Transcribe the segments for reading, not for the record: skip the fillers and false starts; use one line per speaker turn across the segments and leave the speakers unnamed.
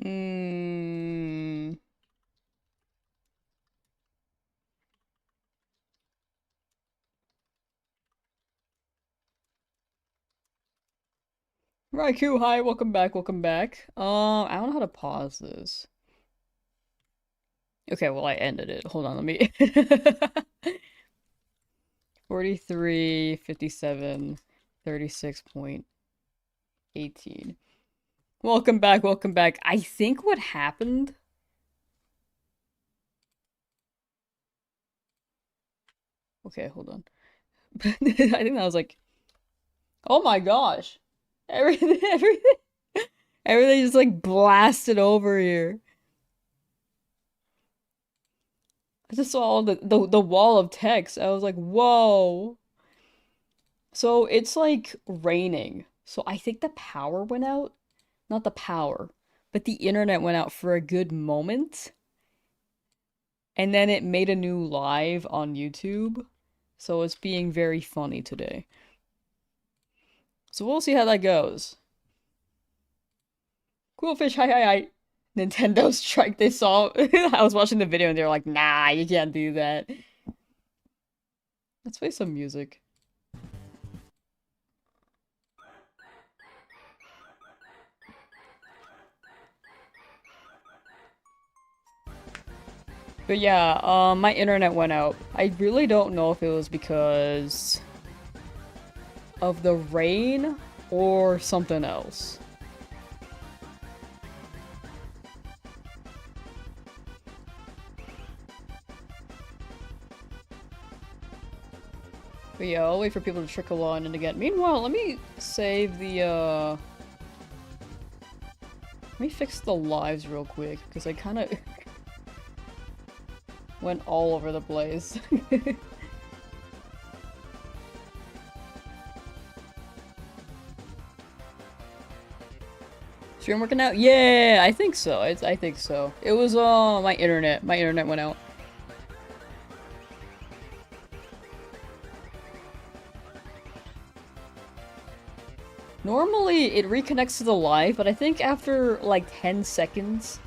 Hmm. Raikou, hi, welcome back, welcome back. I don't know how to pause this. Okay, well I ended it. Hold on, let me 43, 57, 36.18. Welcome back, welcome back. I think what happened. Okay, hold on. I think that was like, oh my gosh. Everything, everything just like blasted over here. I just saw all the wall of text. I was like, whoa. So it's like raining. So I think the power went out. Not the power, but the internet went out for a good moment. And then it made a new live on YouTube. So it's being very funny today. So we'll see how that goes. Cool fish, hi hi hi. Nintendo Strike, they saw. I was watching the video and they were like, nah, you can't do that. Let's play some music. But yeah, my internet went out. I really don't know if it was because of the rain or something else. But yeah, I'll wait for people to trickle on and again. Meanwhile, let me save the, let me fix the lives real quick, because I kind of went all over the place. Stream working out? Yeah, I think so. I think so. It was, my internet. My internet went out. Normally, it reconnects to the live, but I think after, like, 10 seconds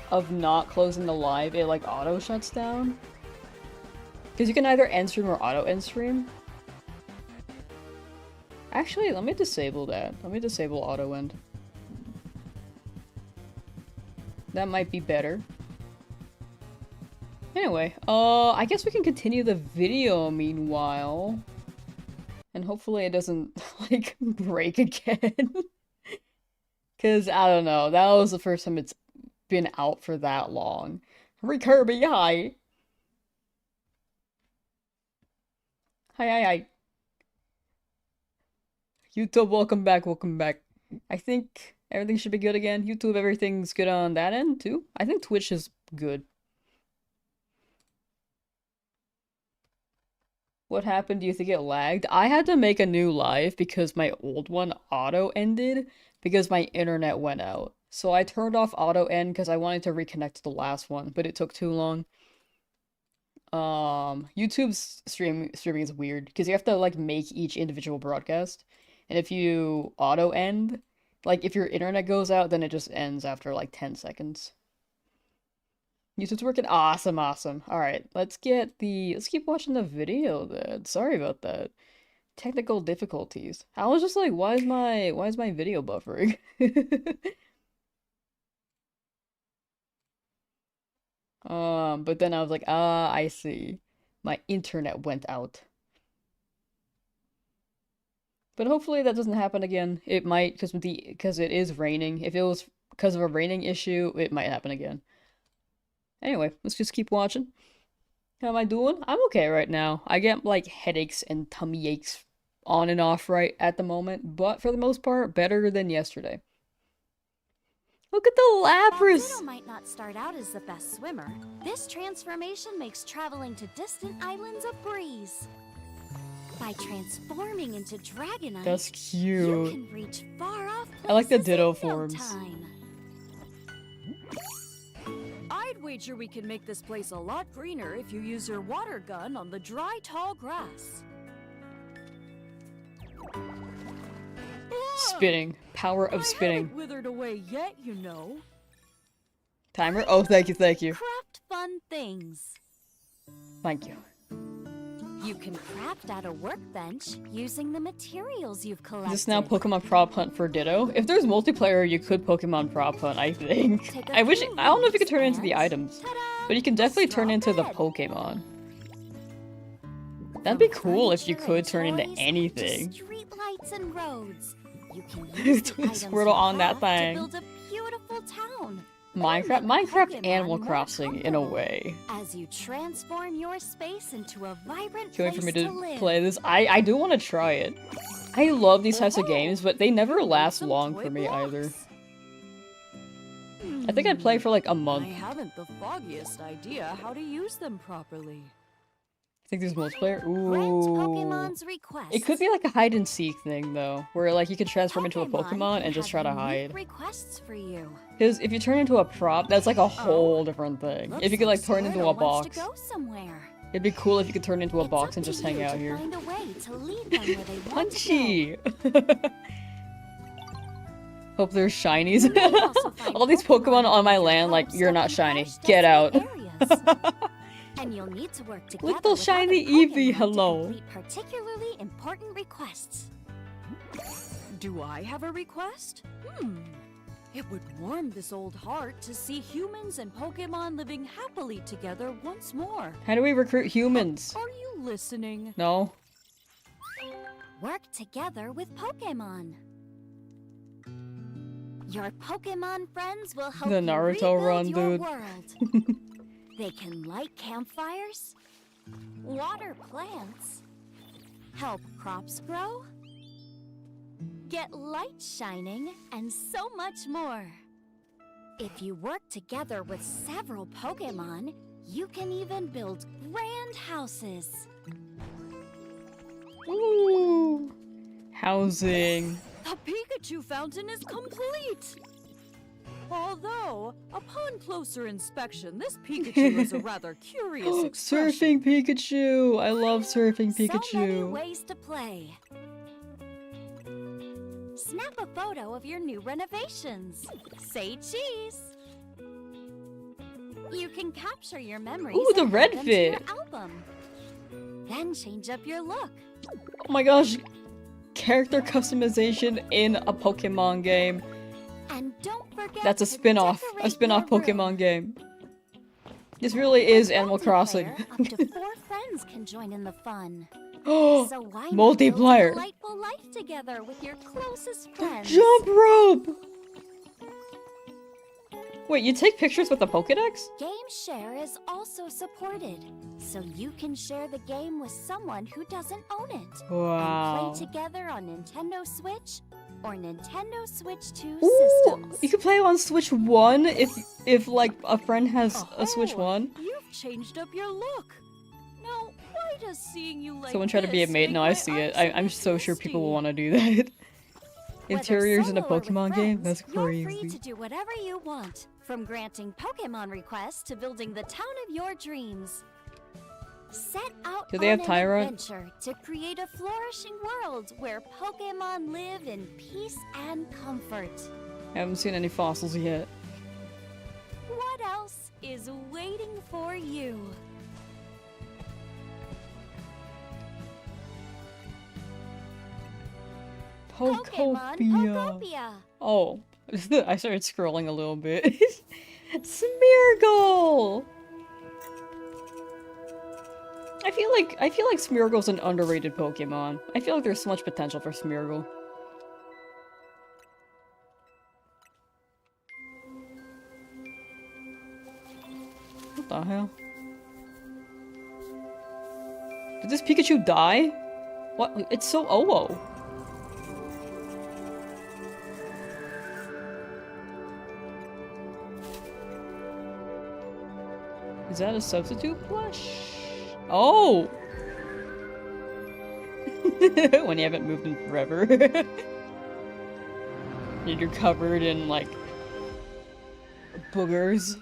of not closing the live, it, like, auto shuts down. Because you can either end stream or auto end stream. Actually, let me disable that. Let me disable auto end. That might be better. Anyway, I guess we can continue the video meanwhile. And hopefully it doesn't, like, break again. Because, I don't know, that was the first time it's been out for that long. Kirby, hi! Hi, hi, hi. YouTube, welcome back, welcome back. I think everything should be good again. YouTube, everything's good on that end, too. I think Twitch is good. What happened? Do you think it lagged? I had to make a new live because my old one auto-ended because my internet went out. So I turned off auto-end because I wanted to reconnect to the last one, but it took too long. YouTube's streaming is weird because you have to like make each individual broadcast. And if you auto-end, like if your internet goes out, then it just ends after like 10 seconds. YouTube's working awesome, awesome. All right, let's keep watching the video then. Sorry about that. Technical difficulties. I was just like, why is my video buffering? But then I was like, ah, I see. My internet went out. But hopefully that doesn't happen again. It might, because it is raining. If it was because of a raining issue, it might happen again. Anyway, let's just keep watching. How am I doing? I'm okay right now. I get like headaches and tummy aches on and off right at the moment, but for the most part, better than yesterday. Look at the Lapras!
Balduino might not start out as the best swimmer. This transformation makes traveling to distant islands a breeze. By transforming into Dragonite,
That's cute.
you can reach far off places
I like the Ditto
in no
forms.
time.
I'd wager we can make this place a lot greener if you use your water gun on the dry, tall grass.
Spinning. Power of
I
spinning.
haven't withered away yet, you know.
Timer? Oh, thank you, thank you.
Craft fun things.
Thank you.
You can craft out a workbench using the materials you've collected.
Is this now Pokemon Prop Hunt for Ditto? If there's multiplayer, you could Pokemon Prop Hunt, I think. I don't know if you could turn it into the items, but you can definitely turn into the Pokemon. That'd be cool if you could turn into anything.
Street lights and roads. You can use the items
Squirtle on that
to
thing.
build a beautiful town.
Minecraft Animal Crossing in a way.
As you transform your space into a vibrant
Can't wait for me
place
to
live.
play this. I do want to try it. I love these types of games, but they never last long for me either. I think I'd play for like a month.
I haven't the foggiest idea how to use them properly.
I think there's multiplayer.
Grant
Ooh.
Pokemon's request.
It could be like a hide and seek thing though, where like you can transform into a Pokemon
can
and just try
have
to
unique
hide.
requests for you.
Because if you turn into a prop, that's like a whole different thing. If you could like turn into a
Squirtle
box,
wants to go somewhere.
it'd be cool if you could turn into a
It's
box
up
and
to
just hang
you
out
to
here.
Find a way to lead them where they want to go.
Punchy! Hope there's shinies.
You may also find
All these Pokemon on my
in
land, like,
homes
you're
stuck
not
in
shiny.
harsh
Get out.
desert areas. And you'll need to work together
Little
with
shiny
other
Eevee,
Pokemon to
hello.
complete particularly important requests.
Do I have a request? It would warm this old heart to see humans and Pokemon living happily together once more.
How do we recruit humans?
Are you listening?
No?
Work together with Pokemon. Your Pokemon friends will help
The
you
Naruto
rebuild
run,
your
dude.
world. They can light campfires, water plants, help crops grow, get light shining, and so much more. If you work together with several Pokemon, you can even build grand houses.
Ooh. Housing.
The Pikachu fountain is complete! Although, upon closer inspection, this Pikachu is a rather curious expression.
Surfing Pikachu! I love surfing
So many
Pikachu.
ways to play. Snap a photo of your new renovations. Say cheese. You can capture your memories.
Ooh, the
and
red
add them to your
fit.
album. Then change up your look.
Oh my gosh. Character customization in a Pokemon game.
And don't forget
That's a
to
spin-off. A
decorate
spin-off
your room.
Pokemon game. This really is
With
Animal Crossing.
multiplayer, up to 4 friends can join in the fun.
Oh,
So why not build a
multiplayer.
delightful life together with your closest friends?
Jump rope! Wait, you take pictures with the Pokedex?
Game Share is also supported, so you can share the game with someone who doesn't own it.
Wow.
And play together on Nintendo Switch or Nintendo Switch 2
Ooh,
systems.
you can play on Switch 1 if like a friend has a Switch 1.
You've changed up your look. Now, why does seeing you like
Someone tried to be a
this
mate.
make
No,
my
I see it.
eyes
I'm
a
so
bit
sure people will
misty?
want to do that.
Whether
Interiors in a
solo or with
Pokemon game?
friends,
That's
You're free
crazy.
to do whatever you want, from granting Pokemon requests to building the town of your dreams. Set out
Do they have
on an
Tyrant?
adventure to create a flourishing world where Pokemon live in peace and comfort.
I haven't seen any fossils yet.
What else is waiting for you? Pokemon
Pokopia.
Pokopia.
Oh, I started scrolling a little bit. Smeargle! I feel like Smeargle's an underrated Pokemon. I feel like there's so much potential for Smeargle. What the hell? Did this Pikachu die? What? It's so OO. Is that a substitute plush? Oh! When you haven't moved in forever. And you're covered in, like, boogers.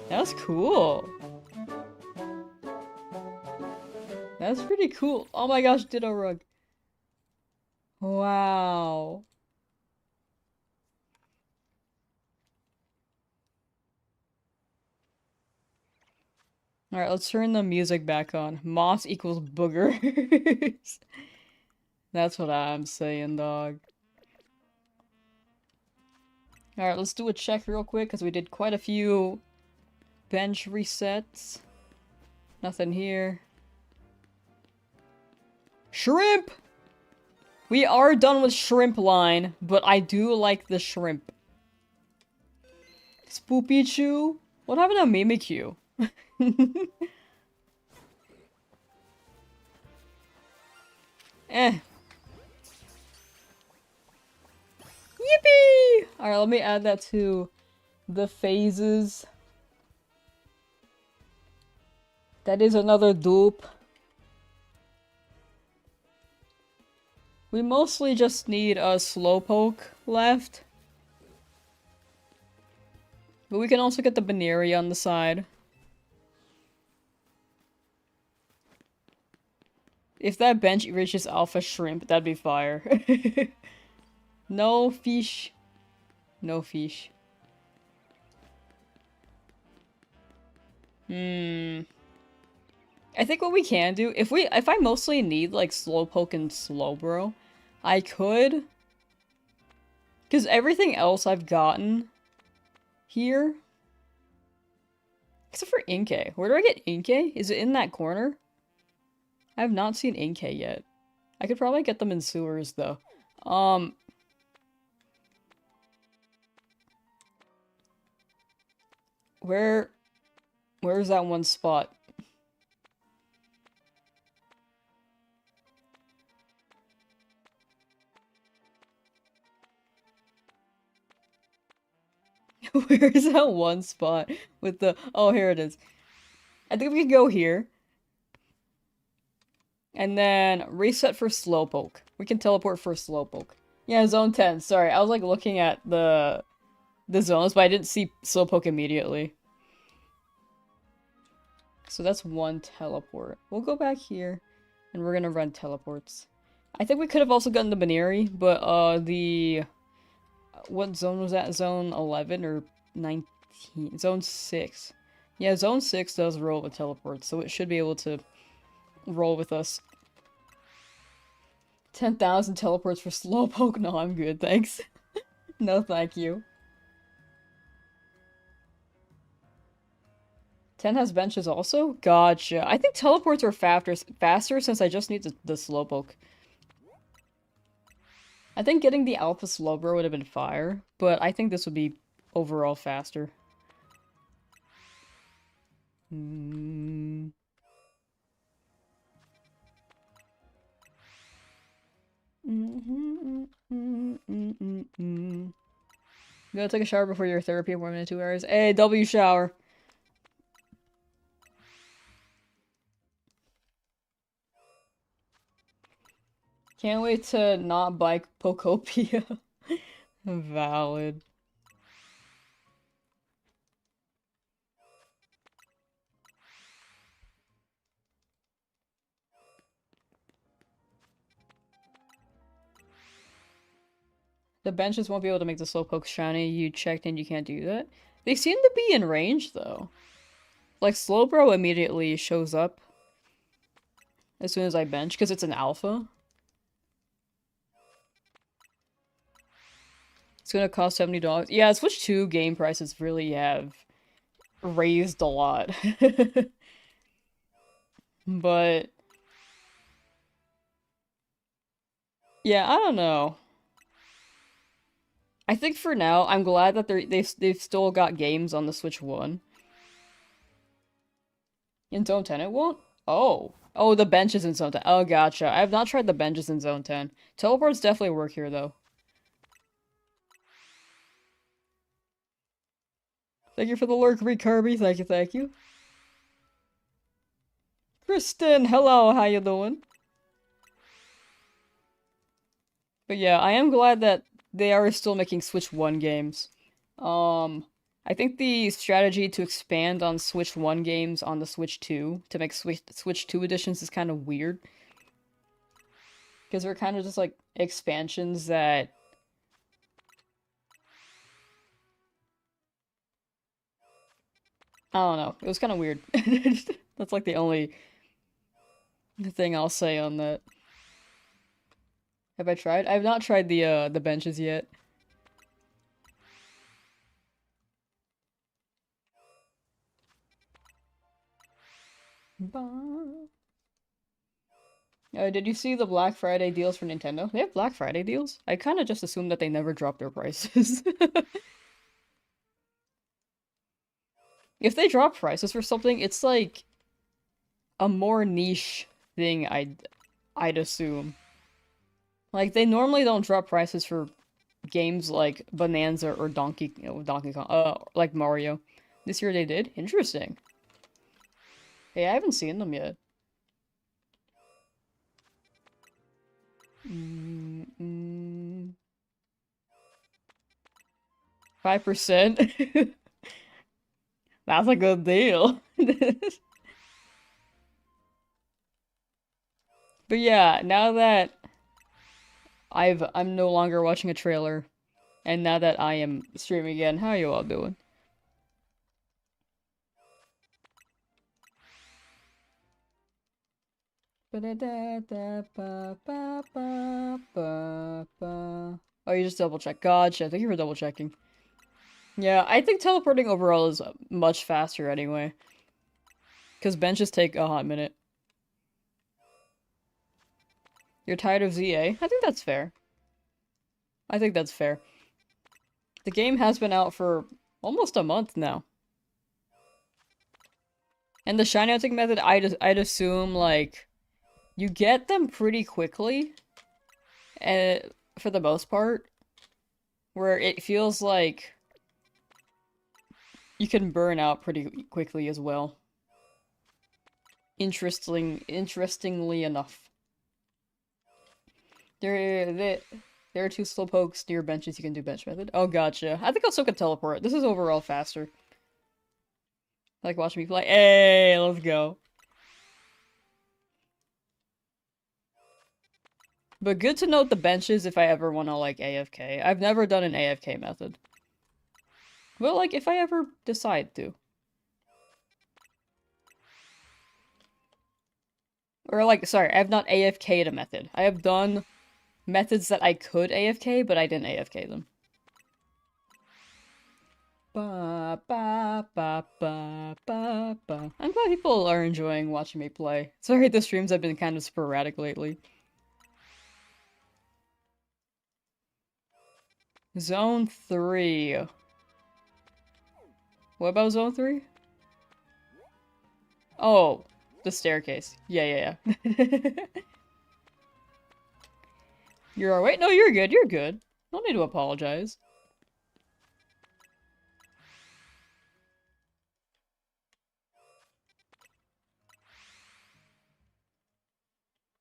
That's cool. That's pretty cool. Oh my gosh, Ditto Rug. Wow. Alright, let's turn the music back on. Moss equals boogers. That's what I'm saying, dog. Alright, let's do a check real quick, because we did quite a few bench resets. Nothing here. Shrimp! We are done with shrimp line, but I do like the shrimp. Spoopy-Chew? What happened to Mimikyu? Eh. Yippee! Alright, let me add that to the phases. That is another dupe. We mostly just need a Slowpoke left. But we can also get the Baneri on the side. If that bench reaches Alpha Shrimp, that'd be fire. No fish. No fish. I think what we can do, if I mostly need like Slowpoke and Slowbro, I could. Because everything else I've gotten here, except for Inkay. Where do I get Inkay? Is it in that corner? I have not seen Inkay yet. I could probably get them in sewers though. Where's that one spot? Where's that one spot with the... Oh, here it is. I think we can go here. And then reset for Slowpoke. We can teleport for Slowpoke. Yeah, zone 10. Sorry, I was like looking at the zones, but I didn't see Slowpoke immediately. So that's one teleport. We'll go back here, and we're gonna run teleports. I think we could have also gotten the Baneri, but what zone was that? Zone 11 or 19? Zone 6. Yeah, Zone 6 does roll with teleports, so it should be able to roll with us. 10,000 teleports for Slowpoke? No, I'm good, thanks. No, thank you. 10 has benches also? Gotcha. I think teleports are faster since I just need the Slowpoke. I think getting the Alpha Slowbro would have been fire, but I think this would be overall faster. You gotta take a shower before your therapy appointment in 2 hours. Hey, W shower. Can't wait to not buy Pokopia. Valid. The benches won't be able to make the Slowpoke shiny. You checked and you can't do that. They seem to be in range, though. Like, Slowbro immediately shows up as soon as I bench, because it's an alpha. It's gonna cost $70. Yeah, Switch 2 game prices really have raised a lot. But... yeah, I don't know. I think for now, I'm glad that they've still got games on the Switch 1. In Zone 10 it won't? Oh. Oh, the benches in Zone 10. Oh, gotcha. I have not tried the benches in Zone 10. Teleports definitely work here, though. Thank you for the lurk, Kirby. Thank you, thank you. Kristen, hello, how you doing? But yeah, I am glad that they are still making Switch 1 games. I think the strategy to expand on Switch 1 games on the Switch 2 to make Switch 2 editions is kind of weird. Because they're kind of just like expansions that... I don't know. It was kind of weird. That's like the only thing I'll say on that. Have I tried? I've not tried the benches yet. Did you see the Black Friday deals for Nintendo? They have Black Friday deals? I kind of just assumed that they never drop their prices. If they drop prices for something, it's like a more niche thing I'd assume. Like they normally don't drop prices for games like Bonanza or Donkey Kong, like Mario. This year they did? Interesting. Hey, I haven't seen them yet. 5%? That's a good deal. But yeah, now that I'm no longer watching a trailer, and now that I am streaming again, how are you all doing? Oh, you just double check. Gotcha. Thank you for double checking. Yeah, I think teleporting overall is much faster anyway. Because benches take a hot minute. You're tired of ZA? I think that's fair. I think that's fair. The game has been out for almost a month now. And the shiny hunting method, I'd assume, like, you get them pretty quickly, for the most part, where it feels like you can burn out pretty quickly as well. Interestingly enough. There are two slowpokes near benches you can do bench method. Oh, gotcha. I think I'll still can teleport. This is overall faster. Like watching me play. Hey, let's go. But good to note the benches if I ever want to, like, AFK. I've never done an AFK method. Well, like, if I ever decide to. Or, like, sorry, I have not AFK'd a method. I have done methods that I could AFK, but I didn't AFK them. Ba, ba, ba, ba, ba, ba. I'm glad people are enjoying watching me play. Sorry, the streams have been kind of sporadic lately. Zone 3. What about Zone 3? Oh, the staircase. Yeah. You're alright? No, you're good, you're good. No need to apologize.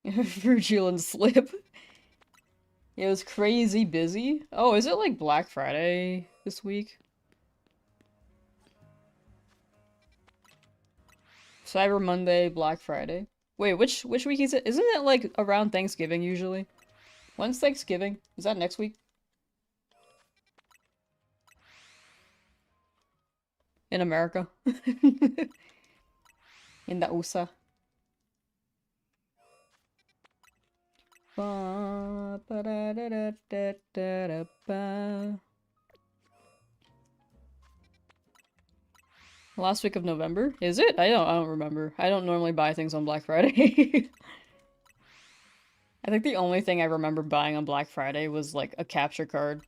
Virgil and Slip. It was crazy busy. Oh, is it like Black Friday this week? Cyber Monday, Black Friday. Wait, which week is it? Isn't it like around Thanksgiving usually? When's Thanksgiving? Is that next week? In America? In the USA? Ba, ba, da, da, da, da, da, da, ba. Last week of November? Is it? I don't remember. I don't normally buy things on Black Friday. I think the only thing I remember buying on Black Friday was like a capture card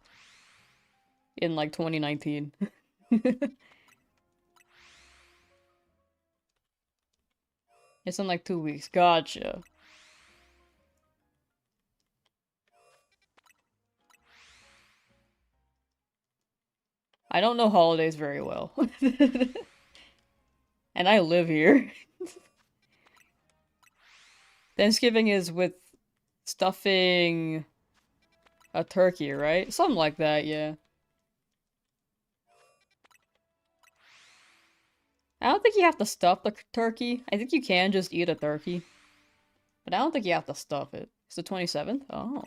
in like 2019. It's in like 2 weeks. Gotcha. I don't know holidays very well. And I live here. Thanksgiving is with stuffing a turkey, right? Something like that, yeah. I don't think you have to stuff the turkey. I think you can just eat a turkey. But I don't think you have to stuff it. It's the 27th? Oh.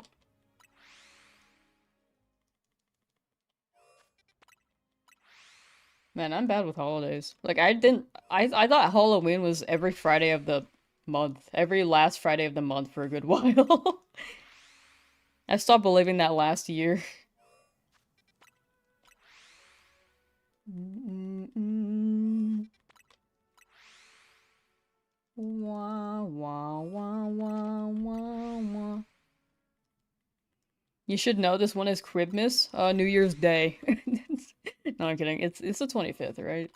Man, I'm bad with holidays. Like I didn't I thought Halloween was every Friday of the month. Every last Friday of the month for a good while. I stopped believing that last year. Wah, wah, wah, wah, wah, wah. You should know this one is Christmas, New Year's Day. No, I'm kidding. It's the 25th, right?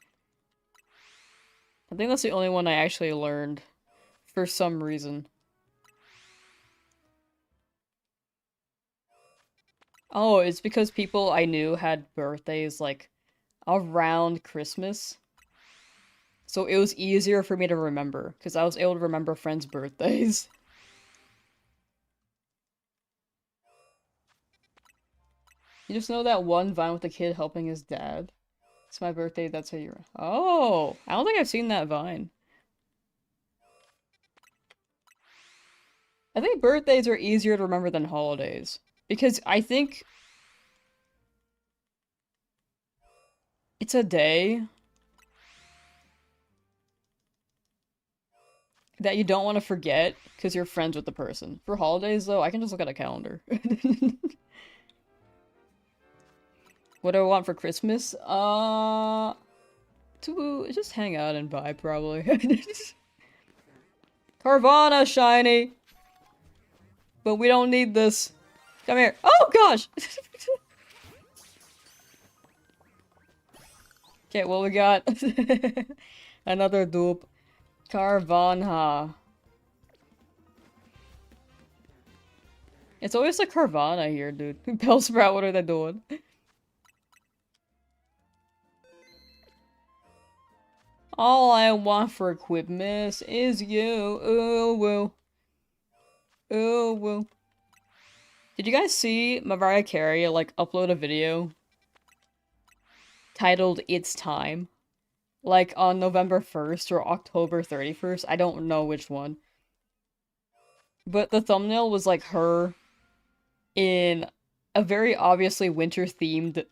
I think that's the only one I actually learned for some reason. Oh, it's because people I knew had birthdays like around Christmas. So it was easier for me to remember because I was able to remember friends' birthdays. You just know that one Vine with the kid helping his dad. It's my birthday, that's how you're. Oh, I don't think I've seen that Vine. I think birthdays are easier to remember than holidays. Because I think it's a day that you don't want to forget because you're friends with the person. For holidays, though, I can just look at a calendar. What do I want for Christmas? To just hang out and vibe, probably. Carvana, shiny! But we don't need this. Come here. Oh, gosh! Okay, well, we got another dupe. Carvana. It's always a Carvana here, dude. Bellsprout, what are they doing? All I want for Quibmas is you. Ooh, woo. Ooh, woo. Did you guys see Mariah Carey, like, upload a video titled It's Time? Like, on November 1st or October 31st? I don't know which one. But the thumbnail was, like, her in a very obviously winter-themed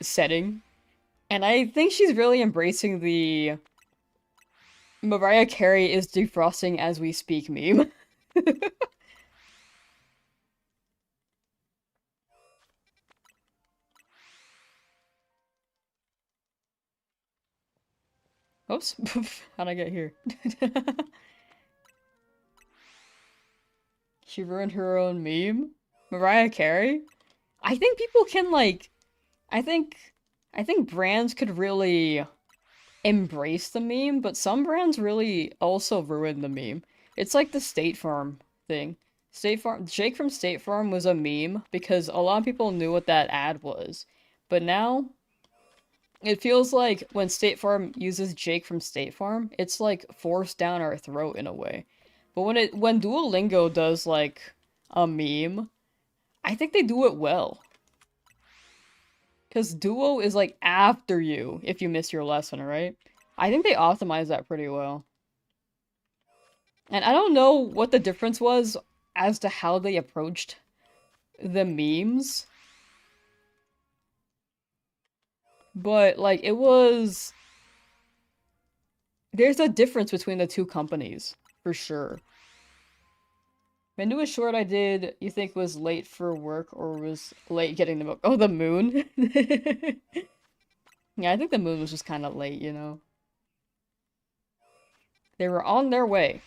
setting. And I think she's really embracing the Mariah Carey is defrosting as we speak meme. Oops. How'd I get here? She ruined her own meme? Mariah Carey? I think people can, like... I think... I think brands could really embrace the meme, but some brands really also ruin the meme. It's like the State Farm thing. State Farm, Jake from State Farm was a meme because a lot of people knew what that ad was. But now, it feels like when State Farm uses Jake from State Farm, it's like forced down our throat in a way. But when Duolingo does like a meme, I think they do it well. Because Duo is like after you if you miss your lesson, right? I think they optimize that pretty well. And I don't know what the difference was as to how they approached the memes. But, like, it was... There's a difference between the two companies, for sure. My newest short I did, you think was late for work or was late getting the book? Oh, the moon? Yeah, I think the moon was just kind of late, you know? They were on their way.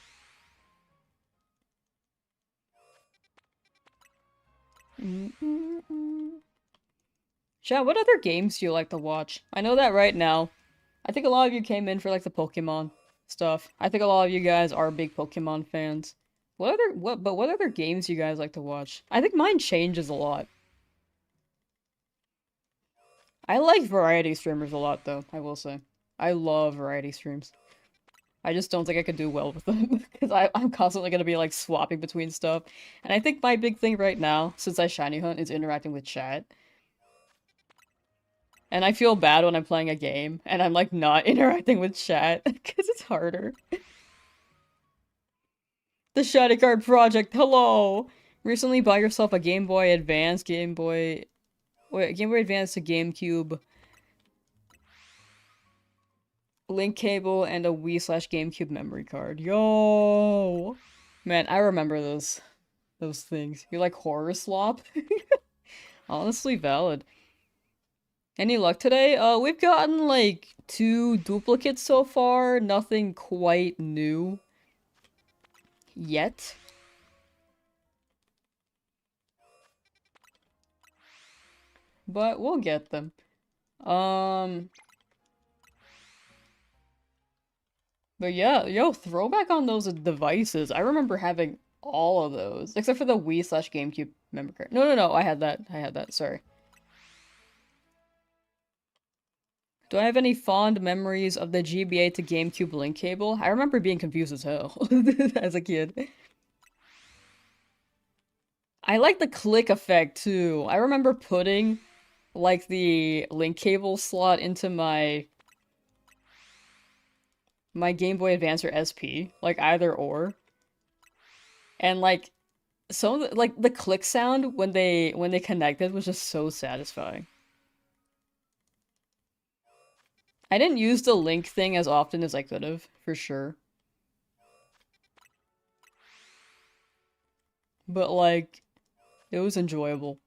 Chat, what other games do you like to watch? I know that right now. I think a lot of you came in for like the Pokemon stuff. I think a lot of you guys are big Pokemon fans. What other games do you guys like to watch? I think mine changes a lot. I like variety streamers a lot though, I will say. I love variety streams. I just don't think I could do well with them because I'm constantly gonna be like swapping between stuff. And I think my big thing right now, since I shiny hunt, is interacting with chat. And I feel bad when I'm playing a game and I'm like not interacting with chat because it's harder. The Shiny Card Project, hello! Recently buy yourself a Game Boy Advance, Game Boy Advance to GameCube. link cable, and a Wii/GameCube memory card. Yo! Man, I remember those things. You like horror slop? Honestly valid. Any luck today? We've gotten like 2 duplicates so far. Nothing quite new yet. But we'll get them. But yeah, yo, throwback on those devices. I remember having all of those, except for the Wii/GameCube memory card. No, no, no, I had that. I had that. Sorry. Do I have any fond memories of the GBA to GameCube link cable? I remember being confused as hell as a kid. I like the click effect too. I remember putting like the link cable slot into my Game Boy Advance or SP, like either or. And like some of the, like the click sound when they connected was just so satisfying. I didn't use the link thing as often as I could have, for sure. But like it was enjoyable.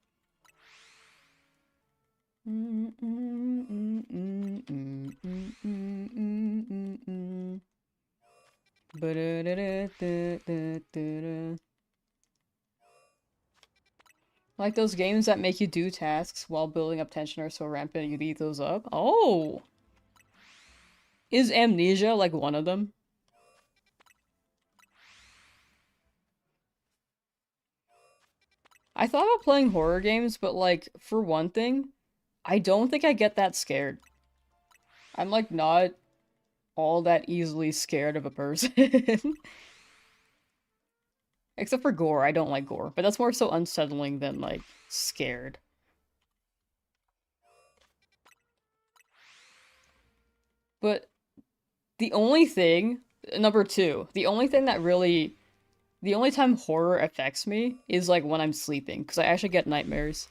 Like those games that make you do tasks while building up tension are so rampant you eat those up. Oh! Is Amnesia like one of them? I thought about playing horror games, but like, for one thing, I don't think I get that scared. I'm like not all that easily scared of a person. Except for gore, I don't like gore, but that's more so unsettling than like scared. But the only thing, number 2, the only thing that really, the only time horror affects me is like when I'm sleeping, because I actually get nightmares.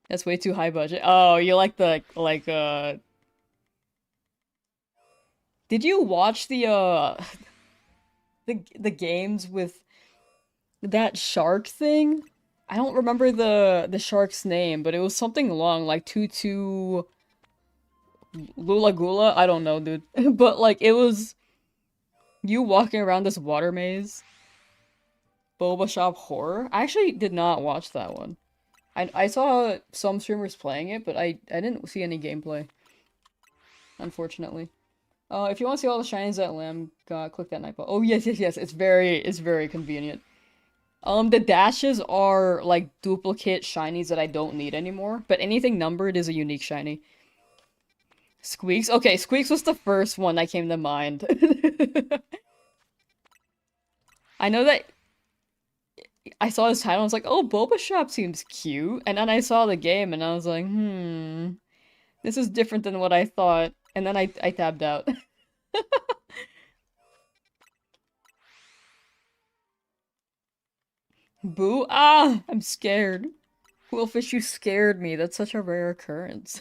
That's way too high budget. Oh, you like the, did you watch the games with that shark thing? I don't remember the shark's name, but it was something long, like Tutu Lula Gula? I don't know, dude. But like, it was you walking around this water maze. Boba Shop Horror? I actually did not watch that one. I saw some streamers playing it, but I didn't see any gameplay. Unfortunately. If you want to see all the shinies that Lamb got, click that night ball. Oh yes, yes, yes. It's very convenient. The dashes are like duplicate shinies that I don't need anymore, but anything numbered is a unique shiny. Squeaks? Okay, Squeaks was the first one that came to mind. I know that I saw his title and I was like, oh, Boba Shop seems cute. And then I saw the game and I was like, this is different than what I thought. And then I tabbed out. Boo? Ah! I'm scared. Quillfish, you scared me. That's such a rare occurrence.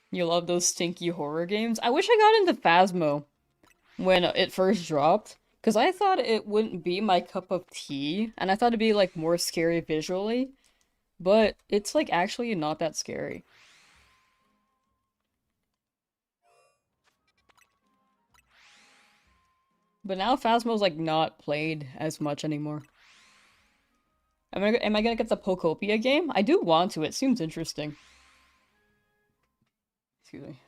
You love those stinky horror games? I wish I got into Phasmo when it first dropped, because I thought it wouldn't be my cup of tea, and I thought it'd be like more scary visually, but it's like actually not that scary. But now Phasmo's like not played as much anymore. Am I gonna get the Pokopia game? I do want to, it seems interesting. Excuse me.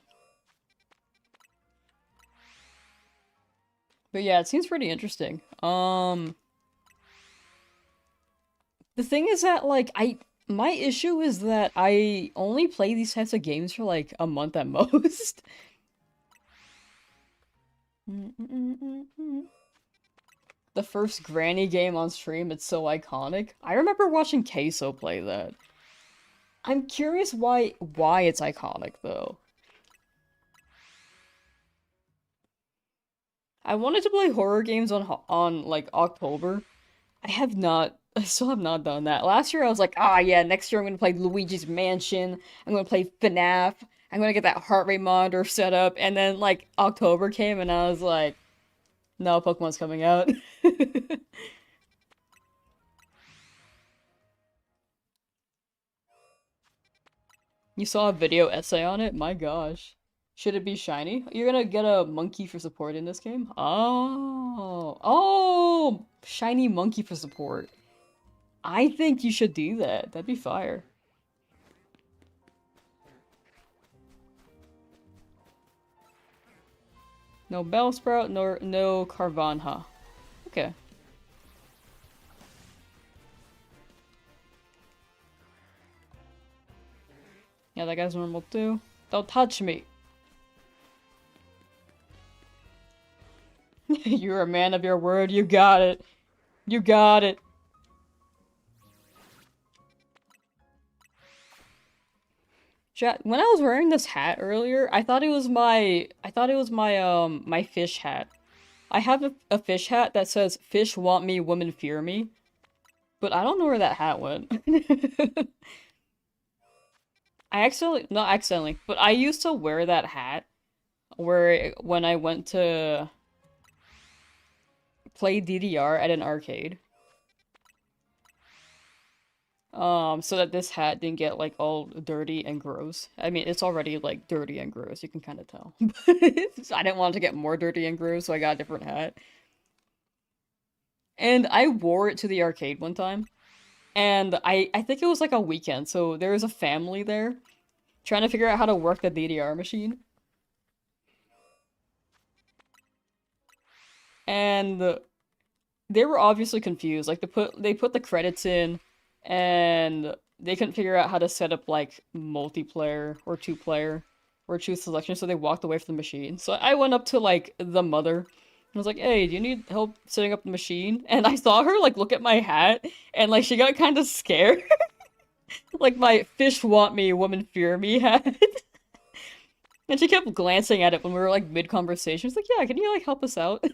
But yeah, it seems pretty interesting. The thing is that, like, my issue is that I only play these types of games for, like, a month at most. The first Granny game on stream, it's so iconic. I remember watching Queso play that. I'm curious why it's iconic though. I wanted to play horror games on like October. I have not. I still have not done that. Last year I was like, ah, yeah, next year I'm gonna play Luigi's Mansion. I'm gonna play FNAF. I'm gonna get that heart rate monitor set up. And then like October came and I was like, no, Pokemon's coming out. You saw a video essay on it? My gosh. Should it be shiny? You're gonna get a monkey for support in this game? Oh. Oh! Shiny monkey for support. I think you should do that. That'd be fire. No Bellsprout, nor no Carvanha. Okay. Yeah, that guy's normal too. Don't touch me. You're a man of your word. You got it. You got it. Chat, when I was wearing this hat earlier, I thought it was my fish hat. I have a fish hat that says "Fish want me, women fear me," but I don't know where that hat went. I accidentally, not accidentally, but I used to wear that hat when I went to play DDR at an arcade. So that this hat didn't get like all dirty and gross. I mean, it's already like dirty and gross, you can kind of tell. I didn't want it to get more dirty and gross, so I got a different hat. And I wore it to the arcade one time. And I think it was like a weekend, so there was a family there trying to figure out how to work the DDR machine. And they were obviously confused. Like they put the credits in and they couldn't figure out how to set up like multiplayer or two player or choose selection, so they walked away from the machine. So I went up to like the mother and was like, "Hey, do you need help setting up the machine?" And I saw her like look at my hat and like she got kind of scared. Like my fish want me, women fear me hat. And she kept glancing at it when we were like mid-conversation. She's like, "Yeah, can you like help us out?"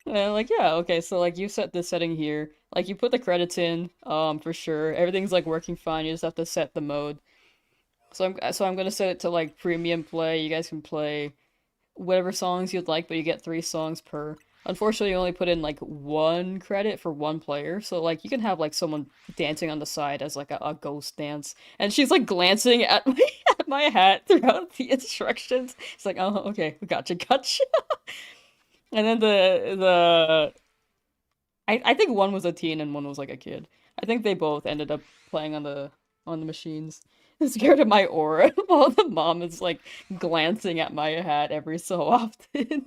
And I'm like, "Yeah, okay, so like you set this setting here. Like you put the credits in, for sure. Everything's like working fine. You just have to set the mode." So I'm gonna set it to like premium play. You guys can play whatever songs you'd like, but you get 3 songs per. Unfortunately, you only put in like 1 credit for 1 player, so like you can have like someone dancing on the side as like a ghost dance, and she's like glancing at my at my hat throughout the instructions. It's like, oh, okay, gotcha, gotcha. And then I think one was a teen and one was like a kid. I think they both ended up playing on the machines. Scared of my aura while the mom is like glancing at my hat every so often.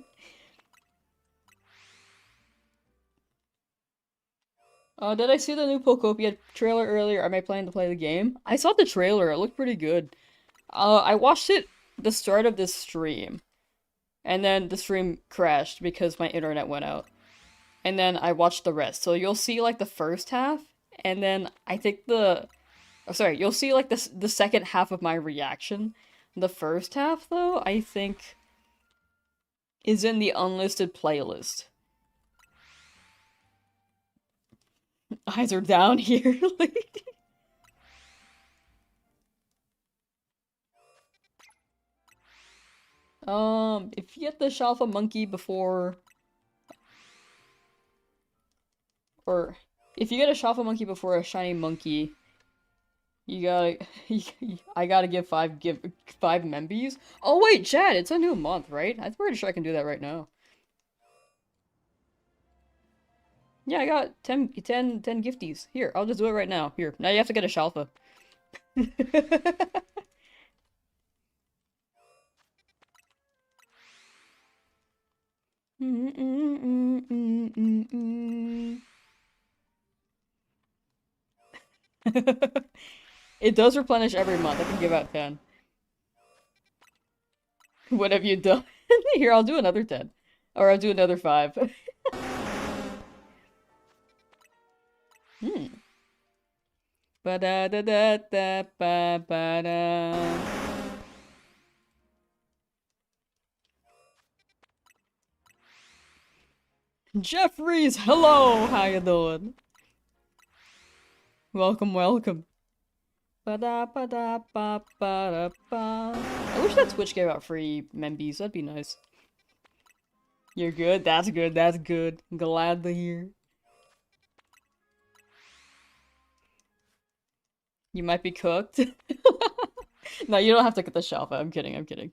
Did I see the new Pokopia trailer earlier? Am I planning to play the game? I saw the trailer, it looked pretty good. I watched it the start of this stream, and then the stream crashed because my internet went out. And then I watched the rest. So you'll see like the first half, and then I think oh, sorry, you'll see like the second half of my reaction. The first half, though, I think is in the unlisted playlist. Eyes are down here. Like... If you get the Shalfa monkey before... Or, if you get a Shalfa monkey before a shiny monkey, you gotta... I gotta give 5 membies? Oh wait, Chad, it's a new month, right? I'm pretty sure I can do that right now. Yeah, I got 10 gifties. Here, I'll just do it right now. Here, now you have to get a Shalfa. It does replenish every month. I can give out 10. What have you done? Here, I'll do another 10. Or I'll do another 5. Ba da da da da ba ba da. Jeffries, hello, how you doing? Welcome, welcome. Ba da ba da ba ba da ba. I wish that Twitch gave out free membies. That'd be nice. You're good. That's good. That's good. Glad to hear. You might be cooked. No, you don't have to get the shelf. I'm kidding. I'm kidding.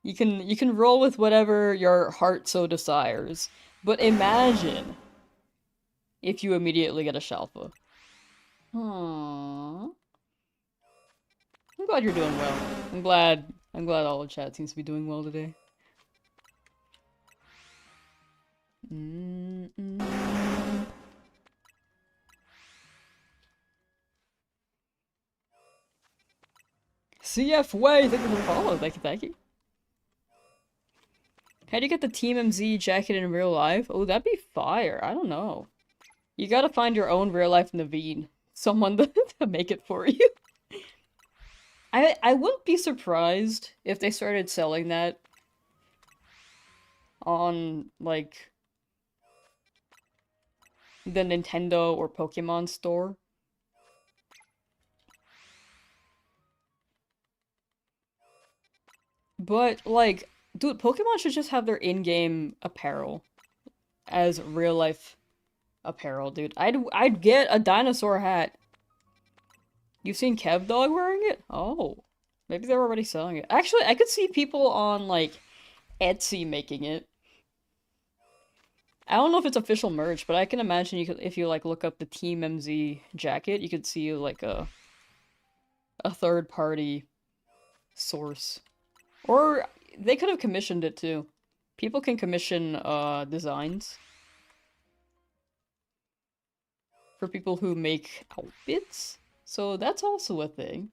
You can roll with whatever your heart so desires. But imagine if you immediately get a shelfa. Aww. I'm glad you're doing well. I'm glad all the chat seems to be doing well today. Mm -mm. CF Way, thank you for the follow. Thank you, thank you. How do you get the Team MZ jacket in real life? Oh, that'd be fire. I don't know. You gotta find your own real life Naveen. Someone to make it for you. I wouldn't be surprised if they started selling that on, like, the Nintendo or Pokemon store. But, like, dude, Pokemon should just have their in-game apparel as real-life apparel, dude. I'd get a dinosaur hat. You've seen Kev Dog wearing it? Oh. Maybe they're already selling it. Actually, I could see people on, like, Etsy making it. I don't know if it's official merch, but I can imagine you could, if you, like, look up the Team MZ jacket, you could see, like, a third-party source. Or they could have commissioned it, too. People can commission, designs. For people who make outfits? So that's also a thing.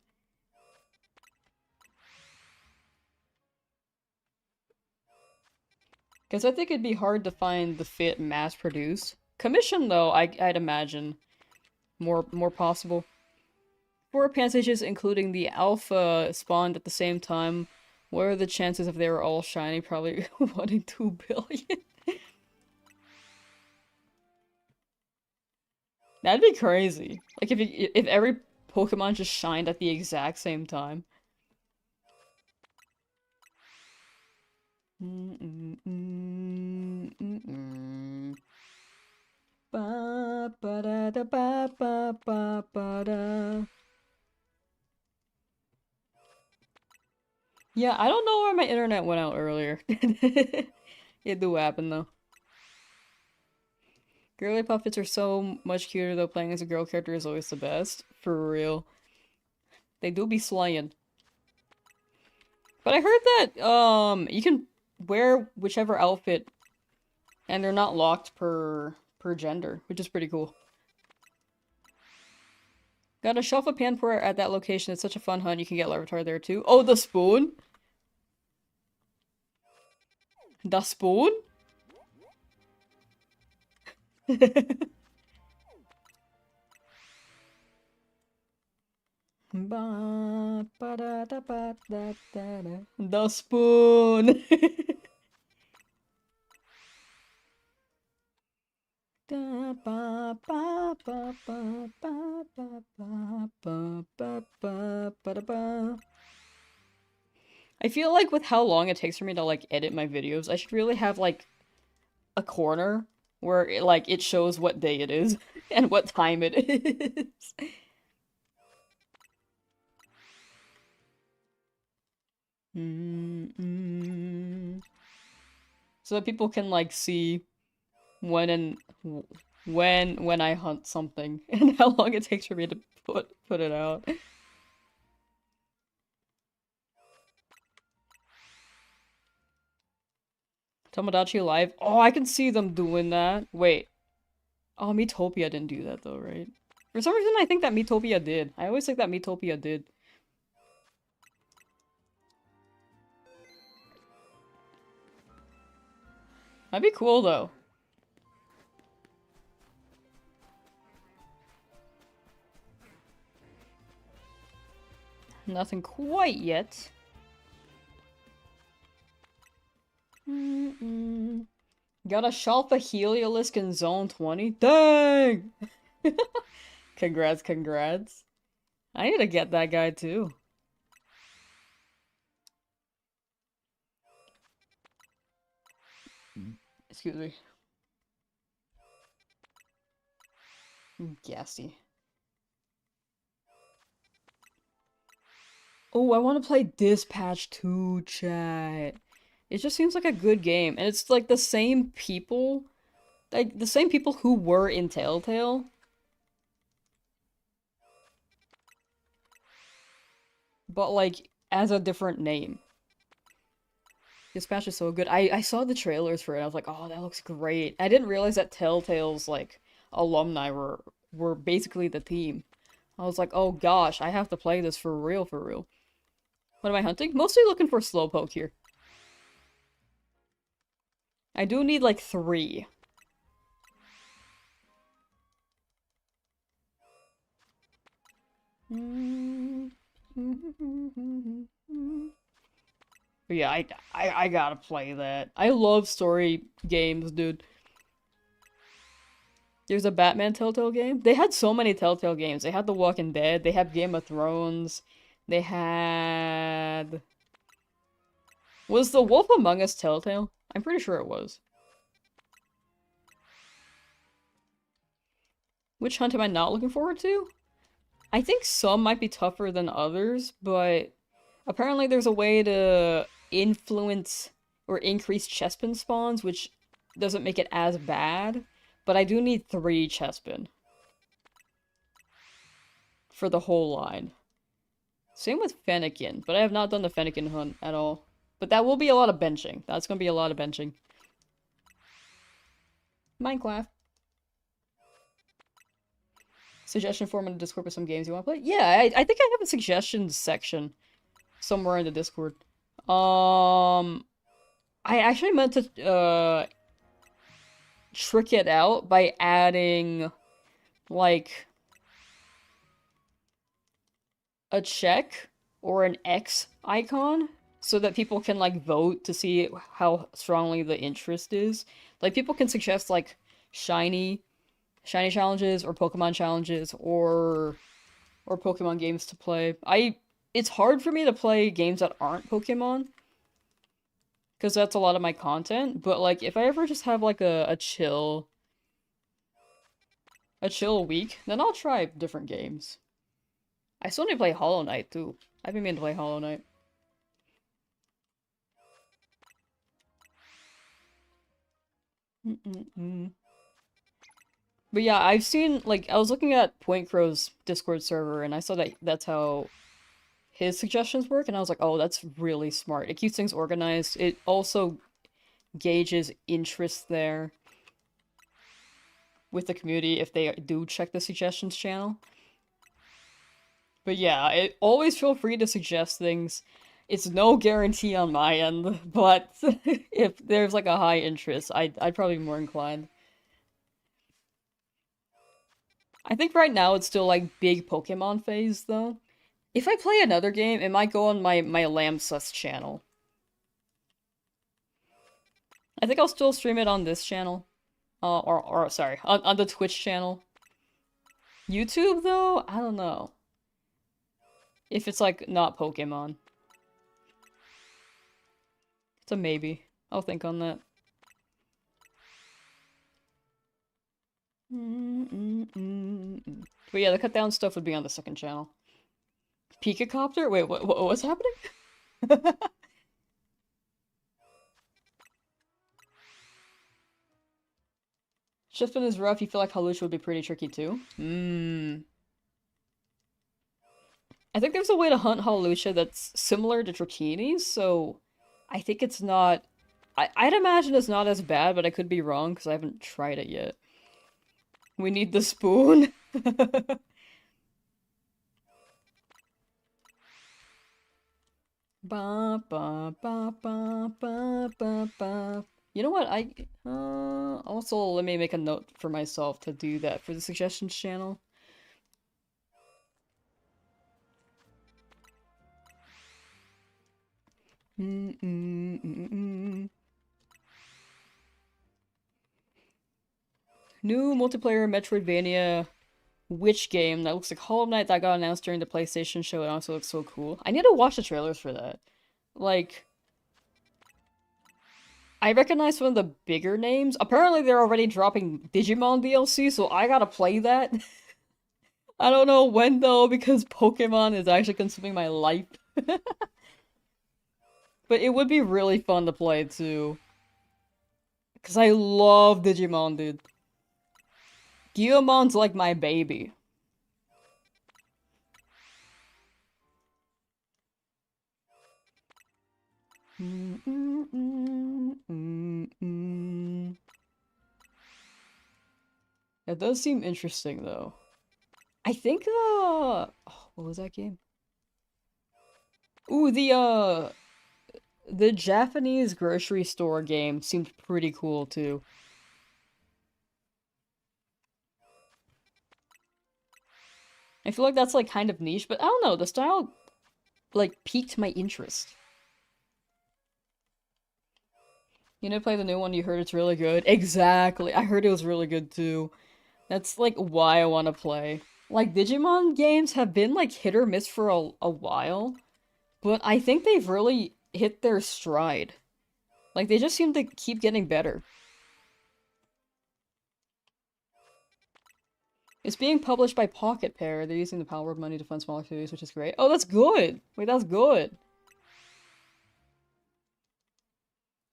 Because I think it'd be hard to find the fit mass-produced. Commission, though, I'd imagine more possible. 4 Pansages, including the alpha, spawned at the same time. What are the chances if they were all shiny? Probably 1 in 2 billion. That'd be crazy. Like if every Pokemon just shined at the exact same time. Ba ba da da ba ba ba ba da. Yeah, I don't know where my internet went out earlier. It do happen though. Girly puppets are so much cuter though. Playing as a girl character is always the best. For real. They do be slaying. But I heard that you can wear whichever outfit and they're not locked per gender, which is pretty cool. Got a shelf of Panpour at that location. It's such a fun hunt. You can get Larvitar there too. Oh, the spoon? The spoon? Ba, ba, da, da, ba, da, da, da. The spoon. Da, ba, ba, ba, ba, ba, ba, ba, ba, ba, ba, ba, da, ba. I feel like with how long it takes for me to like edit my videos, I should really have like a corner where it shows what day it is and what time it is. So that people can like see when and when I hunt something and how long it takes for me to put it out. Tomodachi Live. Oh, I can see them doing that. Wait. Oh, Miitopia didn't do that though, right? For some reason, I think that Miitopia did. I always think that Miitopia did. That'd be cool though. Nothing quite yet. Got a Shalpa Heliolisk in Zone 20? Dang! Congrats, congrats. I need to get that guy too. Excuse me. Gassy. Oh, I want to play Dispatch 2, chat. It just seems like a good game. And it's like the same people. Like, the same people who were in Telltale. But, like, as a different name. Dispatch is so good. I saw the trailers for it. I was like, oh, that looks great. I didn't realize that Telltale's, like, alumni were basically the team. I was like, oh gosh, I have to play this for real, for real. What am I hunting? Mostly looking for Slowpoke here. I do need, like, 3. But yeah, I gotta play that. I love story games, dude. There's a Batman Telltale game. They had so many Telltale games. They had The Walking Dead. They had Game of Thrones. They had... Was The Wolf Among Us Telltale? I'm pretty sure it was. Which hunt am I not looking forward to? I think some might be tougher than others, but apparently there's a way to influence or increase chestpin spawns, which doesn't make it as bad. But I do need 3 chestpin for the whole line. Same with Fennekin, but I have not done the Fennekin hunt at all. But that will be a lot of benching. That's gonna be a lot of benching. Minecraft. Suggestion form in the Discord with some games you want to play? Yeah, I think I have a suggestions section somewhere in the Discord. I actually meant to, trick it out by adding, like, a check or an X icon so that people can, like, vote to see how strongly the interest is. Like, people can suggest, like, shiny challenges or Pokemon challenges or Pokemon games to play. It's hard for me to play games that aren't Pokemon because that's a lot of my content, but like if I ever just have like a chill week, then I'll try different games. I still need to play Hollow Knight too. I've been meaning to play Hollow Knight. But yeah, I've seen, like, I was looking at Point Crow's Discord server, and I saw that that's how his suggestions work, and I was like, oh, that's really smart. It keeps things organized. It also gauges interest there with the community if they do check the suggestions channel. But yeah, always feel free to suggest things. It's no guarantee on my end, but if there's like a high interest, I'd probably be more inclined. I think right now it's still like big Pokemon phase though. If I play another game, it might go on my Lamsauce channel. I think I'll still stream it on this channel. Or sorry, on the Twitch channel. YouTube though, I don't know. If it's like not Pokemon. It's a maybe. I'll think on that. But yeah, the cut down stuff would be on the second channel. Pikacopter? Wait, what's happening? Shifting is rough, you feel like Halucha would be pretty tricky too? I think there's a way to hunt Halucha that's similar to Drakini's, so I think it's not... I'd imagine it's not as bad, but I could be wrong because I haven't tried it yet. We need the spoon. Ba ba ba ba ba ba ba. You know what? Also let me make a note for myself to do that for the suggestions channel. Mm, mm, mm, mm. New multiplayer Metroidvania witch game that looks like Hollow Knight that got announced during the PlayStation show. It also looks so cool. I need to watch the trailers for that. Like, I recognize some of the bigger names. Apparently, they're already dropping Digimon DLC, so I gotta play that. I don't know when though, because Pokemon is actually consuming my life. But it would be really fun to play too. Because I love Digimon, dude. Guillimon's like my baby. Mm, mm, mm, mm, mm. It does seem interesting though. I think oh, what was that game? Ooh, the Japanese grocery store game seemed pretty cool too. I feel like that's like kind of niche, but I don't know, the style like piqued my interest. You know, play the new one, you heard it's really good. Exactly. I heard it was really good too. That's like why I want to play. Like Digimon games have been like hit or miss for a while, but I think they've really hit their stride. Like they just seem to keep getting better. It's being published by Pocket Pair. They're using the power of money to fund smaller studios, which is great. Oh, that's good! Wait, that's good.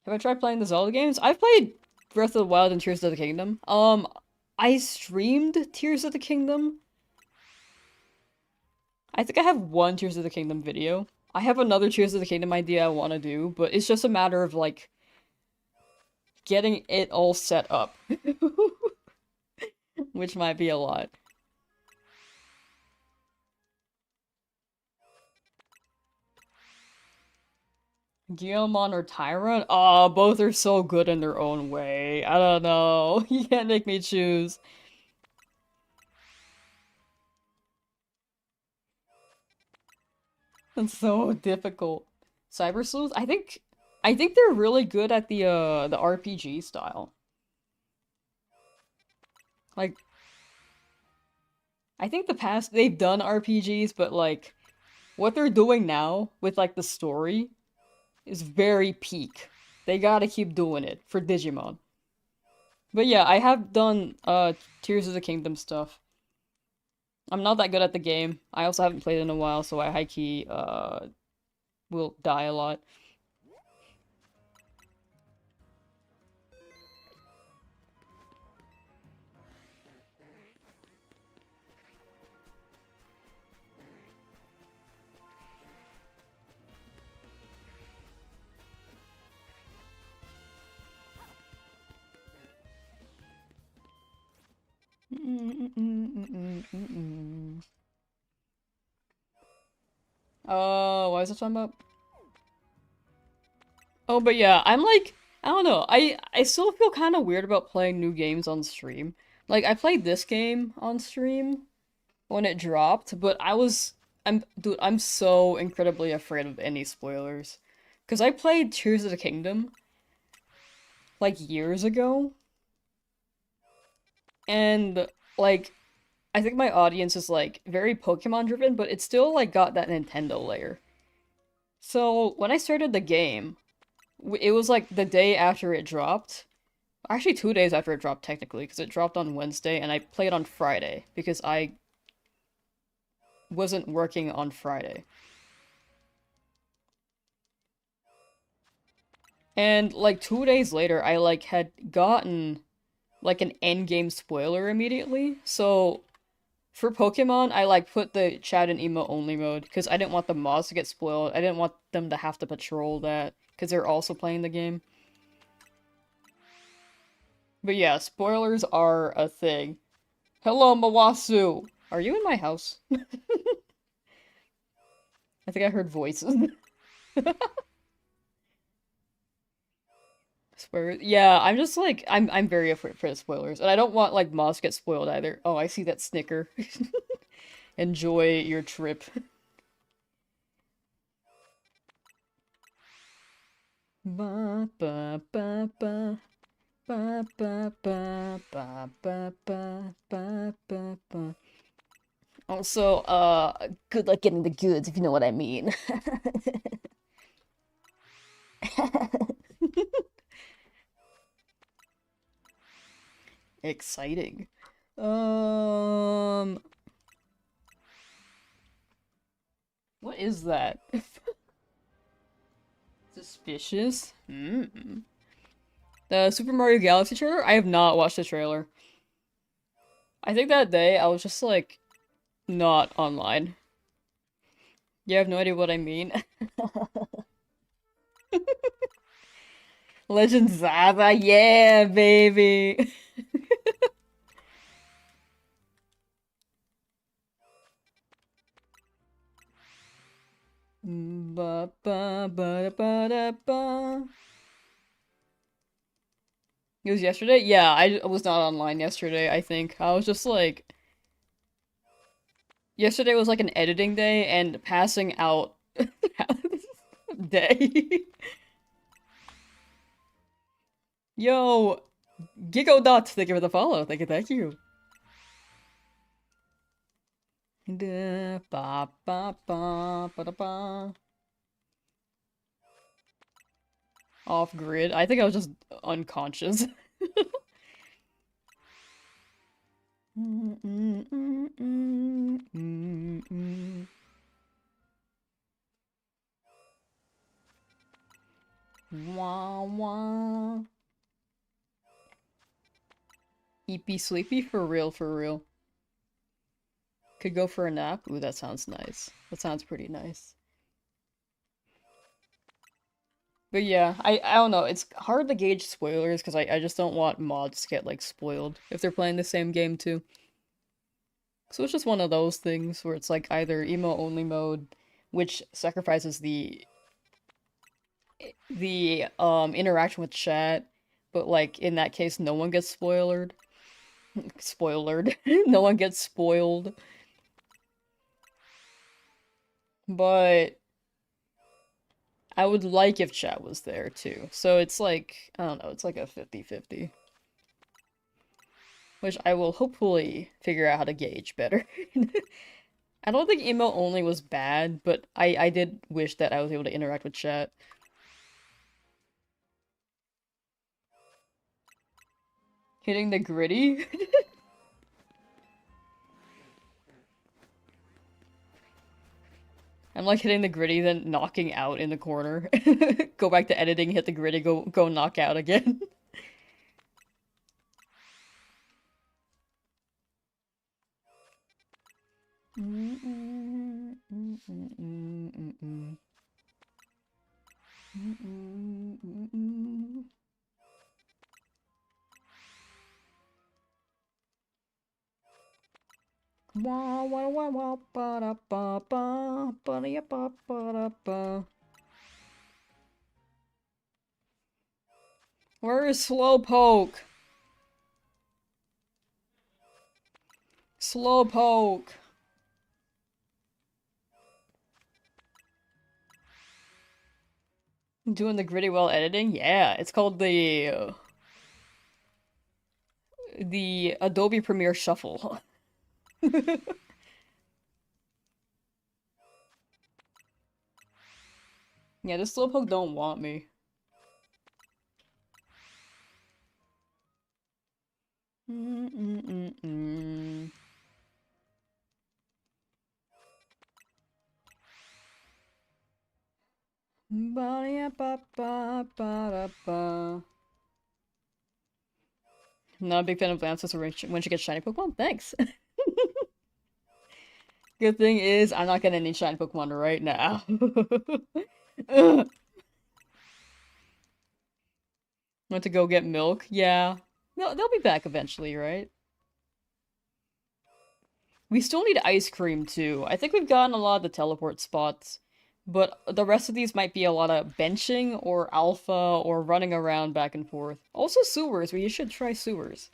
Have I tried playing the Zelda games? I've played Breath of the Wild and Tears of the Kingdom. I streamed Tears of the Kingdom. I think I have one Tears of the Kingdom video. I have another Tears of the Kingdom idea I want to do, but it's just a matter of, like, getting it all set up. Which might be a lot. Guilmon or Tyron? Oh, both are so good in their own way. I don't know. You can't make me choose. It's so difficult. Cyber Sleuth? I think they're really good at the RPG style. Like I think the past they've done RPGs, but like what they're doing now with like the story is very peak. They gotta keep doing it for Digimon. But yeah, I have done Tears of the Kingdom stuff. I'm not that good at the game. I also haven't played in a while, so I high key will die a lot. What was I talking about? Oh, but yeah, I'm like, I don't know. I still feel kind of weird about playing new games on stream. Like, I played this game on stream when it dropped, but dude, I'm so incredibly afraid of any spoilers. Because I played Tears of the Kingdom, like, years ago, and, like, I think my audience is, like, very Pokemon driven, but it still, like, got that Nintendo layer. So, when I started the game, it was, like, the day after it dropped. Actually, 2 days after it dropped, technically, because it dropped on Wednesday, and I played on Friday, because I wasn't working on Friday. And, like, 2 days later, I, like, had gotten, like, an endgame spoiler immediately. So, for Pokemon, I, like, put the chat and emo only mode, because I didn't want the mods to get spoiled. I didn't want them to have to patrol that, because they're also playing the game. But yeah, spoilers are a thing. Hello, Mawasu! Are you in my house? I think I heard voices. Spoilers. Yeah, I'm just like I'm very afraid for the spoilers, and I don't want like Moss to get spoiled either. Oh, I see that snicker. Enjoy your trip. Ba ba ba ba ba ba ba ba ba ba ba ba ba. Also, good luck getting the goods, if you know what I mean. Exciting. Um, what is that? Suspicious? Hmm. The Super Mario Galaxy trailer? I have not watched the trailer. I think that day I was just like not online. You have no idea what I mean. Legend Zelda, yeah, baby. Ba ba ba da ba da ba. It was yesterday? Yeah, I was not online yesterday, I think. I was just like yesterday was like an editing day and passing out day. Yo, Gigo Dot, thank you for the follow. Thank you, thank you. Da, ba, ba, ba, ba, da, ba. Off grid. I think I was just unconscious. Wah wah. Eepy sleepy for real, for real. Could go for a nap. Ooh, that sounds nice. That sounds pretty nice. But yeah, I don't know. It's hard to gauge spoilers because I just don't want mods to get like spoiled if they're playing the same game too. So it's just one of those things where it's like either emo only mode, which sacrifices the interaction with chat, but like in that case no one gets spoiled. Spoiled. No one gets spoiled. But I would like if chat was there too. So it's like, I don't know, it's like a 50-50. Which I will hopefully figure out how to gauge better. I don't think emo only was bad, but I did wish that I was able to interact with chat. Hitting the gritty? I'm like hitting the gritty, then knocking out in the corner. Go back to editing, hit the gritty, go knock out again. Wah wah wah wah ba da ba ba ba da ya ba ba da ba. Where is Slowpoke? Slowpoke. Doing the gritty while editing? Yeah, it's called the Adobe Premiere Shuffle. Yeah, this Slowpoke don't want me. Ba-da-ba-ba-ba-da-ba. Not a big fan of Lamsauce when she gets shiny Pokemon. Thanks. Good thing is, I'm not getting any shiny Pokemon right now. Went to go get milk. Yeah. No, they'll be back eventually, right? We still need ice cream too. I think we've gotten a lot of the teleport spots, but the rest of these might be a lot of benching or alpha or running around back and forth. Also sewers, we should try sewers.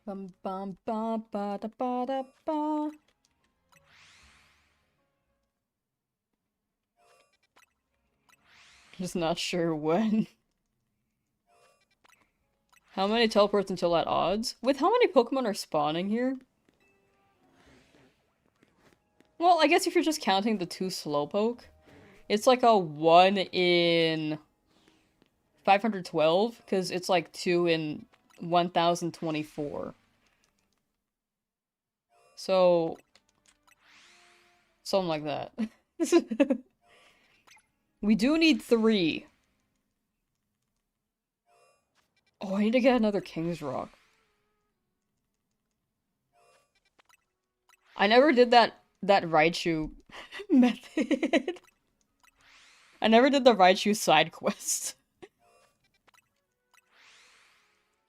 Bum bum ba ba da ba da ba. Just not sure when. How many teleports until at odds? With how many Pokemon are spawning here? Well, I guess if you're just counting the 2 Slowpoke, it's like a 1 in 512, because it's like 2 in 1024. So, something like that. We do need 3. Oh, I need to get another King's Rock. I never did that Raichu method. I never did the Raichu side quest.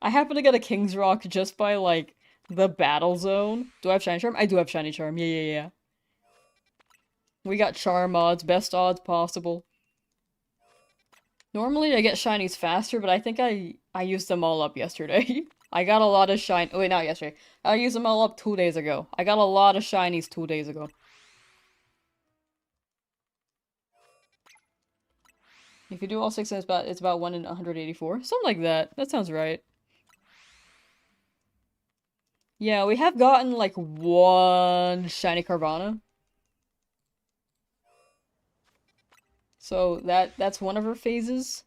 I happen to get a King's Rock just by, like, the battle zone. Do I have Shiny Charm? I do have Shiny Charm. Yeah, yeah, yeah. We got charm odds, best odds possible. Normally I get shinies faster, but I think I used them all up yesterday. I got a lot of shiny- wait, not yesterday. I used them all up 2 days ago. I got a lot of shinies 2 days ago. If you do all 6, then it's about 1 in 184. Something like that. That sounds right. Yeah, we have gotten like 1 shiny Carvana. So that's one of her phases.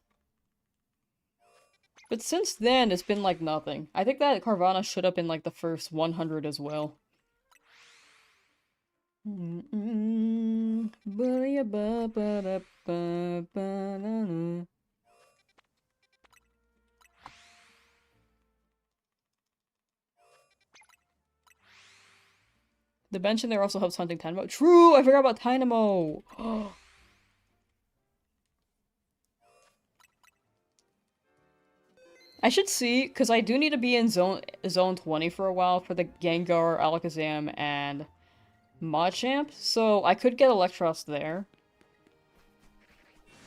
But since then, it's been like nothing. I think that Carvana should have been like the first 100 as well. The bench in there also helps hunting Tynamo. True! I forgot about Tynamo! I should see, because I do need to be in zone 20 for a while for the Gengar, Alakazam, and Machamp, so I could get Electros there.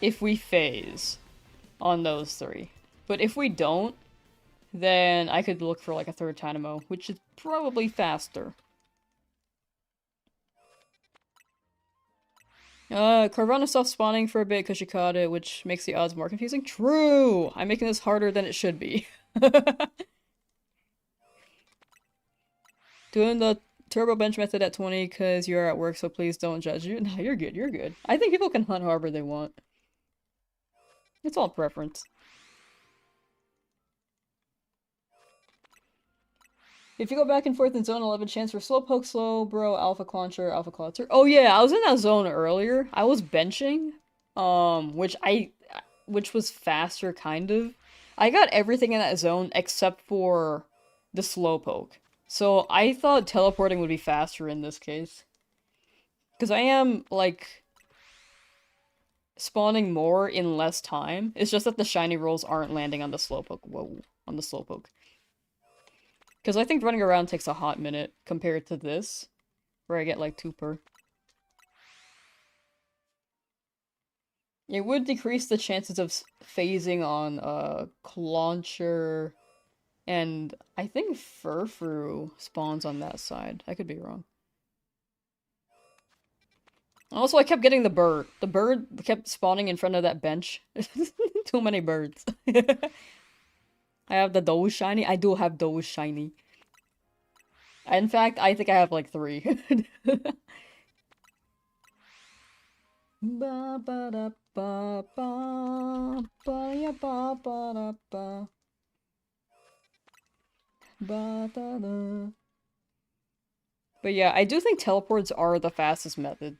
If we phase on those 3. But if we don't, then I could look for like a 3rd Tynamo, which is probably faster. Carvana stopped spawning for a bit because she caught it, which makes the odds more confusing. True! I'm making this harder than it should be. Doing the turbo bench method at 20 because you're at work, so please don't judge you. No, you're good, you're good. I think people can hunt however they want. It's all preference. If you go back and forth in zone 11, chance for Slowpoke, Slowbro, Alpha Clauncher, Alpha Clawitzer. Oh yeah, I was in that zone earlier. I was benching, which was faster, kind of. I got everything in that zone except for the Slowpoke. So I thought teleporting would be faster in this case. Because I am, like, spawning more in less time. It's just that the shiny rolls aren't landing on the Slowpoke. Whoa, on the Slowpoke. Because I think running around takes a hot minute compared to this, where I get like 2 per. It would decrease the chances of phasing on Clauncher, and I think Furfru spawns on that side. I could be wrong. Also, I kept getting the bird. The bird kept spawning in front of that bench. Too many birds. I have the Doge shiny. I do have Doge shiny. In fact, I think I have like 3. Ba ba da ba ba ba ya ba ba da ba ba da da. But yeah, I do think teleports are the fastest method.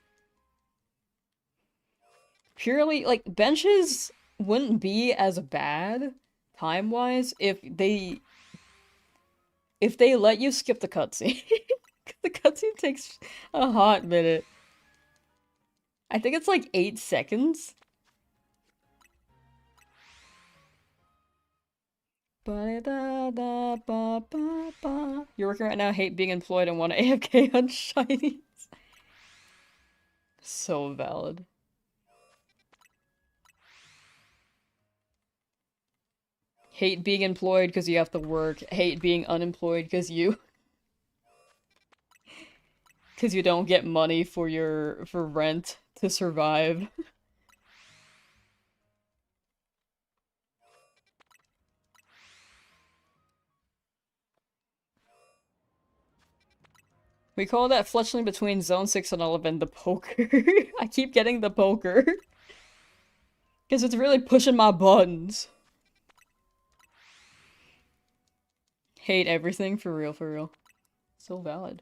Purely, like, benches wouldn't be as bad time-wise if they let you skip the cutscene. The cutscene takes a hot minute. I think it's like 8 seconds. You're working right now, hate being employed, and want to AFK on shinies. So valid. Hate being employed because you have to work. Hate being unemployed because you because you don't get money for for rent to survive. We call that fletchling between Zone 6 and 11 the poker. I keep getting the poker. Because it's really pushing my buttons. Hate everything, for real, for real. So valid.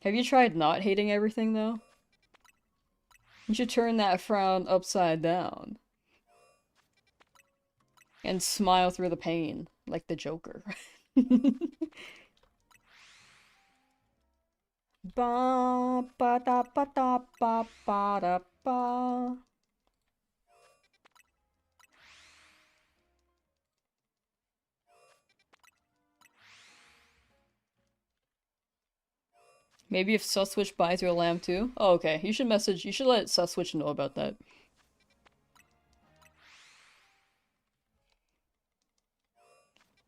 Have you tried not hating everything, though? You should turn that frown upside down. And smile through the pain, like the Joker. Ba ba da ba da ba ba da ba. Maybe if Suswitch buys your lamb too? Oh, okay. You should let Suswitch know about that.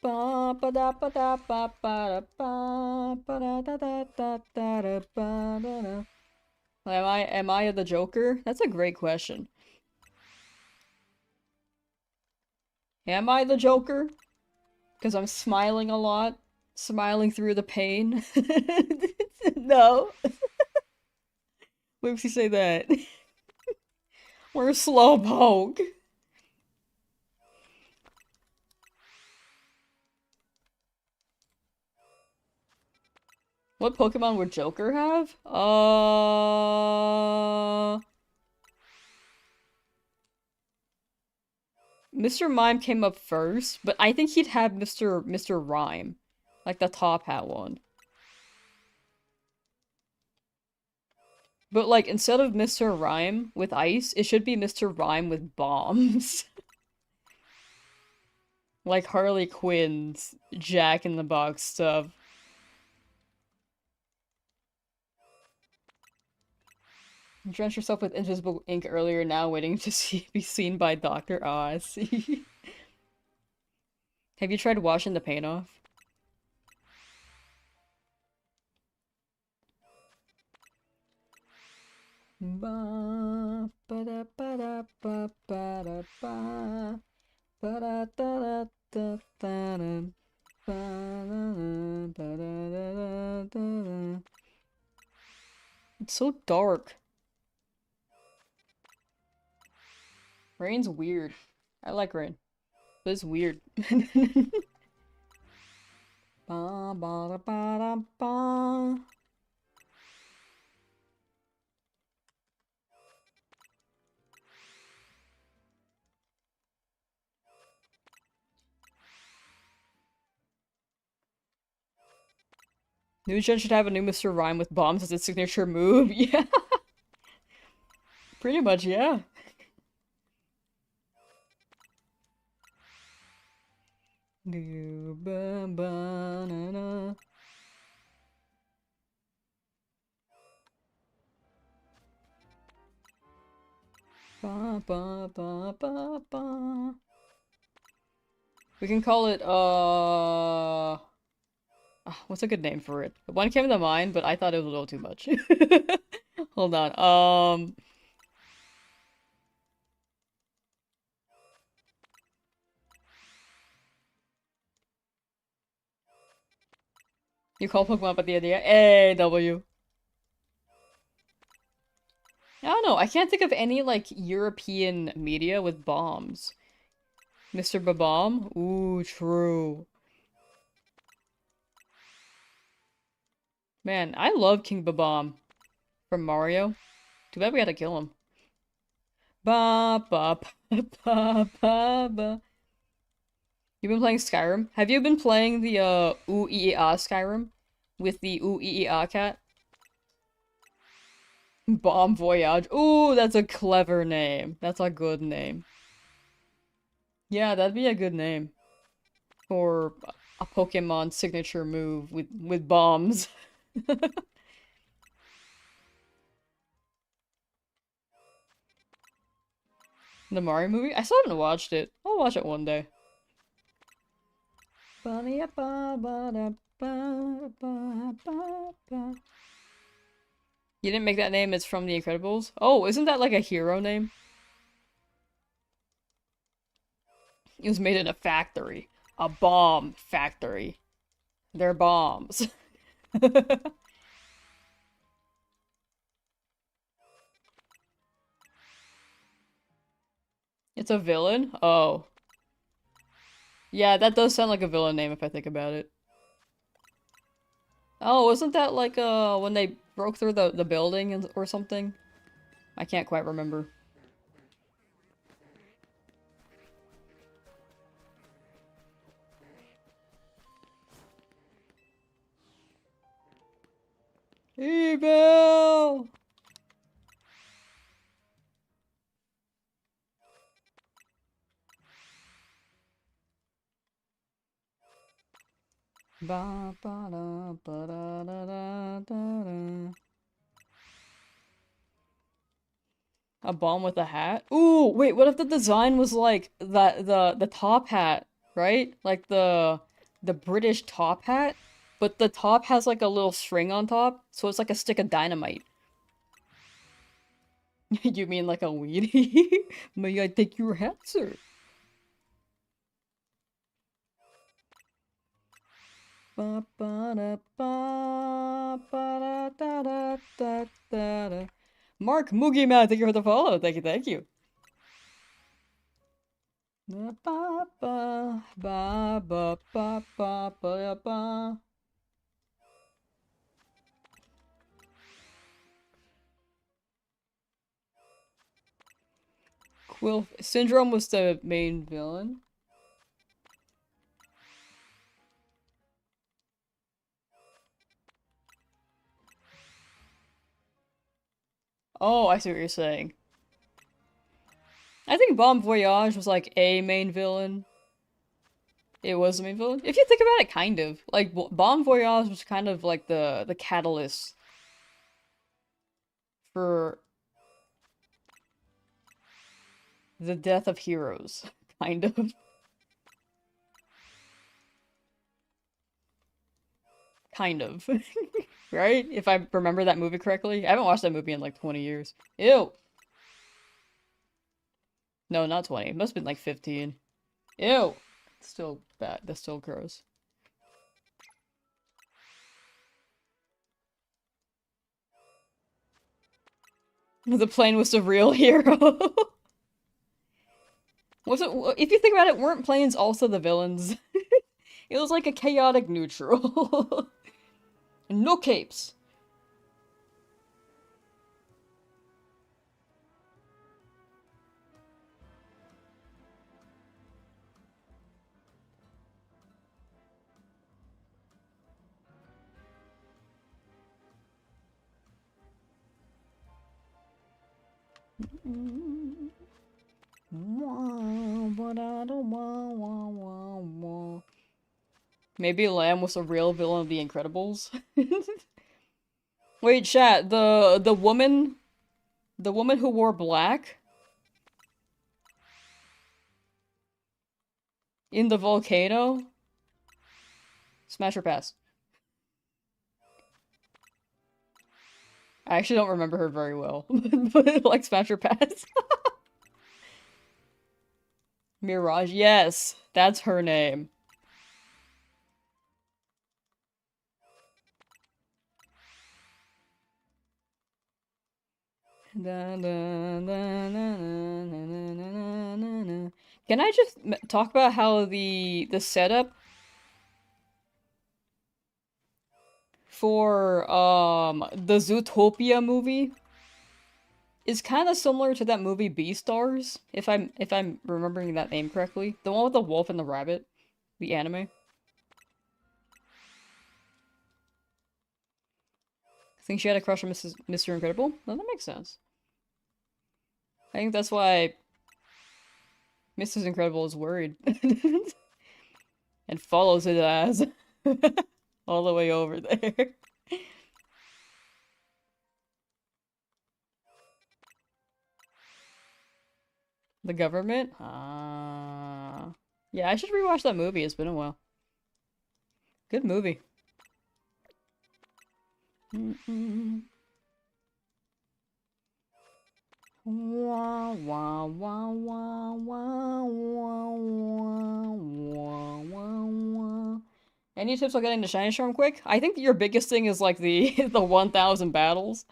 Ba ba da ba da ba ba da ba ba da da da da da da ba da da. Am I the Joker? That's a great question. Am I the Joker? Because I'm smiling a lot. Smiling through the pain. No. What makes you say that? We're a slowpoke. What Pokemon would Joker have? Mr. Mime came up first, but I think he'd have Mr. Rhyme. Like the top hat one. But like, instead of Mr. Rhyme with ice, it should be Mr. Rhyme with bombs. Like Harley Quinn's Jack in the Box stuff. You drenched yourself with invisible ink earlier, now waiting to be seen by Doctor. Oh, I see. Have you tried washing the paint off? Ba ba da ba da ba ba da ba ba da da da da da da ba da da da da da. It's so dark. Rain's weird. I like rain, but it's weird. Ba ba da ba da ba. New Gen should have a new Mr. Rhyme with bombs as its signature move. Yeah, pretty much, yeah. Ba ba na na. Ba ba ba ba ba. We can call it what's a good name for it? One came to mind, but I thought it was a little too much. Hold on. You call Pokemon but the idea? AW. I don't know. I can't think of any like European media with bombs. Mr. Babomb? Ooh, true. Man, I love King Babomb from Mario. Too bad we had to kill him. Ba ba ba ba ba ba. You've been playing Skyrim? Have you been playing the Ooh Ee Ah Skyrim? With the Ooh Ee Ah cat? Bomb Voyage. Ooh, that's a clever name. That's a good name. Yeah, that'd be a good name. For a Pokemon signature move with bombs. The Mario movie? I still haven't watched it. I'll watch it one day. You didn't make that name, it's from The Incredibles? Oh, isn't that like a hero name? It was made in a factory. A bomb factory. They're bombs. It's a villain? Oh. Yeah, that does sound like a villain name if I think about it. Oh, wasn't that like when they broke through the building or something? I can't quite remember. Evil! Ba ba da ba da da da da da. A bomb with a hat? Ooh, wait, what if the design was like the top hat, right? Like the British top hat, but the top has like a little string on top, so it's like a stick of dynamite. You mean like a weenie? May I take your hat, sir? Ba ba da ba ba da da da da da da. Mark Moogie Man, thank you for the follow. Thank you, thank you. Ba ba ba ba ba ba ba ba ba. Quill Syndrome was the main villain. Oh, I see what you're saying. I think Bon Voyage was like a main villain. It was the main villain. If you think about it, kind of. Like, Bon Voyage was kind of like the catalyst for the death of heroes. Kind of. Kind of. Right? If I remember that movie correctly. I haven't watched that movie in like 20 years. Ew! No, not 20. It must have been like 15. Ew! Still bad. That's still gross. The plane was the real hero. Was it? If you think about it, weren't planes also the villains? It was like a chaotic neutral. No capes. Maybe Lamb was a real villain of The Incredibles. Wait, chat. The woman who wore black in the volcano. Smash or pass? I actually don't remember her very well, but like smash or pass. Mirage, yes, that's her name. Can I just talk about how the setup for the Zootopia movie is kind of similar to that movie Beastars, if I'm remembering that name correctly. The one with the wolf and the rabbit, the anime. I think she had a crush on Mr. Incredible. No, that makes sense. I think that's why Mrs. Incredible is worried and follows his ass all the way over there. The government? Yeah, I should rewatch that movie. It's been a while. Good movie. Wah, wah, wah, wah, wah, wah, wah, wah, wah, wah. Any tips on getting the shiny charm quick? I think your biggest thing is like the the 1000 battles.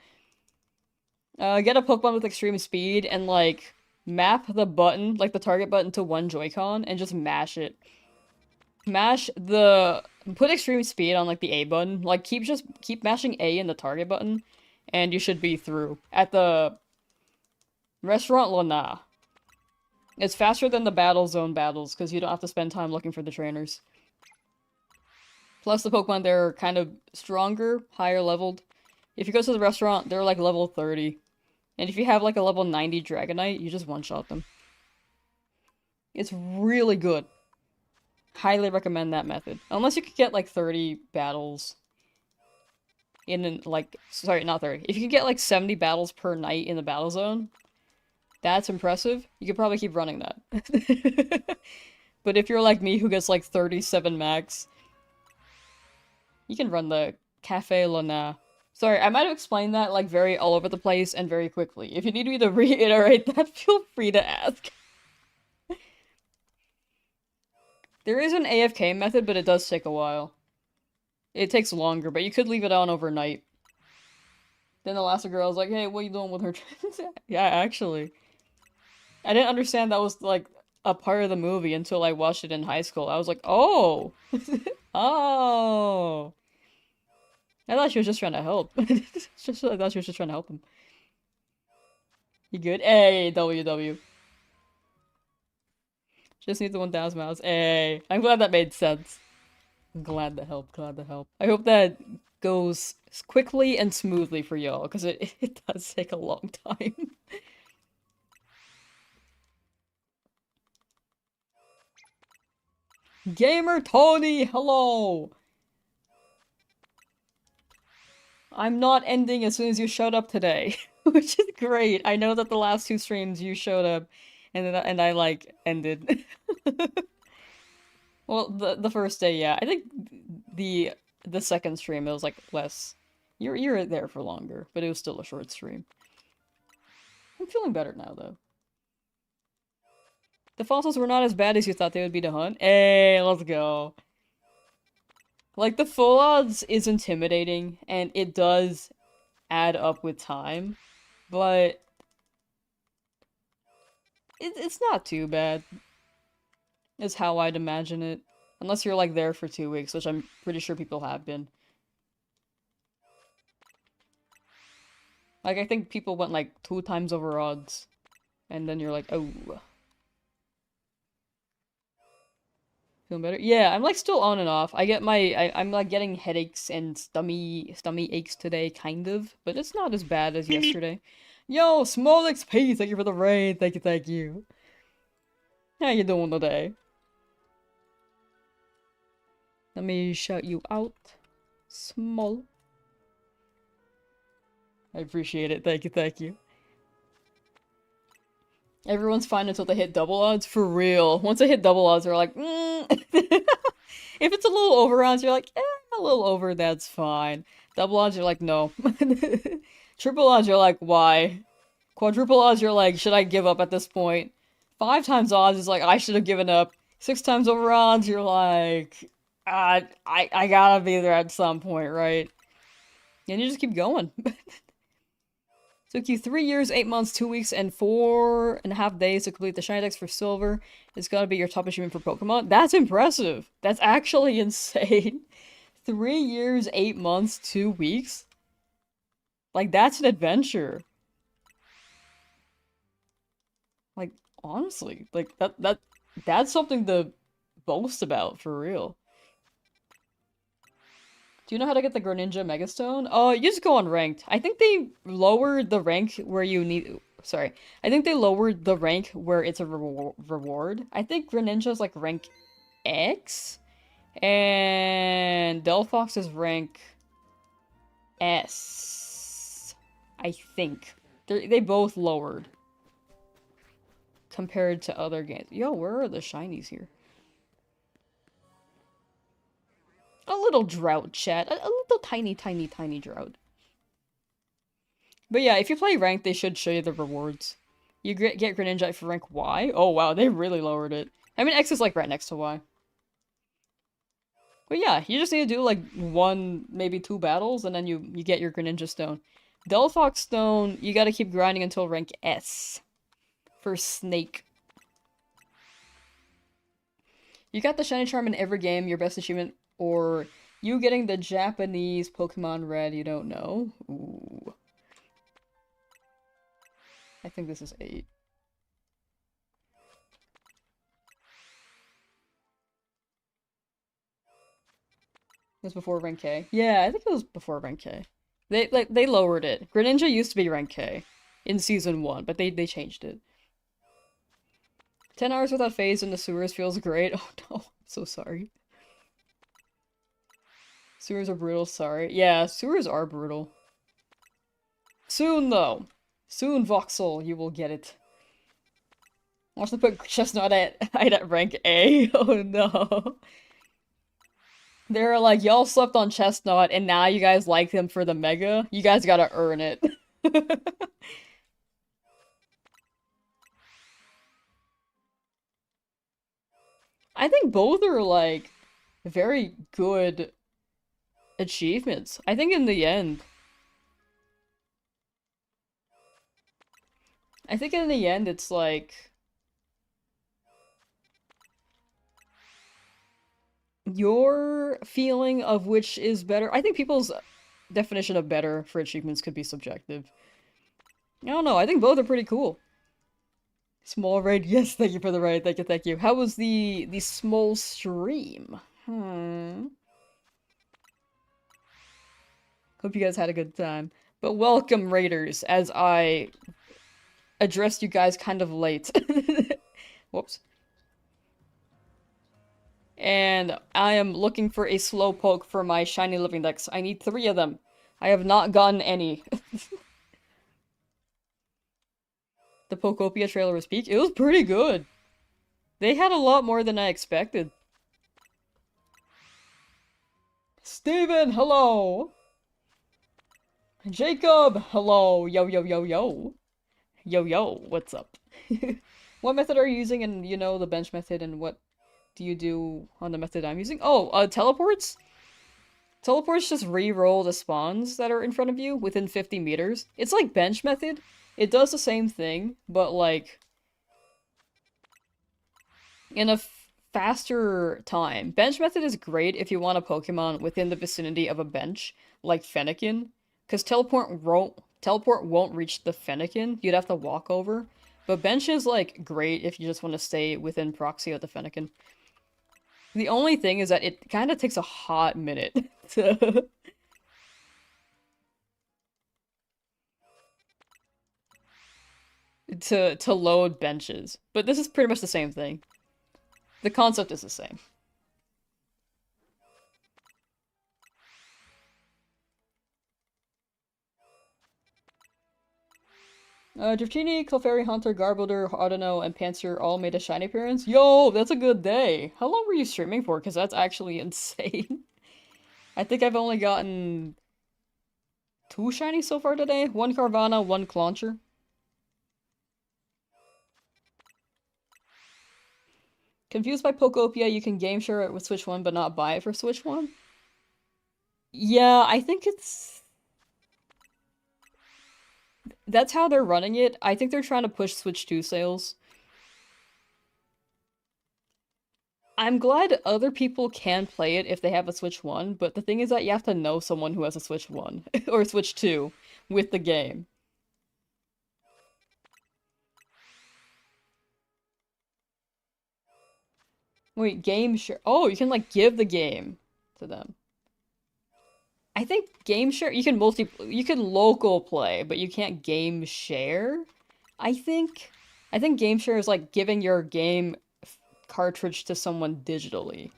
Get a Pokemon with extreme speed and like map the button, like the target button, to one Joy-Con and just mash it. Put extreme speed on like the A button. Like keep mashing A in the target button, and you should be through. At the Restaurant Lana. It's faster than the Battle Zone battles because you don't have to spend time looking for the trainers. Plus the Pokemon there are kind of stronger, higher leveled. If you go to the restaurant, they're like level 30. And if you have like a level 90 Dragonite, you just one-shot them. It's really good. Highly recommend that method. Unless you could get like 30 battles in like, sorry, not 30. If you can get like 70 battles per night in the battle zone, that's impressive. You could probably keep running that. But if you're like me who gets like 37 max, you can run the Cafe Lana. Sorry, I might have explained that like very all over the place and very quickly. If you need me to reiterate that, feel free to ask. There is an AFK method, but it does take a while. It takes longer, but you could leave it on overnight. Then the last girl was like, hey, what are you doing with her? Yeah, actually. I didn't understand that was, like, a part of the movie until I watched it in high school. I was like, oh! Oh! I thought she was just trying to help. I thought she was just trying to help him. You good? Hey, WW. Just need the 1000 miles. Hey, I'm glad that made sense. I'm glad to help, glad to help. I hope that goes quickly and smoothly for y'all, because it does take a long time. Gamer Tony, hello! I'm not ending as soon as you showed up today, which is great. I know that the last two streams you showed up, and I like ended. Well, the first day, yeah. I think the second stream it was like less. You're there for longer, but it was still a short stream. I'm feeling better now though. The fossils were not as bad as you thought they would be to hunt. Hey, let's go. Like the full odds is intimidating, and it does add up with time, but it's not too bad. Is how I'd imagine it. Unless you're like there for 2 weeks, which I'm pretty sure people have been. Like I think people went like 2 times over odds. And then you're like, oh. Feeling better? Yeah, I'm like still on and off. I get I'm like getting headaches and stomach aches today, kind of. But it's not as bad as yesterday. Yo, Small XP, thank you for the raid. Thank you, thank you. How you doing today? Let me shout you out. Small. I appreciate it. Thank you, thank you. Everyone's fine until they hit double odds. For real. Once they hit double odds, they're like, If it's a little over odds, you're like, a little over, that's fine. Double odds, you're like, no. Triple odds, you're like, why? Quadruple odds, you're like, should I give up at this point? 5 times odds is like, I should have given up. 6 times over odds, you're like, I gotta be there at some point, right? And you just keep going. Took you 3 years, 8 months, 2 weeks, and 4.5 days to complete the Shiny Dex for Silver. It's gotta be your top achievement for Pokemon. That's impressive! That's actually insane. 3 years, 8 months, 2 weeks? Like, that's an adventure. Like, honestly, like, that's something to boast about, for real. Do you know how to get the Greninja Megastone? Oh, you just go on ranked. I think they lowered the rank where you need... Sorry. I think they lowered the rank where it's a reward. I think Greninja's like rank X. And Delphox is rank S. I think. They both lowered. compared to other games. Yo, where are the shinies here? A little drought, chat. A little tiny, tiny, tiny drought. But yeah, if you play ranked, they should show you the rewards. You get Greninja for rank Y? Oh wow, they really lowered it. I mean, X is like right next to Y. But yeah, you just need to do like one, maybe two battles, and then you get your Greninja Stone. Delphox Stone, you gotta keep grinding until rank S. For Snake. You got the Shiny Charm in every game, your best achievement, or you getting the Japanese Pokemon Red you don't know. Ooh. I think this is 8. It was before rank K. Yeah, I think it was before rank K. They lowered it. Greninja used to be rank K in season 1, but they changed it. 10 hours without phase in the sewers feels great. Oh no, I'm so sorry. Sewers are brutal, sorry. Yeah, sewers are brutal. Soon though. Soon, Voxel, you will get it. Watch them put Chestnut at rank A. Oh no. They're like, y'all slept on Chestnut and now you guys like him for the Mega? You guys gotta earn it. I think both are like very good achievements. I think in the end, it's like your feeling of which is better. I think people's definition of better for achievements could be subjective. I don't know. I think both are pretty cool. Small raid, yes, thank you for the raid. Thank you, thank you. How was the small stream? Hope you guys had a good time. But welcome, raiders, as I addressed you guys kind of late. Whoops. And I am looking for a Slowpoke for my shiny living dex. I need 3 of them. I have not gotten any. The Pokopia trailer was peak. It was pretty good. They had a lot more than I expected. Steven, hello! Jacob, hello! Yo, yo, yo, yo. Yo, yo, what's up? What method are you using and, you know, the bench method, and what do you do on the method I'm using? Oh, teleports? Teleports just re-roll the spawns that are in front of you within 50 meters. It's like bench method. It does the same thing, but like in a faster time. Bench method is great if you want a Pokemon within the vicinity of a bench, like Fennekin, because teleport won't reach the Fennekin. You'd have to walk over. But bench is like great if you just want to stay within proxy of the Fennekin. The only thing is that it kind of takes a hot minute to to load benches. But this is pretty much the same thing. The concept is the same. Dratini, Clefairy, Hunter, Garbodor, Audino, and Panzer all made a shiny appearance. Yo, that's a good day. How long were you streaming for? Because that's actually insane. I think I've only gotten 2 shinies so far today. 1 Carvana, 1 Clauncher. Confused by Pokopia, you can game share it with Switch 1 but not buy it for Switch 1? Yeah, I think it's... That's how they're running it. I think they're trying to push Switch 2 sales. I'm glad other people can play it if they have a Switch 1, but the thing is that you have to know someone who has a Switch 1 or Switch 2 with the game. Wait, game share. Oh, you can like give the game to them. I think game share, you can local play, but you can't game share. I think game share is like giving your game cartridge to someone digitally.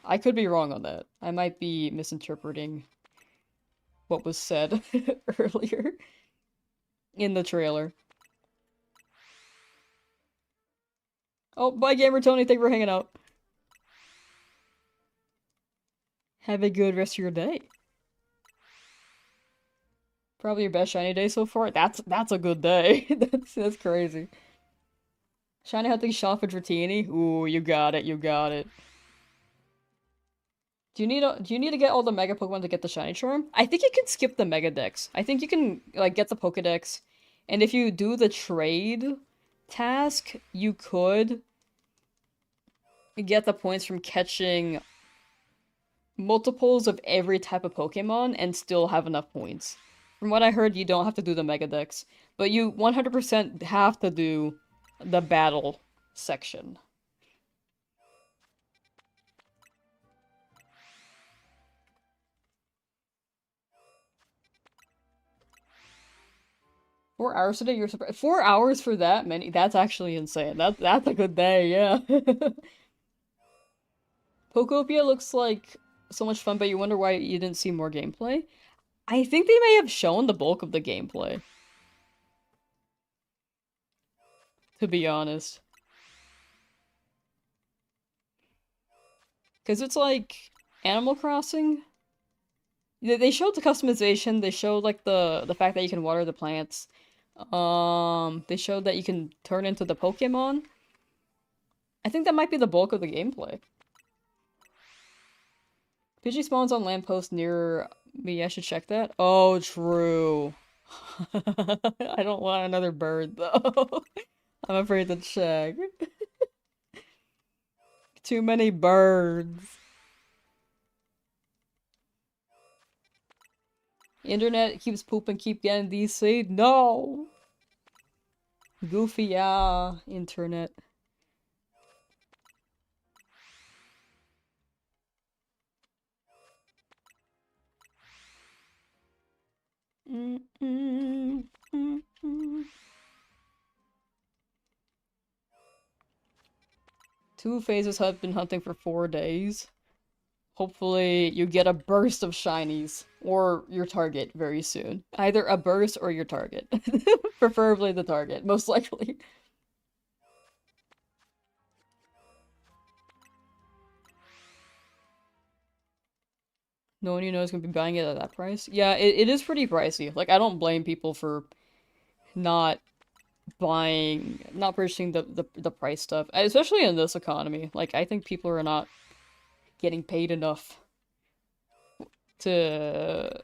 I could be wrong on that. I might be misinterpreting what was said earlier in the trailer. Oh, bye, Gamer Tony. Thank you for hanging out. Have a good rest of your day. Probably your best shiny day so far. That's a good day. That's crazy. Shiny hunting shop for Dratini. Ooh, you got it. You got it. Do you need to get all the Mega Pokemon to get the Shiny Charm? I think you can skip the Mega Dex. I think you can like get the Pokedex, and if you do the trade task, you could get the points from catching multiples of every type of Pokemon and still have enough points. From what I heard, you don't have to do the Mega Dex, but you 100% have to do the battle section. 4 hours a day, you're surprised. 4 hours for that many? That's actually insane. That's a good day, yeah. Pokopia looks like so much fun, but you wonder why you didn't see more gameplay? I think they may have shown the bulk of the gameplay, to be honest. Because it's like Animal Crossing. They showed the customization, they showed like the fact that you can water the plants. They showed that you can turn into the Pokemon. I think that might be the bulk of the gameplay. Pidgey spawns on lamppost near me. I should check that. Oh, true. I don't want another bird, though. I'm afraid to check. Too many birds. Internet keeps pooping, keep getting DC. No! Goofy, yeah. Internet. Mm -mm, mm -mm. Two phases have been hunting for 4 days. Hopefully you get a burst of shinies, or your target very soon. Either a burst or your target. Preferably the target, most likely. No one you know is gonna be buying it at that price. Yeah, it is pretty pricey. Like, I don't blame people for not not purchasing the price stuff. Especially in this economy. Like, I think people are not getting paid enough to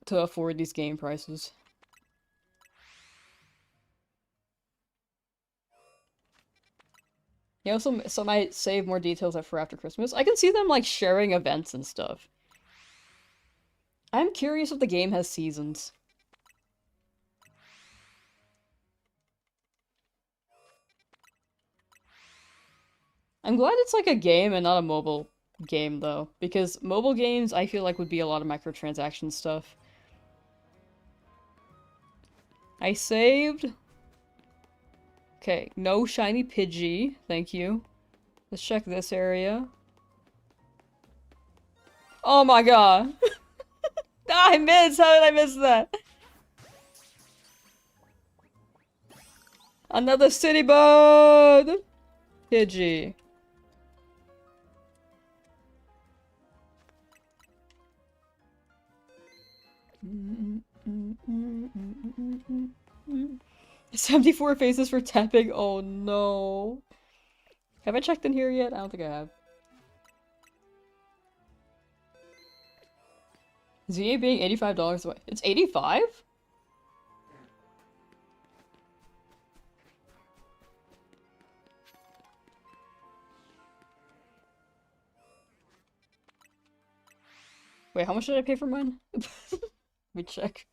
afford these game prices. You know, some might save more details for after Christmas. I can see them like sharing events and stuff. I'm curious if the game has seasons. I'm glad it's like a game and not a mobile game though, because mobile games I feel like would be a lot of microtransaction stuff. I saved. Okay, no shiny Pidgey, thank you. Let's check this area. Oh my god! Ah, I missed! How did I miss that? Another city bird! Pidgey. Mm, mm, mm, mm, mm, mm, mm. 74 faces for tapping. Oh no. Have I checked in here yet? I don't think I have. ZA being $85 away. It's 85? Wait, how much did I pay for mine? Let me check.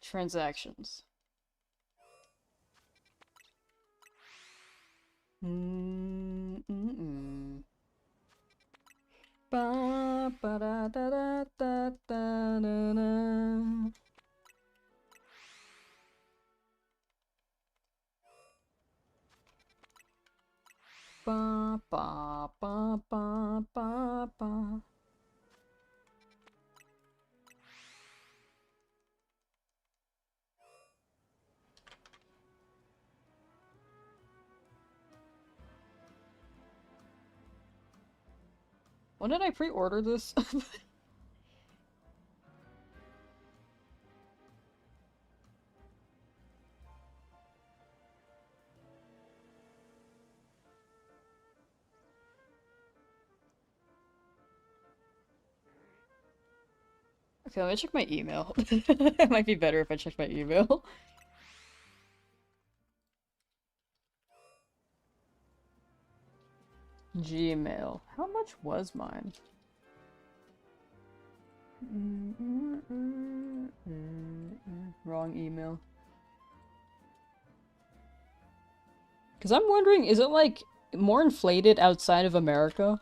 Transactions. Mm -mm -mm. Ba ba da da da da da da da. Ba ba ba ba ba ba. When did I pre-order this? Okay, let me check my email. It might be better if I check my email. Gmail. How much was mine? Wrong email. Because I'm wondering, is it like more inflated outside of America?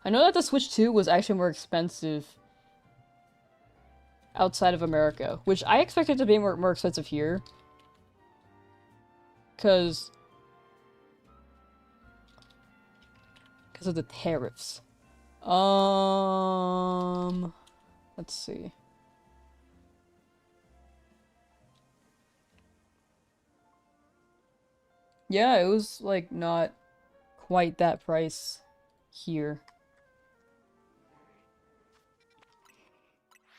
I know that the Switch 2 was actually more expensive outside of America, which I expected to be more expensive here. Because of the tariffs. Let's see. Yeah, it was like not quite that price here.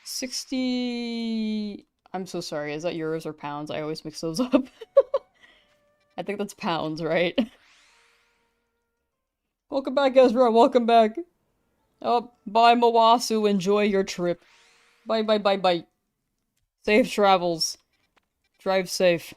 60... I'm so sorry, is that euros or pounds? I always mix those up. I think that's pounds, right? Welcome back, Ezra, welcome back. Oh, bye, Mawasu, enjoy your trip. Bye, bye, bye, bye. Safe travels. Drive safe.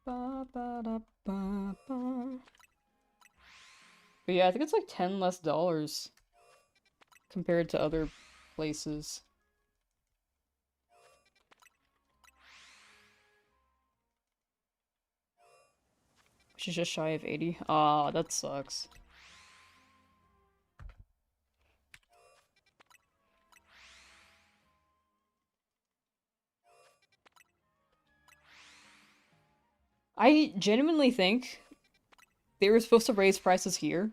Ba, ba, da, ba, ba. But yeah, I think it's like $10 less compared to other places. Which is just shy of 80. Aw, that sucks. I genuinely think they were supposed to raise prices here,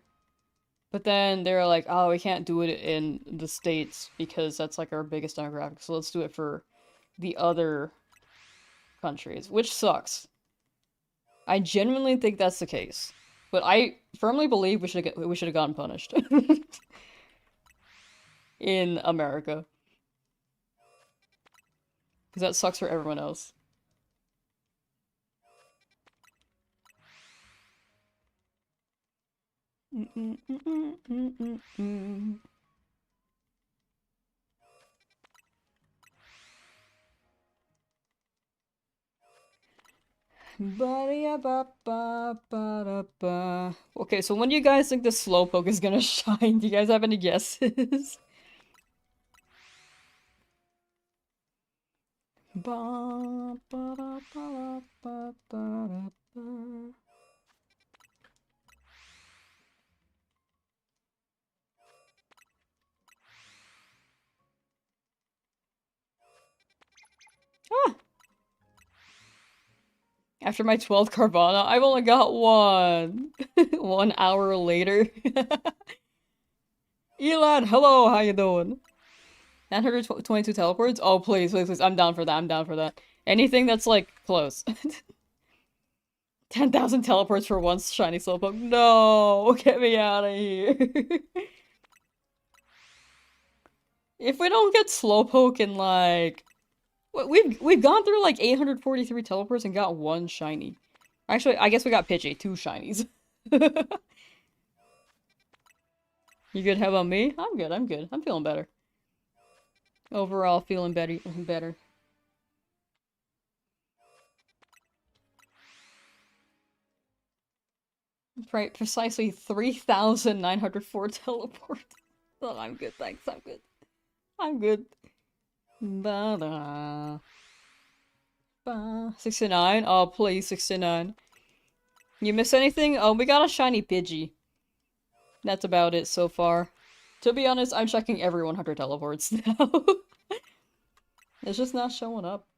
but then they were like, oh, we can't do it in the States because that's like our biggest demographic, so let's do it for the other countries, which sucks. I genuinely think that's the case, but I firmly believe we should have gotten punished in America because that sucks for everyone else. Okay, so when do you guys think the Slowpoke is gonna shine? Do you guys have any guesses? Ah! After my 12th Carvana, I've only got one. 1 hour later. Elad, hello, how you doing? 922 teleports? Oh, please, please, please. I'm down for that. I'm down for that. Anything that's, like, close. 10,000 teleports for one shiny Slowpoke. No! Get me out of here. If we don't get Slowpoke in, like... We've gone through, like, 843 teleports and got one shiny. Actually, I guess we got Pidgey. 2 shinies. You good? How about me? I'm good, I'm good. I'm feeling better. Overall, feeling better. Right, precisely 3,904 teleports. Oh, I'm good, thanks, I'm good. I'm good. Ba-da. Ba. 69? Oh, please, 69. You miss anything? Oh, we got a shiny Pidgey. That's about it so far. To be honest, I'm checking every 100 teleports now. It's just not showing up.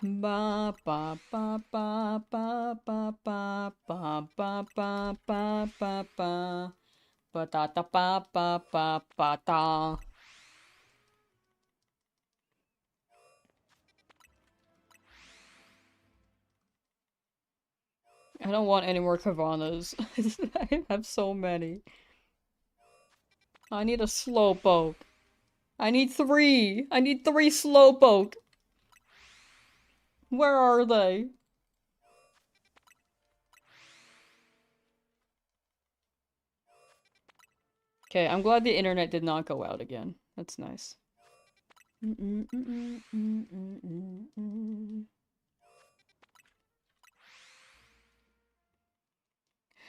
Ba ba ba ba ba ba ba ba ba ba ba ba ba ba da da ba ba ba ba da. I don't want any more Kavanas. I have so many. I need a slowpoke. I need three. I need three slowpoke. Where are they? Okay, I'm glad the internet did not go out again. That's nice.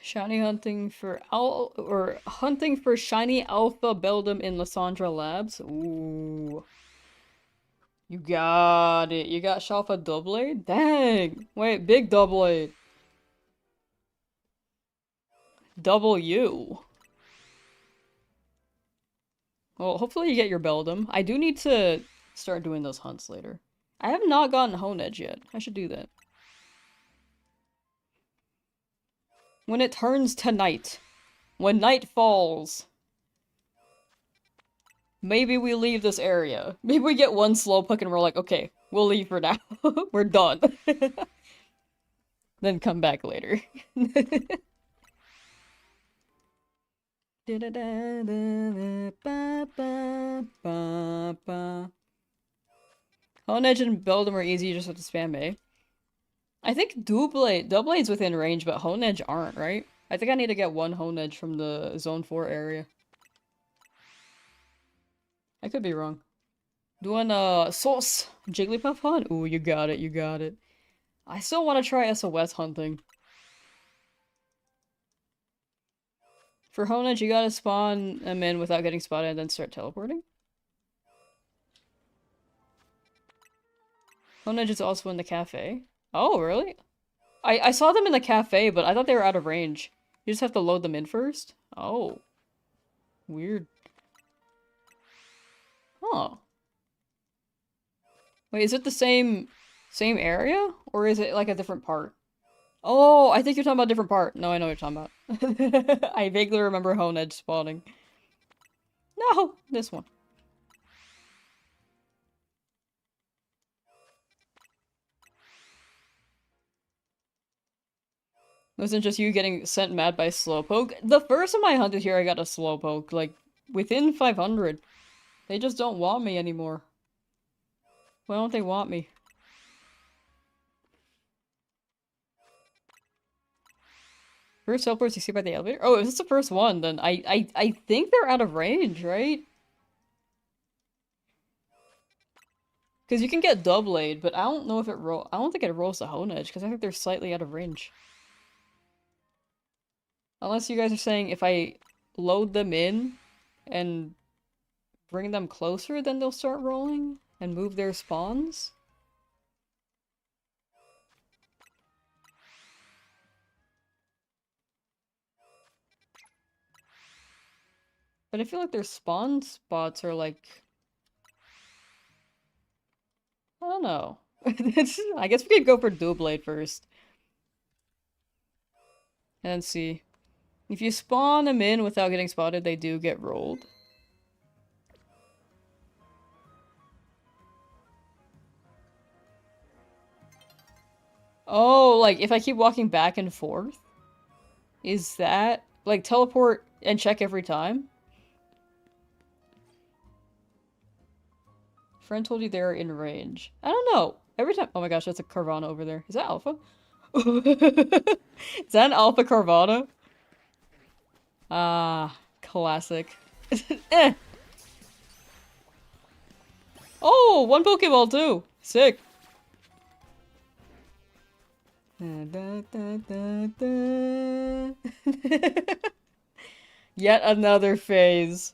Shiny hunting for hunting for shiny alpha beldum in Lysandra Labs. Ooh. You got it. You got Shalfa Doublade? Dang! Wait, big Doublade. Double you. Well, hopefully you get your Beldum. I do need to start doing those hunts later. I have not gotten Honedge yet. I should do that. When it turns to night. When night falls. Maybe we leave this area. Maybe we get one Slowpoke and we're like, okay, we'll leave for now. We're done. Then come back later. Honedge and Beldum are easy, you just have to spam A. I think Doublade's within range, but Honedge aren't, right? I think I need to get one Honedge from the Zone 4 area. I could be wrong. Doing Sauce Jigglypuff hunt? Ooh, you got it, you got it. I still want to try SOS hunting. For Honedge, you gotta spawn them in without getting spotted and then start teleporting. Honedge is also in the cafe. Oh, really? I saw them in the cafe, but I thought they were out of range. You just have to load them in first? Oh. Weird. Huh. Wait, is it the same area? Or is it like a different part? Oh, I think you're talking about a different part. No, I know what you're talking about. I vaguely remember Honedge spawning. No! This one. It wasn't just you getting sent mad by Slowpoke. The first time I hunted here, I got a Slowpoke. Like, within 500. They just don't want me anymore. Why don't they want me? First teleports you see by the elevator? Oh, if it's the first one, then I think they're out of range, right? Because you can get Doublade, but I don't know if it I don't think it rolls the Honedge, because I think they're slightly out of range. Unless you guys are saying if I load them in and bring them closer, then they'll start rolling and move their spawns. But I feel like their spawn spots are like... I don't know. I guess we could go for Doublade first. And then see. If you spawn them in without getting spotted, they do get rolled. Oh, like, if I keep walking back and forth? Is that... like, teleport and check every time? Friend told you they're in range. I don't know. Every time- oh my gosh, that's a Carvana over there. Is that Alpha? Is that an Alpha Carvana? Ah, classic. Eh. Oh, one Pokeball too! Sick! Yet another phase.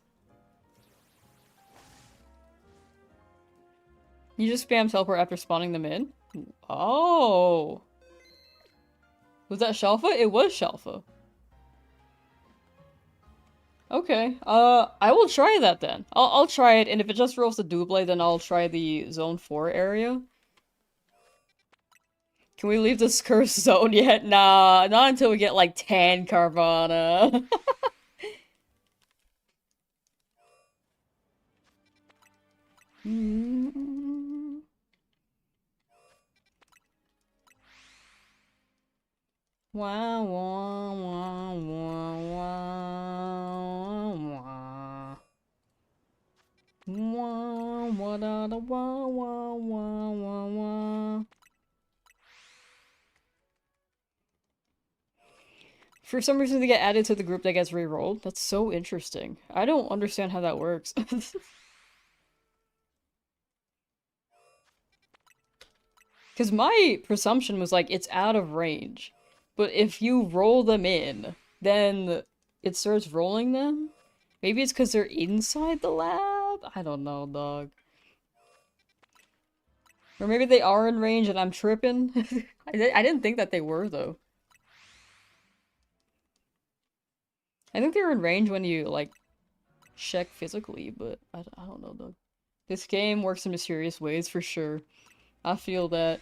You just spam teleport after spawning them in? Oh! Was that Shelfa? It was Shelfa. Okay, I will try that then. I'll try it, and if it just rolls the Doublade, then I'll try the Zone 4 area. Can we leave this cursed zone yet? Nah, not until we get like 10 Carvana. Wah, wah, wah, wah, wah, wah. Wah, wah, da, da, wah, wah, wah, wah, wah. For some reason, they get added to the group that gets re-rolled. That's so interesting. I don't understand how that works. Because my presumption was like, it's out of range. But if you roll them in, then it starts rolling them? Maybe it's because they're inside the lab? I don't know, dog. Or maybe they are in range and I'm tripping. I didn't think that they were, though. I think they were in range when you, like, check physically, but I don't know, dog. This game works in mysterious ways, for sure. I feel that.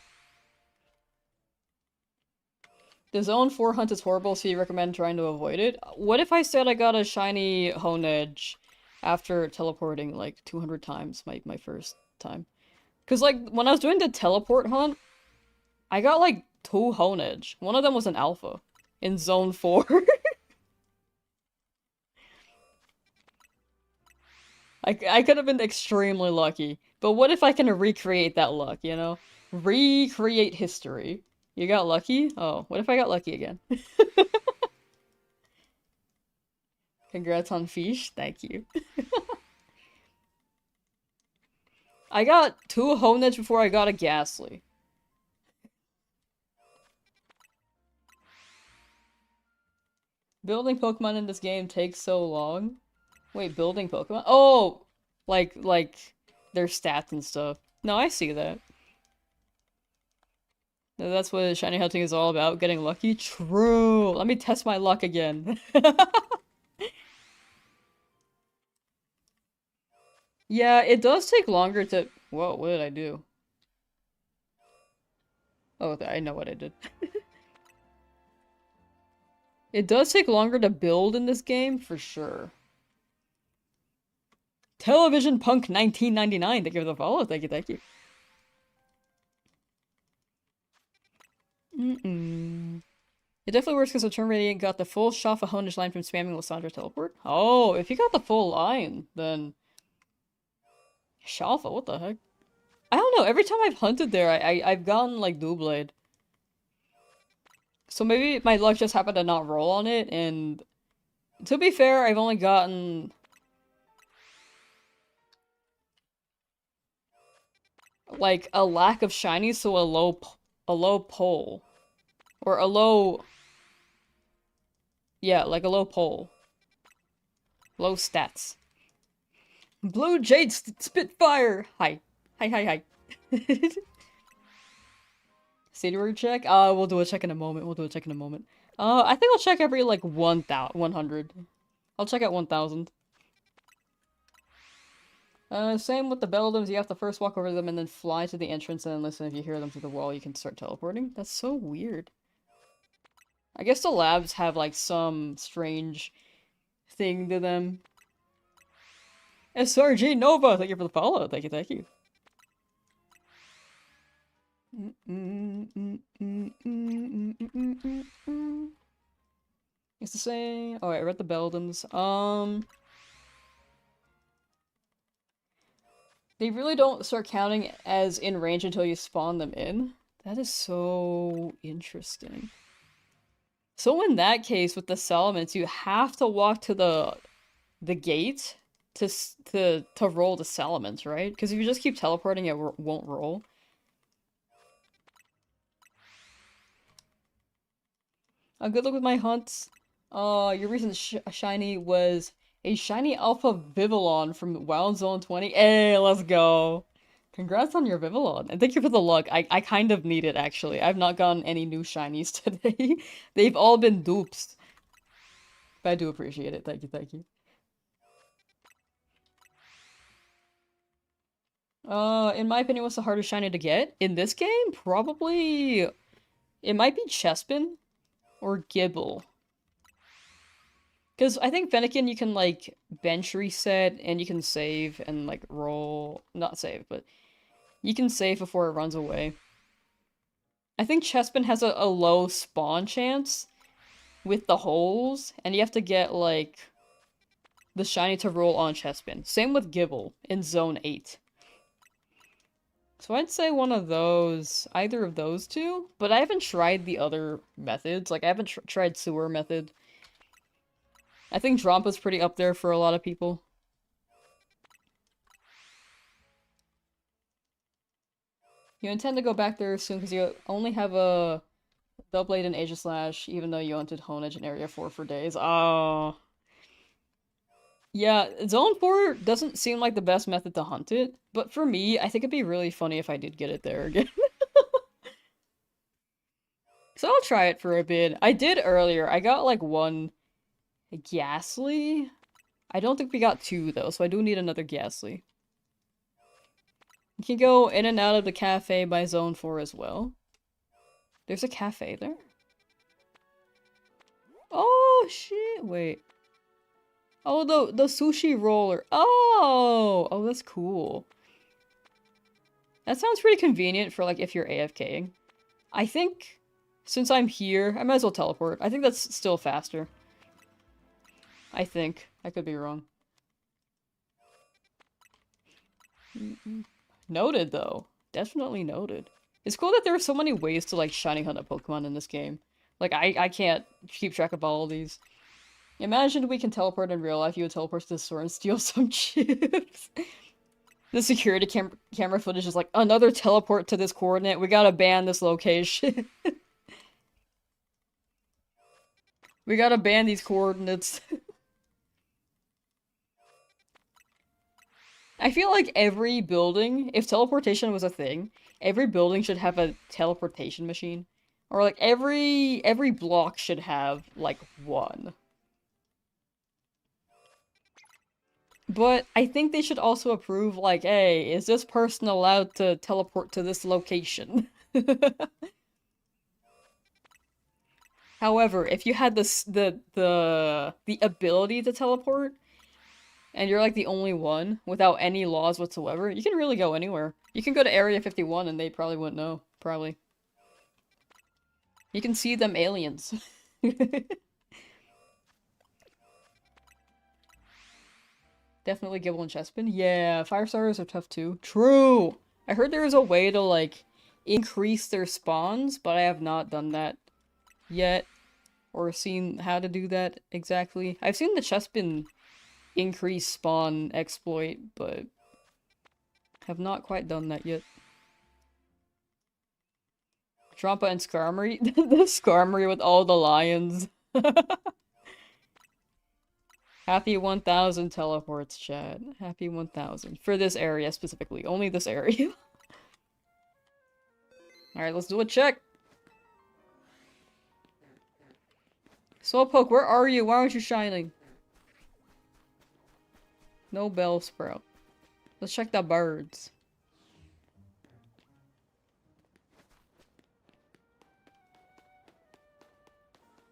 The Zone 4 hunt is horrible, so you recommend trying to avoid it? What if I said I got a shiny Hone Edge after teleporting like 200 times my first time? Because like, when I was doing the teleport hunt, I got like 2 Hone Edge. One of them was an alpha in Zone 4. I could have been extremely lucky. But what if I can recreate that luck, you know? Recreate history. You got lucky? Oh, what if I got lucky again? Congrats on Fish. Thank you. I got 2 Honedge before I got a Ghastly. Building Pokemon in this game takes so long. Wait, building Pokemon? Oh! Like, their stats and stuff. No, I see that. That's what shiny hunting is all about, getting lucky? True! Let me test my luck again. Yeah, it does take longer to- Whoa, what did I do? Oh, I know what I did. It does take longer to build in this game, for sure. Television Punk 1999, thank you for the follow, thank you, thank you. It definitely works because the Turn Radiant got the full Shafa Honish line from spamming Lysandra Teleport. Oh, if you got the full line, then... Shafa, what the heck? I don't know, every time I've hunted there, I've gotten, like, Doublade. So maybe my luck just happened to not roll on it, and... To be fair, I've only gotten... like, a lack of shinies, so a low pull. Or a low... Yeah, like a low pull. Low stats. Blue Jade Spitfire! Hi. Hi. Senior check? We'll do a check in a moment. I think I'll check every, like, 100. I'll check at 1,000. Same with the Beldums. You have to first walk over them and then fly to the entrance and then listen. If you hear them through the wall, you can start teleporting. That's so weird. I guess the labs have, like, some strange thing to them. SRG Nova! Thank you for the follow. Thank you, thank you. It's the same. Oh, I read the Beldums. They really don't start counting as in range until you spawn them in. That is so interesting. So in that case, with the Salamence, you have to walk to the gate to roll the Salamence, right? Because if you just keep teleporting, it won't roll. Good luck with my hunts. Your recent shiny was a shiny Alpha Vivillon from Wild Zone 20. Hey, let's go! Congrats on your Vivillon, and thank you for the luck. I kind of need it, actually. I've not gotten any new shinies today. They've all been dupes. But I do appreciate it. Thank you, thank you. In my opinion, what's the hardest shiny to get? In this game? Probably It might be Chespin or Gibble. Because I think Fennekin you can, like, bench reset and you can save and, like, roll. Not save, but you can save before it runs away. I think Chespin has a low spawn chance with the holes, and you have to get, like, the shiny to roll on Chespin. Same with Gibble in Zone 8. So I'd say one of those, either of those two, but I haven't tried the other methods. Like, I haven't tried Sewer method. I think Drompa's pretty up there for a lot of people. You intend to go back there soon because you only have a Doublade and Aegislash, even though you hunted Honedge in Area 4 for days. Oh. Yeah, Zone 4 doesn't seem like the best method to hunt it, but for me, I think it'd be really funny if I did get it there again. So I'll try it for a bit. I did earlier. I got like one Ghastly. I don't think we got two though, so I do need another Ghastly. You can go in and out of the cafe by Zone 4 as well. There's a cafe there. Oh shit, wait. Oh, the sushi roller. Oh, that's cool. That sounds pretty convenient for, like, if you're AFKing. I think, since I'm here, I might as well teleport. I think that's still faster. I think. I could be wrong. Noted, though. Definitely noted. It's cool that there are so many ways to, like, shiny hunt a Pokemon in this game. Like, I can't keep track of all of these. Imagine we can teleport in real life, you would teleport to the store and steal some chips. The security camera footage is like, another teleport to this coordinate, we gotta ban this location. We gotta ban these coordinates. I feel like every building, if teleportation was a thing, every building should have a teleportation machine. Or like every block should have like one. But I think they should also approve, like, hey, is this person allowed to teleport to this location? However, if you had the ability to teleport, and you're like the only one without any laws whatsoever, you can really go anywhere. You can go to Area 51 and they probably wouldn't know. Probably. You can see them aliens. Definitely Gibble and Chespin. Yeah, fire starters are tough too. True! I heard there is a way to, like, increase their spawns, but I have not done that yet. Or seen how to do that exactly. I've seen the Chespin increase spawn exploit, but have not quite done that yet. Trompa and Skarmory? The Skarmory with all the lions. Happy 1000 teleports, chat. Happy 1000. For this area specifically. Only this area. Alright, let's do a check. Slowpoke, where are you? Why aren't you shining? No Bellsprout. Let's check the birds.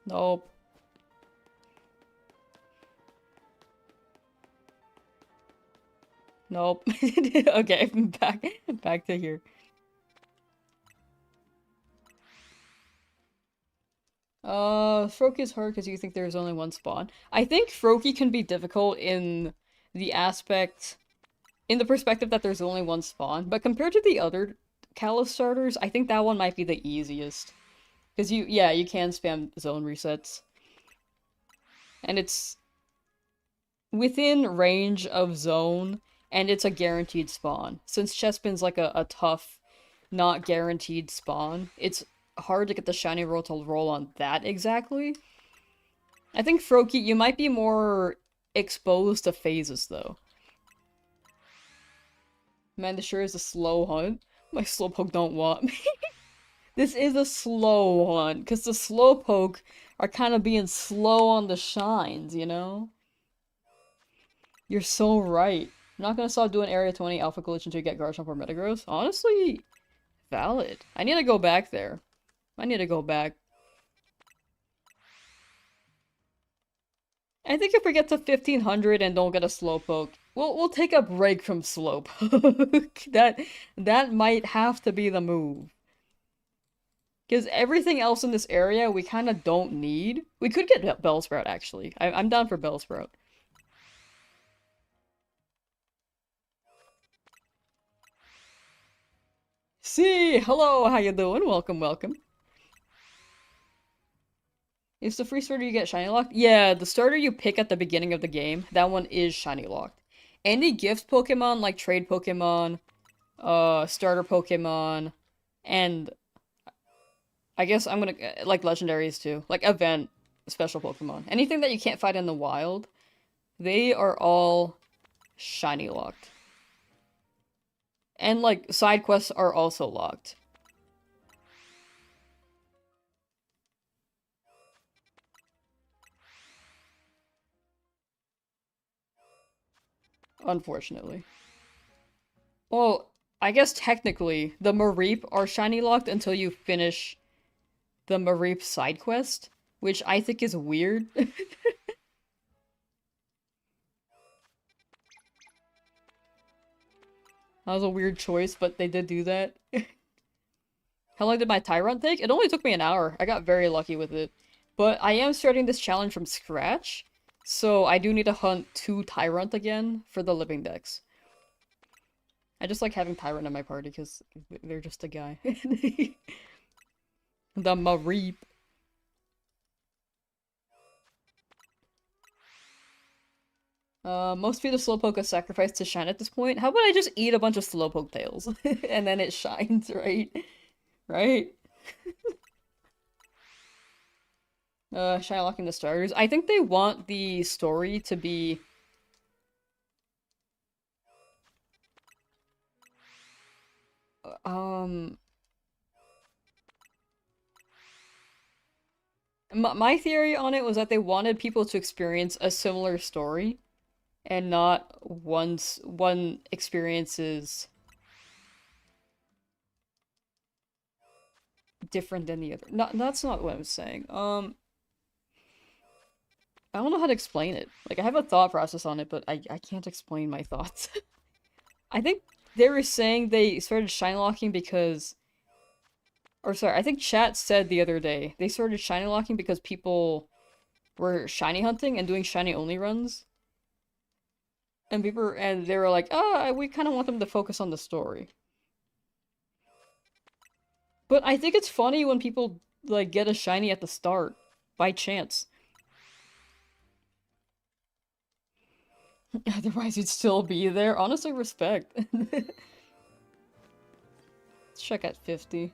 Nope. Nope. Okay, back to here. Froakie is hard because you think there's only one spawn. I think Froakie can be difficult in the perspective that there's only one spawn, but compared to the other Kalos starters, I think that one might be the easiest. Because you can spam zone resets. And it's within range of zone, and it's a guaranteed spawn. Since Chespin's like a tough, not guaranteed spawn, it's hard to get the shiny roll to roll on that exactly. I think Froakie, you might be more exposed to phases though. Man, this sure is a slow hunt. My Slowpoke don't want me. This is a slow hunt, because the Slowpoke are kind of being slow on the shines, you know? You're so right. I'm not gonna stop doing Area 20 Alpha Glitch until you get Garchomp or Metagross. Honestly, valid. I need to go back there. I need to go back. I think if we get to 1500 and don't get a slowpoke, we'll take a break from slowpoke. That might have to be the move. Because everything else in this area we kind of don't need. We could get Bellsprout, actually. I'm down for Bellsprout. See, hello, how you doing? Welcome, welcome. Is the free starter you get shiny locked? Yeah, the starter you pick at the beginning of the game, that one is shiny locked. Any gift Pokemon, like trade Pokemon, starter Pokemon, and I guess I'm gonna, like legendaries too, like event special Pokemon. Anything that you can't fight in the wild, they are all shiny locked. And like side quests are also locked. Unfortunately. Well, I guess technically the Mareep are shiny locked until you finish the Mareep side quest, which I think is weird. That was a weird choice, but they did do that. How long did my Tyrant take? It only took me an hour. I got very lucky with it. But I am starting this challenge from scratch, so I do need to hunt 2 Tyrant again for the living dex. I just like having Tyrant in my party because they're just a guy. The Mareep. Most feet of Slowpoke are sacrificed to shine at this point. How about I just eat a bunch of Slowpoke tails? And then it shines, right? Right? Shine locking the starters. I think they want the story to be... My theory on it was that they wanted people to experience a similar story and not one experiences different than the other. That's not what I'm saying. I don't know how to explain it. Like, I have a thought process on it, but I can't explain my thoughts. I think they were saying they started shiny locking because... Or sorry, I think chat said the other day, they started shiny locking because people were shiny hunting and doing shiny only runs. And they were like, oh, we kind of want them to focus on the story. But I think it's funny when people, like, get a shiny at the start. By chance. Otherwise you'd still be there. Honestly, respect. Let's check at 50.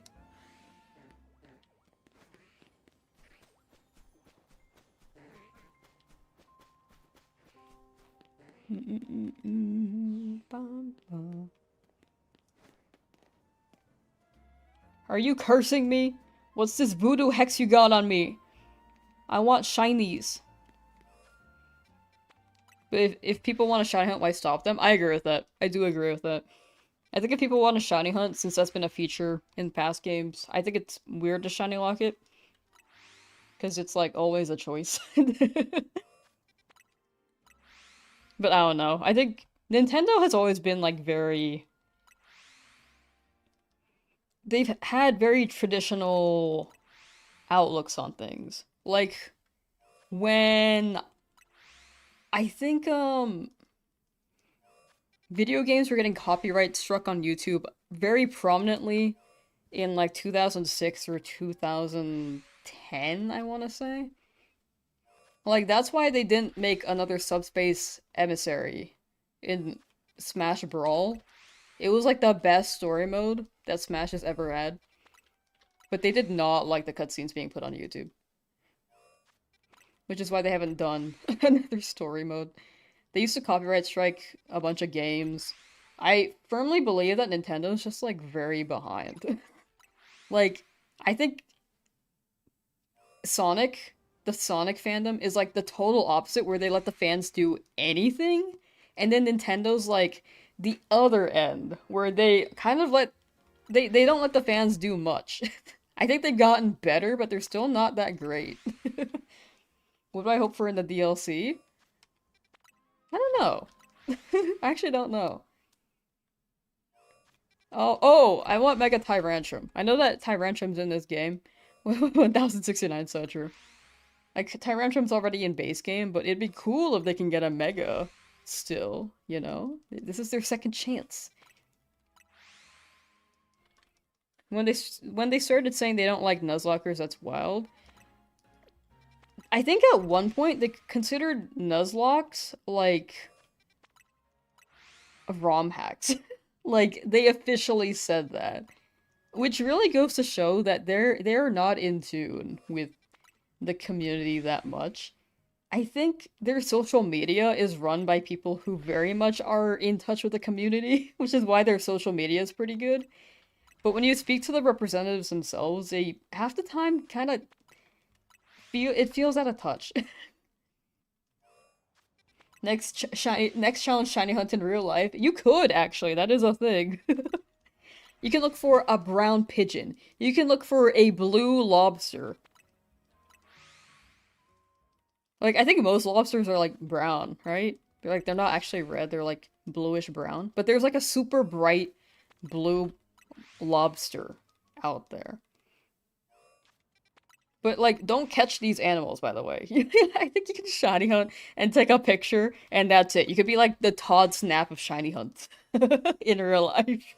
Are you cursing me? What's this voodoo hex you got on me? I want shinies. But if people want to shiny hunt, why stop them? I agree with that. I do agree with that. I think if people want to shiny hunt, since that's been a feature in past games, I think it's weird to shiny lock it. Because it's, like, always a choice. But I don't know. I think Nintendo has always been, like, very... They've had very traditional outlooks on things. Like, when... I think, video games were getting copyright struck on YouTube very prominently in, like, 2006 or 2010, I want to say. Like, that's why they didn't make another Subspace Emissary in Smash Brawl. It was, like, the best story mode that Smash has ever had. But they did not like the cutscenes being put on YouTube. Which is why they haven't done another story mode. They used to copyright strike a bunch of games. I firmly believe that Nintendo's just, like, very behind. Like, I think the Sonic fandom is, like, the total opposite, where they let the fans do anything, and then Nintendo's, like, the other end, where they kind of let... They don't let the fans do much. I think they've gotten better, but they're still not that great. What do I hope for in the DLC? I don't know. I actually don't know. Oh, I want Mega Tyrantrum. I know that Tyrantrum's in this game. 1069, so true. Like, Tyrantrum's already in base game, but it'd be cool if they can get a Mega still, you know? This is their second chance. When they started saying they don't like Nuzlockers, that's wild. I think at one point they considered Nuzlocks like ROM hacks. Like they officially said that, which really goes to show that they're not in tune with the community that much. I think their social media is run by people who very much are in touch with the community, which is why their social media is pretty good. But when you speak to the representatives themselves, they half the time kind of feels out of touch. Next challenge shiny hunt in real life. You could actually, that is a thing. You can look for a brown pigeon. You can look for a blue lobster. Like I think most lobsters are like brown, right? They're not actually red, they're like bluish brown. But there's like a super bright blue lobster out there. But, like, don't catch these animals, by the way. I think you can shiny hunt and take a picture, and that's it. You could be like the Todd Snap of shiny hunts in real life.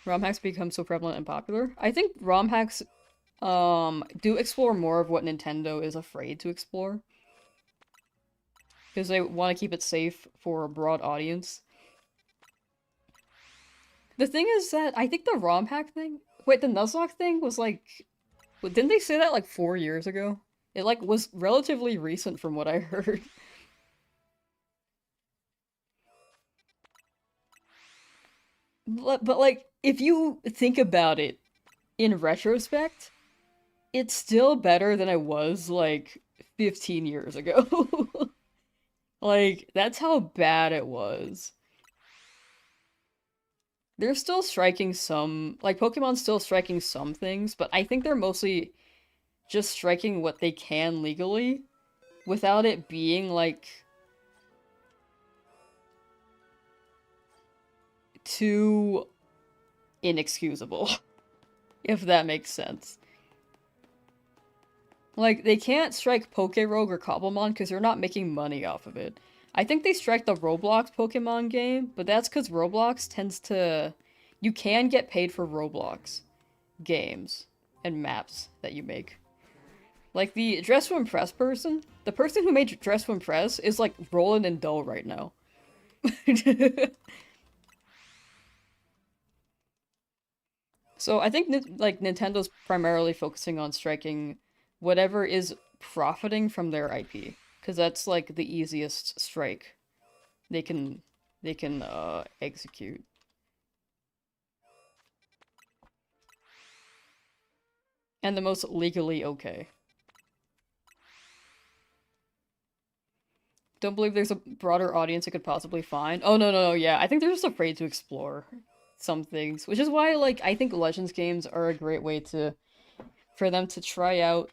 ROM hacks become so prevalent and popular. I think ROM hacks do explore more of what Nintendo is afraid to explore. Because they want to keep it safe for a broad audience. The thing is that I think the ROM hack thing... Wait, the Nuzlocke thing was like... Didn't they say that like 4 years ago? It like was relatively recent from what I heard. But like, if you think about it in retrospect, it's still better than it was like 15 years ago. Like, that's how bad it was. They're still striking some, like, Pokemon's still striking some things, but I think they're mostly just striking what they can legally without it being, like, too inexcusable, if that makes sense. Like, they can't strike Pokerogue or Cobblemon because they're not making money off of it. I think they strike the Roblox Pokemon game, but that's because Roblox tends to... You can get paid for Roblox games and maps that you make. Like, the Dress to Impress person, the person who made Dress to Impress is, like, rolling in dough right now. So I think, like, Nintendo's primarily focusing on striking whatever is profiting from their IP. Because that's, like, the easiest strike they can execute. And the most legally okay. Don't believe there's a broader audience it could possibly find. Oh, no, yeah. I think they're just afraid to explore some things. Which is why, like, I think Legends games are a great way for them to try out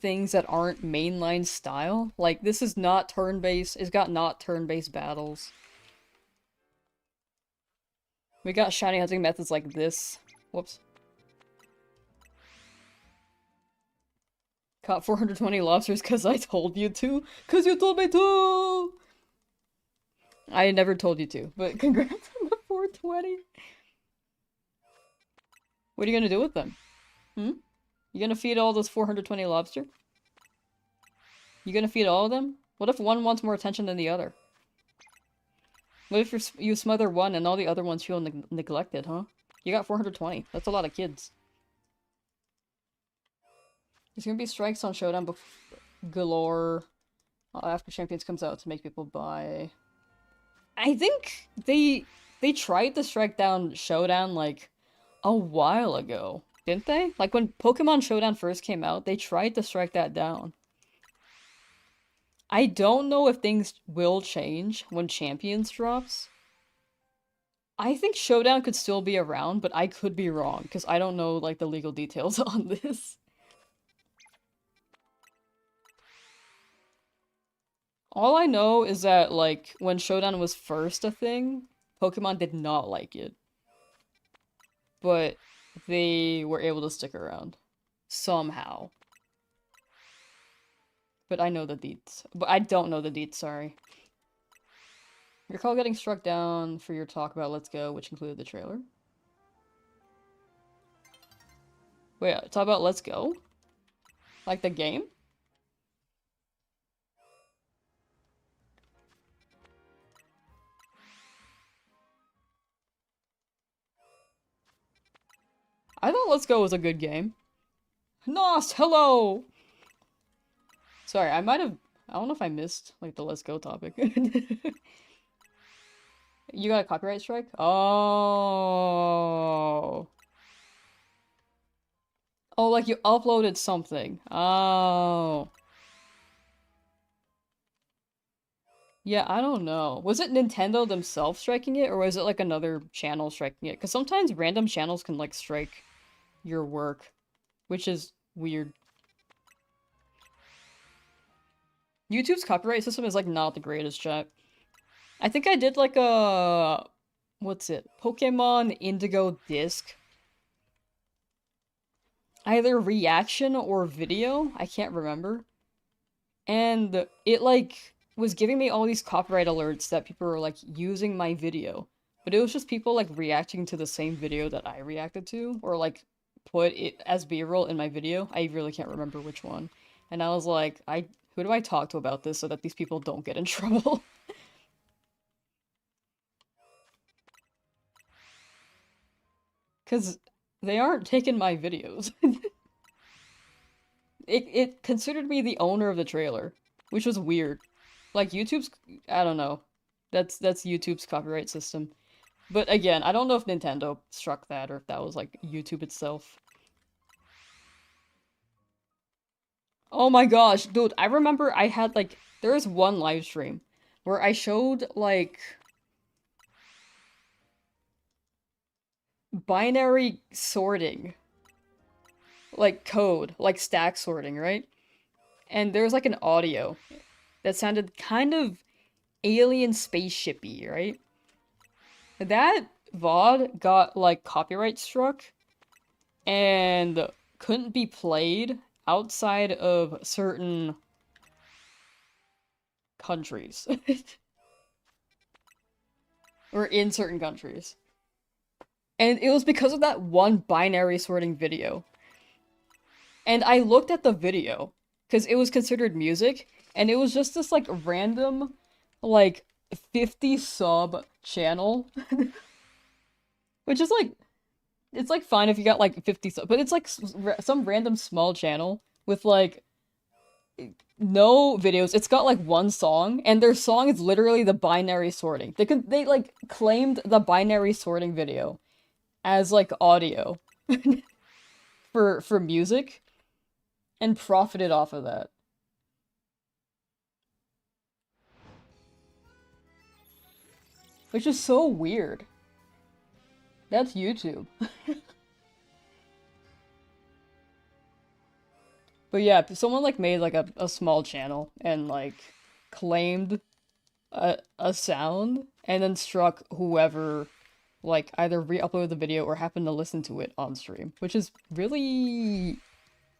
things that aren't mainline style. Like, this is not turn-based. It's got not turn-based battles. We got shiny hunting methods like this. Whoops. Caught 420 lobsters because I told you to. Because you told me to! I never told you to, but congrats on the 420. What are you gonna do with them? You gonna feed all those 420 lobster? You gonna feed all of them? What if one wants more attention than the other? What if you smother one and all the other ones feel neglected, huh? You got 420. That's a lot of kids. There's gonna be strikes on Showdown galore after Champions comes out to make people buy. I think they tried to strike down Showdown like a while ago, didn't they? Like when Pokemon Showdown first came out, they tried to strike that down. I don't know if things will change when Champions drops. I think Showdown could still be around, but I could be wrong, because I don't know, like, the legal details on this. All I know is that, like, when Showdown was first a thing, Pokemon did not like it. But they were able to stick around. Somehow. But I know the deets. But I don't know the deets, sorry. Recall getting struck down for your talk about Let's Go, which included the trailer. Wait, talk about Let's Go? Like the game? I thought Let's Go was a good game. Nos, hello! Sorry, I might have... I don't know if I missed, like, the Let's Go topic. You got a copyright strike? Oh. Oh, like you uploaded something. Oh. Yeah, I don't know. Was it Nintendo themselves striking it, or was it like another channel striking it? Because sometimes random channels can like strike your work, which is weird. YouTube's copyright system is like not the greatest, chat. I think I did like a... What's it? Pokemon Indigo Disc. Either reaction or video? I can't remember. And it like was giving me all these copyright alerts that people were like using my video. But it was just people like reacting to the same video that I reacted to, or like put it as B-roll in my video. I really can't remember which one. And I was like, who do I talk to about this so that these people don't get in trouble? Because they aren't taking my videos. It considered me the owner of the trailer, which was weird. Like YouTube's, I don't know. That's YouTube's copyright system. But again, I don't know if Nintendo struck that or if that was like YouTube itself. Oh my gosh, dude, I remember I had like there was one live stream where I showed like binary sorting, like code, like stack sorting, right? And there's like an audio that sounded kind of alien spaceshipy, right? That VOD got like copyright struck and couldn't be played outside of certain countries. Or in certain countries. And it was because of that one binary sorting video. And I looked at the video, because it was considered music, and it was just this, like, random, like, 50 sub channel. Which is, like, it's, like, fine if you got, like, 50 sub, but it's, like, some random small channel with, like, no videos. It's got, like, one song, and their song is literally the binary sorting. They like, claimed the binary sorting video as, like, audio for music. And profited off of that. Which is so weird. That's YouTube. But yeah, someone like made like a small channel and like claimed a sound and then struck whoever like either re-uploaded the video or happened to listen to it on stream, which is really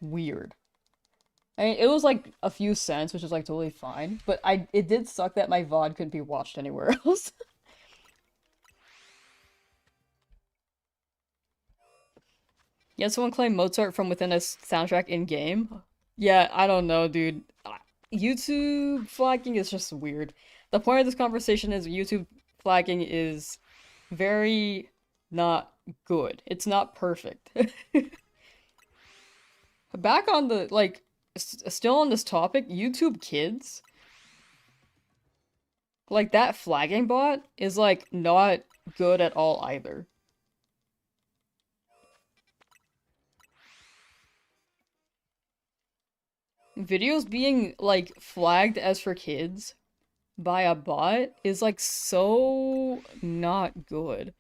weird. I mean, it was like a few cents, which is like totally fine, but it did suck that my VOD couldn't be watched anywhere else. Yeah, someone claimed Mozart from within a soundtrack in-game. Yeah, I don't know, dude. YouTube flagging is just weird. The point of this conversation is YouTube flagging is very not good. It's not perfect. Back on the, like, still on this topic, YouTube Kids, like, that flagging bot is, like, not good at all either. Videos being like flagged as for kids by a bot is like so not good.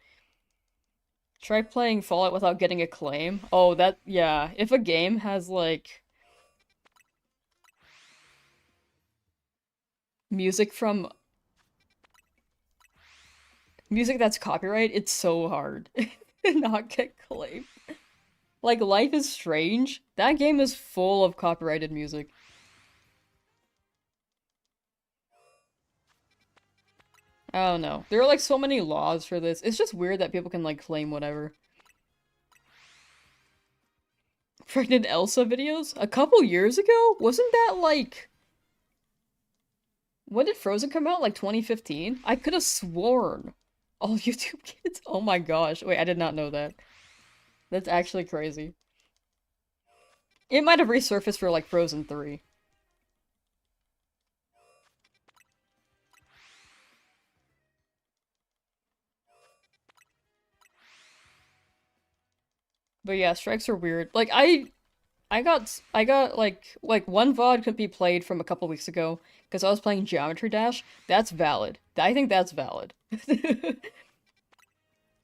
Try playing Fallout without getting a claim. Oh, that, yeah. If a game has like music from music that's copyright, it's so hard to not get claimed. Like Life is Strange, that game is full of copyrighted music. I don't know. There are like so many laws for this. It's just weird that people can like claim whatever. Pregnant Elsa videos? A couple years ago? Wasn't that like... When did Frozen come out? Like 2015? I could have sworn. All YouTube kids? Oh my gosh. Wait, I did not know that. That's actually crazy. It might have resurfaced for like Frozen 3. But yeah, strikes are weird. Like I got like one VOD could be played from a couple weeks ago because I was playing Geometry Dash. That's valid. I think that's valid.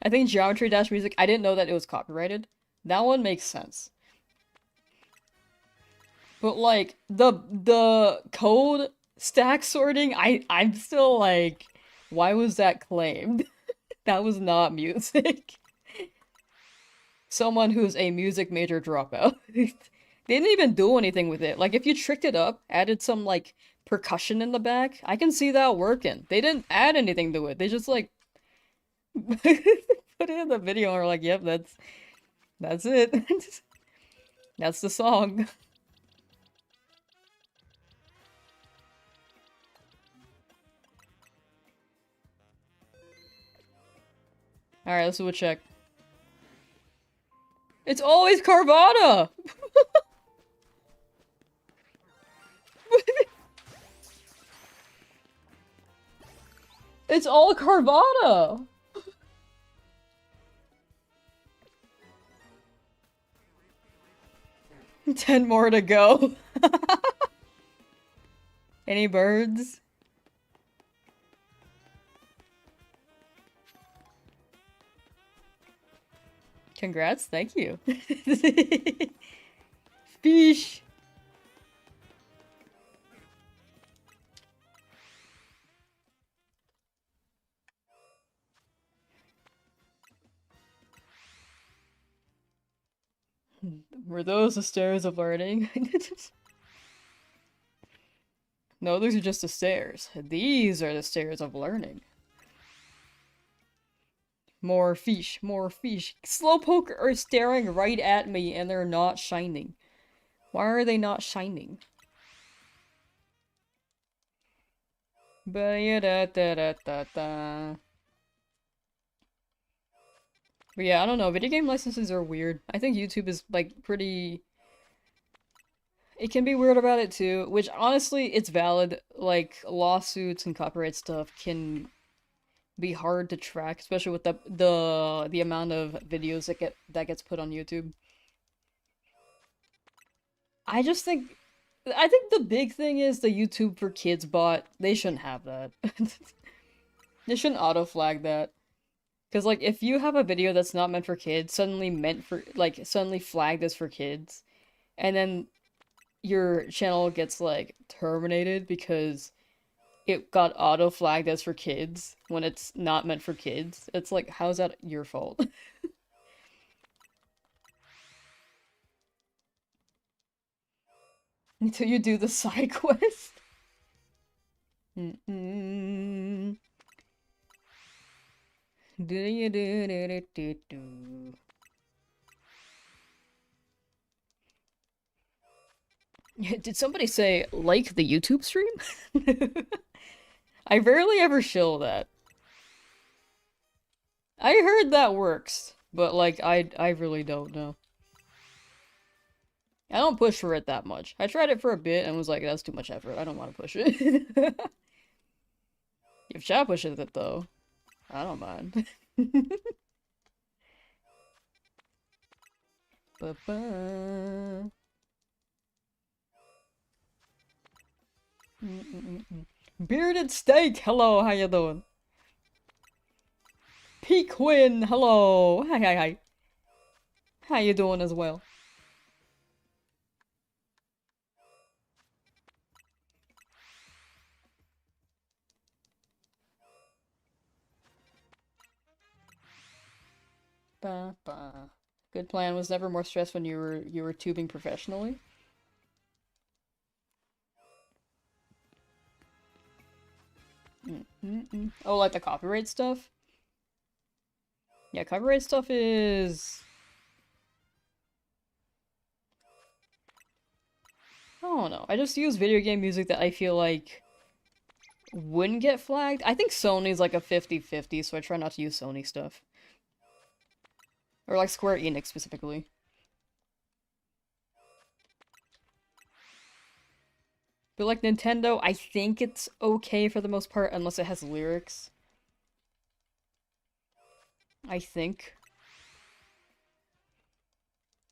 I think Geometry Dash music, I didn't know that it was copyrighted. That one makes sense. But like the code stack sorting, I'm still like, why was that claimed? That was not music. Someone who's a music major dropout. They didn't even do anything with it. Like if you tricked it up, added some like percussion in the back, I can see that working. They didn't add anything to it. They just like put it in the video and are like, yep, that's it. That's the song. Alright, let's do a check. It's always Carvana! It's all Carvana! 10 more to go. Any birds? Congrats, thank you. Fish! Were those the stairs of learning? No, those are just the stairs. These are the stairs of learning. More fish, more fish. Slowpoke are staring right at me and they're not shining. Why are they not shining? Ba-ya-da-da-da-da-da. But yeah, I don't know. Video game licenses are weird. I think YouTube is like pretty... It can be weird about it too, which honestly, it's valid. Like, lawsuits and copyright stuff can be hard to track, especially with the amount of videos that gets put on YouTube. I just think I think the big thing is the YouTube for Kids bot. They shouldn't have that. They shouldn't auto flag that. Because like if you have a video that's not meant for kids, suddenly meant for like suddenly flagged as for kids, and then your channel gets like terminated because it got auto flagged as for kids when it's not meant for kids. It's like, how's that your fault? Until you do the side quest. Mm-mm. Do you do do do do do. Did somebody say like the YouTube stream? I rarely ever shill that. I heard that works, but like I really don't know. I don't push for it that much. I tried it for a bit and was like, that's too much effort. I don't want to push it. If chat pushes it though, I don't mind. Ba-ba. Bearded Steak, hello, how you doing? Pequin, hello, hi. How you doing as well? Ba ba. Good plan was never more stressed when you were tubing professionally. Oh, like the copyright stuff? Yeah, copyright stuff is... I don't know. I just use video game music that I feel like wouldn't get flagged. I think Sony's like a 50-50, so I try not to use Sony stuff. Or like Square Enix specifically. But like Nintendo, I think it's okay for the most part, unless it has lyrics. I think.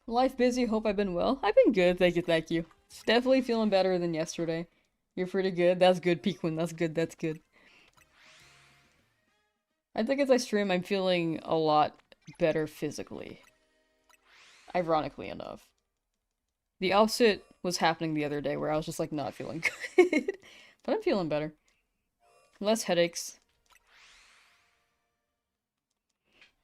Life busy, hope I've been well. I've been good, thank you, thank you. Definitely feeling better than yesterday. You're pretty good. That's good, Pequin. That's good, that's good. I think as I stream, I'm feeling a lot better physically. Ironically enough. The opposite was happening the other day where I was just like not feeling good. But I'm feeling better. Less headaches.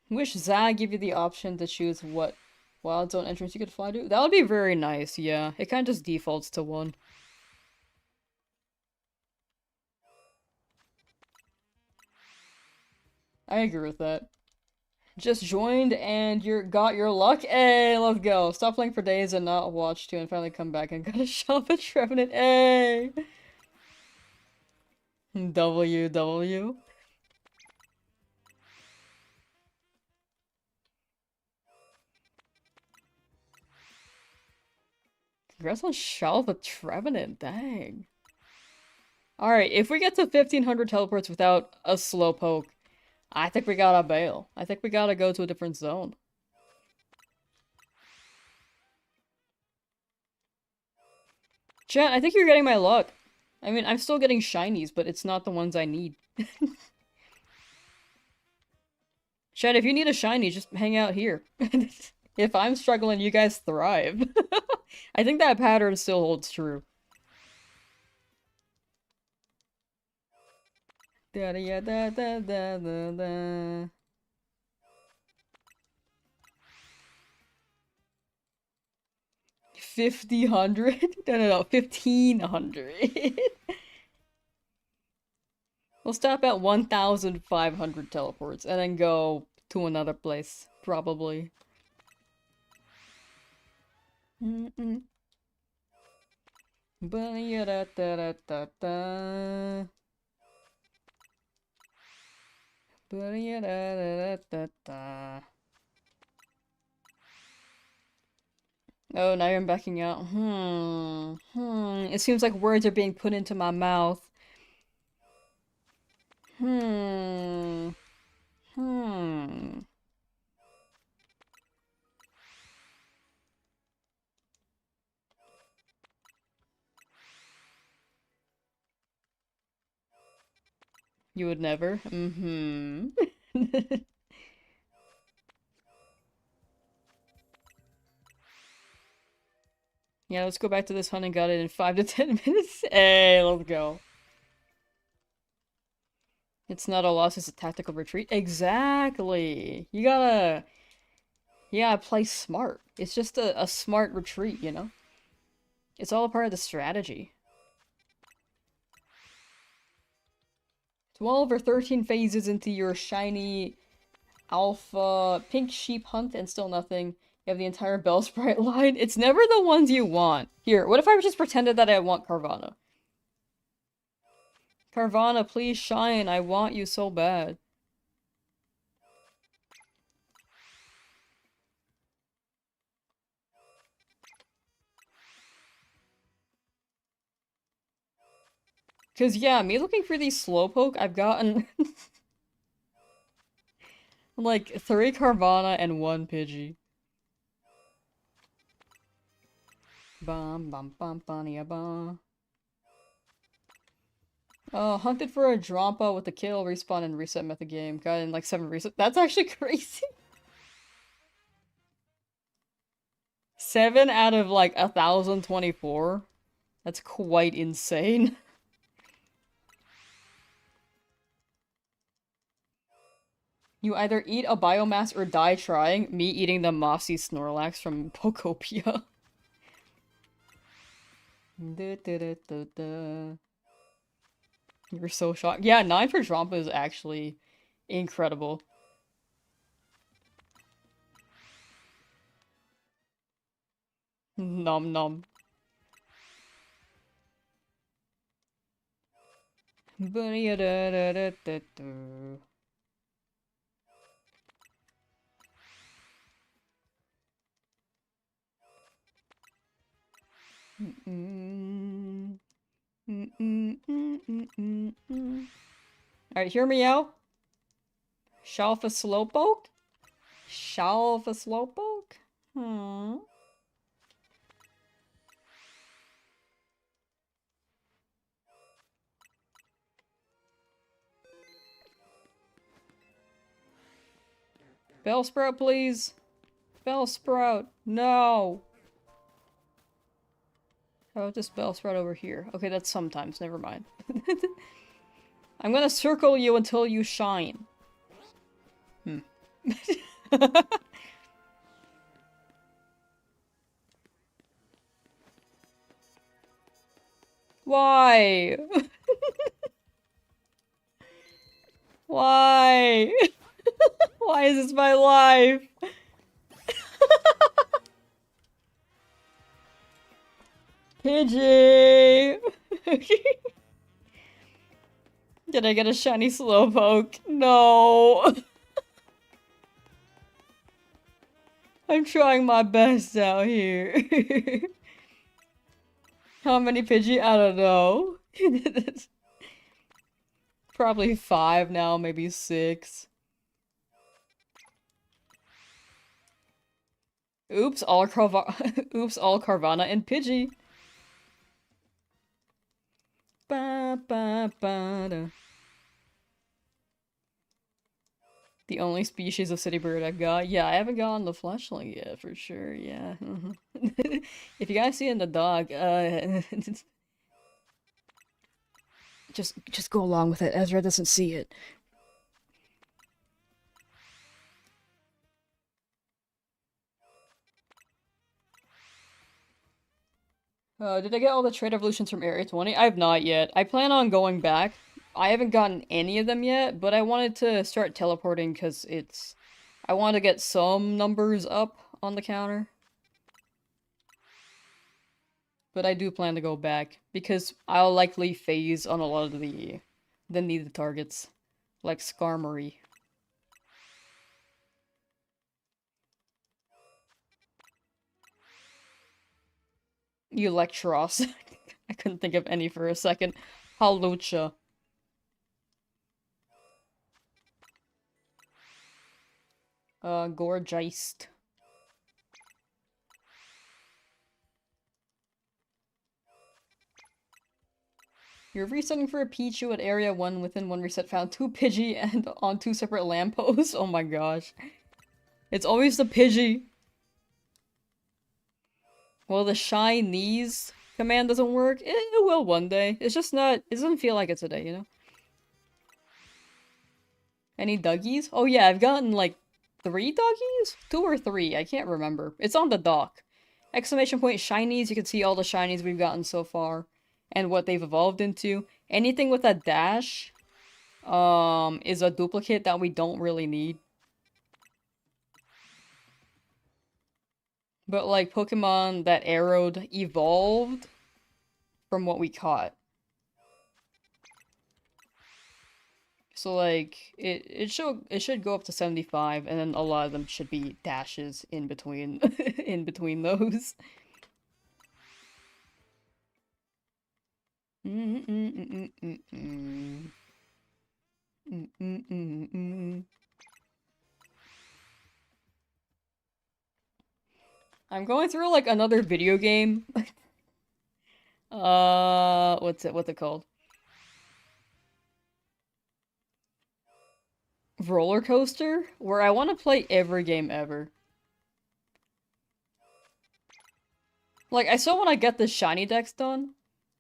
Wish Zag give you the option to choose what wild zone entrance you could fly to. That would be very nice, yeah. It kind of just defaults to one. I agree with that. Just joined and you got your luck? Hey, let's go. Stop playing for days and not watch to and finally come back and got a shop at Trevenant. Hey! WW. Congrats on Shelf of Trevenant, dang. Alright, if we get to 1500 teleports without a slowpoke, I think we gotta bail. I think we gotta go to a different zone. Chat, I think you're getting my luck. I mean, I'm still getting shinies, but it's not the ones I need. Chat, if you need a shiny, just hang out here. If I'm struggling, you guys thrive. I think that pattern still holds true. Da da da da da da da. $50? No, 1500. We'll stop at 1500 teleports and then go to another place, probably. Ba-ya-da-da-da-da-da. Ba-ya-da-da-da-da-da. Oh, now you're backing out. It seems like words are being put into my mouth. Hmm. Hmm. You would never? Mm-hmm. Yeah, let's go back to this hunt and got it in 5 to 10 minutes. Hey, let's go. It's not a loss, it's a tactical retreat. Exactly. You gotta play smart. It's just a smart retreat, you know? It's all a part of the strategy. 12 or 13 phases into your shiny alpha pink sheep hunt and still nothing. You have the entire Bellsprite line. It's never the ones you want. Here, what if I just pretended that I want Carvana? Carvana, please shine. I want you so bad. Cause yeah, me looking for these Slowpoke, I've gotten like 3 Carvana and 1 Pidgey. Bum bum bum bum bum. Hunted for a Drampa with a kill, respawn, and reset method game. Got in like 7 reset. That's actually crazy. 7 out of like 1,024. That's quite insane. You either eat a biomass or die trying. Me eating the mossy Snorlax from Pokopia. You're so shocked. Yeah, 9 for Drampa is actually incredible. Nom nom. Alright, hear me out. Shelf a Slowpoke? Shelf a Slowpoke? Hmm. Bellsprout, please. Bellsprout. No. How about this Bellsprout over here? Okay, that's sometimes. Never mind. I'm gonna circle you until you shine. Hmm. Why? Why? Why is this my life? Pidgey! Did I get a shiny Slowpoke? No! I'm trying my best out here. How many Pidgey? I don't know. Probably 5 now, maybe 6. Oops, all Carvana and Pidgey. Ba, ba, ba, da. The only species of city bird I've got. Yeah, I haven't gotten the flashlight yet, for sure, yeah. If you guys see it in the dog, just go along with it. Ezra doesn't see it. Did I get all the trade evolutions from Area 20? I have not yet. I plan on going back. I haven't gotten any of them yet, but I wanted to start teleporting because it's... I want to get some numbers up on the counter. But I do plan to go back, because I'll likely phase on a lot of the needed targets. Like Skarmory. Electros. I couldn't think of any for a second. Hawlucha. Gorgeist. You're resetting for a Pichu at Area 1 within 1 reset found 2 Pidgey and on 2 separate lampposts. Oh my gosh. It's always the Pidgey. Well, the Shinies command doesn't work. It will one day. It's just not- it doesn't feel like it today, you know? Any Dougies? Oh yeah, I've gotten like 3 Dougies? 2 or 3, I can't remember. It's on the dock. Exclamation point Shinies, you can see all the Shinies we've gotten so far. And what they've evolved into. Anything with a dash, is a duplicate that we don't really need. But like Pokemon that arrowed evolved from what we caught. So like it should go up to 75 and then a lot of them should be dashes in between in between those. I'm going through like another video game. What's it called? roller coaster where I want to play every game ever. Like, I still want to get the shiny decks done,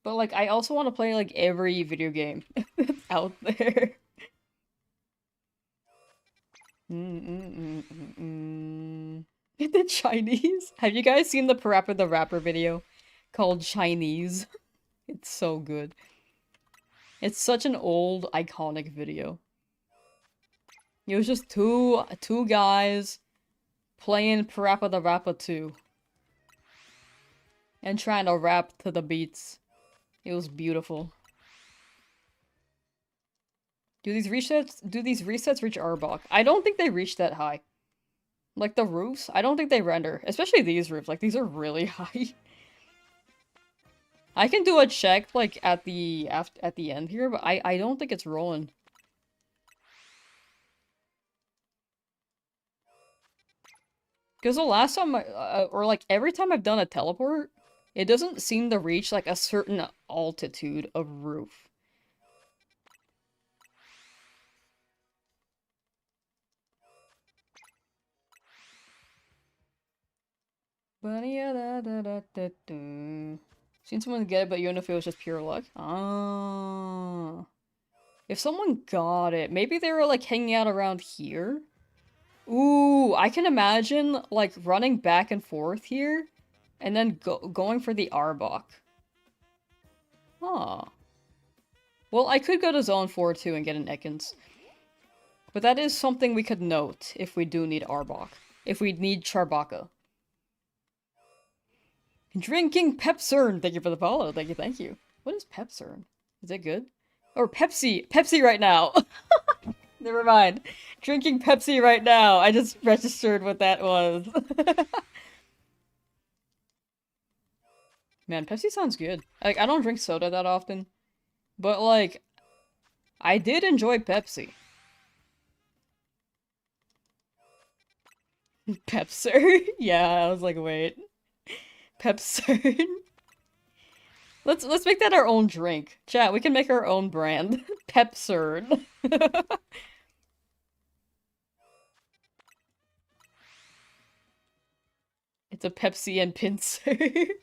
but like, I also want to play like every video game that's out there. The Chinese. Have you guys seen the Parappa the Rapper video called Chinese? It's so good. It's such an old, iconic video. It was just two guys playing Parappa the Rapper 2 and trying to rap to the beats. It was beautiful. Do these resets reach Arbok? I don't think they reach that high. Like the roofs, I don't think they render. Especially these roofs, like these are really high. I can do a check like at the end here, but I don't think it's rolling. Because the last time or like every time I've done a teleport, it doesn't seem to reach like a certain altitude of roof. Seen someone get it, but you don't know if it was just pure luck. Ah. If someone got it, maybe they were like hanging out around here. Ooh, I can imagine like running back and forth here and then going for the Arbok. Huh. Well, I could go to Zone 4 too and get an Ekans. But that is something we could note if we do need Arbok. If we need Charbaka. Drinking Pepsern! Thank you for the follow. Thank you, thank you. What is Pepsern? Is it good? Or Pepsi! Pepsi right now! Never mind. Drinking Pepsi right now. I just registered what that was. Man, Pepsi sounds good. Like, I don't drink soda that often. But, like, I did enjoy Pepsi. Pepser? Yeah, I was like, wait. Pepser? Let's make that our own drink. Chat, we can make our own brand. Pepser. It's a Pepsi and pincer.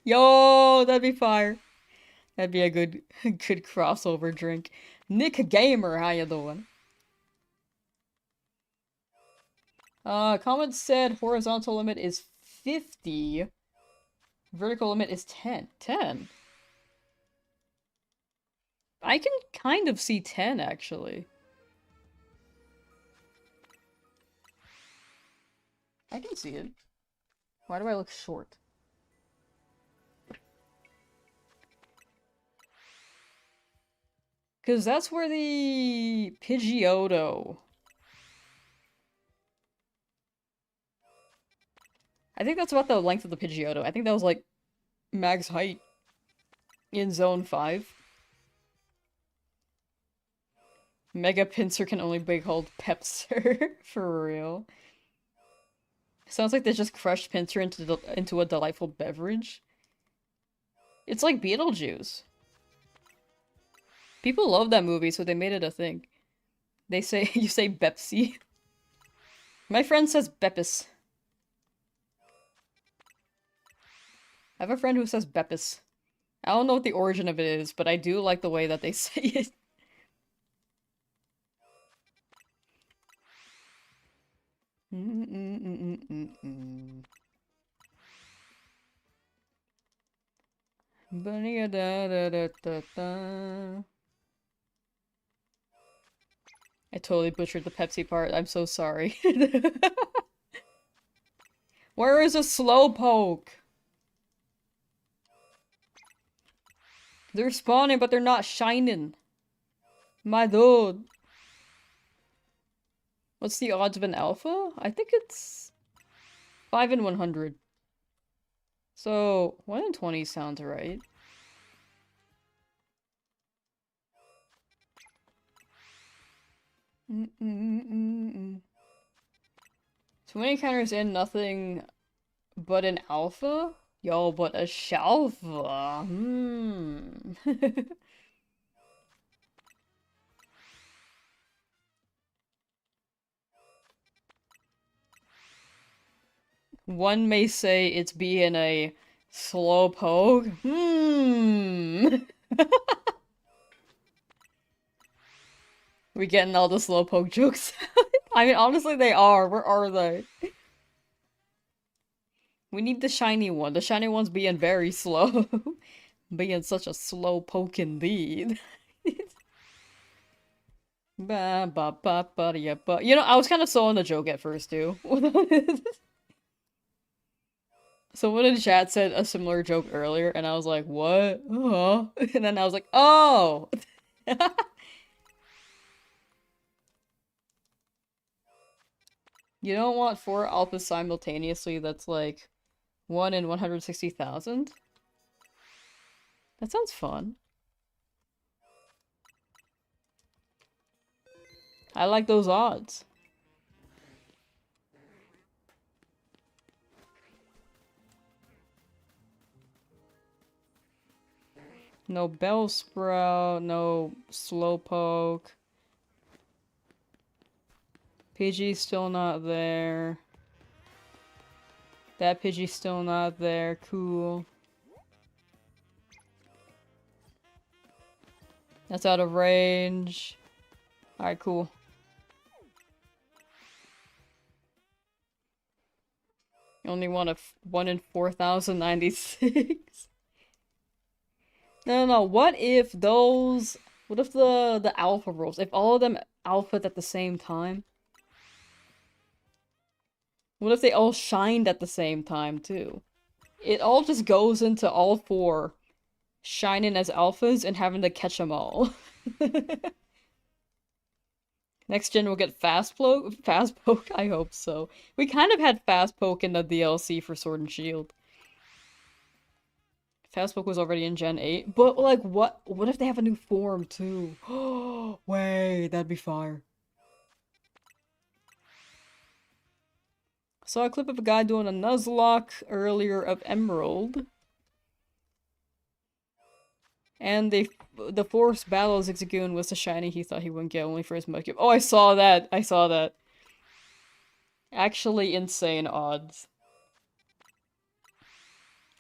Yo, that'd be fire. That'd be a good crossover drink. Nick Gamer, how you doing? Comment said horizontal limit is 50. Vertical limit is 10. 10? I can kind of see 10, actually. I can see it. Why do I look short? Because that's where the Pidgeotto... I think that's about the length of the Pidgeotto. I think that was like max height in Zone 5. Mega Pinsir can only be called Pepser. For real. Sounds like they just crushed Pinsir into a delightful beverage. It's like Beetlejuice. People love that movie, so they made it a thing. They say- you say Bepsi. My friend says Beppis. I have a friend who says Beppis. I don't know what the origin of it is, but I do like the way that they say it. I totally butchered the Pepsi part. I'm so sorry. Where is a Slowpoke? They're spawning, but they're not shining. My dude. What's the odds of an alpha? I think it's 5 in 100. So, 1 in 20 sounds right. So many counters in, nothing but an alpha? Yo, but a shalva. One may say it's being a slowpoke. We getting all the slowpoke jokes. I mean, honestly, they are. Where are they? We need the shiny one. The shiny one's being very slow. Being such a slow poke indeed. Ba ba ba ba ya ba. You know, I was kind of sewing the joke at first too. Someone in the chat said a similar joke earlier, and I was like, "What?" And then I was like, "Oh." You don't want 4 alphas simultaneously. That's like 1 in 160,000. That sounds fun. I like those odds. No Bellsprout, no Slowpoke. Pidgey's still not there. That Pidgey's still not there. Cool. That's out of range. Alright, cool. You only want a 1 in 4,096. No. What if those... What if the alpha rolls? If all of them alphaed at the same time? What if they all shined at the same time, too? It all just goes into all 4 shining as alphas and having to catch them all. Next gen will get Fast Poke? I hope so. We kind of had Fast Poke in the DLC for Sword and Shield. Fast Poke was already in Gen 8, but like what if they have a new form too? Oh, wait, that'd be fire. Saw a clip of a guy doing a Nuzlocke earlier of Emerald. And the forced battle of Zigzagoon was the shiny he thought he wouldn't get only for his Mudkip. Oh, I saw that! I saw that. Actually insane odds.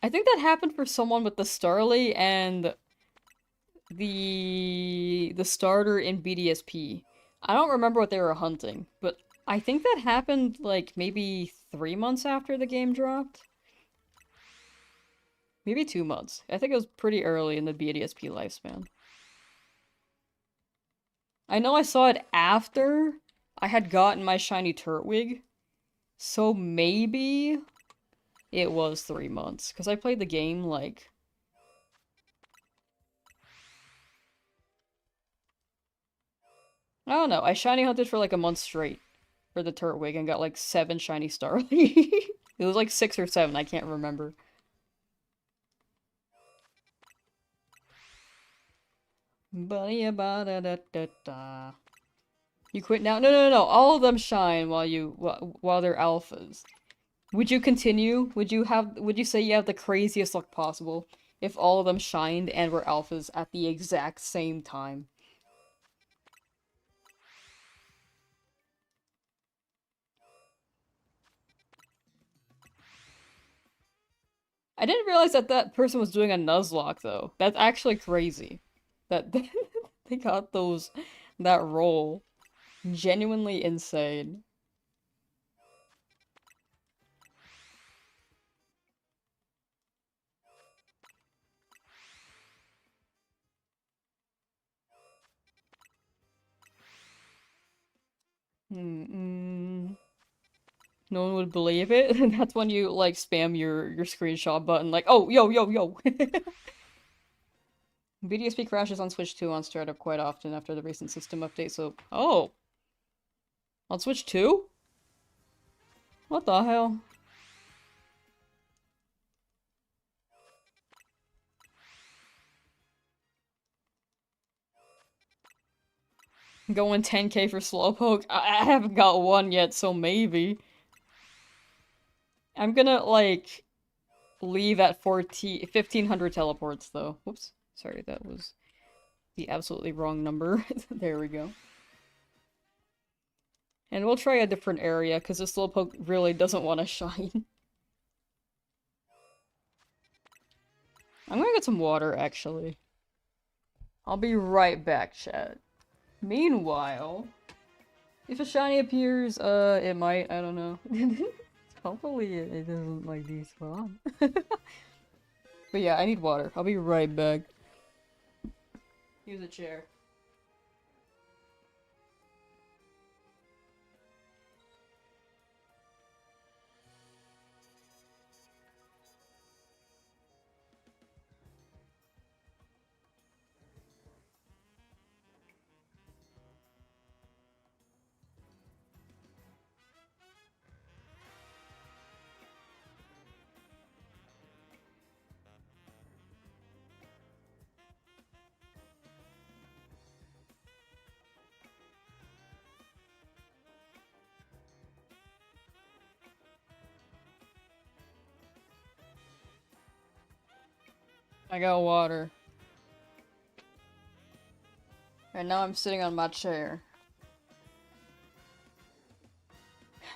I think that happened for someone with the Starly and the starter in BDSP. I don't remember what they were hunting, but I think that happened like maybe 3 months after the game dropped. Maybe 2 months. I think it was pretty early in the BDSP lifespan. I know I saw it after I had gotten my shiny Turtwig, so maybe it was 3 months, because I played the game like... I don't know, I shiny hunted for like a month straight for the Turtwig and got like 7 shiny Starly. It was like 6 or 7, I can't remember. You quit now? No. All of them shine while they're alphas. Would you continue? Would you say you have the craziest luck possible if all of them shined and were alphas at the exact same time? I didn't realize that that person was doing a Nuzlocke though. That's actually crazy. That they got that roll. Genuinely insane. No one would believe it. That's when you like spam your screenshot button like, oh, yo. BDSP crashes on Switch 2 on startup quite often after the recent system update, so... Oh! On Switch 2? What the hell? Going 10k for Slowpoke? I haven't got one yet, so maybe. I'm gonna, like, leave at 1,500 teleports, though. Whoops. Sorry, that was the absolutely wrong number. There we go. And we'll try a different area, because this Slowpoke really doesn't want to shine. I'm gonna get some water, actually. I'll be right back, chat. Meanwhile, if a shiny appears, it might, I don't know. Hopefully it doesn't, like, despawn. But yeah, I need water. I'll be right back. Use a chair. I got water. And now I'm sitting on my chair.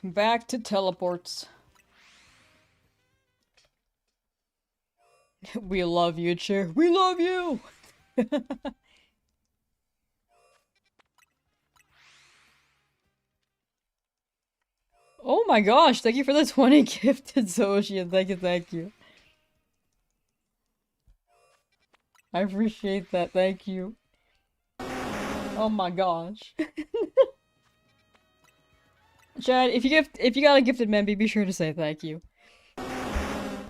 Back to teleports. We love you, chair. We love you! Oh my gosh, thank you for the 20 gifted, Zoshi. Thank you, thank you. I appreciate that, thank you. Oh my gosh. Chad, if you got a gifted member, be sure to say thank you. Thank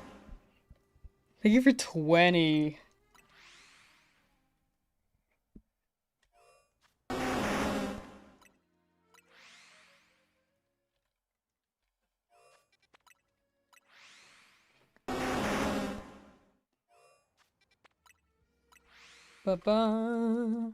you for 20. Ba-ba.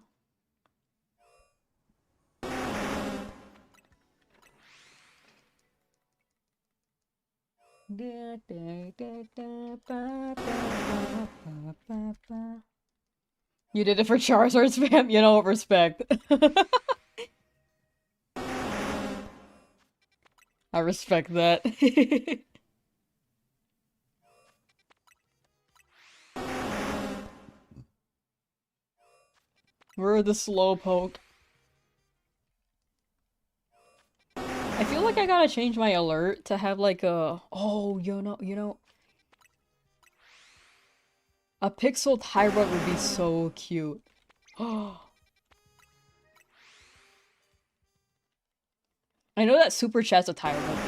You did it for Charizard spam? You know what, respect. I respect that. We're the slowpoke. I feel like I gotta change my alert to have like a— oh, a pixel Tyrant would be so cute. Oh. I know that Super Chat's a Tyrant.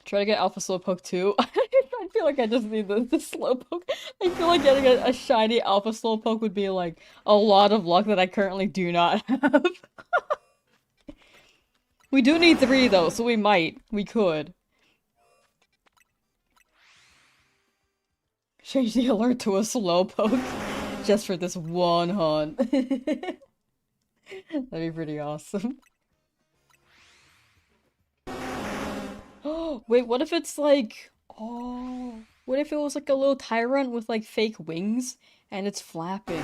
Try to get Alpha Slowpoke too. I feel like I just need the Slowpoke. I feel like getting a shiny Alpha Slowpoke would be like a lot of luck that I currently do not have. We do need 3 though, so we might. We could. Change the alert to a Slowpoke just for this one hunt. That'd be pretty awesome. Oh, wait, what if it's like— oh, what if it was like a little tyrant with like fake wings and it's flapping?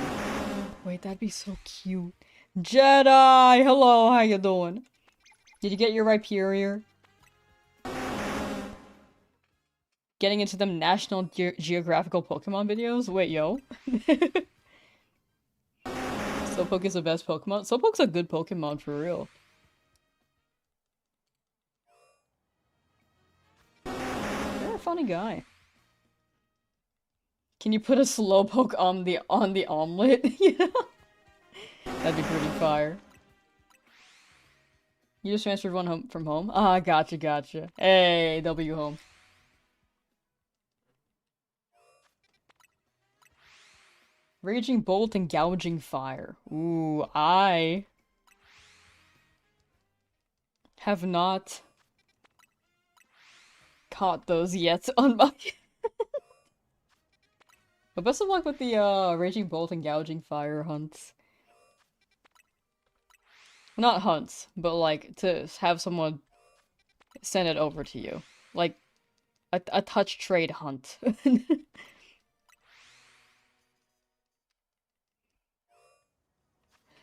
Wait, that'd be so cute. Jedi! Hello, how you doing? Did you get your Rhyperior? Getting into them National Geographical Pokemon videos? Wait, yo. Slowpoke is the best Pokemon? Slowpoke's a good Pokemon for real. You're a funny guy. Can you put a Slowpoke on the omelet? You know? That'd be pretty fire. You just transferred one home from home? Ah, gotcha, gotcha. Hey, W home. Raging Bolt and Gouging Fire. Ooh, I have not caught those yet on my— But best of luck with the Raging Bolt and Gouging Fire hunts. Not hunts, but like to have someone send it over to you. Like a touch trade hunt.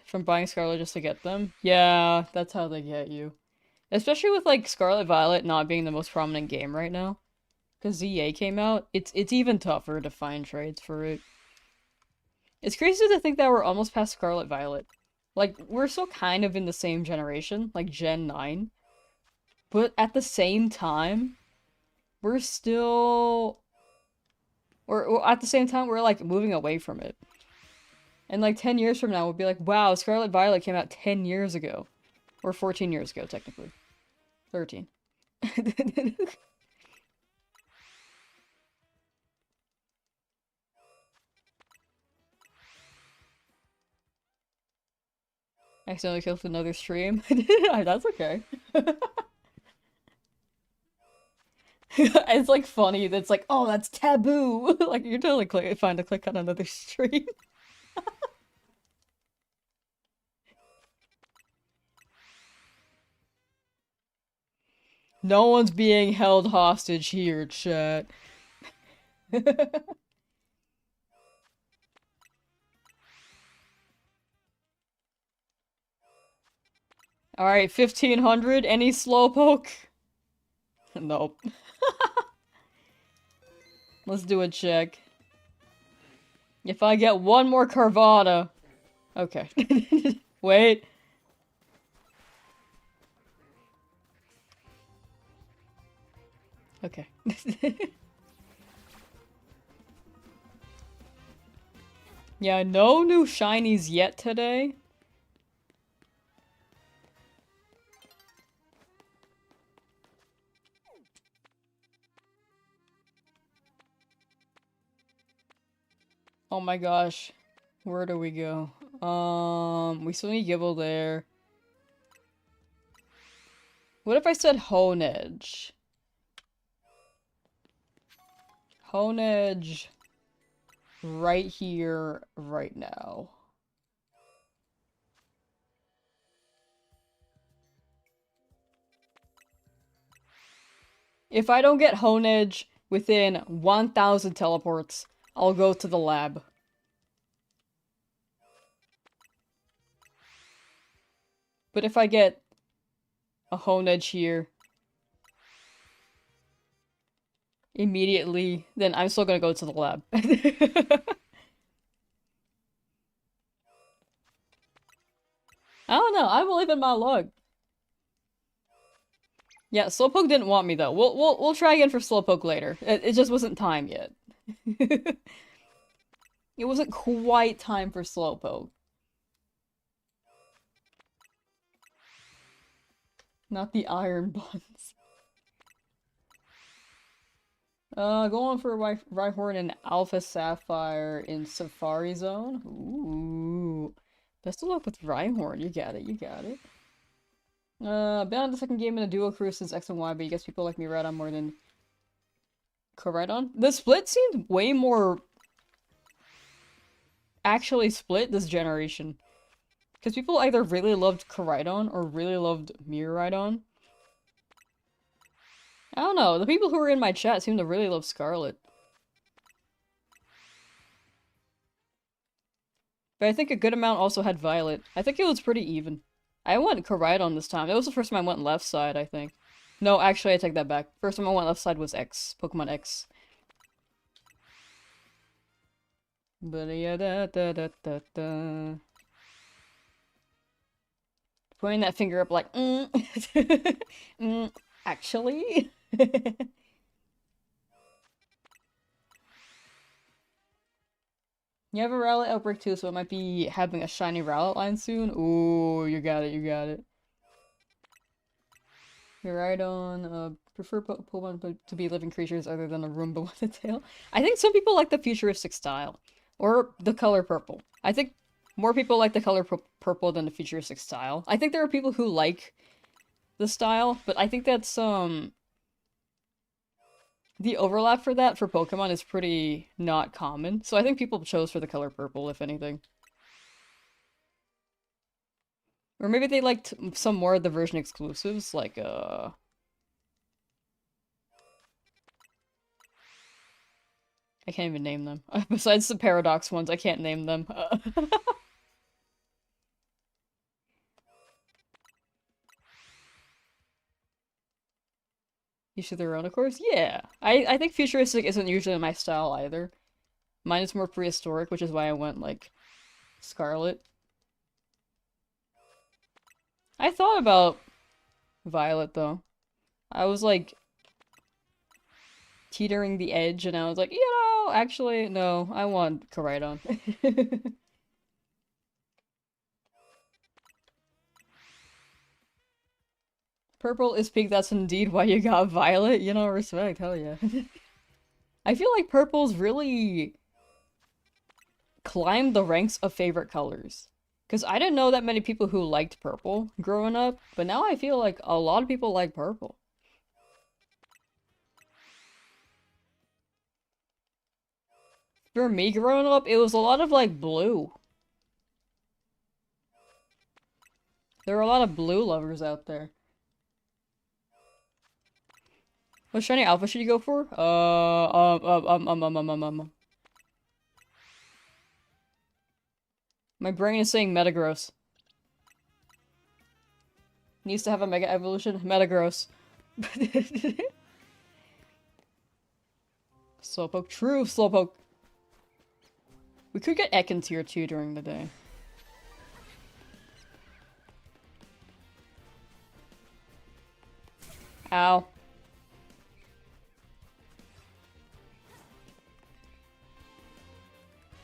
From buying Scarlet just to get them? Yeah, that's how they get you. Especially with like Scarlet Violet not being the most prominent game right now. because ZA came out, it's even tougher to find trades for it. It's crazy to think that we're almost past Scarlet Violet. Like, we're still kind of in the same generation, like Gen 9. But at the same time, we're still... Or at the same time, we're, like, moving away from it. And, like, 10 years from now, we'll be like, wow, Scarlet Violet came out 10 years ago. Or 14 years ago, technically. 13. I accidentally killed another stream. That's okay. It's like funny that's like, oh, that's taboo. Like you're totally fine to click on another stream. No one's being held hostage here, chat. Alright, 1500. Any slowpoke? Nope. Let's do a check. If I get one more Carvana... Okay. Wait. Okay. Yeah, no new shinies yet today. Oh my gosh. Where do we go? We still need Gibble there. What if I said Honedge? Honedge right here, right now. If I don't get Honedge within 1,000 teleports, I'll go to the lab. But if I get a Honedge here immediately, then I'm still gonna go to the lab. I don't know, I believe in my luck. Yeah, Slowpoke didn't want me though. We'll try again for Slowpoke later. It just wasn't time yet. It wasn't quite time for Slowpoke. Not the iron buns. Going for Rhyhorn and Alpha Sapphire in Safari Zone. Ooh. Best of luck with Rhyhorn. You got it, you got it. Been on the second game in a duo crew since X and Y, but you guess people like me Rhydon more than Koraidon? The split seemed way more actually split this generation. Because people either really loved Koraidon or really loved Miraidon. I don't know, the people who were in my chat seem to really love Scarlet. But I think a good amount also had Violet. I think it was pretty even. I went Koraidon this time. It was the first time I went left side, I think. No, actually, I take that back. First time I went left side was X. Pokemon X. But yeah, pointing that finger up like, actually? You have a Rowlet outbreak too, so it might be having a shiny Rowlet line soon. Ooh, you got it, you got it. You're right on, prefer Pokemon to be living creatures other than a Roomba with a tail. I think some people like the futuristic style. Or the color purple. I think more people like the color purple than the futuristic style. I think there are people who like the style, but I think that's, the overlap for that for Pokemon is pretty not common. So I think people chose for the color purple, if anything. Or maybe they liked some more of the version exclusives, like, I can't even name them. Besides the Paradox ones, I can't name them. Each to their own, of course. Yeah. I think futuristic isn't usually my style either. Mine is more prehistoric, which is why I went, like, Scarlet. I thought about Violet, though. I was, like, teetering the edge, and I was like, actually, no, I want Koraidon. Purple is pink, that's indeed why you got Violet. You know, respect, hell yeah. I feel like purple's really climbed the ranks of favorite colors. Because I didn't know that many people who liked purple growing up, but now I feel like a lot of people like purple. For me growing up, it was a lot of like blue. There are a lot of blue lovers out there. What shiny alpha should you go for? My brain is saying Metagross. Needs to have a Mega Evolution? Metagross. Slowpoke. True, Slowpoke. We could get Ekans here too during the day. Ow.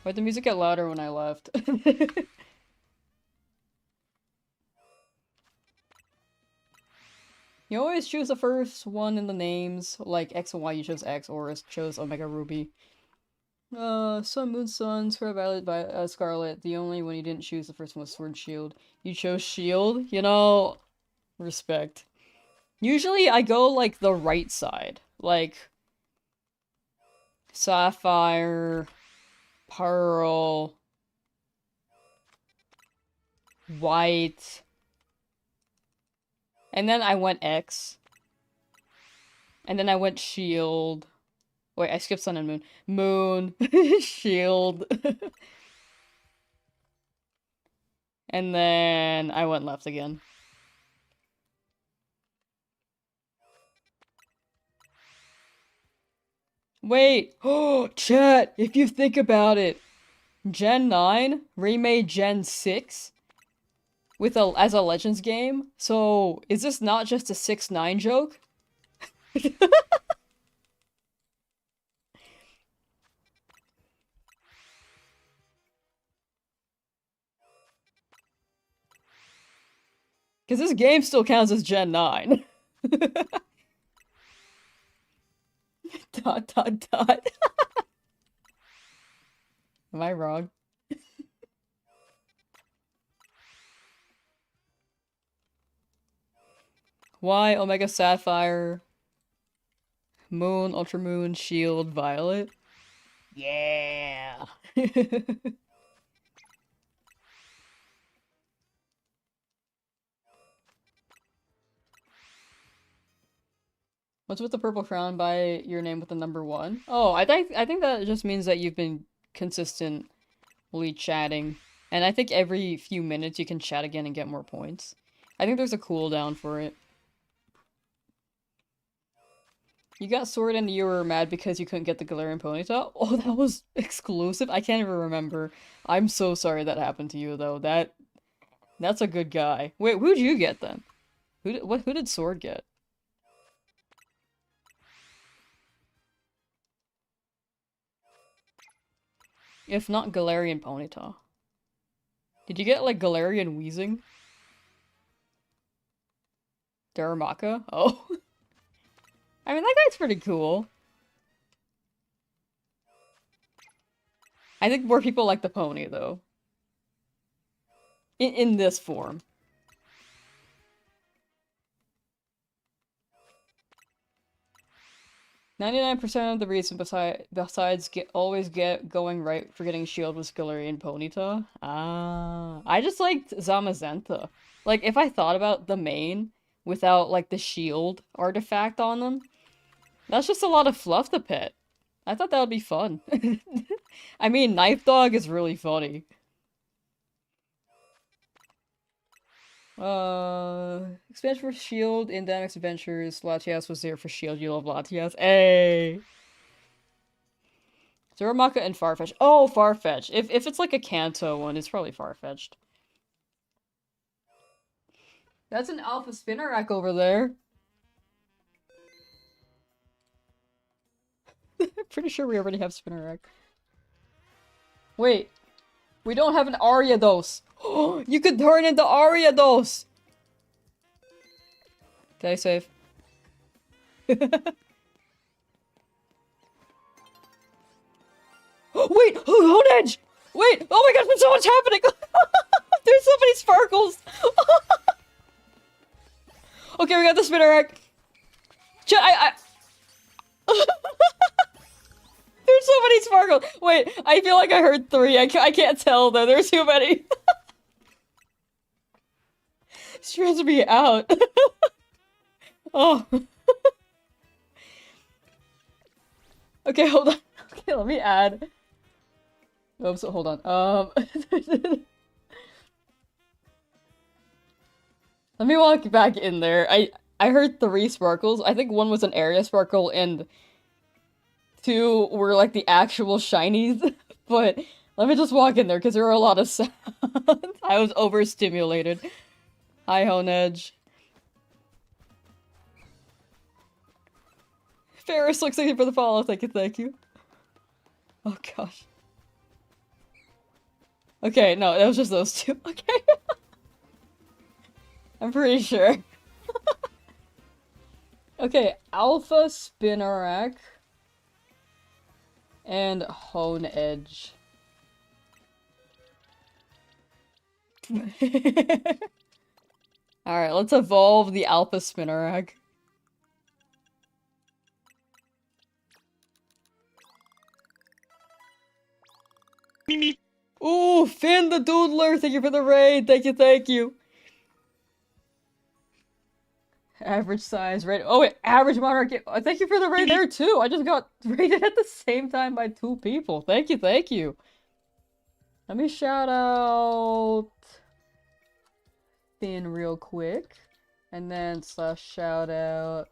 Why'd the music get louder when I left? You always choose the first one in the names, like X and Y you chose X, or chose Omega Ruby. Sun, Moon, Sun, Scarlet, Violet, Scarlet. The only one you didn't choose the first one was Sword and Shield. You chose Shield? You know, respect. Usually I go, like, the right side. Like, Sapphire, Pearl, White, and then I went X. And then I went Shield. Wait, I skipped Sun and Moon. Moon, Shield. And then I went left again. Wait! Oh, chat! If you think about it, Gen 9 remade Gen 6 with as a Legends game. So, is this not just a 6-9 joke? Because this game still counts as Gen 9. Dot dot dot. Am I wrong? Why Omega Sapphire, Moon, Ultramoon, Shield, Violet? Yeah! What's with the purple crown by your name with the number 1? Oh, I think that just means that you've been consistently chatting. And I think every few minutes you can chat again and get more points. I think there's a cooldown for it. You got Sword and you were mad because you couldn't get the Galarian Ponyta? Oh, that was exclusive? I can't even remember. I'm so sorry that happened to you, though. That's a good guy. Wait, who'd you get, then? Who did Sword get? If not Galarian Ponyta. Did you get, like, Galarian Weezing? Darumaka? Oh. I mean, that guy's pretty cool. I think more people like the pony, though. In this form. 99% of the reason besides always going right for getting shield was Galarian Ponyta. Ah. I just liked Zamazenta. Like, if I thought about the main without, like, the shield artifact on them, that's just a lot of fluff to pet. I thought that would be fun. I mean, Knife Dog is really funny. Expansion for Shield in Dynamics Adventures. Latias was there for Shield. You love Latias. Hey! Zuramaka and Farfetch. Oh, Farfetch. If it's like a Kanto one, it's probably Farfetched. That's an Alpha Spinnerack over there. Pretty sure we already have Spinnerack. Wait. We don't have an Ariados. You could turn into Ariados! Okay, save. Wait! Hold edge! Wait! Oh my gosh, there's so much happening! There's so many sparkles! Okay, we got the Spinnerack. There's so many sparkles! Wait, I feel like I heard 3. I can't tell though, there's too many. Stress me out. Oh. Okay, hold on. Okay, let me add. Oops, hold on. Let me walk back in there. I heard 3 sparkles. I think 1 was an area sparkle and 2 were like the actual shinies. But let me just walk in there because there were a lot of sounds. I was overstimulated. Hi, Honedge. Ferris looks like you for the follow. Thank you, thank you. Oh gosh. Okay, no, that was just those 2. Okay. I'm pretty sure. Okay, Alpha Spinnerack and Honedge. Alright, let's evolve the Alpha Spinnerack.
Mimi.
Ooh, Finn the Doodler! Thank you for the raid! Thank you, thank you! Average size, raid. Oh wait, average monarch. Thank you for the raid there too! I just got raided at the same time by 2 people. Thank you, thank you! Let me shout out Finn real quick. And then slash shout out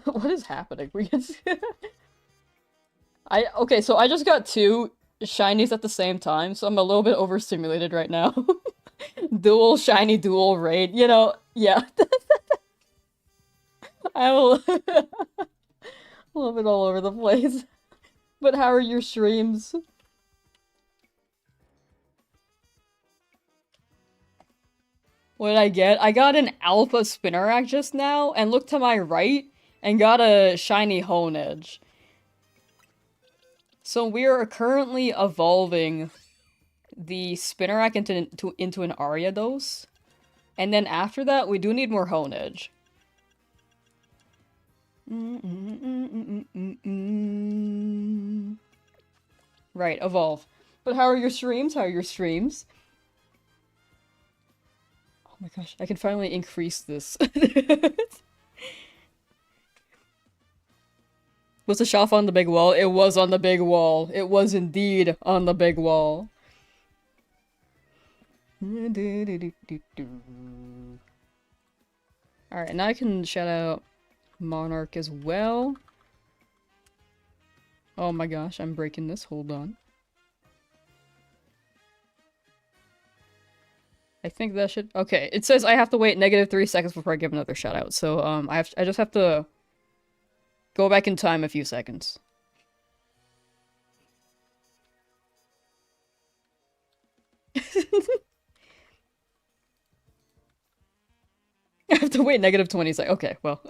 what is happening? We can okay, so I just got 2 shinies at the same time, so I'm a little bit overstimulated right now. Dual shiny, dual raid, you know, yeah. I'm a little bit all over the place. But how are your streams? What did I get? I got an Alpha Spinnerack just now, and looked to my right, and got a shiny Honedge. So we are currently evolving the Spinnerack into an Ariados. And then after that, we do need more Honedge. Right, evolve. But how are your streams? How are your streams? Oh my gosh, I can finally increase this. Was the shelf on the big wall? It was on the big wall. It was indeed on the big wall. Alright, now I can shout out Monarch as well. Oh my gosh, I'm breaking this. Hold on. I think that should... Okay, it says I have to wait -3 seconds before I give another shout out. So, I just have to go back in time a few seconds. I have to wait -20 seconds. Okay, well.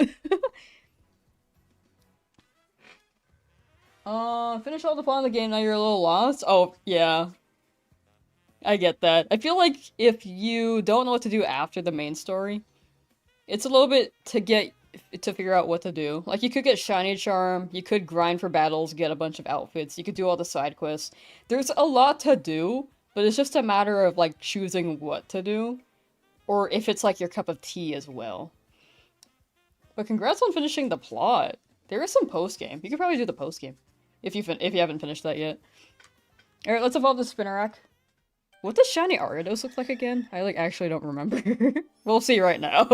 Finish all the plot of the game, now you're a little lost? Oh, yeah. I get that. I feel like if you don't know what to do after the main story, it's a little bit to figure out what to do. Like, you could get Shiny Charm, you could grind for battles, get a bunch of outfits, you could do all the side quests. There's a lot to do, but it's just a matter of, like, choosing what to do. Or if it's, like, your cup of tea as well. But congrats on finishing the plot. There is some post-game. You could probably do the post-game. If you haven't finished that yet. Alright, let's evolve the Spinnerack. What does shiny Ariados look like again? I, like, actually don't remember. We'll see right now.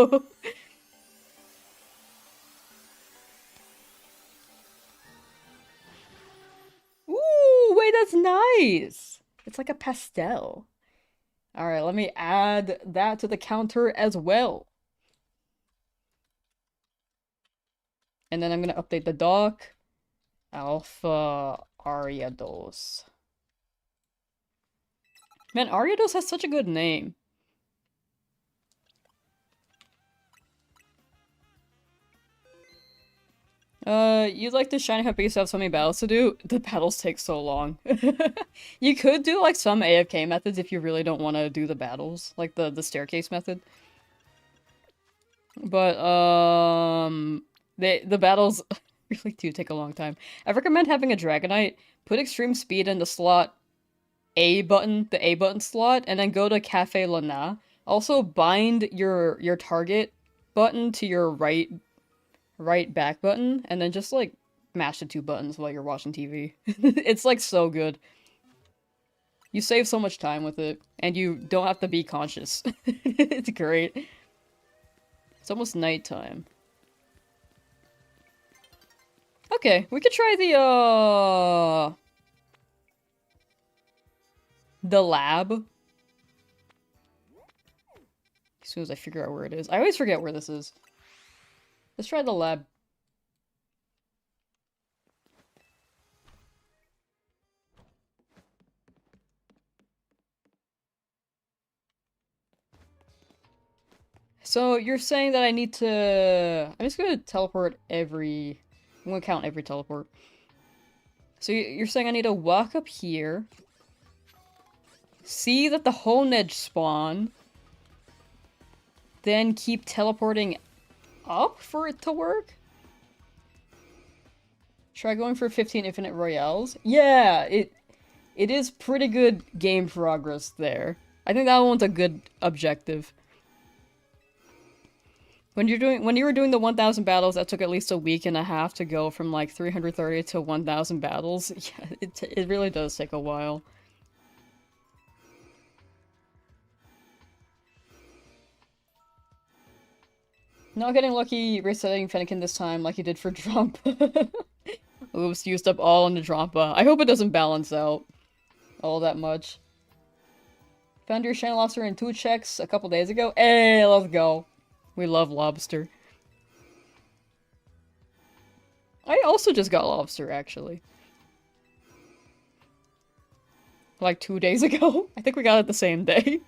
Ooh, wait, that's nice! It's like a pastel. Alright, let me add that to the counter as well. And then I'm gonna update the dock. Alpha Ariados. Man, Ariados has such a good name. You'd like to shiny hunt because you have so many battles to do? The battles take so long. You could do, like, some AFK methods if you really don't want to do the battles. Like, the staircase method. But, the battles really do take a long time. I recommend having a Dragonite. Put extreme speed in the slot A button, the A button slot, and then go to Cafe Lana. Also, bind your target button to your right back button, and then just, like, mash the two buttons while you're watching TV. It's, like, so good. You save so much time with it, and you don't have to be conscious. It's great. It's almost nighttime. Okay, we could try the lab. As soon as I figure out where it is. I always forget where this is. Let's try the lab. So, you're saying that I need to... I'm just gonna teleport every... I'm gonna count every teleport. So, you're saying I need to walk up here. See that the Honedge spawn. Then keep teleporting up for it to work? Try going for 15 infinite royales. Yeah, it is pretty good game progress there. I think that one's a good objective. When you were doing the 1,000 battles, that took at least a week and a half to go from like 330 to 1,000 battles. Yeah, it really does take a while. Not getting lucky resetting Fennekin this time like you did for Drump. Oops, used up all in the Drampa. I hope it doesn't balance out all that much. Found your shiny lobster in 2 checks a couple days ago. Hey, let's go. We love lobster. I also just got lobster, actually. Like 2 days ago. I think we got it the same day.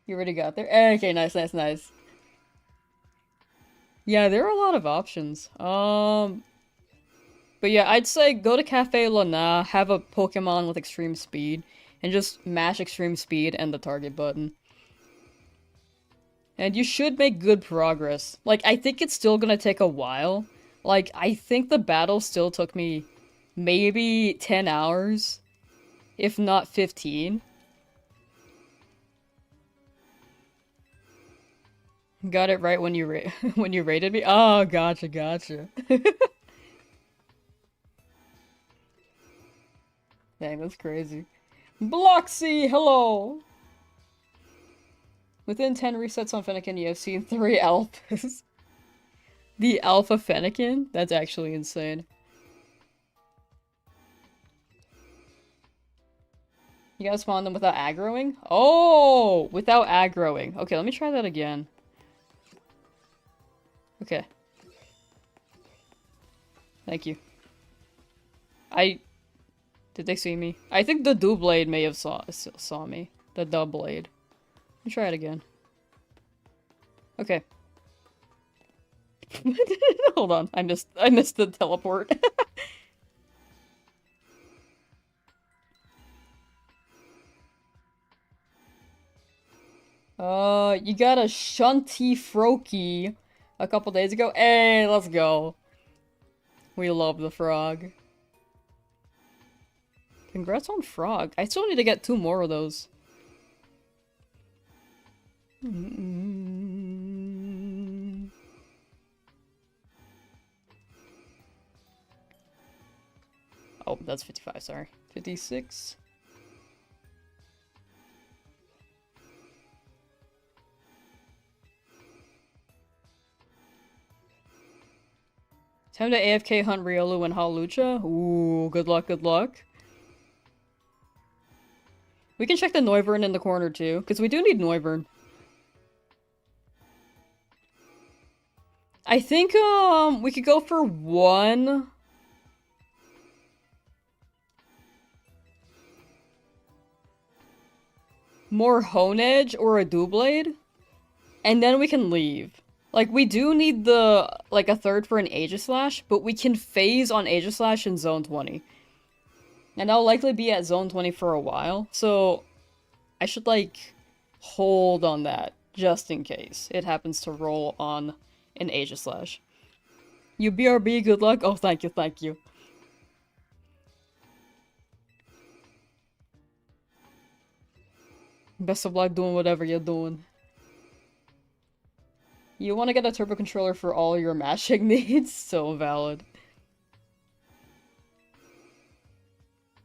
You already got there? Okay, nice, nice, nice. Yeah, there are a lot of options. But yeah, I'd say go to Cafe Lana, have a Pokemon with extreme speed, and just mash extreme speed and the target button. And you should make good progress. Like, I think it's still gonna take a while. Like, I think the battle still took me maybe 10 hours, if not 15. Got it right when you when you rated me? Oh, gotcha, gotcha. Dang, that's crazy. Bloxy, hello! Within 10 resets on Fennekin, you have seen 3 alphas. The alpha Fennekin? That's actually insane. You gotta spawn them without aggroing? Oh! Without aggroing. Okay, let me try that again. Okay. Thank you. Did they see me? I think the Doublade may have saw me. The Doublade. Let me try it again. Okay. Hold on, I missed the teleport. You got a Shunty Froakie a couple days ago. Hey, let's go. We love the frog. Congrats on frog. I still need to get 2 more of those. that's 55, sorry. 56. Time to AFK hunt Riolu and Hawlucha. Ooh, good luck, good luck. We can check the Noivern in the corner too, because we do need Noivern. I think, we could go for one. More Honedge or a Doublade. And then we can leave. Like, we do need the, like, a third for an Aegislash, but we can phase on Aegislash in Zone 20. And I'll likely be at Zone 20 for a while, so I should, like, hold on that, just in case it happens to roll on an Aegislash. You BRB, good luck? Oh, thank you, thank you. Best of luck doing whatever you're doing. You want to get a turbo controller for all your matching needs? So valid.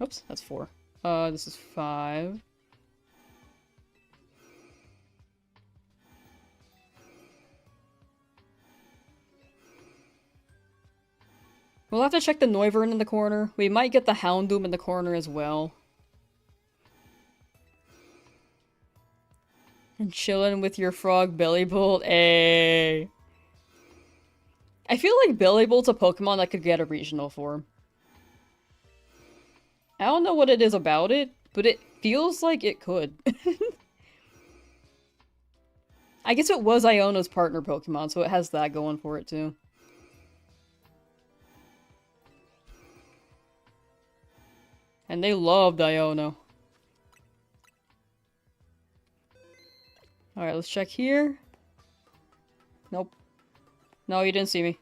Oops, that's 4. This is 5. We'll have to check the Noivern in the corner. We might get the Houndoom in the corner as well. And chilling with your frog Bellybolt. Ayy. I feel like Bellybolt's a Pokemon that could get a regional form. I don't know what it is about it, but it feels like it could. I guess it was Iono's partner Pokemon, so it has that going for it too. And they loved Iono. Alright, let's check here. Nope. No, you didn't see me.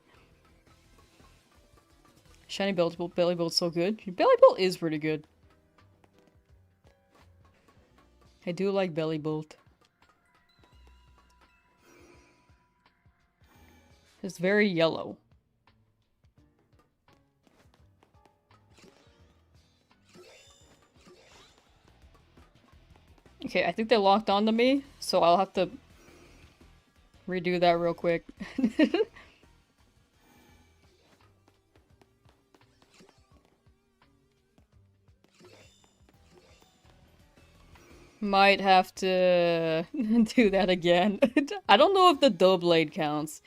Shiny Bellybolt's so good. Bellybolt is pretty good. I do like Bellybolt. It's very yellow. Okay, I think they locked onto me, so I'll have to redo that real quick. Might have to do that again. I don't know if the Doublade counts.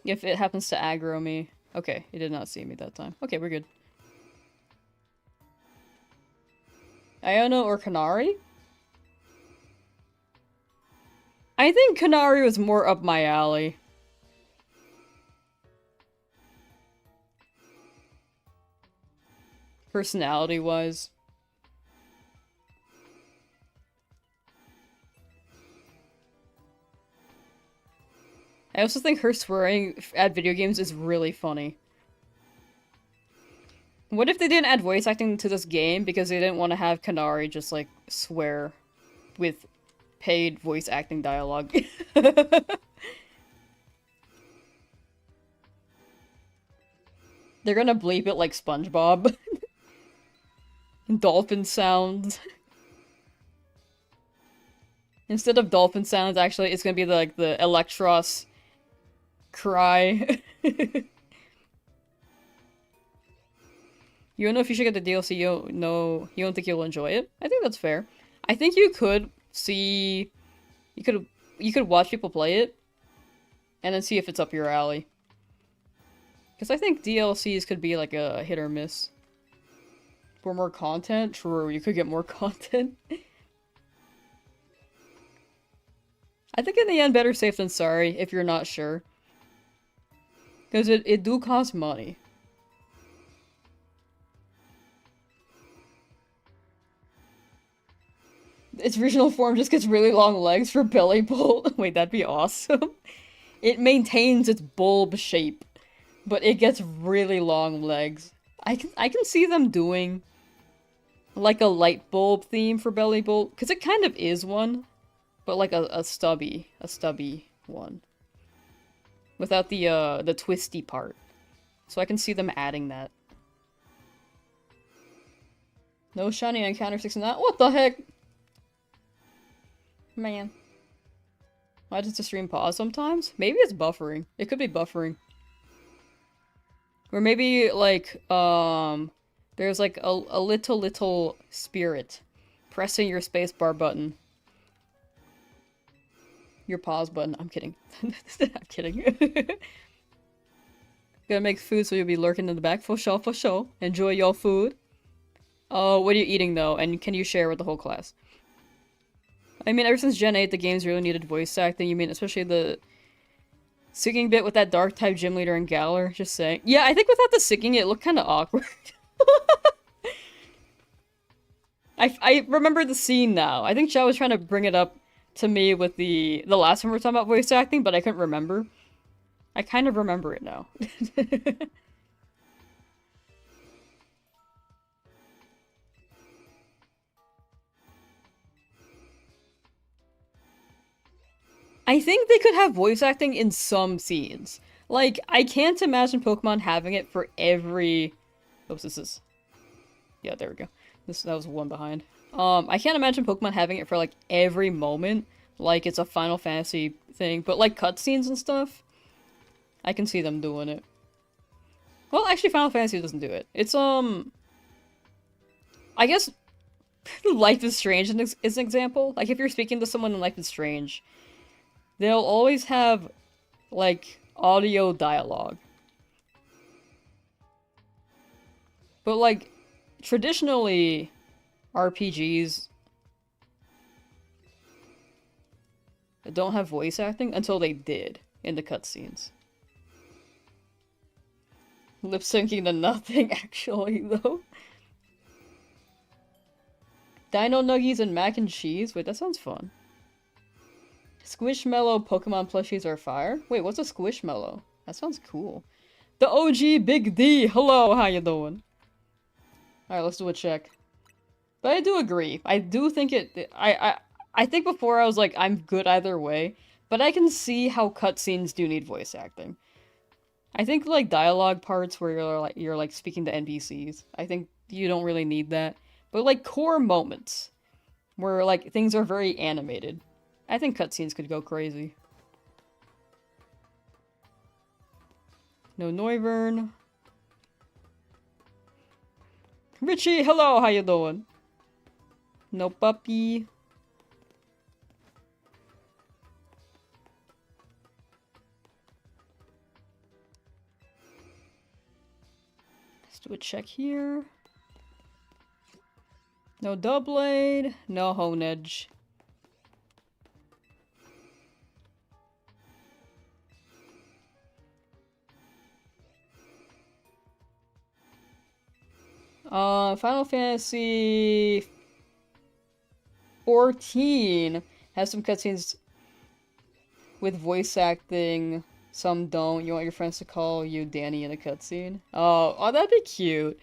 If it happens to aggro me. Okay, it did not see me that time. Okay, we're good. Iono or Canary? I think Canary was more up my alley. Personality-wise. I also think her swearing at video games is really funny. What if they didn't add voice acting to this game because they didn't want to have Canary just, like, swear with paid voice acting dialogue? They're gonna bleep it like SpongeBob. Dolphin sounds. Instead of dolphin sounds, actually, it's gonna be like the Electros cry. You don't know if you should get the DLC, you don't think you'll enjoy it? I think that's fair. I think you could see... You could watch people play it, and then see if it's up your alley. Because I think DLCs could be like a hit or miss. For more content? True, you could get more content. I think in the end, better safe than sorry, if you're not sure. Because it do cost money. Its regional form just gets really long legs for Bellybolt. Wait, that'd be awesome. It maintains its bulb shape, but it gets really long legs. I can see them doing like a light bulb theme for Bellybolt, because it kind of is one, but like a stubby one. Without the twisty part. So I can see them adding that. No shiny on counter 69. What the heck? Man. Why does the stream pause sometimes? Maybe it's buffering. It could be buffering. Or maybe, like, there's like a little spirit pressing your spacebar button. Your pause button. I'm kidding. I'm kidding. Gonna make food so you'll be lurking in the back. For sure, for sure. Enjoy your food. Oh, what are you eating though? And can you share with the whole class? I mean, ever since Gen 8, the games really needed voice acting. You mean, especially the singing bit with that dark type gym leader and Galar. Just saying. Yeah, I think without the singing, it looked kind of awkward. I remember the scene now. I think Chao was trying to bring it up to me with the last one we were talking about voice acting, but I couldn't remember. I kind of remember it now. I think they could have voice acting in some scenes. Like, I can't imagine Pokemon having it for every... Oops, this is... Yeah, there we go. That was one behind. I can't imagine Pokemon having it for, like, every moment. Like, it's a Final Fantasy thing. But, like, cutscenes and stuff, I can see them doing it. Well, actually, Final Fantasy doesn't do it. It's, I guess Life is Strange is an example. Like, if you're speaking to someone in Life is Strange, they'll always have, like, audio dialogue. But, like, traditionally, RPGs don't have voice acting until they did in the cutscenes. Lip syncing to nothing, actually, though. Dino Nuggies and mac and cheese? Wait, that sounds fun. Squishmallow Pokemon plushies are fire? Wait, what's a Squishmallow? That sounds cool. The OG Big D! Hello, how you doing? Alright, let's do a check. But I do agree. I do think I think before I was like, I'm good either way. But I can see how cutscenes do need voice acting. I think, like, dialogue parts where you're like speaking to NPCs, I think you don't really need that. But, like, core moments where, like, things are very animated, I think cutscenes could go crazy. No Noivern. Richie, hello, how you doing? No puppy. Let's do a check here. No Doublade, no Honedge. Final Fantasy 14 has some cutscenes with voice acting. Some don't. You want your friends to call you Danny in a cutscene? Oh, that'd be cute.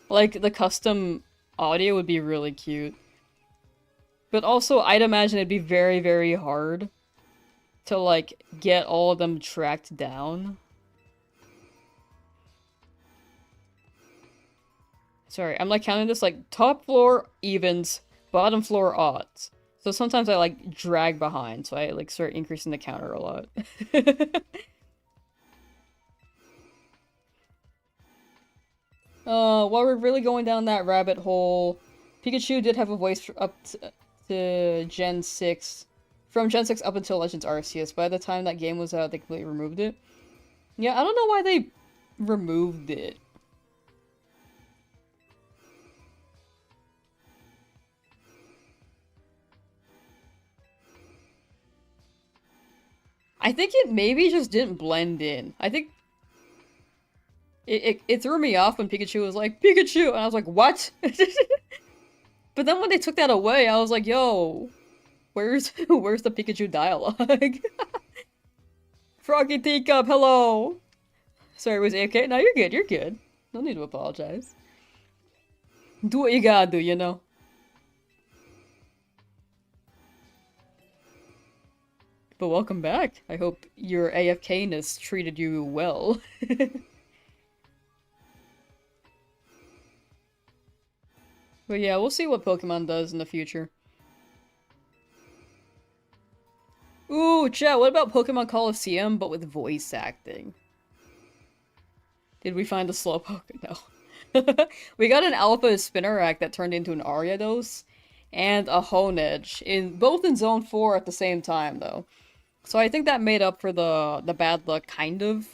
Like, the custom audio would be really cute. But also, I'd imagine it'd be very, very hard to, like, get all of them tracked down. Sorry, I'm, like, counting this, like, top floor evens, bottom floor odds. So sometimes I, like, drag behind, so I, like, start increasing the counter a lot. While we're really going down that rabbit hole, Pikachu did have a voice up to Gen 6. From Gen 6 up until Legends Arceus. By the time that game was out, they completely removed it. Yeah, I don't know why they removed it. I think it maybe just didn't blend in. I think it threw me off when Pikachu was like, Pikachu! And I was like, what? But then when they took that away, I was like, yo, where's the Pikachu dialogue? Froggy Teacup, hello! Sorry, was it okay? No, you're good, you're good. No need to apologize. Do what you gotta do, you know? But welcome back. I hope your AFK-ness treated you well. But yeah, we'll see what Pokemon does in the future. Ooh, chat, what about Pokemon Coliseum, but with voice acting? Did we find a Slowpoke? No. We got an Alpha Spinnerack that turned into an Ariados, and a Honedge, both in Zone 4 at the same time, though. So I think that made up for the bad luck, kind of.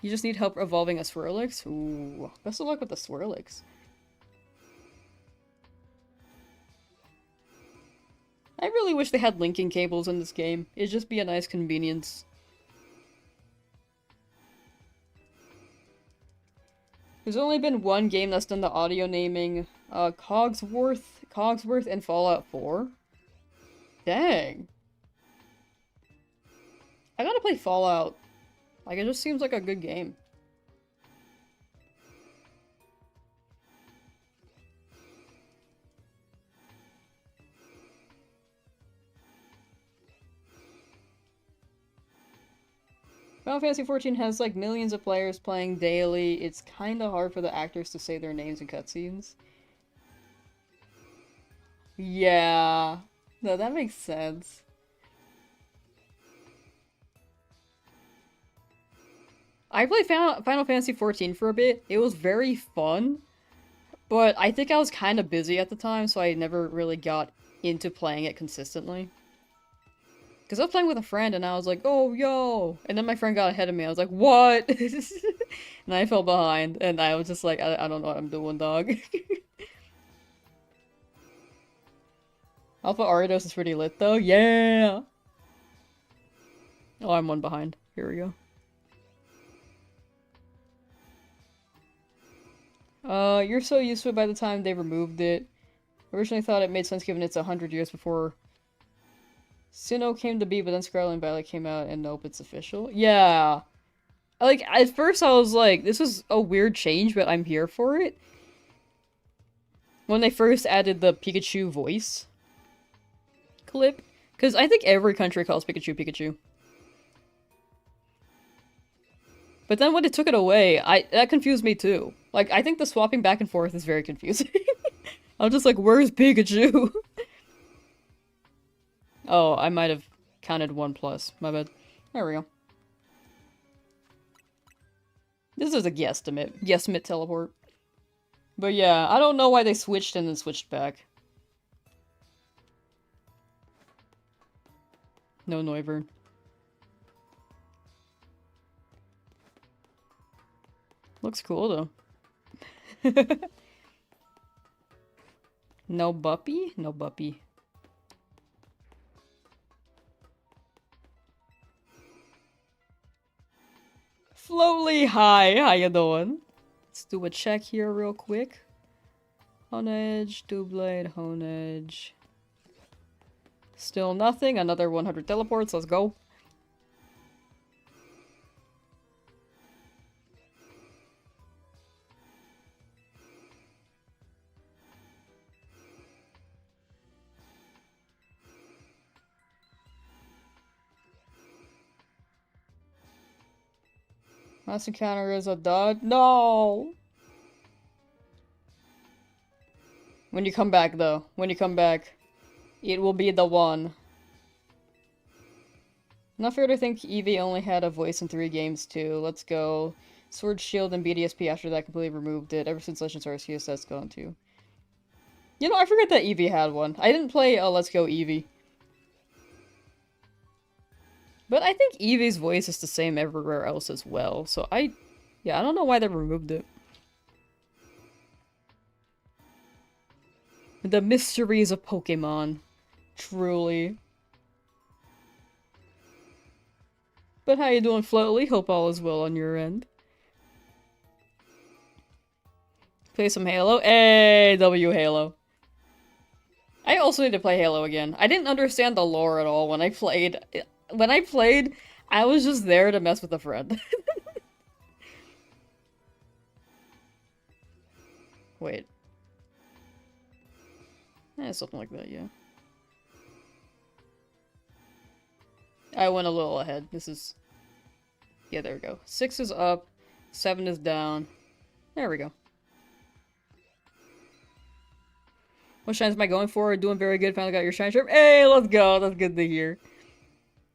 You just need help evolving a Swirlix? Ooh, best of luck with the Swirlix. I really wish they had linking cables in this game. It'd just be a nice convenience. There's only been one game that's done the audio naming. Cogsworth and Fallout 4. Dang. I gotta play Fallout. Like, it just seems like a good game. Final Fantasy XIV has like millions of players playing daily. It's kinda hard for the actors to say their names in cutscenes. Yeah. No, that makes sense. I played Final Fantasy XIV for a bit. It was very fun, but I think I was kind of busy at the time, so I never really got into playing it consistently. Because I was playing with a friend, and I was like, oh, yo! And then my friend got ahead of me. I was like, what? And I fell behind, and I was just like, I don't know what I'm doing, dog. Alpha Ariados is pretty lit, though. Yeah! Oh, I'm one behind. Here we go. You're so used to it by the time they removed it. Originally thought it made sense given it's 100 years before Sinnoh came to be, but then Scarlet and Violet came out, and nope, it's official. Yeah. Like, at first I was like, this is a weird change, but I'm here for it. When they first added the Pikachu voice clip. Because I think every country calls Pikachu Pikachu. But then when it took it away, that confused me too. Like, I think the swapping back and forth is very confusing. I was just like, where's Pikachu? Oh, I might have counted 1+. My bad. There we go. This is a guesstimate. Guesstimate teleport. But yeah, I don't know why they switched and then switched back. No Noivern. Looks cool though. No Buppy? No Buppy. Floatly, hi, how you doing? Let's do a check here real quick. Honedge, Doublade, Honedge. Still nothing, another 100 teleports, let's go. Last encounter is a dud. No! When you come back, though. When you come back, it will be the one. Not fair to think Eevee only had a voice in 3 games, too. Let's go. Sword, Shield, and BDSP after that completely removed it. Ever since Legends Arceus, that's gone, too. You know, I forgot that Eevee had one. I didn't play Let's Go Eevee. But I think Eevee's voice is the same everywhere else as well, so yeah, I don't know why they removed it. The mysteries of Pokemon. Truly. But how you doing, Floatly? Hope all is well on your end. Play some Halo? Hey, W Halo. I also need to play Halo again. I didn't understand the lore at all when I played. When I played, I was just there to mess with a friend. Wait. Something like that, yeah. I went a little ahead. This is... Yeah, there we go. 6 is up. 7 is down. There we go. What shines am I going for? Doing very good. Finally got your shine shrimp. Hey, let's go. That's good to hear.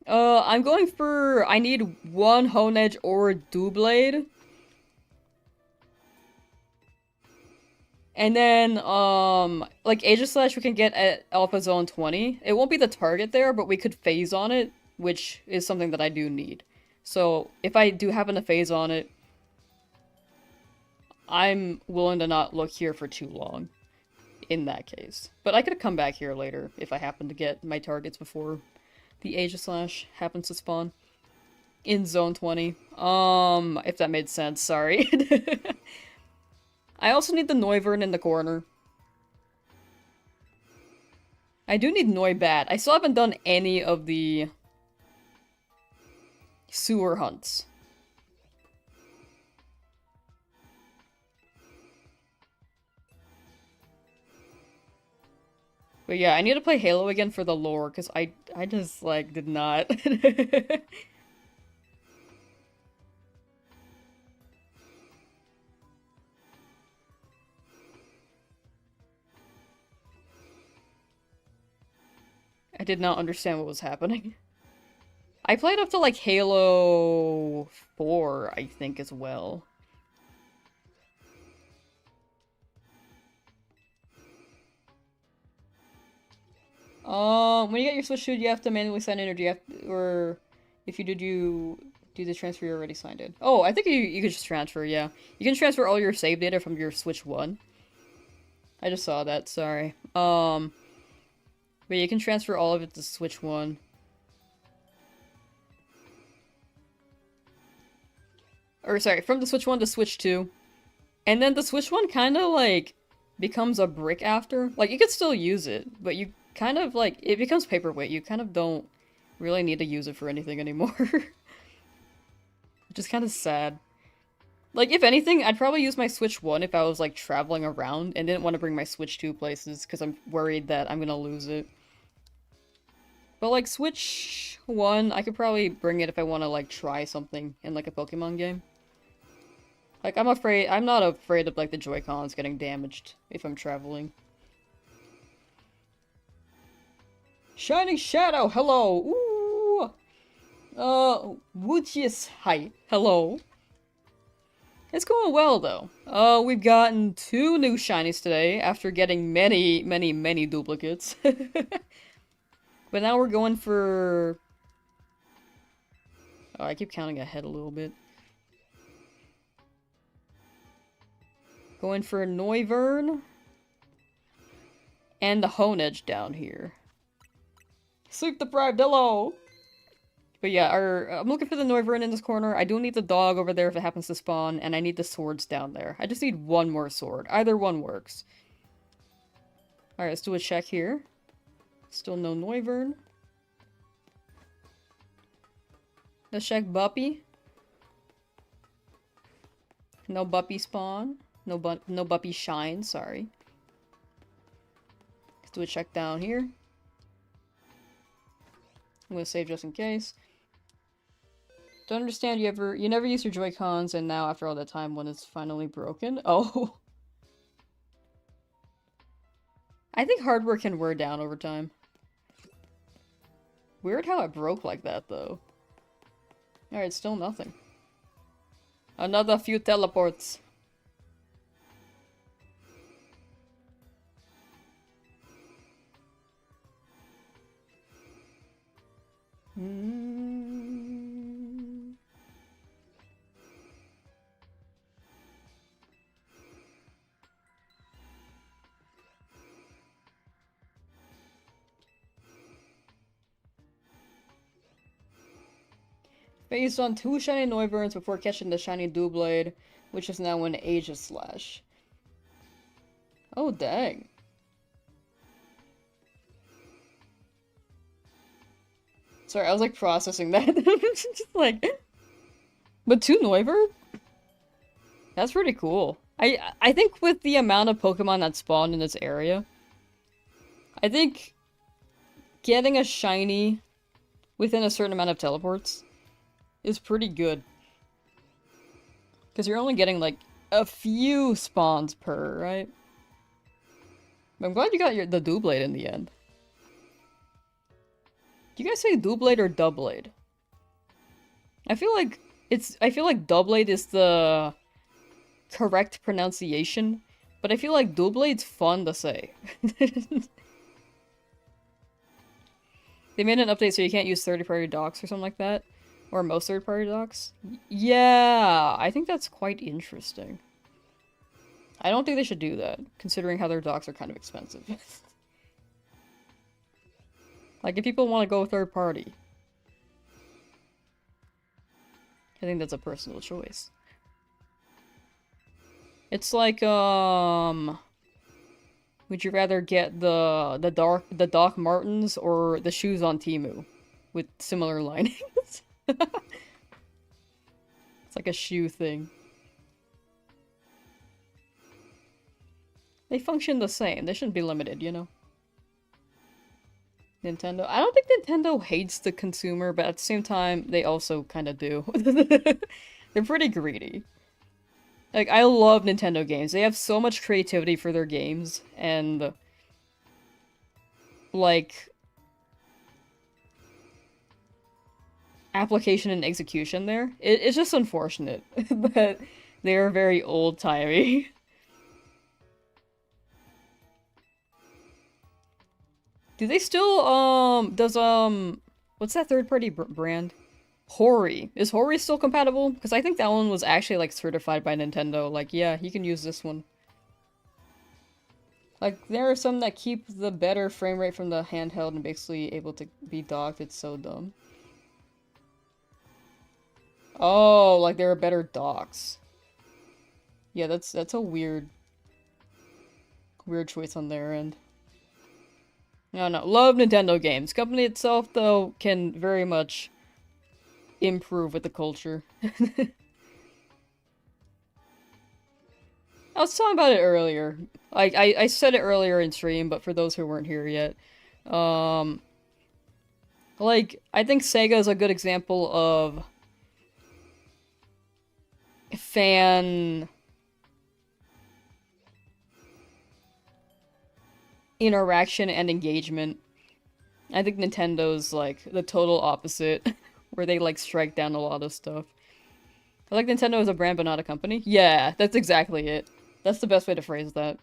I'm going for... I need one Hone Edge or Doublade. And then, like Aegislash we can get at Alpha Zone 20. It won't be the target there, but we could phase on it, which is something that I do need. So, if I do happen to phase on it, I'm willing to not look here for too long. In that case. But I could come back here later if I happen to get my targets before the Aegislash happens to spawn. In Zone 20. If that made sense, sorry. I also need the Noivern in the corner. I do need Noibat. I still haven't done any of the sewer hunts. But yeah, I need to play Halo again for the lore, because I just, like, did not. I did not understand what was happening. I played up to, like, Halo 4, I think, as well. When you get your Switch shoot, you have to manually sign in, or do you have to, or if you did, you do the transfer you already signed in. Oh, I think you could just transfer, yeah. You can transfer all your save data from your Switch 1. I just saw that, sorry. But you can transfer all of it to Switch 1. Or, sorry, from the Switch 1 to Switch 2. And then the Switch 1 kind of, like, becomes a brick after. Like, you could still use it, but you kind of, like, it becomes paperweight. You kind of don't really need to use it for anything anymore. Which is kind of sad. Like, if anything, I'd probably use my Switch 1 if I was, like, traveling around and didn't want to bring my Switch 2 places, because I'm worried that I'm gonna lose it. But, like, Switch 1, I could probably bring it if I want to, like, try something in, like, a Pokemon game. Like, I'm not afraid of, like, the Joy-Cons getting damaged if I'm traveling. Shining Shadow, hello! Ooh! Wuchius, hi, hello. It's going well, though. We've gotten 2 new shinies today, after getting many, many, many duplicates. But now we're going for... Oh, I keep counting ahead a little bit. Going for Noivern. And the Hone Edge down here. Sleep deprived, hello! But yeah, I'm looking for the Noivern in this corner. I do need the dog over there if it happens to spawn, and I need the swords down there. I just need one more sword. Either one works. Alright, let's do a check here. Still no Noivern. Let's check Buppy. No Buppy spawn. No Buppy shine, sorry. Let's do a check down here. I'm gonna save just in case. Don't understand you never use your Joy-Cons, and now after all that time when it's finally broken? Oh. I think hardware can wear down over time. Weird how it broke like that, though. Alright, still nothing. Another few teleports. Based on 2 shiny Noiverns before catching the shiny Doublade, which is now an Aegislash. Oh, dang. Sorry, I was like processing that. Just like... But 2 Noivern? That's pretty cool. I think with the amount of Pokemon that spawn in this area, I think getting a shiny within a certain amount of teleports is pretty good. Because you're only getting, like, a few spawns per, right? I'm glad you got the Doublade in the end. Do you guys say Doublade or Doublade? I feel like Doublade is the correct pronunciation, but I feel like Doublade's fun to say. They made an update so you can't use third-party docs or something like that. Or most third-party docs. Yeah, I think that's quite interesting. I don't think they should do that, considering how their docs are kind of expensive. Like, if people want to go third-party, I think that's a personal choice. It's like, would you rather get the Doc Martens or the shoes on Temu with similar linings? It's like a shoe thing. They function the same. They shouldn't be limited, you know? Nintendo. I don't think Nintendo hates the consumer, but at the same time, they also kind of do. They're pretty greedy. Like, I love Nintendo games. They have so much creativity for their games, and like application and execution there. It's just unfortunate that they're very old-timey. Do they still, what's that third-party brand? Hori. Is Hori still compatible? Because I think that one was actually, like, certified by Nintendo. Like, yeah, you can use this one. Like, there are some that keep the better frame rate from the handheld and basically able to be docked. It's so dumb. Oh, like there are better docks. Yeah, that's a weird choice on their end. No, love Nintendo games. Company itself, though, can very much improve with the culture. I was talking about it earlier. I said it earlier in stream, but for those who weren't here yet. Like, I think Sega is a good example of fan interaction and engagement. I think Nintendo's, like, the total opposite, where they, like, strike down a lot of stuff. I like Nintendo as a brand, but not a company. Yeah, that's exactly it. That's the best way to phrase that.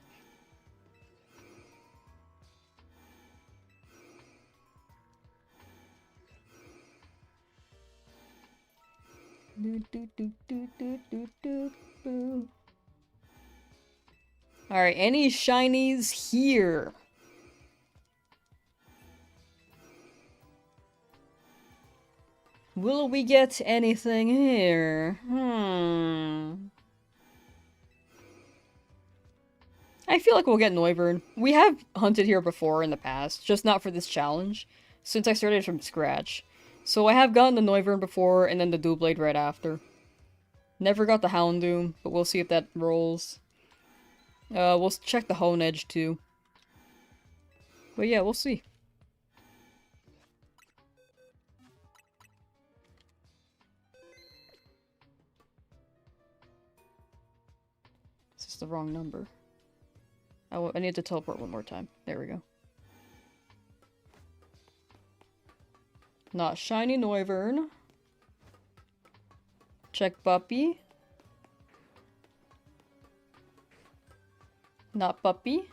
Alright, any shinies here? Will we get anything here? I feel like we'll get Noivern. We have hunted here before in the past, just not for this challenge, since I started from scratch. So I have gotten the Noivern before, and then the Doublade right after. Never got the Houndoom, but we'll see if that rolls. We'll check the Honedge too. But yeah, we'll see. This is the wrong number. I need to teleport one more time. There we go. Not shiny Noivern. Check Puppy. Not Puppy.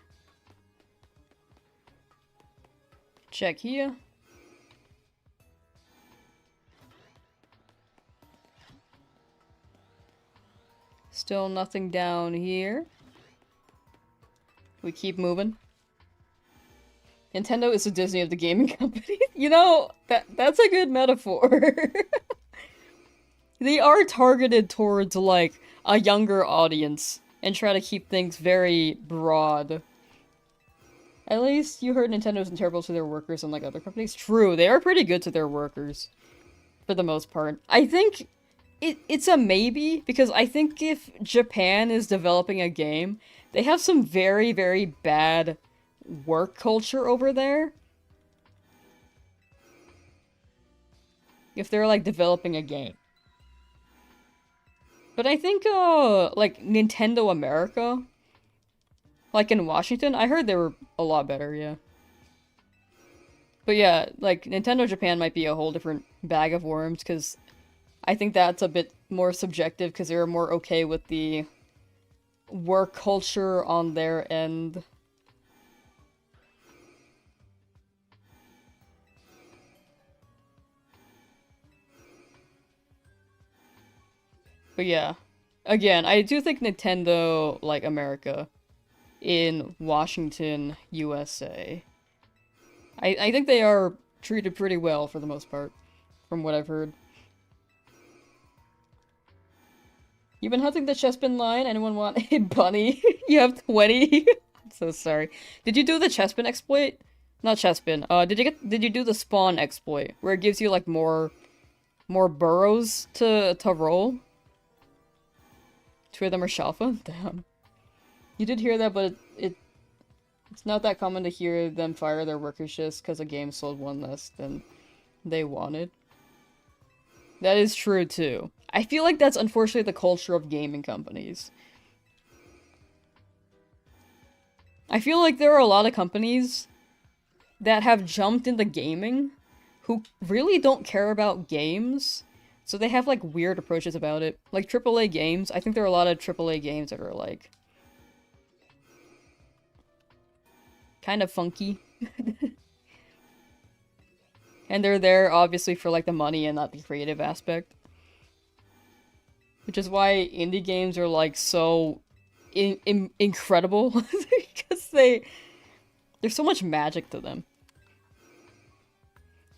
Check here. Still nothing down here. We keep moving. Nintendo is the Disney of the gaming company. You know, that's a good metaphor. They are targeted towards, like, a younger audience and try to keep things very broad. At least you heard Nintendo isn't terrible to their workers unlike other companies. True, they are pretty good to their workers. For the most part. I think it's a maybe, because I think if Japan is developing a game, they have some very, very bad work culture over there. If they're, like, developing a game. But I think, like, Nintendo America Like in Washington, I heard they were a lot better, yeah. But yeah, like Nintendo Japan might be a whole different bag of worms because I think that's a bit more subjective because they're more okay with the work culture on their end. But yeah, again, I do think Nintendo, like America, in Washington, USA, I think they are treated pretty well for the most part, from what I've heard. You've been hunting the chestbin line. Anyone want a bunny? You have 20. I'm so sorry. Did you do the chestbin exploit? Not chestbin. Did you do the spawn exploit where it gives you like more burrows to roll? Two of them are Shalfa? Damn. You did hear that, but it's not that common to hear them fire their workers just because a game sold one less than they wanted. That is true too. I feel like that's unfortunately the culture of gaming companies. I feel like there are a lot of companies that have jumped into gaming who really don't care about games. So they have like weird approaches about it. Like AAA games. I think there are a lot of AAA games that are like kind of funky. And they're there obviously for like the money and not the creative aspect. Which is why indie games are like so incredible because there's so much magic to them.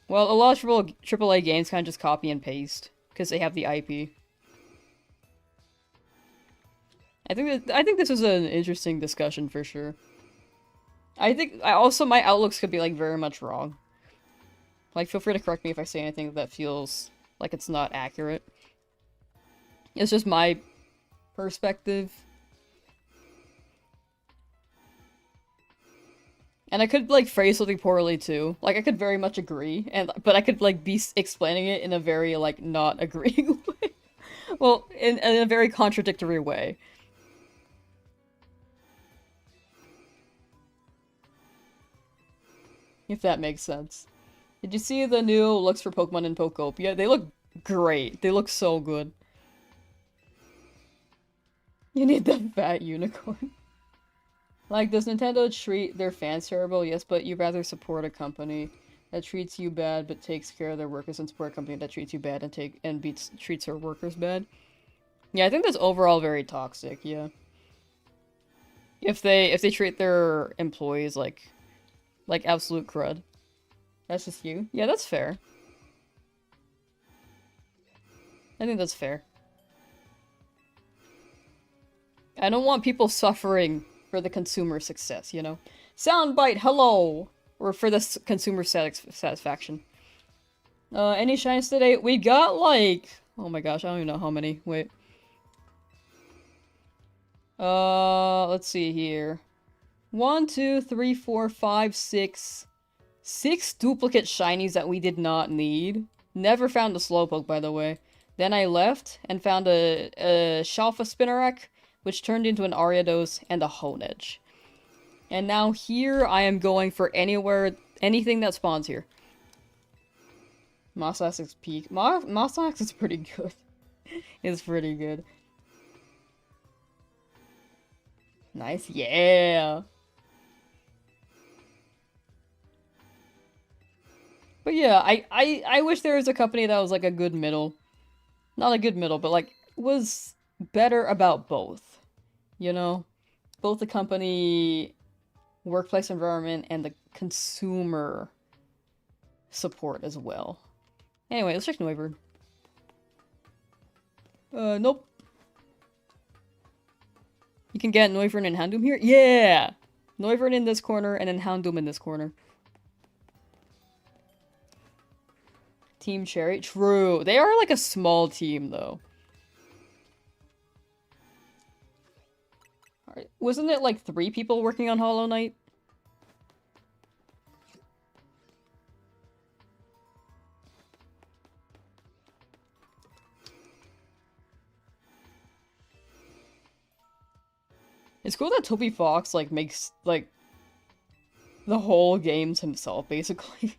Well, a lot of AAA games kind of just copy and paste because they have the IP. I think this is an interesting discussion for sure. I also my outlooks could be like very much wrong. Like feel free to correct me if I say anything that feels like it's not accurate. It's just my perspective. And I could like phrase something poorly too. Like I could very much agree, but I could like be explaining it in a very like not agreeing way. Well, in a very contradictory way. If that makes sense. Did you see the new looks for Pokemon in Pokopia? They look great. They look so good. You need the fat unicorn. Like, does Nintendo treat their fans terrible? Yes, but you'd rather support a company that treats you bad but takes care of their workers and support a company that treats you bad and treats her workers bad. Yeah, I think that's overall very toxic, yeah. If they treat their employees like absolute crud. That's just you? Yeah, that's fair. I think that's fair. I don't want people suffering for the consumer success, you know? Soundbite, hello! Or for the consumer satisfaction. Any shines today? We got like... Oh my gosh, I don't even know how many. Wait. Let's see here. 1, 2, 3, 4, 5, 6... 6 duplicate shinies that we did not need. Never found a Slowpoke, by the way. Then I left and found a Shalfa Spinarak, which turned into an Ariados and a Honedge. And now here I am going for anything that spawns here. Mossax's peak. Mossax is pretty good. It's pretty good. Nice, yeah! But yeah, I wish there was a company that was like a good middle. Not a good middle, but like was better about both. You know? Both the company workplace environment and the consumer support as well. Anyway, let's check Noivern. Nope. You can get Noivern and Houndoom here? Yeah! Noivern in this corner and then Houndoom in this corner. Team Cherry? True. They are like a small team, though. Wasn't it like 3 people working on Hollow Knight? It's cool that Toby Fox, like, makes, like, the whole games himself, basically.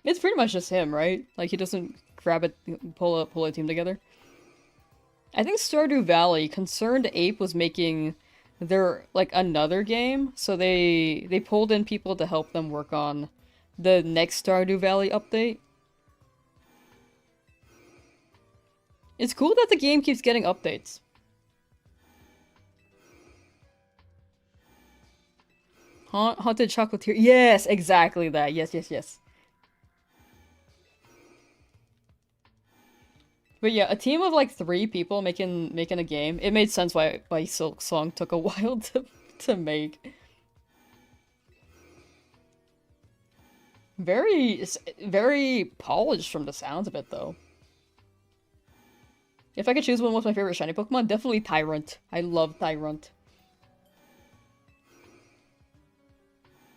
It's pretty much just him, right? Like, he doesn't grab it, pull a team together. I think Stardew Valley, Concerned Ape was making their, like, another game, so they pulled in people to help them work on the next Stardew Valley update. It's cool that the game keeps getting updates. Haunted Chocolatier. Yes, exactly that. Yes, yes, yes. But yeah, a team of like 3 people making a game. It made sense why Silk Song took a while to make. Very polished from the sounds of it though. If I could choose one, what's my favorite shiny Pokemon? Definitely Tyrant. I love Tyrant.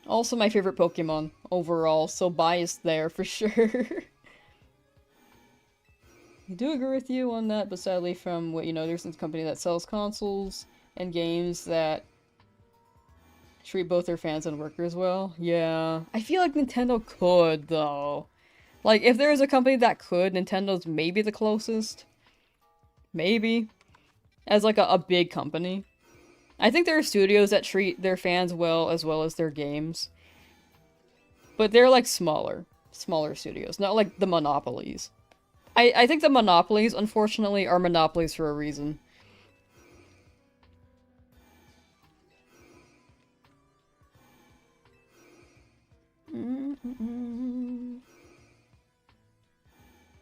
Also my favorite Pokemon overall, so biased there for sure. I do agree with you on that, but sadly from what you know, there's a company that sells consoles and games that treat both their fans and workers well. Yeah. I feel like Nintendo could, though. Like, if there is a company that could, Nintendo's maybe the closest. Maybe. As, like, a big company. I think there are studios that treat their fans well as their games. But they're, like, smaller. Smaller studios. Not like the monopolies. I think the monopolies, unfortunately, are monopolies for a reason.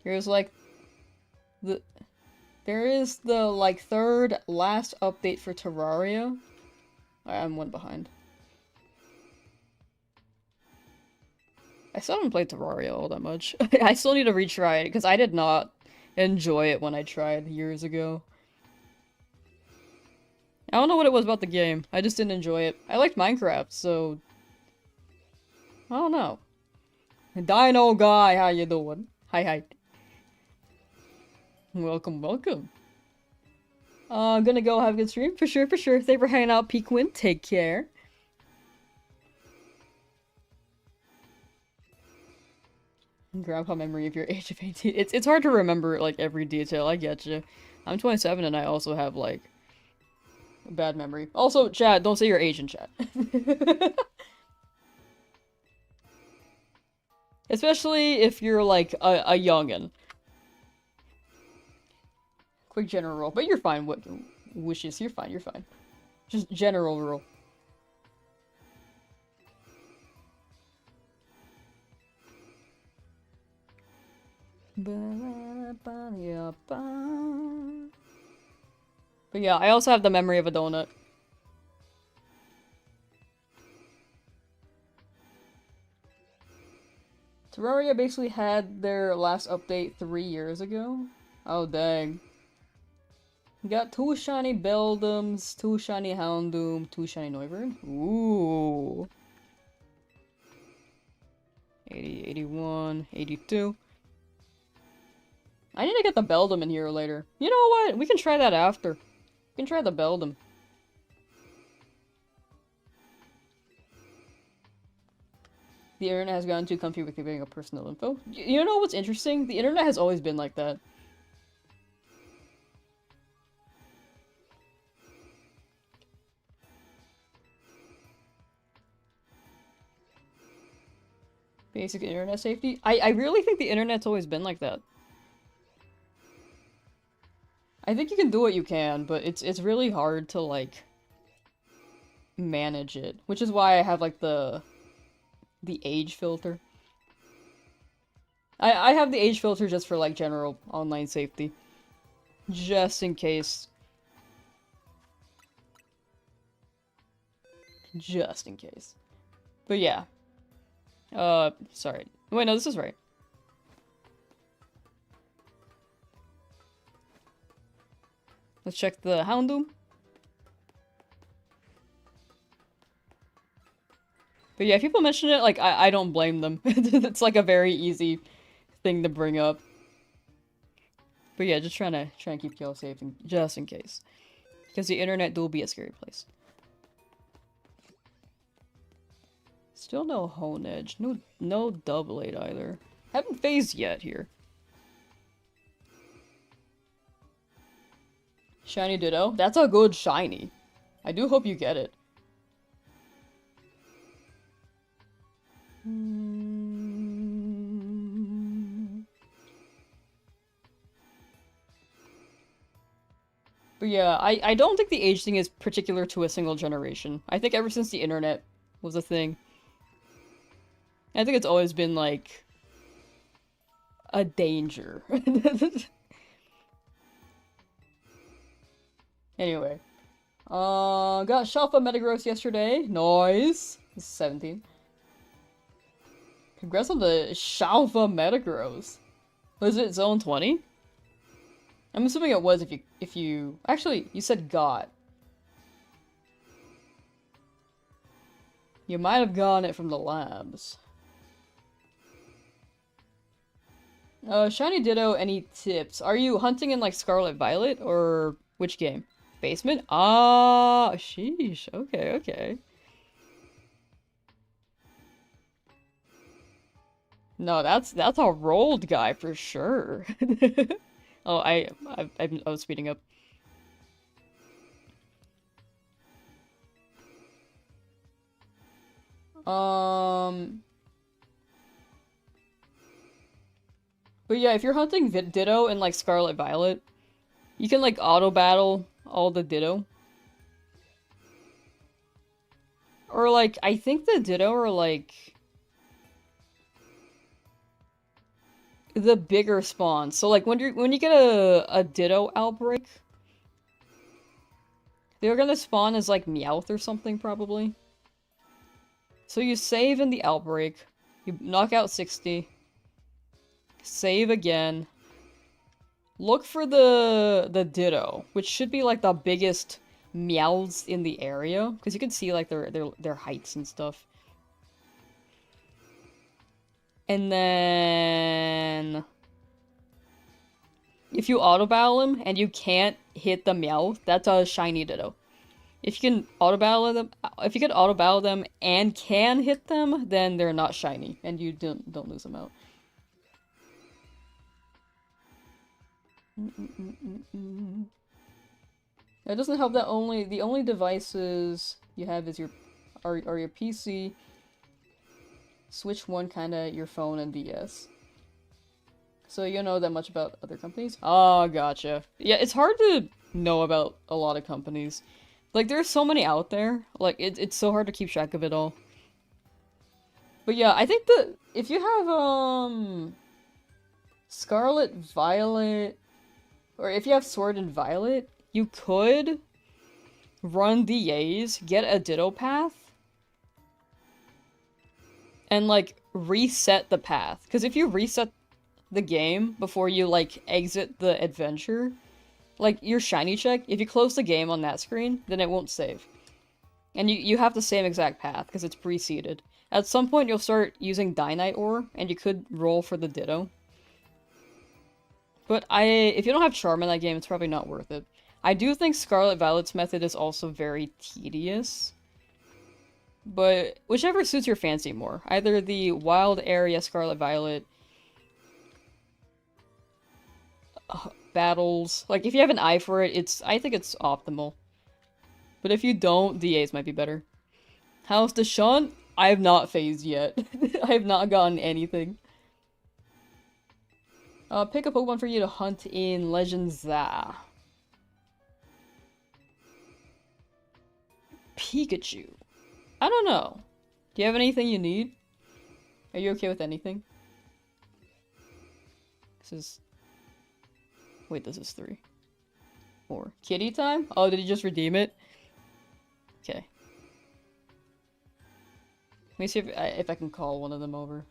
Here's like there is the like 3rd last update for Terraria. I'm 1 behind. I still haven't played Terraria all that much. I still need to retry it because I did not enjoy it when I tried years ago. I don't know what it was about the game. I just didn't enjoy it. I liked Minecraft, so I don't know. Dino guy, how you doing? Hi, hi. Welcome, welcome. I'm gonna go have a good stream. For sure, for sure. Thanks for hanging out, Pequin. Take care. Grandpa memory of your age of 18. It's hard to remember, like, every detail. I get you. I'm 27 and I also have, like, a bad memory. Also, chat, don't say your age in chat. Especially if you're, like, a youngin'. Quick general rule. But you're fine. What wishes? You're fine, you're fine. Just general rule. But yeah, I also have the memory of a donut. Terraria basically had their last update 3 years ago. Oh dang. Got 2 shiny Beldums, 2 shiny Houndoom, 2 shiny Noivern. Ooh. 80, 81, 82. I need to get the Beldum in here later. You know what? We can try that after. We can try the Beldum. The internet has gotten too comfy with giving up personal info. You know what's interesting? The internet has always been like that. Basic internet safety? I really think the internet's always been like that. I think you can do what you can, but it's really hard to, like, manage it. Which is why I have, like, the age filter. I have the age filter just for, like, general online safety. Just in case. Just in case. But yeah. Sorry. Wait, no, this is right. Let's check the Houndoom. But yeah, people mention it, like, I don't blame them. It's like a very easy thing to bring up. But yeah, just trying to keep y'all safe, just in case. Because the internet will be a scary place. Still no hone edge. No double eight either. Haven't phased yet here. Shiny Ditto. That's a good shiny. I do hope you get it. But yeah, I don't think the age thing is particular to a single generation. I think ever since the internet was a thing, I think it's always been like a danger. Anyway. Got Shelfa Metagross yesterday. Nice. This is 17. Congrats on the Shelfa Metagross. Was it zone 20? I'm assuming it was if you actually you said got. You might have gotten it from the labs. Shiny Ditto, any tips? Are you hunting in like Scarlet Violet or which game? Basement? Ah, sheesh. Okay, okay. No, that's a rolled guy for sure. Oh, I was speeding up. But yeah, if you're hunting Ditto in like Scarlet Violet, you can like auto battle all the Ditto. Or like I think the Ditto are like the bigger spawns. So like when you get a Ditto outbreak, they're gonna spawn as like Meowth or something probably. So you save in the outbreak, you knock out 60, save again. Look for the Ditto, which should be like the biggest Meowths in the area, because you can see like their heights and stuff. And then if you auto battle him and you can't hit the Meowth, that's a shiny Ditto. If you can auto battle them and can hit them, then they're not shiny and you don't lose them out. It doesn't help that the only devices you have is your PC, Switch 1, kinda your phone, and DS. So you don't know that much about other companies? Oh, gotcha. Yeah, it's hard to know about a lot of companies. Like, there's so many out there. Like, it's so hard to keep track of it all. But yeah, I think that if you have, Scarlet Violet, or if you have Sword and Violet, you could run DAs, get a Ditto path, and, like, reset the path. Because if you reset the game before you, like, exit the adventure, like, your shiny check, if you close the game on that screen, then it won't save. And you have the same exact path, because it's pre-seeded. At some point, you'll start using Dynite Ore, and you could roll for the Ditto. But if you don't have Charm in that game, it's probably not worth it. I do think Scarlet Violet's method is also very tedious. But whichever suits your fancy more. Either the wild area Scarlet Violet battles. Like, if you have an eye for it, I think it's optimal. But if you don't, DAs might be better. How's the Shunt? I have not phased yet. I have not gotten anything. Pick a Pokemon for you to hunt in Legends ZA. Pikachu. I don't know. Do you have anything you need? Are you okay with anything? This is... Wait, this is 3. 4. Kitty time? Oh, did you just redeem it? Okay. Let me see if I can call one of them over.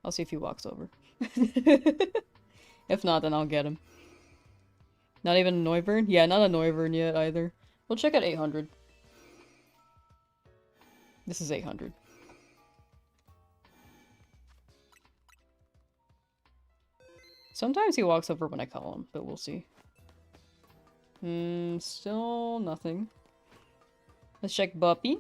I'll see if he walks over. If not, then I'll get him. Not even a Noivern? Yeah, not a Noivern yet either. We'll check out 800. This is 800. Sometimes he walks over when I call him, but we'll see. Still nothing. Let's check Buppy.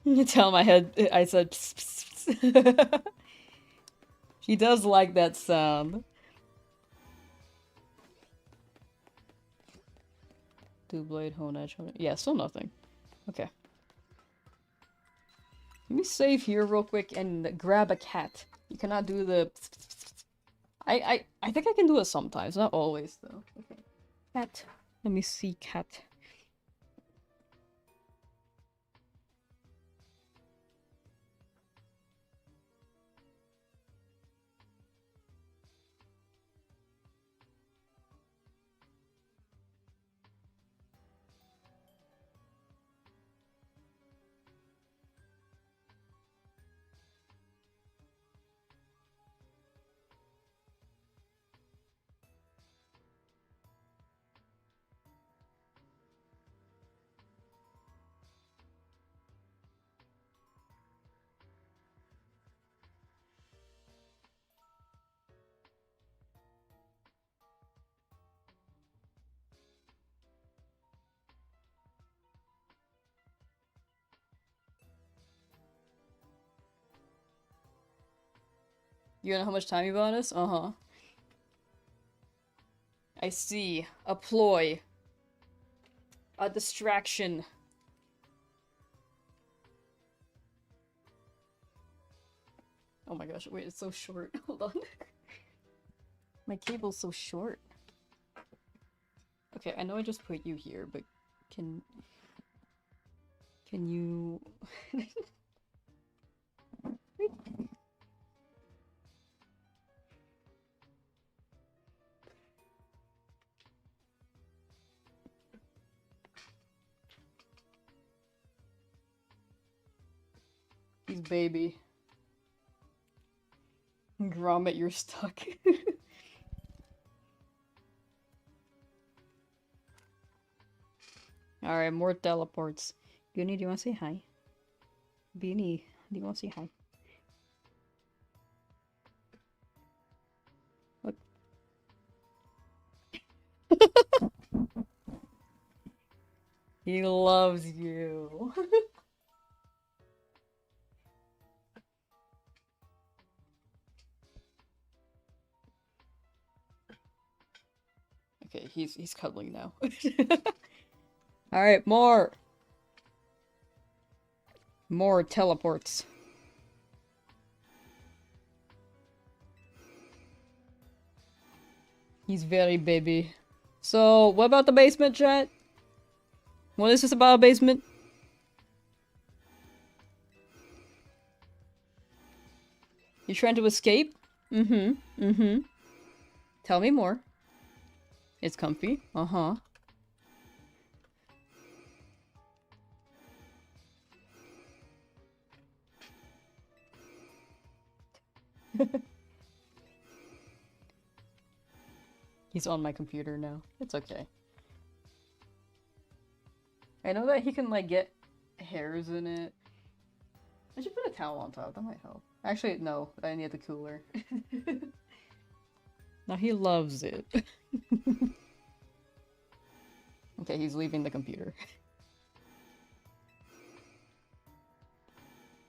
You tell my head I said pss, pss, pss. She does like that sound. Two-blade, hone edge, hone edge. Yeah, still nothing. Okay. Let me save here real quick and grab a cat. You cannot do the... I think I can do it sometimes, not always though. Okay. Cat. Let me see cat. You know how much time you bought us? Uh-huh. I see. A ploy. A distraction. Oh my gosh, wait, it's so short. Hold on. My cable's so short. Okay, I know I just put you here, but can you... He's baby. Grommet, you're stuck. Alright, more teleports. Goonie, do you want to say hi? Beanie, do you want to say hi? Look. He loves you. Okay, he's cuddling now. Alright, more! More teleports. He's very baby. So, what about the basement, chat? What is this about a basement? You trying to escape? Tell me more. It's comfy. Uh-huh. He's on my computer now. It's okay. I know that he can, like, get hairs in it. I should put a towel on top. That might help. Actually, no. I need the cooler. Now he loves it. Okay, he's leaving the computer.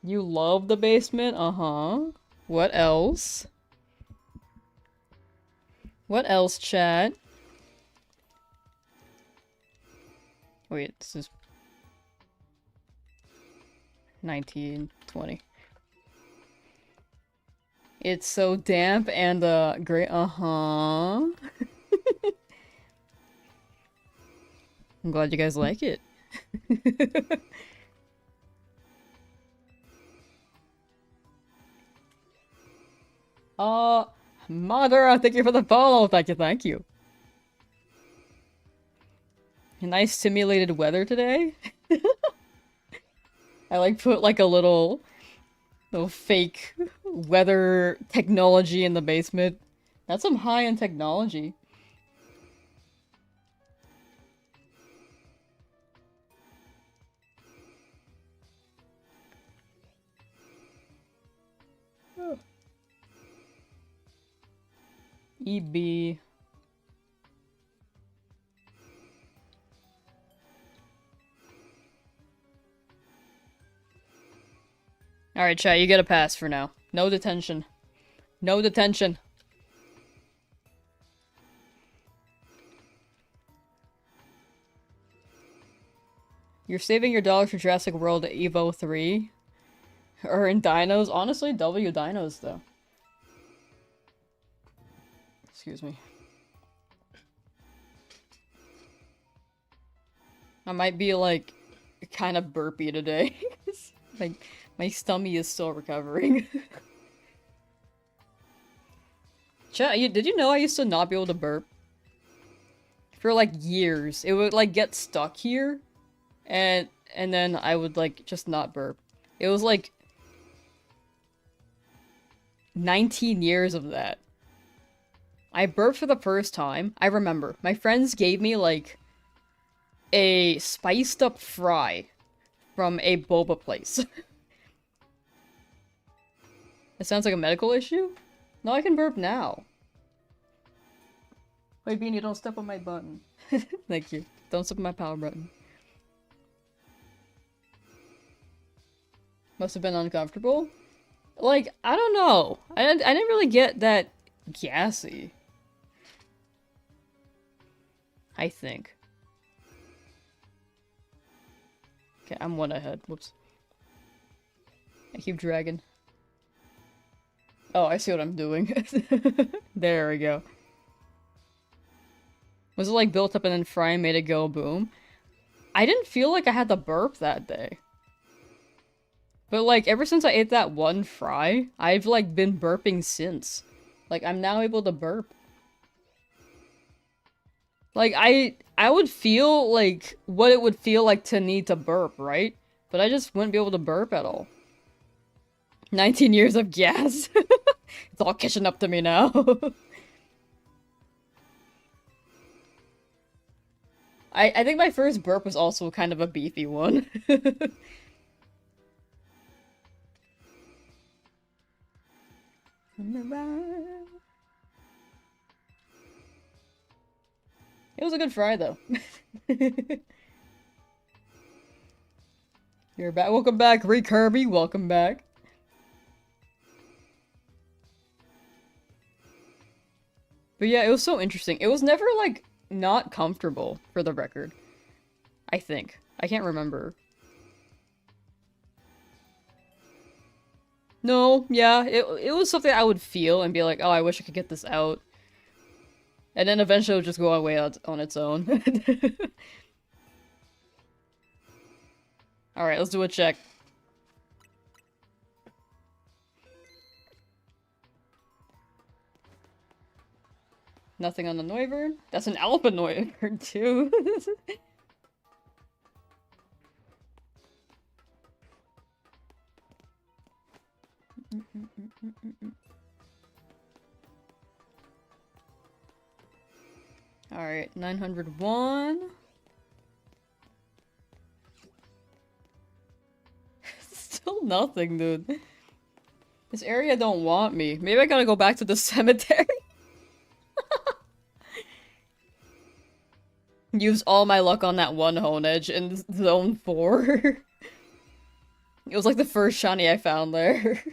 You love the basement? Uh-huh. What else? What else, chat? Wait, this is 1920. It's so damp and great. Uh-huh. I'm glad you guys like it. Mother, thank you for the follow. Thank you, thank you. Nice simulated weather today. I like put like a little fake weather technology in the basement. That's some high-end technology. EB. Alright, chat, you get a pass for now. No detention. No detention. You're saving your dollars for Jurassic World Evo 3? Or in Dinos? Honestly, W Dinos, though. Excuse me. I might be, like, kind of burpy today. Like, my stomach is still recovering. Chat, did you know I used to not be able to burp? For, like, years. It would, like, get stuck here. And then I would, like, just not burp. It was, like, 19 years of that. I burped for the first time. I remember. My friends gave me, like, a spiced up fry from a boba place. It sounds like a medical issue? No, I can burp now. Wait, Beanie, don't step on my button. Thank you. Don't step on my power button. Must have been uncomfortable. Like, I don't know. I didn't really get that gassy. I think. Okay, I'm one ahead. Whoops. I keep dragging. Oh, I see what I'm doing. There we go. Was it like built up and then frying made it go boom? I didn't feel like I had to burp that day. But like, ever since I ate that one fry, I've like been burping since. Like, I'm now able to burp. Like, I would feel like what it would feel like to need to burp, right? But I just wouldn't be able to burp at all. 19 years of gas. It's all catching up to me now. I think my first burp was also kind of a beefy one. It was a good fry, though. You're back. Welcome back, Ray Kirby. Welcome back. But yeah, it was so interesting. It was never, like, not comfortable, for the record. I think. I can't remember. No, yeah, it was something I would feel and be like, oh, I wish I could get this out. And then eventually it would just go away on its own. Alright, let's do a check. Nothing on the Noivern? That's an Alpinoivern, too. Alright, 901. Still nothing, dude. This area don't want me. Maybe I gotta go back to the cemetery. Use all my luck on that one Honedge in zone 4. It was like the first shiny I found there.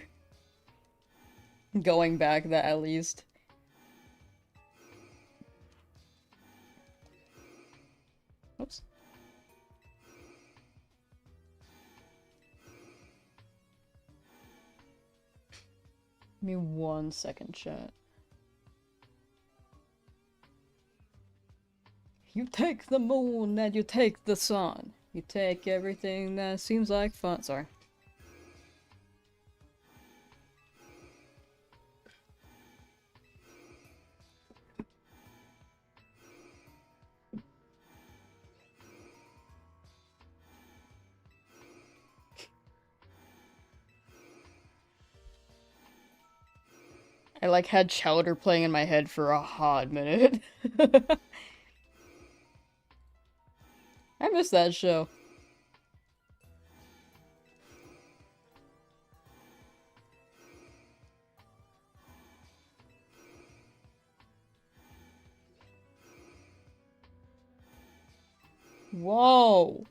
Going back that at least. Oops. Give me 1 second, chat. You take the moon and you take the sun. You take everything that seems like fun. Sorry. I like had Chowder playing in my head for a hot minute. I miss that show. Whoa!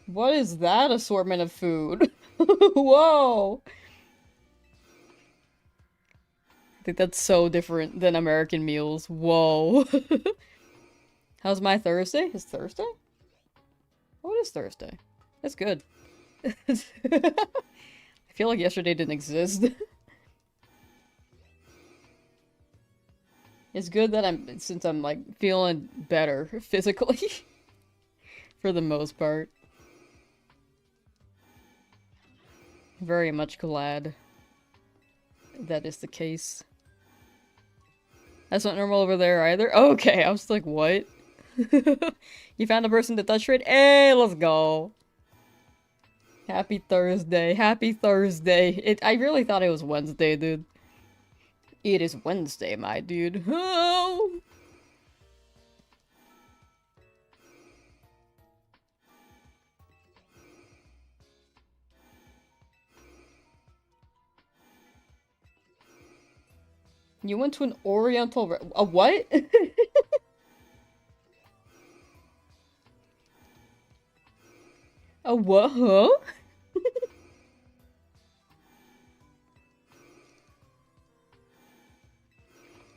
What is that assortment of food? Whoa! I think that's so different than American meals. Whoa. How's my Thursday? Is Thursday? What is Thursday? That's good. I feel like yesterday didn't exist. It's good that since I'm like feeling better physically for the most part. Very much glad that is the case. That's not normal over there either. Okay, I was like, what? You found a person to touch trade? Hey, let's go. Happy Thursday. Happy Thursday. I really thought it was Wednesday, dude. It is Wednesday, my dude. Oh! You went to an Oriental a what? A what? Huh?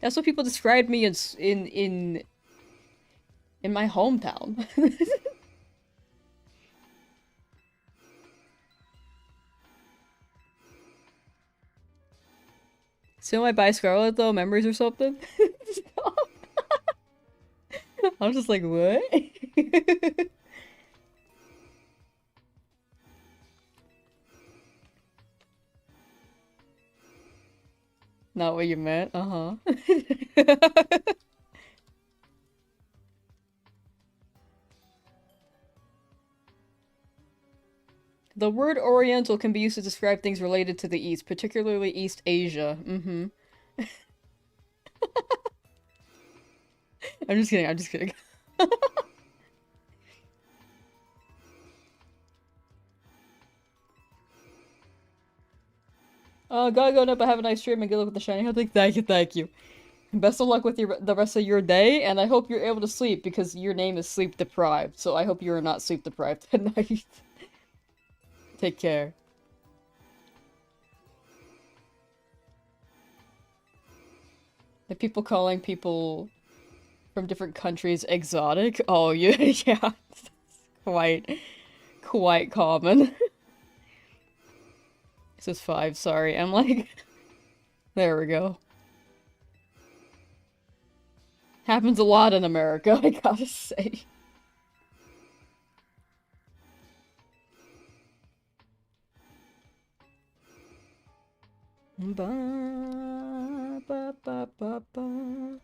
That's what people described me as in my hometown. So I buy Scarlet though, memories or something? I'm just like, what? Not what you meant, uh-huh. The word Oriental can be used to describe things related to the East, particularly East Asia. Mm-hmm. I'm just kidding, I'm just kidding. Gotta go up, have a nice stream and good luck with the shiny hunting. Thank you, thank you. Best of luck with the rest of your day, and I hope you're able to sleep, because your name is sleep deprived, so I hope you are not sleep deprived tonight. Take care. The people calling people from different countries exotic? Oh, yeah, yeah. Quite common. This is 5, sorry. I'm like... There we go. Happens a lot in America, I gotta say. Ba, ba, ba, ba, ba.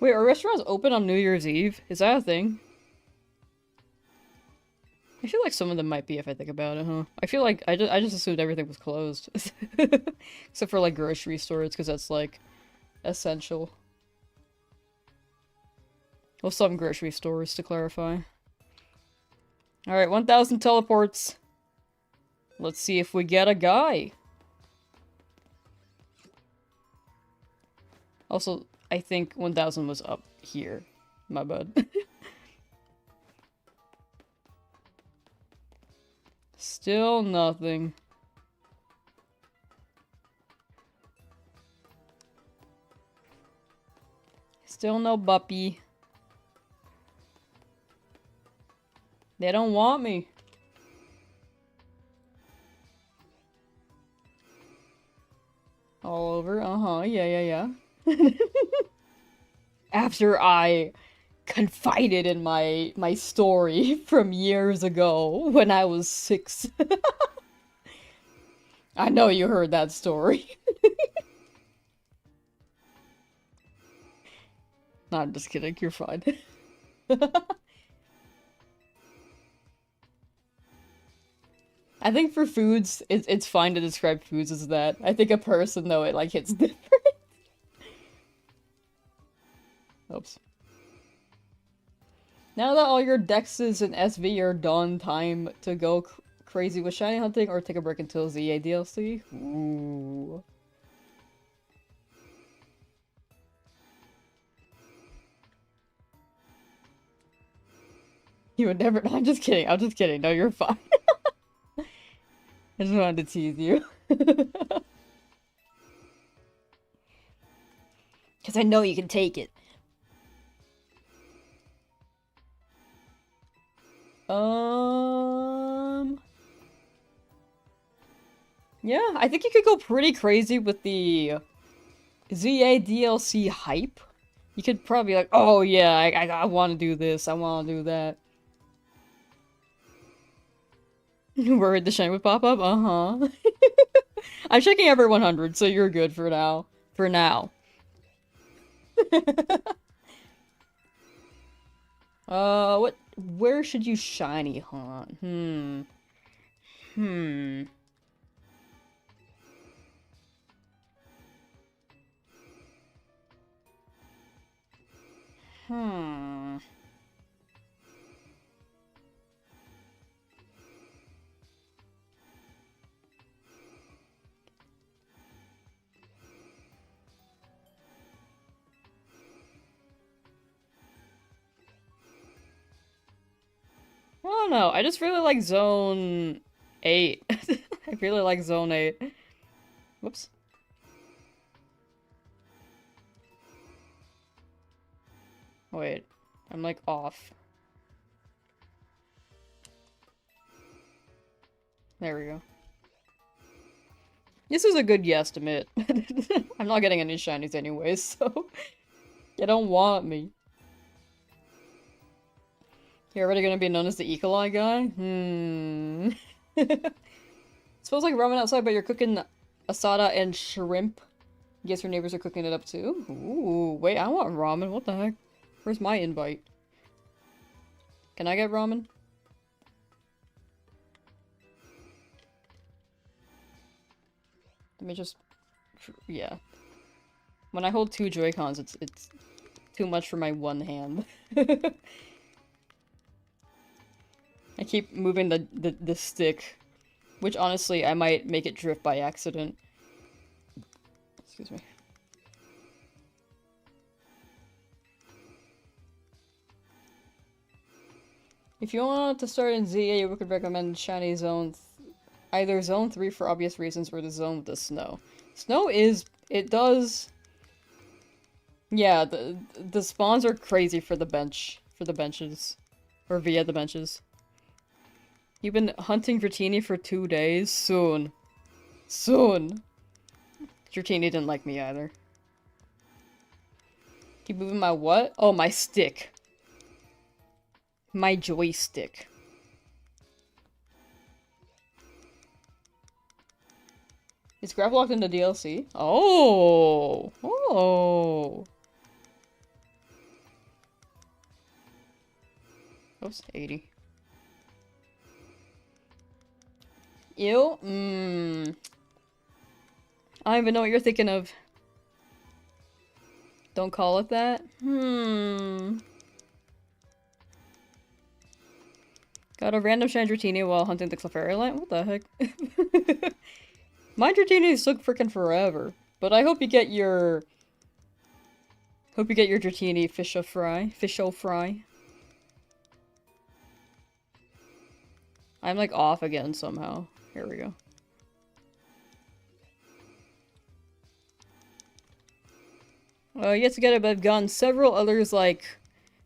Wait, are restaurants open on New Year's Eve? Is that a thing? I feel like some of them might be if I think about it, huh? I feel like I just assumed everything was closed. Except for like grocery stores, because that's like essential. Well, some grocery stores, to clarify. Alright, 1,000 teleports. Let's see if we get a guy. Also, I think 1,000 was up here. My bad. Still nothing. Still no buppy. They don't want me. All over? Uh-huh, yeah. After I confided in my story from years ago when I was 6. I know you heard that story. No, I'm just kidding, you're fine. I think for foods, it's fine to describe foods as that. I think a person, though, it like hits different. Oops. Now that all your dexes and SV are done, time to go crazy with shiny hunting or take a break until ZA DLC? Ooh. You would never- I'm just kidding, I'm just kidding. No, you're fine. I just wanted to tease you. Because I know you can take it. Yeah, I think you could go pretty crazy with the ZA DLC hype. You could probably be like, oh yeah, I want to do this, I want to do that. Worried the shine would pop up? Uh-huh. I'm checking every 100, so you're good for now. For now. Where should you shiny hunt? Hmm. Hmm. I don't know. I just really like Zone 8. I really like Zone 8. Whoops. Wait. I'm like off. There we go. This is a good guesstimate. I'm not getting any shinies anyways, so you don't want me. You're already gonna be known as the Ecolai guy? Smells like ramen outside, but you're cooking asada and shrimp. Guess your neighbors are cooking it up too? Ooh, wait, I want ramen. What the heck? Where's my invite? Can I get ramen? Let me just... yeah. When I hold two Joy-Cons, it's too much for my one hand. I keep moving the stick, which honestly, I might make it drift by accident. Excuse me. If you want to start in ZA, we could recommend Shiny Zone, either Zone 3 for obvious reasons, or the Zone with the snow. Snow is, it does, yeah, the spawns are crazy for the benches, or via the benches. You've been hunting Dratini for 2 days? Soon. Soon. Dratini didn't like me either. Keep moving my what? Oh, my stick. My joystick. Is Grab locked into DLC? Oh! Oh! Oops, 80. Ew? I don't even know what you're thinking of. Don't call it that? Got a random shine Dratini while hunting the Clefairy Light? What the heck? My Dratinis took freaking forever. But I hope you get your... Hope you get your Dratini fish-o-fry. Fish-o-fry. I'm like off again somehow. Here we go. Yet to get it, but I've gotten several others like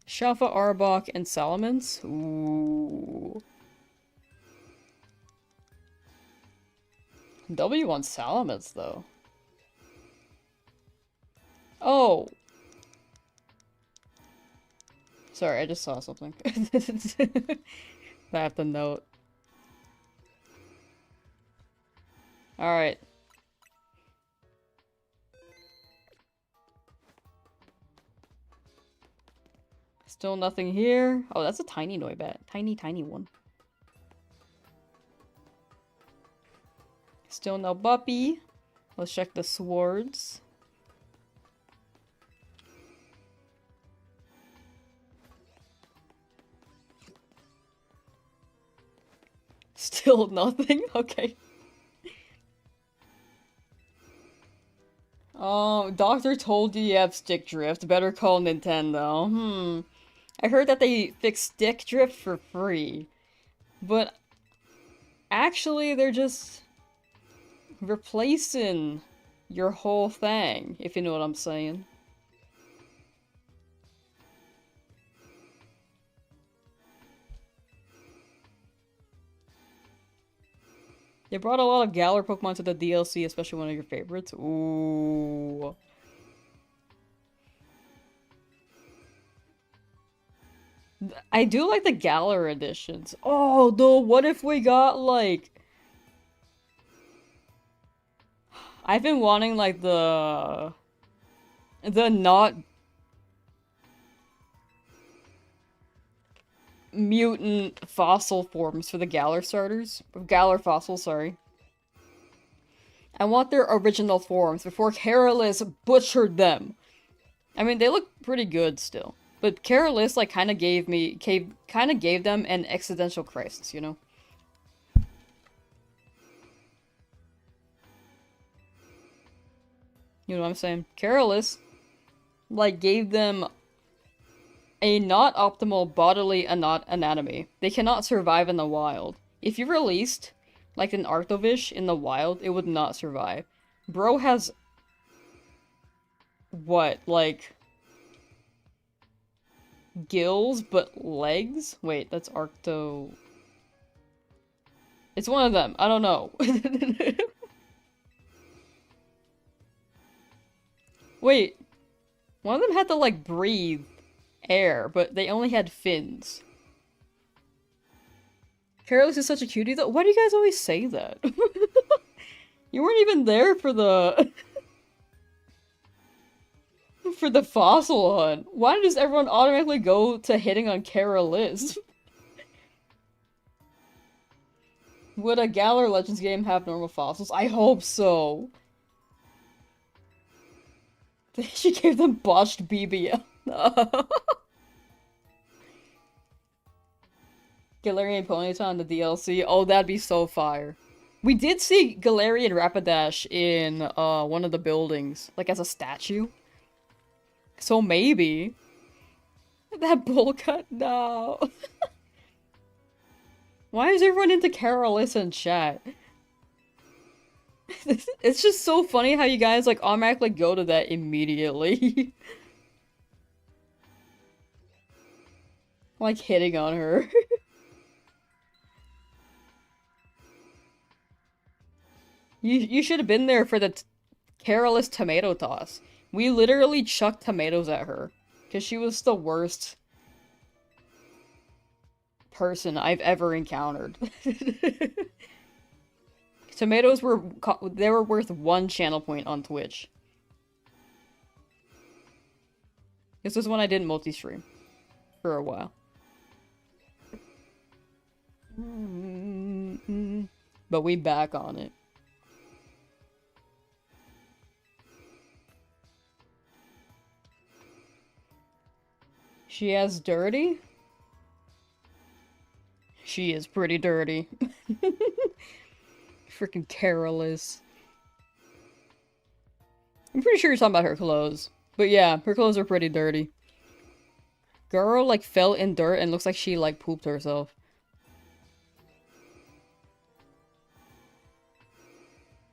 Shafa, Arbok, and Salamence. Ooh. W on Salamence, though. Oh! Sorry, I just saw something. I have to note. Alright. Still nothing here. Oh, that's a tiny Noibat. Tiny, tiny one. Still no Buppy. Let's check the swords. Still nothing? Okay. Oh, doctor told you have stick drift. Better call Nintendo. I heard that they fix stick drift for free. But actually, they're just replacing your whole thing, if you know what I'm saying. They brought a lot of Galar Pokemon to the DLC, especially one of your favorites. Ooh. I do like the Galar editions. Oh, though, what if we got, like... I've been wanting, like, the not... mutant fossil forms for the Galar starters. Galar fossils, sorry. I want their original forms before Carolus butchered them. I mean, they look pretty good still. But Carolus, like, kind of gave them an existential crisis, you know? You know what I'm saying? Carolus, like, gave them a not optimal bodily anatomy. They cannot survive in the wild. If you released, like, an Arctovish in the wild, it would not survive. Bro has... what, like... gills, but legs? Wait, that's Arcto... It's one of them. I don't know. Wait. One of them had to, like, breathe air, but they only had fins. Careless is such a cutie, though. Why do you guys always say that? You weren't even there for the... for the fossil hunt. Why does everyone automatically go to hitting on Carolus? Would a Galar Legends game have normal fossils? I hope so. She gave them botched BBL. Galarian Ponyta on the DLC. Oh, that'd be so fire. We did see Galarian Rapidash in one of the buildings, like as a statue. So maybe. That bowl cut? No. Why is everyone into Carolus in chat? It's just so funny how you guys like automatically go to that immediately. Like hitting on her. You should have been there for the Carolus tomato toss. We literally chucked tomatoes at her. Because she was the worst person I've ever encountered. Tomatoes were worth 1 channel point on Twitch. This was when I didn't multi-stream. For a while. But we back on it. She has dirty? She is pretty dirty. Freaking Carolus. I'm pretty sure you're talking about her clothes. But yeah, her clothes are pretty dirty. Girl, like, fell in dirt and looks like she, like, pooped herself.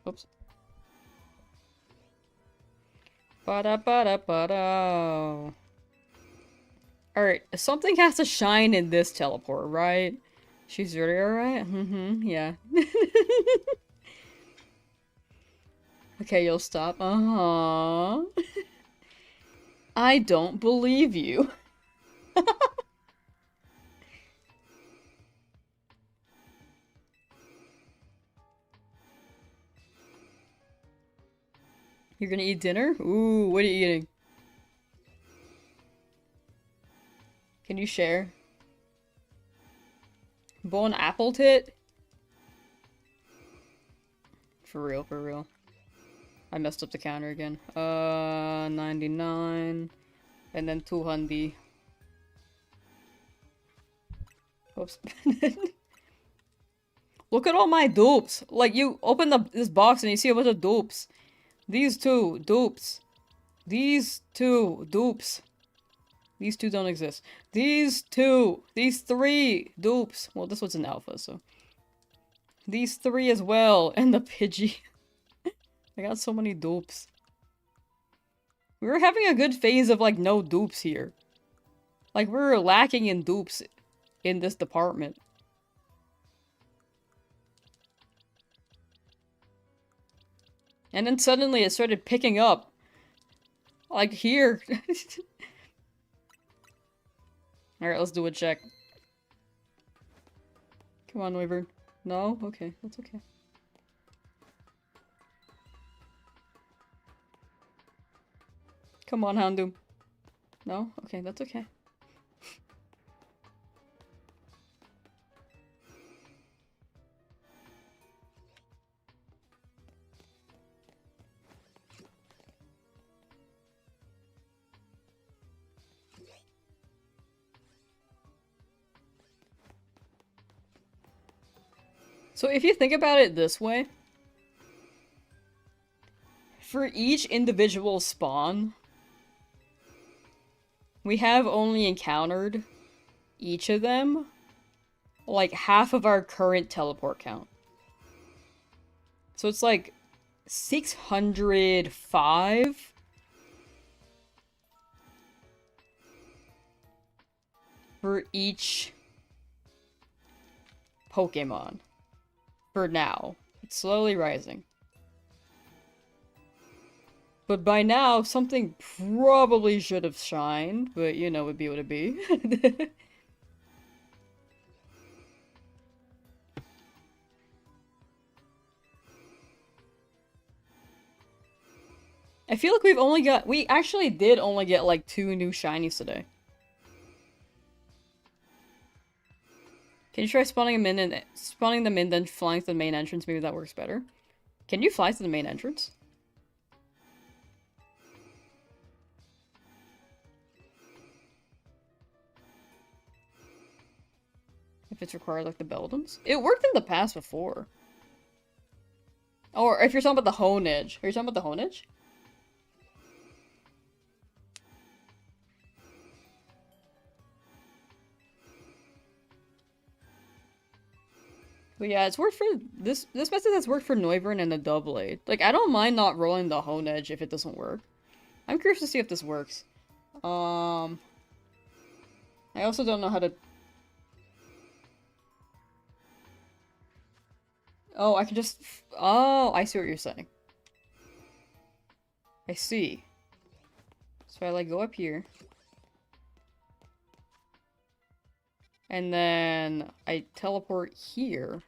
Oops. Ba-da-ba-da-ba-da. Alright, something has to shine in this teleport, right? She's dirty, alright? Yeah. Okay, you'll stop. I don't believe you. You're gonna eat dinner? Ooh, what are you eating? Can you share? Bone apple tit? For real, for real. I messed up the counter again. 99. And then 200. Oops. Look at all my dupes. Like, you open this box and you see a bunch of dupes. These two, dupes. These two, dupes. These two don't exist. These two. These three dupes. Well, this one's an alpha, so. These three as well. And the Pidgey. I got so many dupes. We were having a good phase of, like, no dupes here. Like, we were lacking in dupes in this department. And then suddenly it started picking up. Like, here. Alright, let's do a check. Come on, Wyvern. No? Okay, that's okay. Come on, Houndoom. No? Okay, that's okay. So if you think about it this way, for each individual spawn, we have only encountered each of them like half of our current teleport count. So it's like 605 for each Pokemon. For now. It's slowly rising. But by now, something probably should have shined, but you know, it'd be what it be. I feel like we actually did only get like 2 new shinies today. Can you try spawning them in, then flying to the main entrance? Maybe that works better. Can you fly to the main entrance? If it's required, like the Beldums? It worked in the past before. Or if you're talking about the Honedge. Are you talking about the Honedge? But yeah, it's worked for this method has worked for Noivern and the Doublade. Like, I don't mind not rolling the Honedge if it doesn't work. I'm curious to see if this works. I also don't know how to... Oh, I can just... Oh, I see what you're saying. I see. So I, like, go up here. And then I teleport here.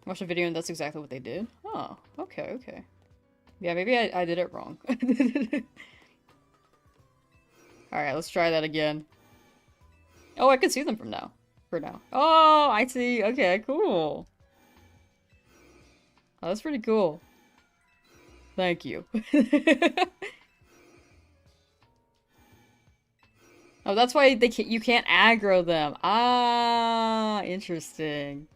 Watch a video and that's exactly what they did. Oh, okay, okay. Yeah, maybe I did it wrong. Alright, let's try that again. Oh, I can see them from now. For now. Oh, I see. Okay, cool. Oh, that's pretty cool. Thank you. Oh, that's why you can't aggro them. Ah, interesting.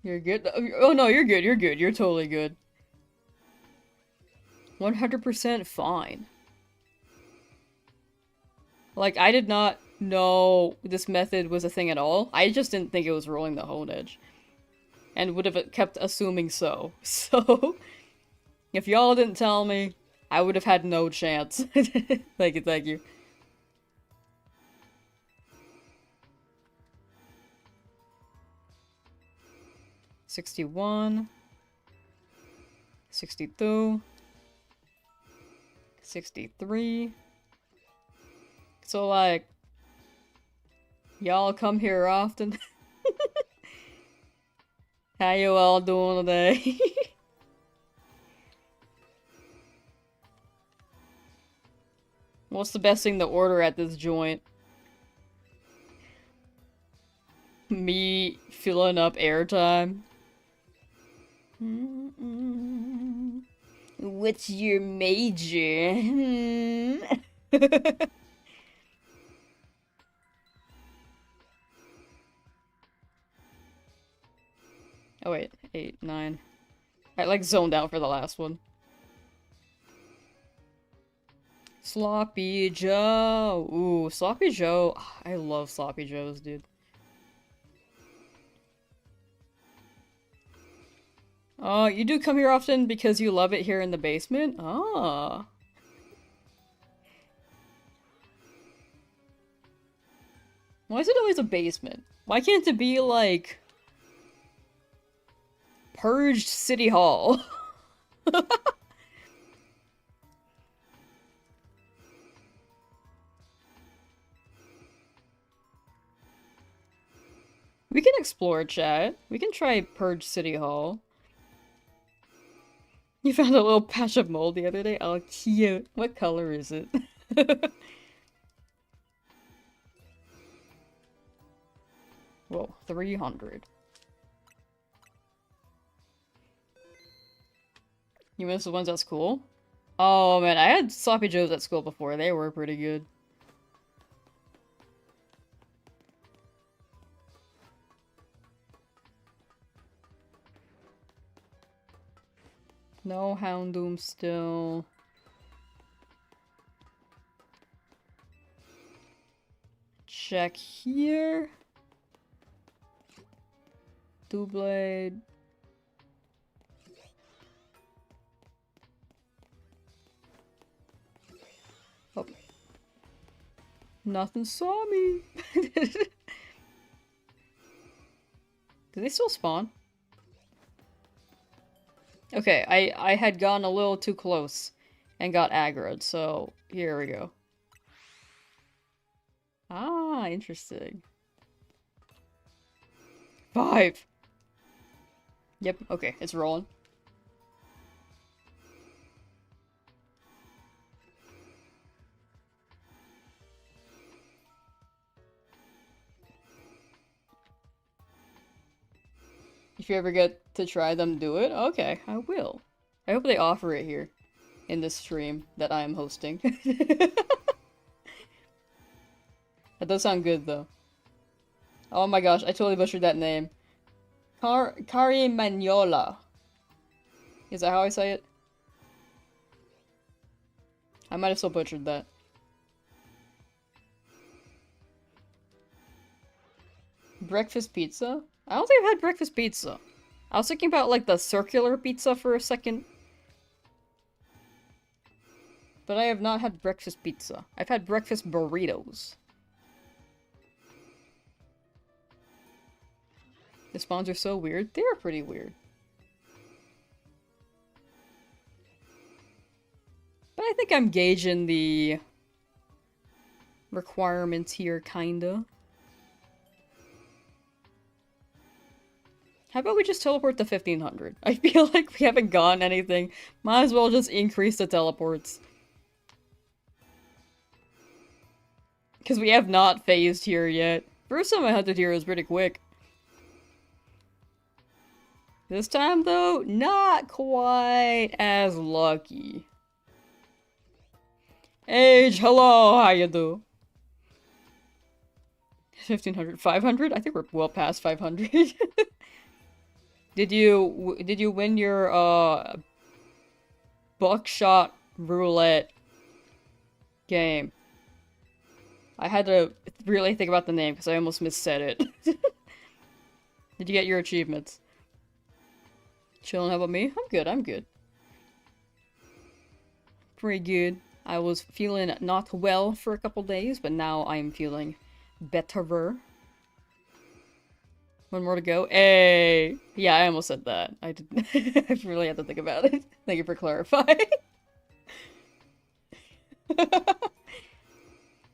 You're good? Oh no, you're good, you're good. You're totally good. 100% fine. Like, I did not know this method was a thing at all. I just didn't think it was rolling the Honedge. And would have kept assuming so. So, if y'all didn't tell me, I would have had no chance. Thank you, thank you. $61. 62. 63. So, like, y'all come here often? How you all doing today? What's the best thing to order at this joint? Me filling up airtime. What's your major? Oh wait, 8, 9. I like zoned out for the last one. Sloppy Joe. Ooh, Sloppy Joe. I love Sloppy Joes, dude. Oh, you do come here often because you love it here in the basement? Ah. Why is it always a basement? Why can't it be, like, purged City Hall? We can explore, chat. We can try purge City Hall. You found a little patch of mold the other day? Oh, cute. What color is it? Whoa, 300. You miss the ones at school? Oh man, I had Sloppy Joes at school before. They were pretty good. No Houndoom still. Check here. Doublade. Oh. Nothing saw me. Do they still spawn? Okay, I had gone a little too close and got aggroed, so here we go. Ah, interesting. 5! Yep, okay, it's rolling. If you ever get to try them, do it? Okay, I will. I hope they offer it here in this stream that I am hosting. That does sound good, though. Oh my gosh, I totally butchered that name. Kari Magnola. Is that how I say it? I might have still butchered that. Breakfast pizza? I don't think I've had breakfast pizza. I was thinking about, like, the circular pizza for a second. But I have not had breakfast pizza. I've had breakfast burritos. The spawns are so weird. They are pretty weird. But I think I'm gauging the requirements here, kinda. How about we just teleport to 1500? I feel like we haven't gotten anything. Might as well just increase the teleports. Because we have not phased here yet. First time I hunted here was pretty quick. This time, though, not quite as lucky. Age, hello, how you do? 1500, 500? I think we're well past 500. Did you win your buckshot roulette game? I had to really think about the name because I almost missaid it. Did you get your achievements? Chillin', how about me? I'm good, I'm good. Pretty good. I was feeling not well for a couple days, but now I'm feeling betterer. One more to go. Hey! Yeah, I almost said that. I didn't. I really had to think about it. Thank you for clarifying.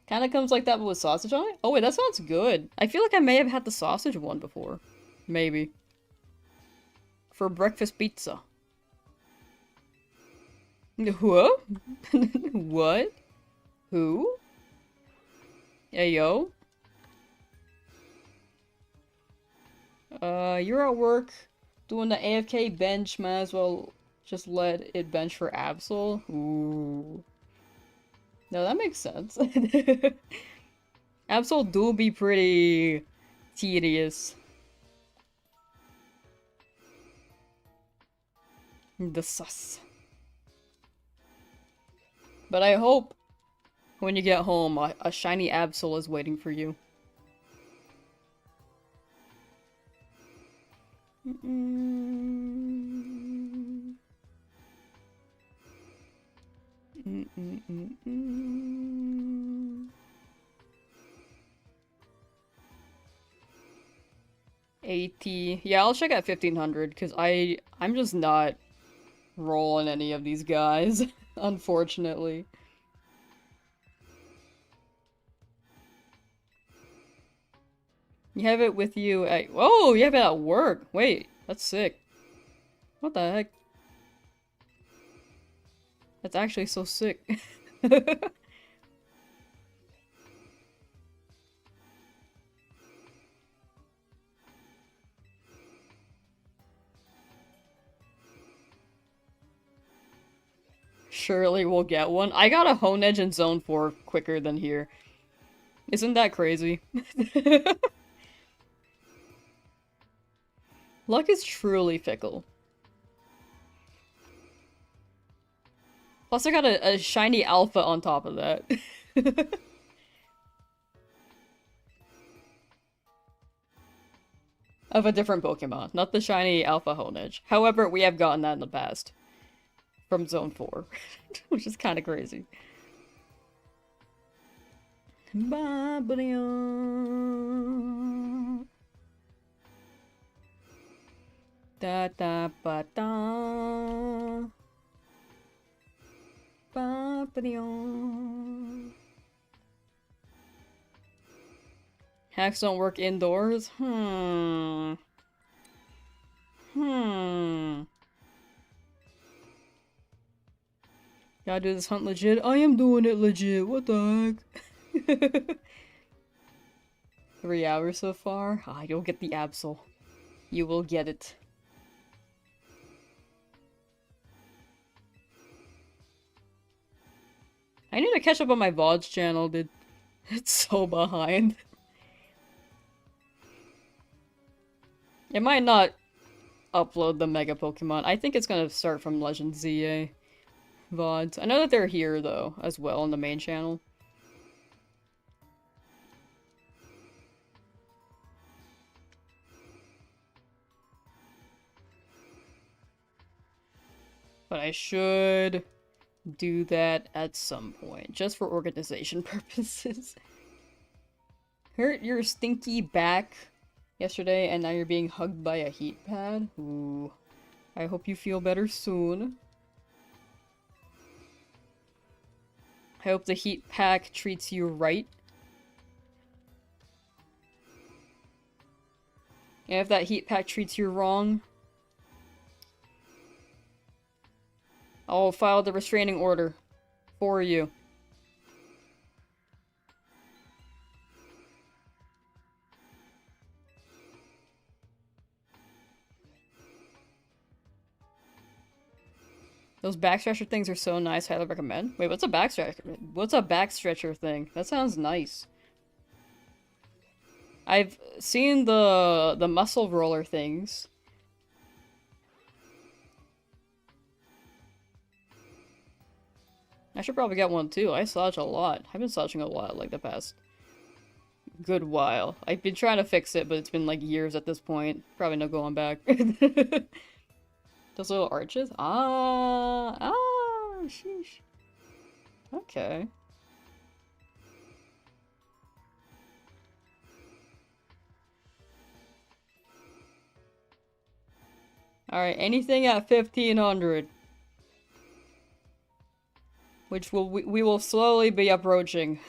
Kinda comes like that, but with sausage on it? Oh wait, that sounds good. I feel like I may have had the sausage one before. Maybe. For breakfast pizza. What? What? Who? Hey, yo? You're at work doing the AFK bench, might as well just let it bench for Absol. Ooh. No, that makes sense. Absol do be pretty tedious. The sus. But I hope when you get home, a shiny Absol is waiting for you. Mm-mm. Mm-mm-mm-mm. 80. Yeah, I'll check at 1500 because I'm just not rolling any of these guys, unfortunately. You have it with you at— whoa, you have it at work. Wait, that's sick. What the heck? That's actually so sick. Surely we'll get one. I got a Honedge in Zone 4 quicker than here. Isn't that crazy? Luck is truly fickle. Plus I got a shiny alpha on top of that. Of a different Pokemon, not the shiny alpha Honedge. However, we have gotten that in the past. From Zone 4. Which is kind of crazy. Da da ba da. Ba ba Hacks don't work indoors? Hmm. Gotta do this hunt legit? I am doing it legit. What the heck? 3 hours so far? Ah, you'll get the Absol. You will get it. I need to catch up on my VODs channel, dude. It's so behind. It might not upload the Mega Pokemon. I think it's gonna start from Legend ZA VODs. I know that they're here, though, as well, on the main channel. But I should do that at some point, just for organization purposes. Hurt your stinky back yesterday, and now you're being hugged by a heat pad? Ooh. I hope you feel better soon. I hope the heat pack treats you right. And if that heat pack treats you wrong, I'll file the restraining order for you. Those backstretcher things are so nice, highly recommend. Wait, what's a backstretcher? What's a backstretcher thing? That sounds nice. I've seen the muscle roller things. I should probably get one too. I Slouch a lot. I've been slouching a lot, like, the past good while. I've been trying to fix it, but it's been, like, years at this point. Probably no going back. Those little arches? Sheesh. Okay. Alright, anything at 1500. Which we will slowly be approaching.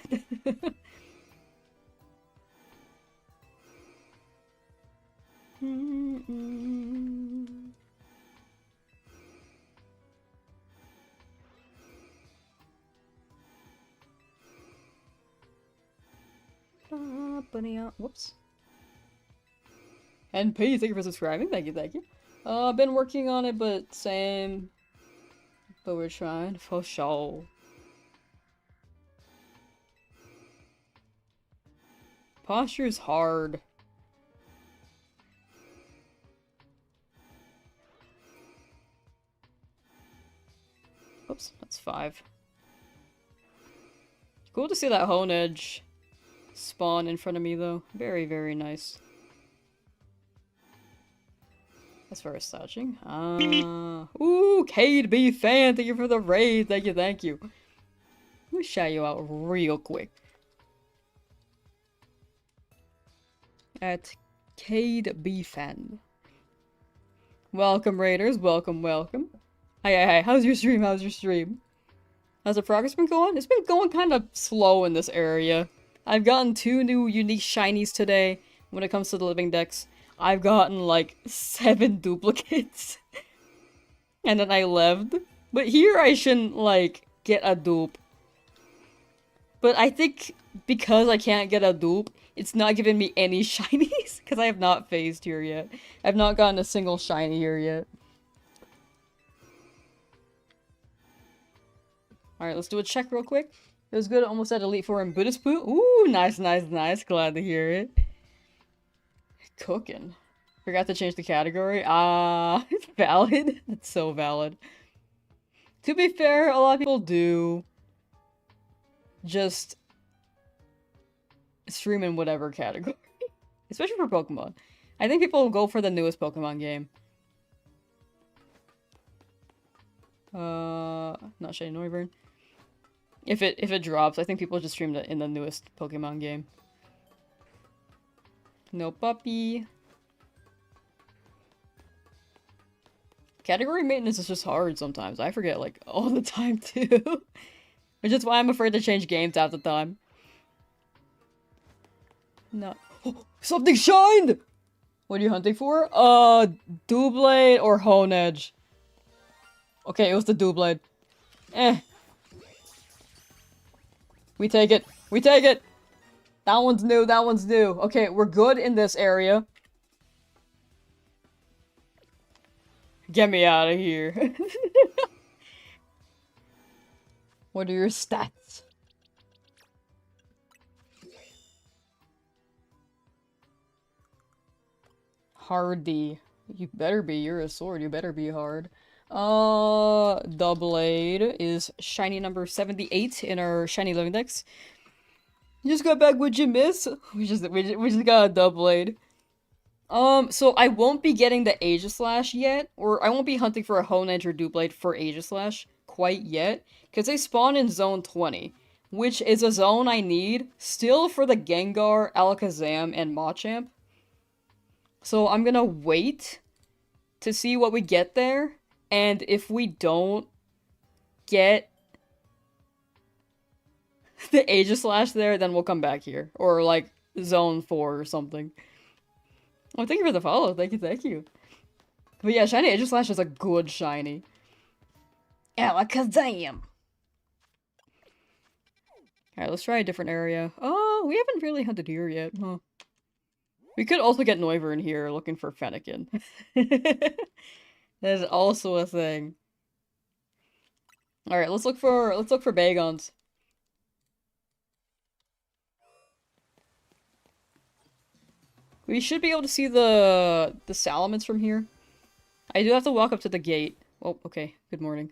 Whoops. NP, thank you for subscribing. Thank you, thank you. Been working on it, but same. But we're trying for sure. posture is hard. Oops, that's 5. Cool to see that hone edge spawn in front of me, though. Very, very nice. As far as slouching. Ooh, Cade fan, thank you for the raid. Thank you, thank you. Let me shout you out real quick. At Cade fan. Welcome, raiders. Welcome, welcome. Hi. How's your stream? How's your stream? How's the progress been going? It's been going kind of slow in this area. I've gotten 2 new unique shinies today when it comes to the living decks. I've gotten like 7 duplicates. And then I left. But here I shouldn't like get a dupe. But I think because I can't get a dupe, it's not giving me any shinies. Because I have not phased here yet. I've not gotten a single shiny here yet. Alright, let's do a check real quick. It was good, almost at Elite 4 in Buddhist Poo. Ooh, nice. Glad to hear it. Cooking. Forgot to change the category. It's valid. That's so valid. To be fair, a lot of people do just stream in whatever category. Especially for Pokemon. I think people will go for the newest Pokemon game. Not Shiny Noivern. If it drops, I think people just stream it in the newest Pokemon game. No puppy. Category maintenance is just hard sometimes. I forget, like, all the time, too. Which is why I'm afraid to change games half the time. No. Oh, something shined! What are you hunting for? Doublade or Hone Edge. Okay, it was the Doublade. We take it. We take it! That one's new, that one's new. Okay, we're good in this area. Get me out of here. What are your stats? Hardy. You better be. You're a sword. You better be hard. Doublade is shiny number 78 in our shiny living decks. You just got back, would you miss? We just got a Doublade. So I won't be getting the Aegislash yet, or I won't be hunting for a Hone Edge or Doublade for Aegislash quite yet, because they spawn in Zone 20, which is a zone I need still for the Gengar, Alakazam, and Machamp. So I'm gonna wait to see what we get there, and if we don't get the Aegislash there, then we'll come back here, or like Zone 4 or something. Oh, thank you for the follow. Thank you, thank you. But yeah, shiny Aegislash is a good shiny. Alakazam! Alright, let's try a different area. Oh, we haven't really hunted here yet, huh? We could also get Noivern here looking for Fennekin. That is also a thing. Alright, let's look for Bagons. We should be able to see the Salamence from here. I do have to walk up to the gate. Oh, okay. Good morning.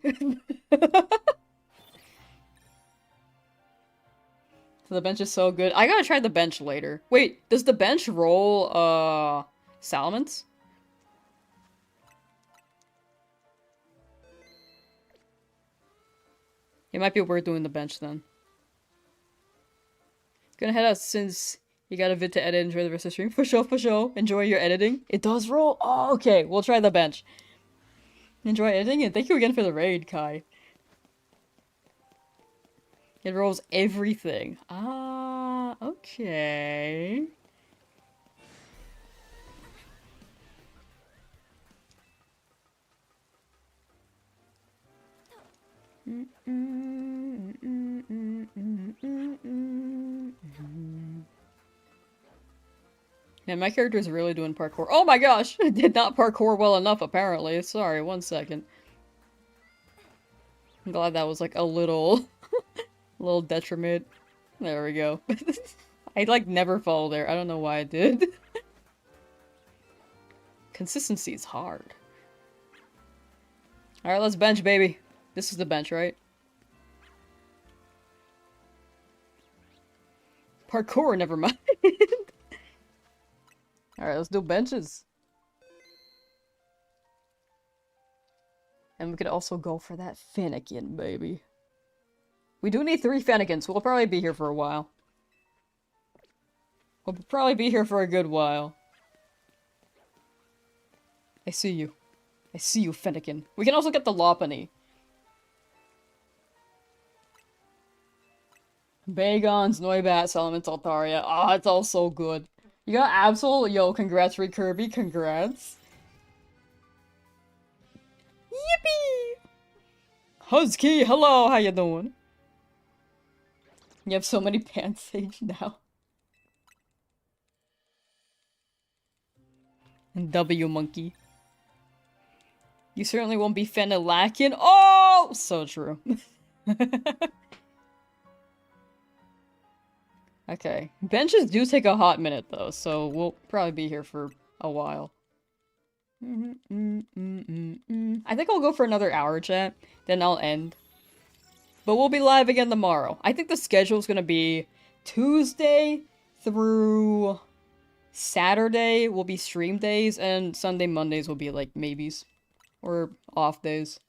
The bench is so good. I gotta try the bench later. Wait, does the bench roll, Salamence? It might be worth doing the bench then. Gonna head out since you got a vid to edit. Enjoy the rest of the stream. For sure, for sure. Enjoy your editing. It does roll? Oh, okay. We'll try the bench. Enjoy editing, and thank you again for the raid, Kai. It rolls everything. Ah, okay. Man, my character is really doing parkour. Oh my gosh! I did not parkour well enough, apparently. Sorry, 1 second. I'm glad that was like a little... little detriment. There we go. I like never fall there. I don't know why I did. Consistency is hard. Alright, let's bench, baby. This is the bench, right? Parkour, never mind. Alright, let's do benches. And we could also go for that Finnegan, baby. We do need 3 Fennegans, so we'll probably be here for a while. We'll probably be here for a good while. I see you. I see you, Finnegan. We can also get the Lopunny. Bagons, Noibat, Salamence, Altaria. Ah, it's all so good. You got Absol? Yo, congrats, Kirby. Congrats. Yippee! Husky, hello, how you doing? You have so many pants Sage now. And W Monkey. You certainly won't be Fennekin. Oh! So true. Okay. Benches do take a hot minute, though, so we'll probably be here for a while. I think I'll go for another hour, chat. Then I'll end. But we'll be live again tomorrow. I think the schedule is going to be Tuesday through Saturday will be stream days, and Sunday, Mondays will be, like, maybes. Or off days.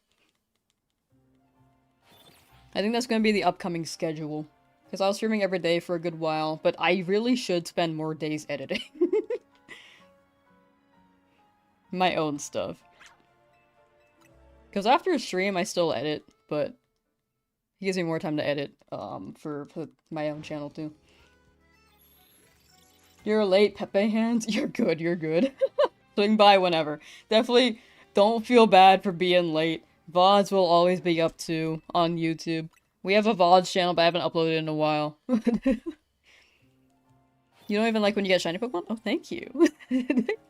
I think that's going to be the upcoming schedule. Because I was streaming every day for a good while, but I really should spend more days editing. My own stuff. Because after a stream, I still edit, but it gives me more time to edit for my own channel, too. You're late, Pepe Hands? You're good, you're good. Swing by whenever. Definitely don't feel bad for being late. VODs will always be up to on YouTube. We have a VODs channel, but I haven't uploaded in a while. You don't even like when you get shiny Pokemon? Oh, thank you.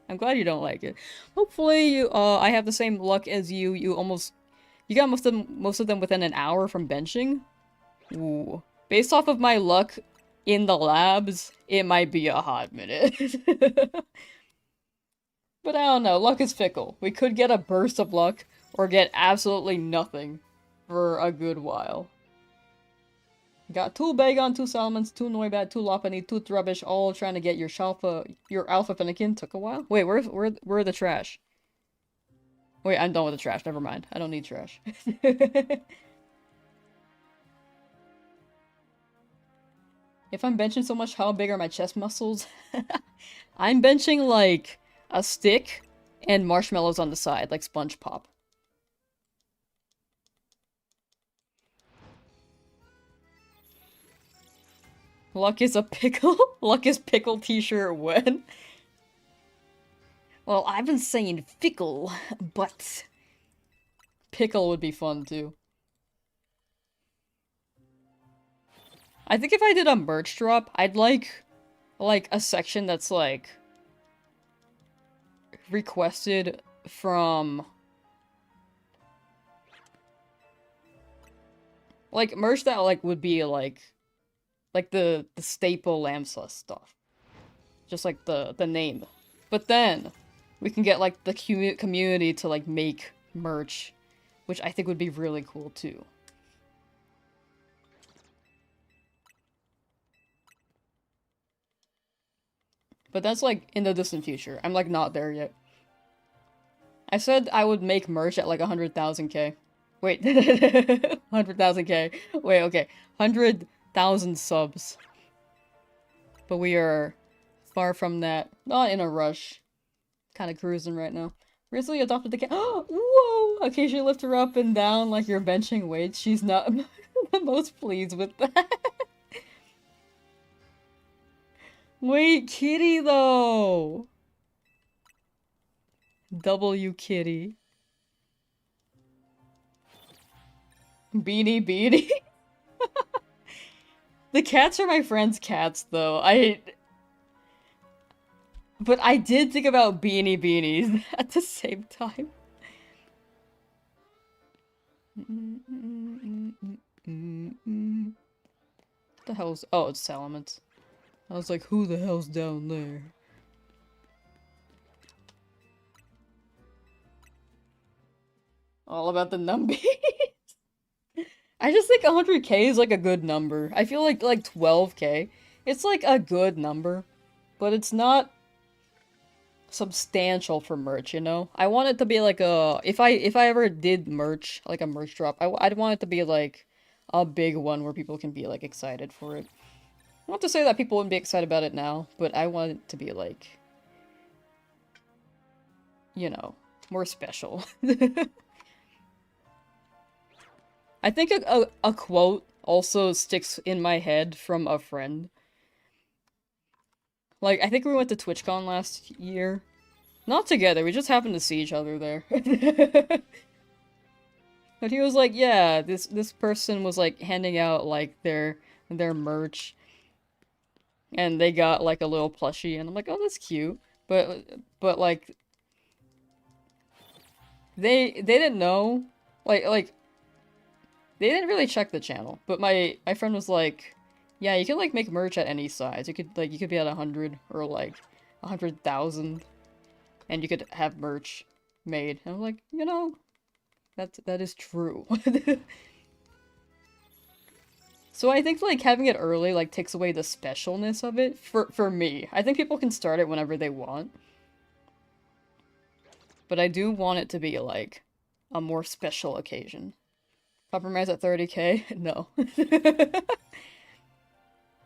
I'm glad you don't like it. Hopefully, you, I have the same luck as you. You got most of them within an hour from benching. Ooh. Based off of my luck in the labs, it might be a hot minute. But I don't know. Luck is fickle. We could get a burst of luck, or get absolutely nothing for a good while. Got 2 Bagon, 2 Salamence, 2 Noibat, 2 Lopunny, 2 Trubbish, all trying to get your Alpha Fennekin. Took a while. Wait, where are the trash? Wait, I'm done with the trash. Never mind. I don't need trash. If I'm benching so much, how big are my chest muscles? I'm benching like a stick and marshmallows on the side, like SpongeBob. Luck is a pickle? Luck is pickle t-shirt when? Well, I've been saying fickle, but pickle would be fun too. I think if I did a merch drop, I'd like a section that's like requested from like merch that like would be like the staple Lamsauce stuff. Just like the name. But then we can get like the community to like make merch, which I think would be really cool too. But that's like in the distant future. I'm like not there yet. I said I would make merch at like 100,000k. Wait, 100,000k. Wait, okay. 100,000 subs. But we are far from that. Not in a rush. Kind of cruising right now. Recently adopted the cat. Whoa! Occasionally lift her up and down like you're benching weights. She's not the most pleased with that. Wait, kitty though! W kitty. Beanie Beanie. The cats are my friend's cats though. But I did think about Beanie Beanies at the same time. What the hell is... Oh, it's Salamence. I was like, who the hell's down there? All about the numbies. I just think 100k is like a good number. I feel like 12k. It's like a good number, but it's not substantial for merch, you know? I want it to be like a if I ever did merch, like a merch drop, I'd want it to be like a big one where people can be like excited for it. Not to say that people wouldn't be excited about it now, but I want it to be like, you know, more special. I think a quote also sticks in my head from a friend. Like, I think we went to TwitchCon last year. Not together, we just happened to see each other there. But he was like, yeah, this person was like handing out like their merch and they got like a little plushie and I'm like, "Oh, that's cute." But like they didn't know like they didn't really check the channel. But my friend was like, "Yeah, you can like make merch at any size. You could be at 100 or like 100,000 and you could have merch made." And I'm like, "You know, that is true." So I think like having it early like takes away the specialness of it for me. I think people can start it whenever they want, but I do want it to be like a more special occasion. Compromise at 30k? No.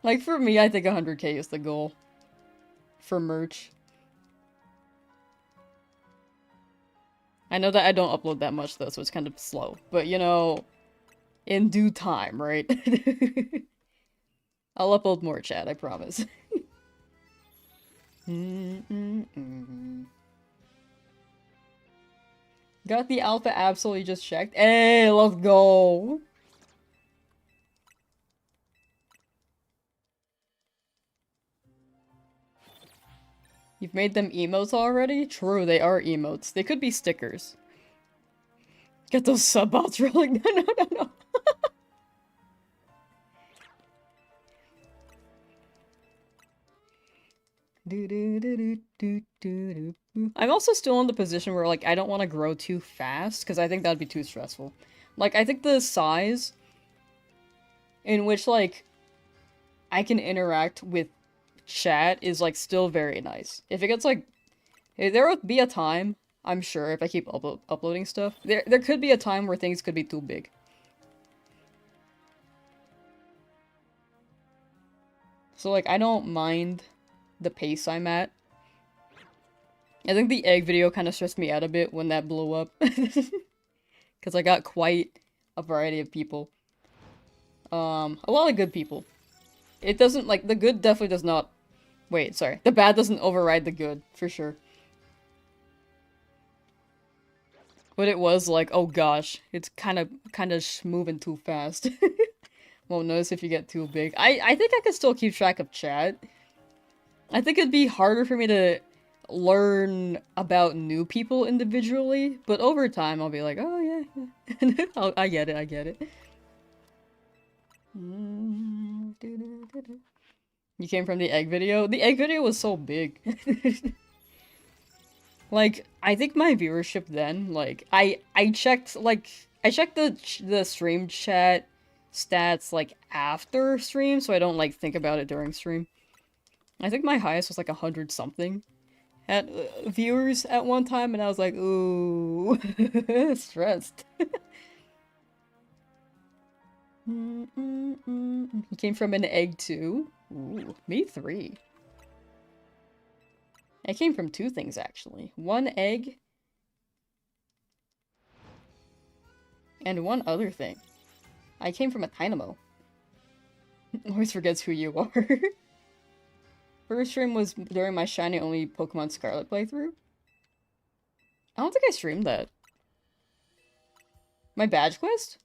Like for me, I think 100k is the goal for merch. I know that I don't upload that much though, so it's kind of slow, but you know, in due time, right? I'll upload more, chat, I promise. Got the alpha absol you just checked. Hey, let's go! You've made them emotes already? True, they are emotes. They could be stickers. Get those sub-bots rolling. No, no, no, no. I'm also still in the position where, like, I don't want to grow too fast, because I think that'd be too stressful. Like, I think the size in which, like, I can interact with chat is, like, still very nice. If it gets, like... There would be a time, I'm sure, if I keep uploading stuff, there could be a time where things could be too big. So, like, I don't mind the pace I'm at. I think the egg video kind of stressed me out a bit when that blew up. Because I got quite a variety of people. A lot of good people. It doesn't, like, the good definitely does not... Wait, sorry. The bad doesn't override the good, for sure. But it was like, oh gosh, it's kind of moving too fast. Won't notice if you get too big. I think I could still keep track of chat. I think it'd be harder for me to learn about new people individually, but over time I'll be like, oh yeah, yeah. I get it, I get it. You came from the egg video? The egg video was so big. Like, I think my viewership then, like, I checked, like, I checked the stream chat stats, like, after stream, so I don't, like, think about it during stream. I think my highest was, like, 100 something at viewers at one time, and I was like, ooh, stressed. He came from an egg too? Ooh, me 3. I came from 2 things, actually. 1 egg. And 1 other thing. I came from a Dynamo. Always forgets who you are. First stream was during my shiny only Pokemon Scarlet playthrough. I don't think I streamed that. My badge quest?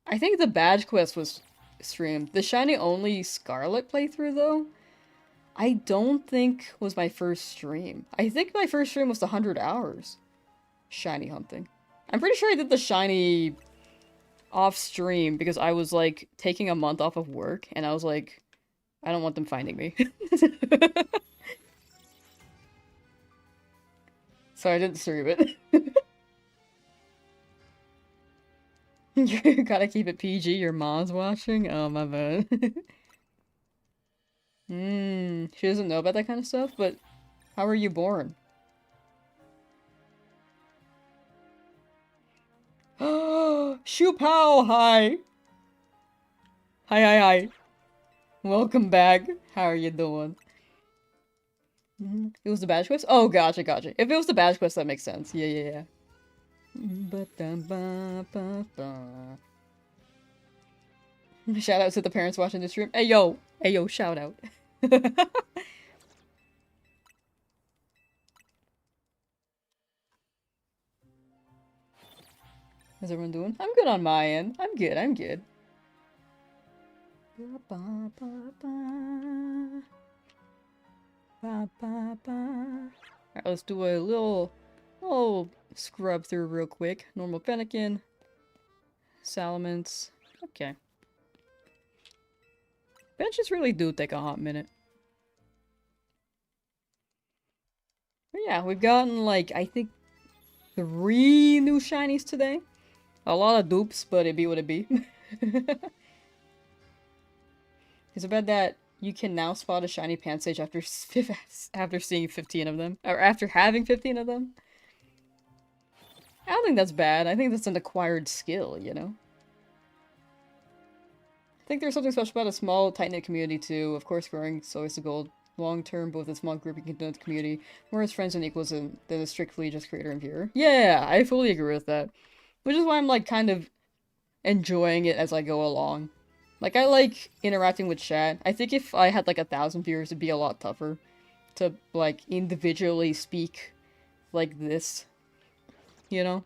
I think the badge quest was streamed. The shiny only Scarlet playthrough, though, I don't think was my first stream. I think my first stream was the 100 hours shiny hunting. I'm pretty sure I did the shiny off stream because I was like taking a month off of work and I was like I don't want them finding me. So I didn't stream it. You gotta keep it PG, your mom's watching? Oh, my bad. She doesn't know about that kind of stuff, but how were you born? Shoo pow! Hi! Hi, hi, hi. Welcome back. How are you doing? It was the badge quest? Oh, gotcha, gotcha. If it was the badge quest, that makes sense. Yeah, yeah, yeah. Shout out to the parents watching this stream. Hey, yo! Hey, yo, shout out. How's everyone doing? I'm good on my end. I'm good, I'm good. Alright, let's do a little scrub through real quick. Normal Fennekin. Salamence. Okay. Benches really do take a hot minute. But yeah, we've gotten, like, I think 3 new shinies today. A lot of dupes, but it be what it be. It's about that you can now spot a shiny Pansage after seeing 15 of them. Or after having 15 of them. I don't think that's bad. I think that's an acquired skill, you know? I think there's something special about a small, tight-knit community too. Of course, growing is always the goal. Long-term, both a small group and the community. More as friends and equals than a strictly just creator and viewer. Yeah, I fully agree with that. Which is why I'm, like, kind of enjoying it as I go along. Like, I like interacting with chat. I think if I had, like, 1,000 viewers, it'd be a lot tougher to, like, individually speak like this. You know?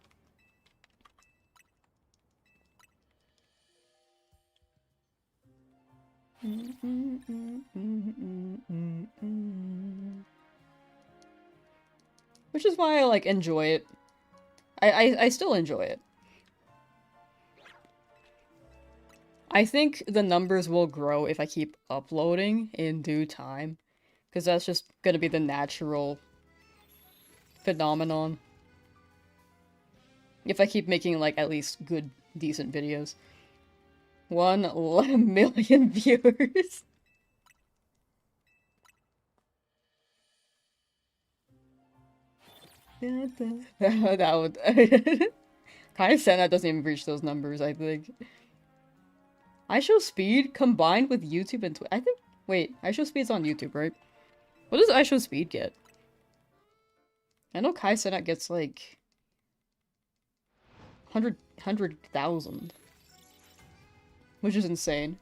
Which is why I, like, enjoy it. I still enjoy it. I think the numbers will grow if I keep uploading in due time. Because that's just gonna be the natural phenomenon. If I keep making, like, at least good, decent videos. 1 million viewers. That would... Kai Senna doesn't even reach those numbers, I think. I Show Speed combined with YouTube and Twitch. I think... Wait, I Show Speed's on YouTube, right? What does I Show Speed get? I know Kai Senna gets, like... 100,000. Which is insane.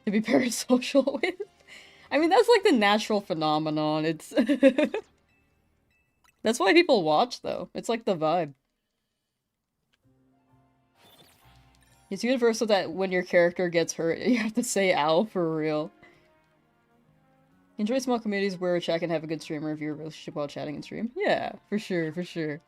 To be parasocial with. I mean, that's like the natural phenomenon. It's... That's why people watch, though. It's like the vibe. It's universal that when your character gets hurt, you have to say ow for real. Enjoy small communities where chat can have a good stream or viewer relationship while chatting and stream. Yeah, for sure, for sure.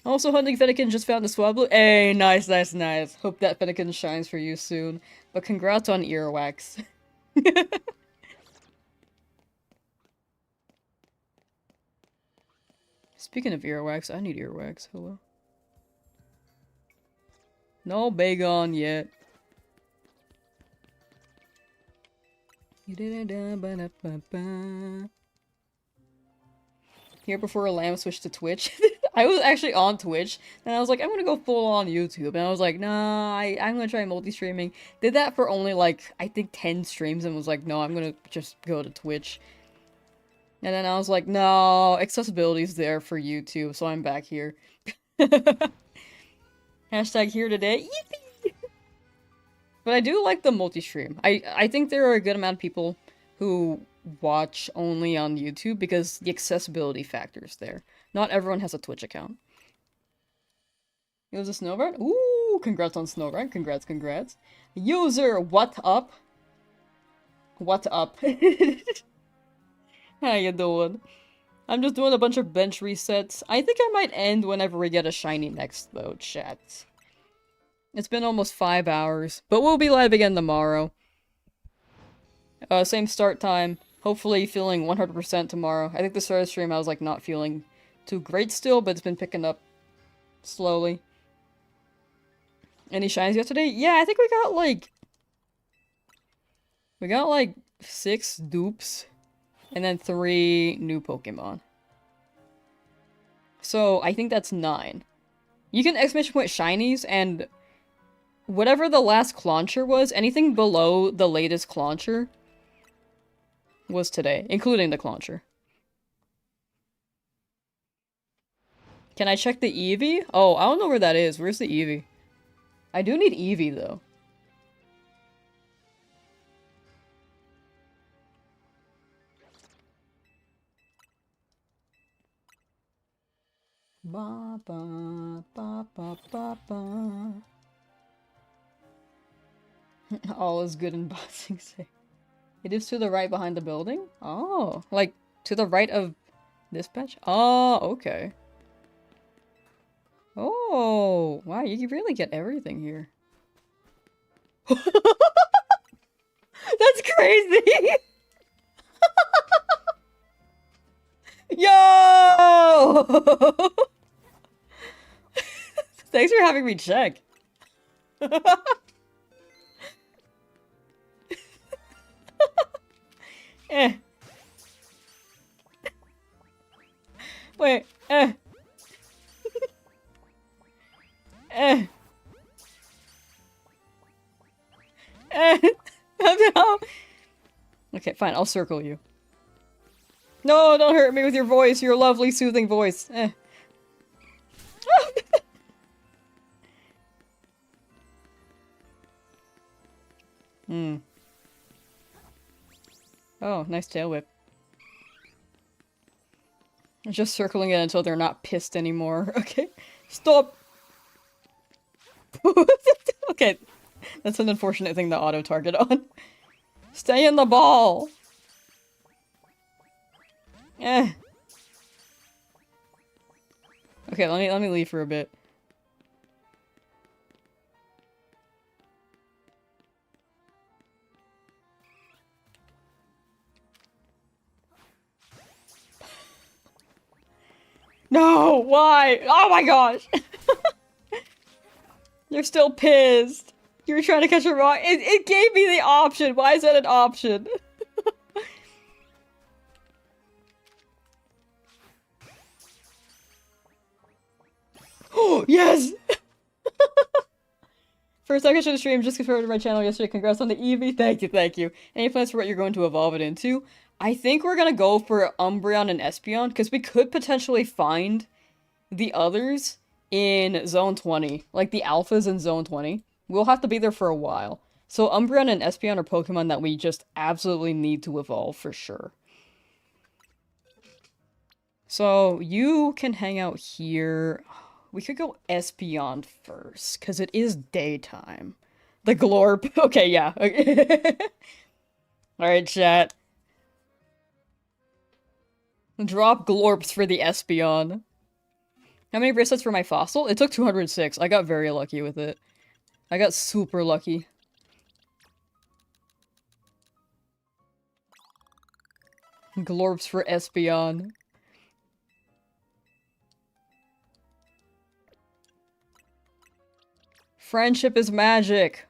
Also, hunting Fennekin just found the Swablu. Hey, nice, nice, nice. Hope that Fennekin shines for you soon. But congrats on earwax. Speaking of earwax, I need earwax. Hello. No Bagon yet. Here before Lamb switched to Twitch. I was actually on Twitch, and I was like, I'm gonna go full on YouTube. And I was like, nah, I'm gonna try multi-streaming. Did that for only, like, I think 10 streams, and was like, no, I'm gonna just go to Twitch. And then I was like, no, accessibility's there for YouTube, so I'm back here. Hashtag here today. Yippee! But I do like the multi-stream. I think there are a good amount of people who watch only on YouTube because the accessibility factor is there. Not everyone has a Twitch account. It was a Snowbird? Ooh, congrats on Snowbird. Congrats, congrats. User, what up? What up? How you doing? I'm just doing a bunch of bench resets. I think I might end whenever we get a shiny next, though, chat. It's been almost 5 hours, but we'll be live again tomorrow. Same start time. Hopefully feeling 100% tomorrow. I think the start of the stream I was like not feeling too great still, but it's been picking up slowly. Any shinies yesterday? Yeah, I think we got like 6 dupes and then 3 new Pokemon. So I think that's 9. You can exclamation point shinies and whatever the last clauncher was, anything below the latest clauncher was today, including the clauncher. Can I check the Eevee? Oh, I don't know where that is. Where's the Eevee? I do need Eevee, though. Ba ba ba ba ba ba. All is good in Boxing Day. It is to the right behind the building? Oh, like to the right of this patch? Oh, okay. Oh, wow, you can really get everything here. That's crazy! Yo! Thanks for having me check. Eh. Wait, eh. Eh. Eh. No. Okay, fine, I'll circle you. No, don't hurt me with your voice, your lovely, soothing voice. Eh. Hmm. Oh, nice tail whip. I'm just circling it until they're not pissed anymore. Okay. Stop! Okay. That's an unfortunate thing to auto-target on. Stay in the ball! Eh. Okay, let me leave for a bit. No! Why? Oh my gosh! You're still pissed. You were trying to catch a rock. It gave me the option. Why is that an option? Oh, yes! First time catching the stream, just confirmed to my channel yesterday. Congrats on the Eevee. Thank you, thank you. Any plans for what you're going to evolve it into? I think we're gonna go for Umbreon and Espeon, because we could potentially find the others in Zone 20. Like the alphas in Zone 20. We'll have to be there for a while. So Umbreon and Espeon are Pokemon that we just absolutely need to evolve for sure. So you can hang out here. We could go Espeon first, because it is daytime. The Glorp. Okay, yeah. Alright, chat. Drop Glorps for the Espeon. How many bracelets for my fossil? It took 206. I got very lucky with it. I got super lucky. Glorps for Espeon. Friendship is magic.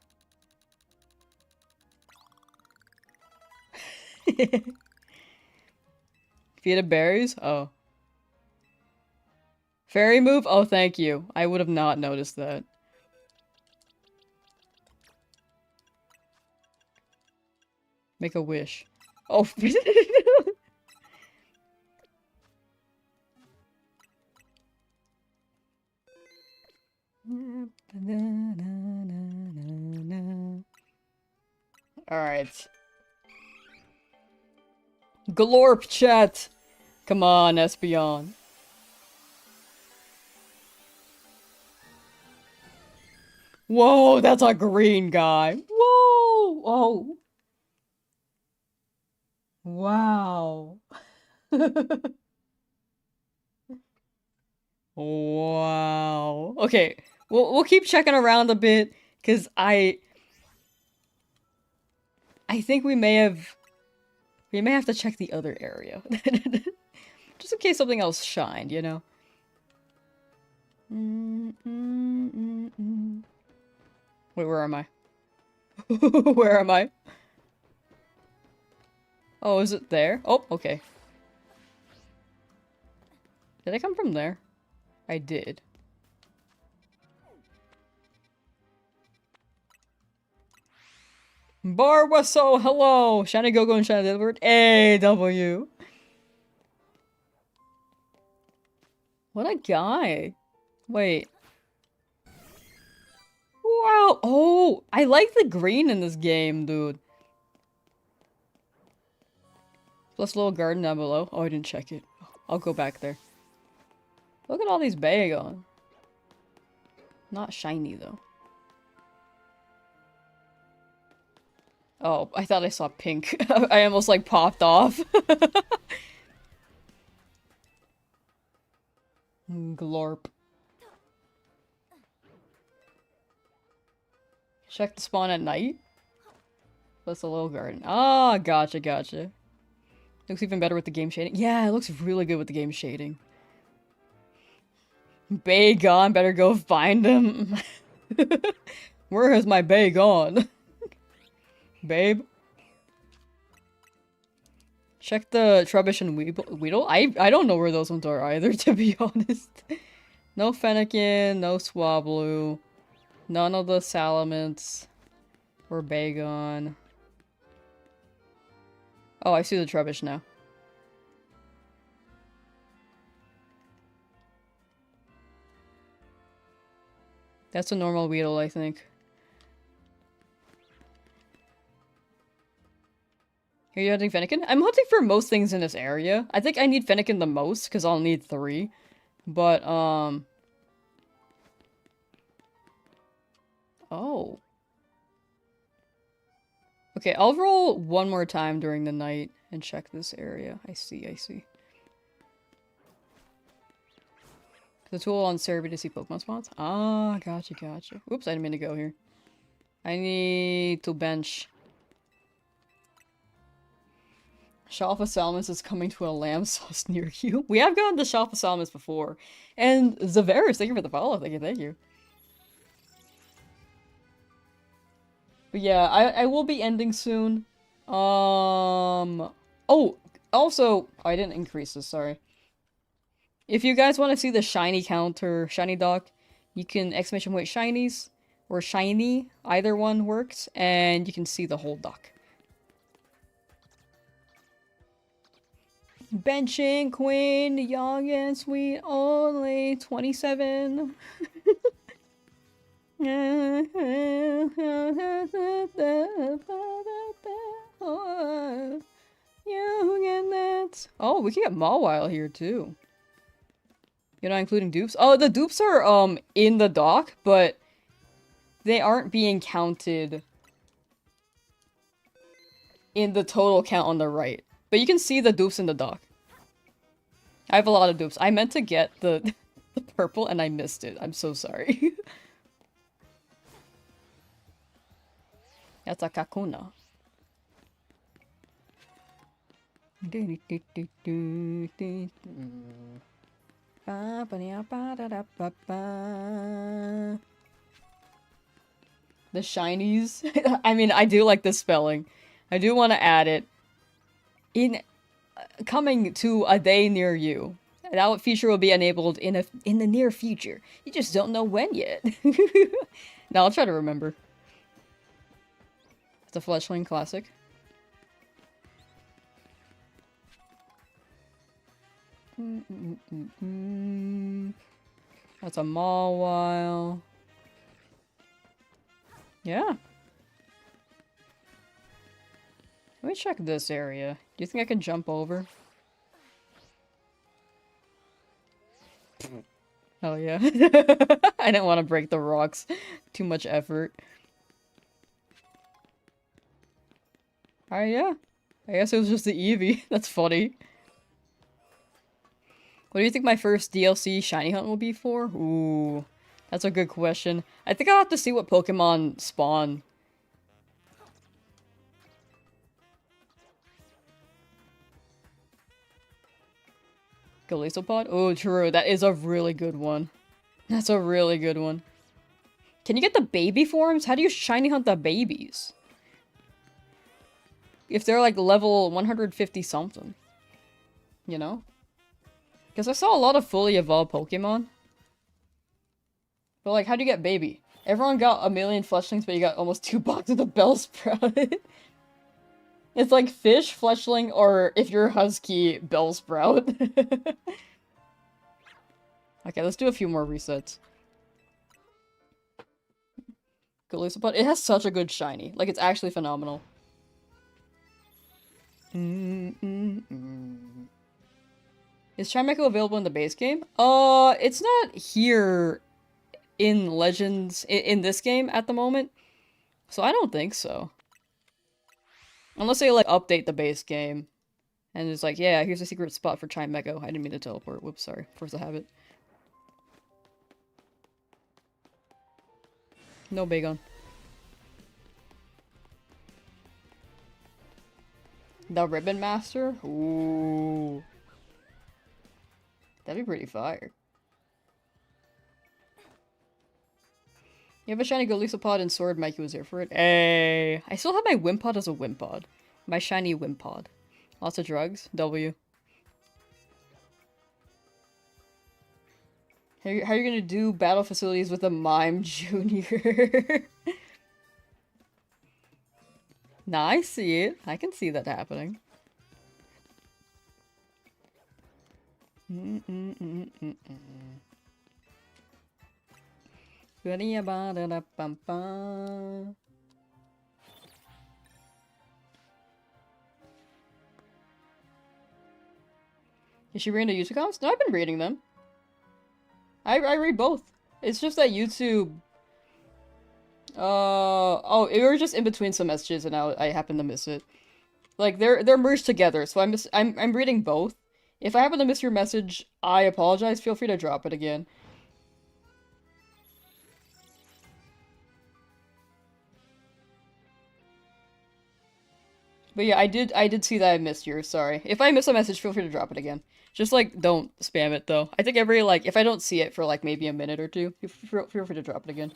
Feed of berries? Oh. Fairy move? Oh, thank you. I would have not noticed that. Make a wish. Oh. Alright. Glorp chat! Come on, Espeon. Whoa, that's a green guy. Whoa! Oh. Wow. Wow. Okay, we'll keep checking around a bit, cause I think we may have to check the other area, just in case something else shined, you know. Wait, where am I? Where am I? Oh, is it there? Oh, okay. Did I come from there? I did. Barwaso, hello! Shiny Gogo and Shiny Delivered. AW. What a guy. Wait. Wow. Oh, I like the green in this game, dude. Plus little garden down below. Oh, I didn't check it. I'll go back there. Look at all these Bagon. Not shiny, though. Oh, I thought I saw pink. I almost, like, popped off. Glorp. Check the spawn at night? That's a little garden. Ah, gotcha, gotcha. Looks even better with the game shading. Yeah, it looks really good with the game shading. Bay gone, better go find him. Where has my bay gone? Babe? Check the Trubbish and Weedle. I don't know where those ones are either, to be honest. No Fennekin, no Swablu. None of the Salamence. Or Bagon. Oh, I see the Trubbish now. That's a normal Weedle, I think. Are you hunting Fennekin? I'm hunting for most things in this area. I think I need Fennekin the most, because I'll need 3. But, oh. Okay, I'll roll one more time during the night and check this area. I see, I see. The tool on Cerebi to see Pokemon spawns? Ah, gotcha, gotcha. Oops, I didn't mean to go here. I need to bench. Shalfa Salamis is coming to a Lamsauce near you. We have gone to Shalfa Salamis before. And Zaveris, thank you for the follow. Thank you, thank you. But yeah, I will be ending soon. Oh, also, I didn't increase this, sorry. If you guys want to see the shiny count or shiny dock, you can exclamation point shinies or shiny, either one works, and you can see the whole dock. Benching Queen, young and sweet, only 27. Oh, we can get Mawile here too. You're not including dupes? Oh, the dupes are, in the dock, but they aren't being counted in the total count on the right. But you can see the dupes in the dock. I have a lot of dupes. I meant to get the, the purple and I missed it. I'm so sorry. That's a Kakuna. The shinies. I mean, I do like the spelling. I do want to add it. In coming to a day near you. That feature will be enabled in the near future. You just don't know when yet. Now I'll try to remember. It's a Fletchling classic. That's a Mawile. Yeah. Let me check this area. Do you think I can jump over? Oh yeah. I didn't want to break the rocks. Too much effort. Alright, yeah. I guess it was just the Eevee. That's funny. What do you think my first DLC shiny hunt will be for? Ooh, that's a good question. I think I'll have to see what Pokemon spawn. Golisopod? Oh, true. That is a really good one. That's a really good one. Can you get the baby forms? How do you shiny hunt the babies? If they're like level 150 something. You know? Because I saw a lot of fully evolved Pokemon. But like, how do you get baby? Everyone got a million fletchlings, but you got almost 2 boxes of Bellsprout. It's like fish, fletchling, or if you're husky, Bellsprout. Okay, let's do a few more resets. Golisopod. It has such a good shiny. Like, it's actually phenomenal. Is Chimecho available in the base game? It's not here in Legends, in this game at the moment. So I don't think so. Unless they, like, update the base game. And it's like, yeah, here's a secret spot for Chimecho. I didn't mean to teleport. Whoops, sorry. Force the habit. No Bagon. The Ribbon Master? Ooh. That'd be pretty fire. You have a shiny Golisopod and Sword. Mikey was there for it. Hey! I still have my Wimpod as a Wimpod. My shiny Wimpod. Lots of drugs. W. How are you gonna do battle facilities with a Mime Junior? Nah, I see it. I can see that happening. Is she reading the YouTube comments? No, I've been reading them. I read both. It's just that YouTube... oh, it was just in between some messages and I happened to miss it. Like, they're merged together, so I'm reading both. If I happen to miss your message, I apologize. Feel free to drop it again. But yeah, I did see that I missed yours, sorry. If I miss a message, feel free to drop it again. Just, like, don't spam it, though. I think like, if I don't see it for, like, maybe a minute or two, feel free to drop it again.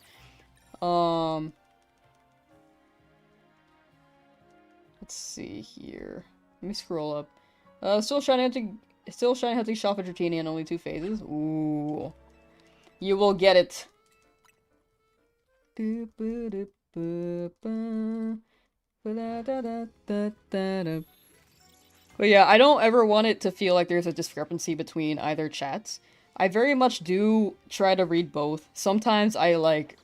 Let's see here. Let me scroll up. Still shiny hunting shop at Dratini in only 2 phases. Ooh. You will get it. But yeah, I don't ever want it to feel like there's a discrepancy between either chats. I very much do try to read both. Sometimes I, like,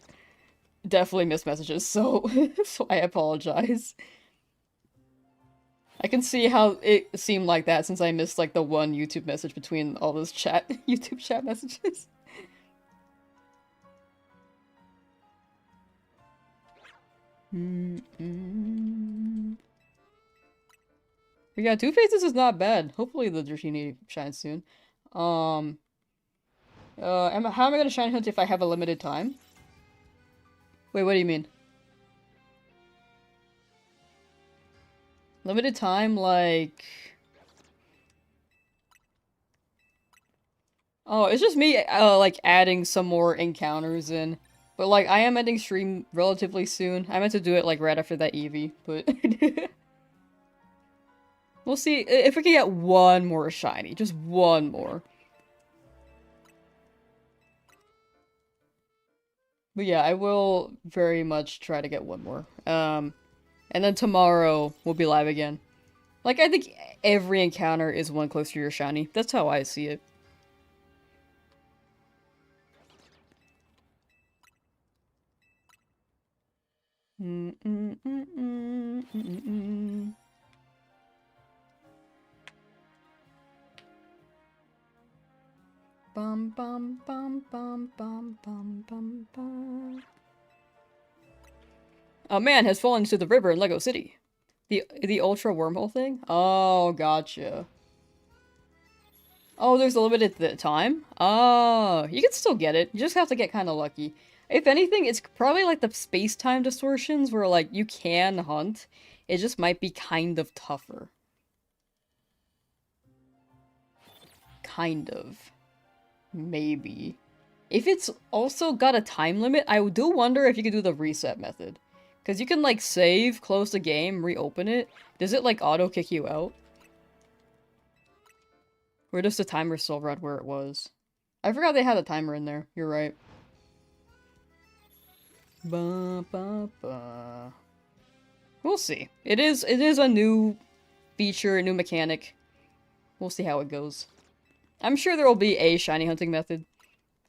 definitely miss messages, so so I apologize. I can see how it seemed like that since I missed, like, the one YouTube message between all those YouTube chat messages. But yeah, 2 phases is not bad. Hopefully the Dratini shines soon. How am I gonna shine hunt if I have a limited time? Wait, what do you mean? Limited time, like... Oh, it's just me, like, adding some more encounters in. But, like, I am ending stream relatively soon. I meant to do it, like, right after that Eevee, but... We'll see if we can get one more shiny. Just one more. But yeah, I will very much try to get one more. And then tomorrow we'll be live again. Like, I think every encounter is one closer to your shiny. That's how I see it. Bum bum bum bum bum bum bum bum. A man has fallen into the river in Lego City. The ultra wormhole thing? Oh, gotcha. Oh, there's a limited time? Oh, you can still get it. You just have to get kind of lucky. If anything, it's probably like the space-time distortions where, like, you can hunt. It just might be kind of tougher. Kind of. Maybe. If it's also got a time limit, I do wonder if you could do the reset method. Because you can, like, save, close the game, reopen it. Does it, like, auto-kick you out? Or does the timer still run where it was? I forgot they had a timer in there. You're right. Ba, ba, ba. We'll see. It is a new feature, a new mechanic. We'll see how it goes. I'm sure there will be a shiny hunting method.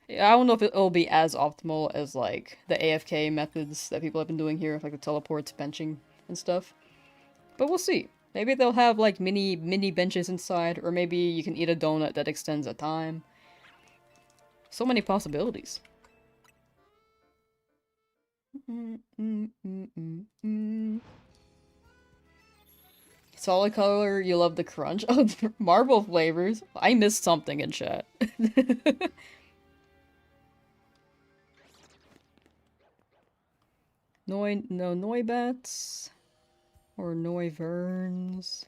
I don't know if it'll be as optimal as, like, the AFK methods that people have been doing here, like the teleports, benching, and stuff. But we'll see. Maybe they'll have, like, mini benches inside, or maybe you can eat a donut that extends a time. So many possibilities. Solid color, you love the crunch. Oh, marble flavors. I missed something in chat. No Noibats. Or Noiverns.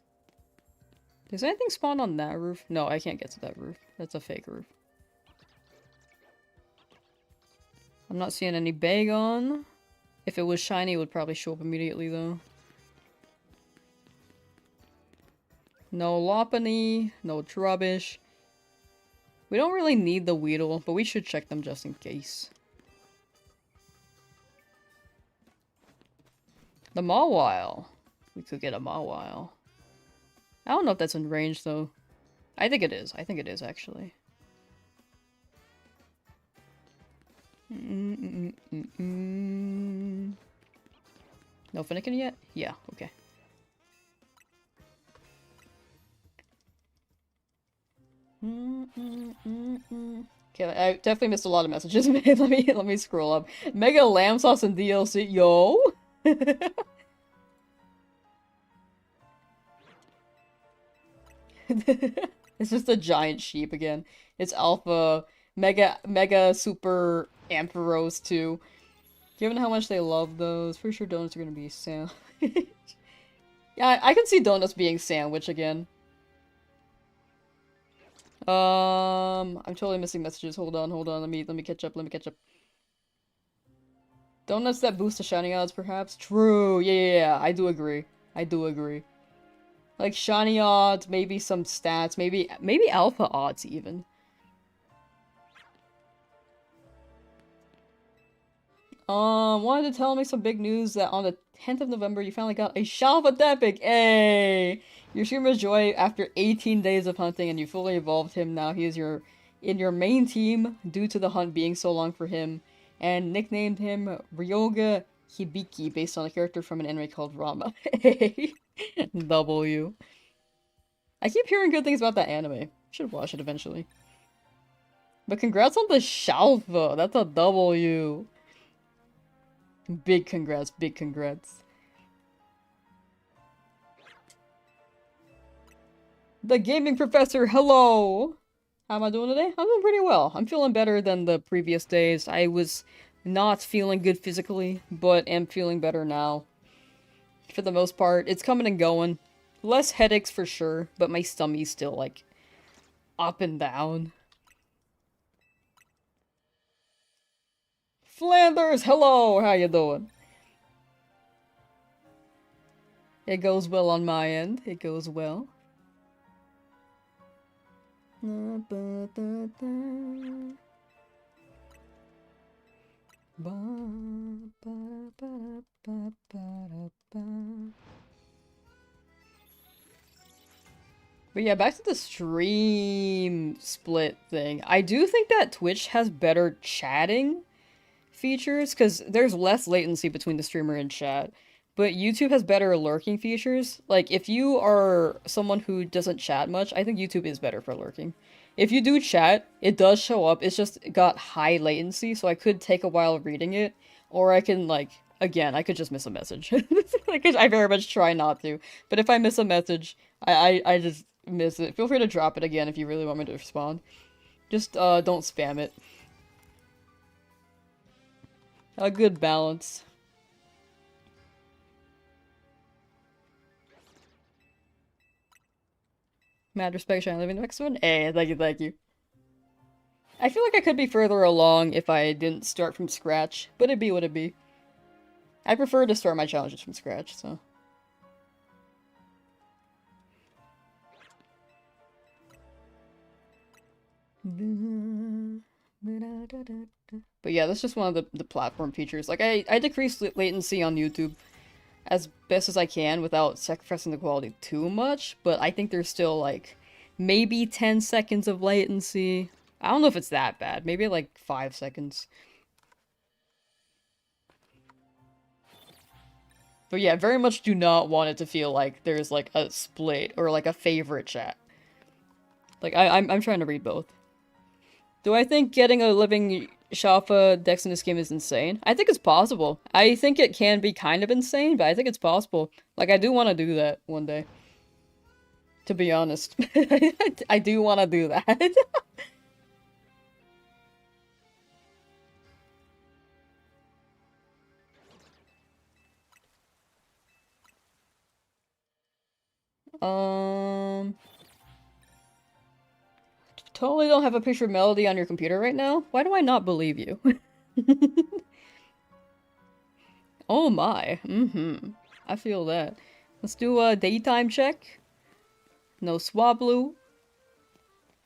Does anything spawn on that roof? No, I can't get to that roof. That's a fake roof. I'm not seeing any Bagon. If it was shiny, it would probably show up immediately, though. No Lopunny, no Trubbish. We don't really need the Weedle, but we should check them just in case. The Mawile. We could get a Mawile. I don't know if that's in range, though. I think it is. I think it is, actually. No Finnegan yet? Yeah, okay. Okay, I definitely missed a lot of messages. let me scroll up. Mega Lamsauce and DLC. Yo! It's just a giant sheep again. It's Alpha, Mega Super Ampharos too. Given how much they love those, pretty sure donuts are gonna be sandwich. Yeah, I can see donuts being sandwich again. I'm totally missing messages. Hold on. Let me catch up. Donuts that boost the shiny odds, perhaps? True. Yeah. I do agree. Like shiny odds, maybe some stats, maybe alpha odds even. Wanted to tell me some big news that on the 10th of November you finally got a Shalva Epic. Hey! Your streamer's joy after 18 days of hunting and you fully evolved him. Now he is in your main team due to the hunt being so long for him, and nicknamed him Ryoga Hibiki based on a character from an anime called Rama. Hey! W. I keep hearing good things about that anime. Should watch it eventually. But congrats on the Shalva. That's a W. Big congrats. The gaming professor, hello! How am I doing today? I'm doing pretty well. I'm feeling better than the previous days. I was not feeling good physically, but am feeling better now. For the most part, it's coming and going. Less headaches for sure, but my stummy's still, like, up and down. Flanders, hello! How you doing? It goes well on my end. It goes well. But yeah, back to the stream split thing. I do think that Twitch has better chatting features, because there's less latency between the streamer and chat. But YouTube has better lurking features. Like, if you are someone who doesn't chat much, I think YouTube is better for lurking. If you do chat, it does show up, it's just got high latency, so I could take a while reading it, or I can, like, again, I could just miss a message. Like, I very much try not to. But if I miss a message, I just miss it. Feel free to drop it again if you really want me to respond. Just, don't spam it. A good balance. Mad respect, Shine Living the next one. Hey, thank you, thank you. I feel like I could be further along if I didn't start from scratch, but it'd be what it'd be. I prefer to start my challenges from scratch, so. But yeah, that's just one of the platform features. Like, I decrease latency on YouTube as best as I can without sacrificing the quality too much, but I think there's still, like, maybe 10 seconds of latency. I don't know if it's that bad. Maybe, like, 5 seconds. But yeah, very much do not want it to feel like there's, like, a split or, like, a favorite chat. Like, I'm trying to read both. Do I think getting a living Shafa dex in this game is insane? I think it's possible. I think it can be kind of insane, but I think it's possible. Like, I do want to do that one day. To be honest. I do want to do that. Um... Totally don't have a picture of Melody on your computer right now? Why do I not believe you? Oh my. Mm-hmm. I feel that. Let's do a daytime check. No Swablu.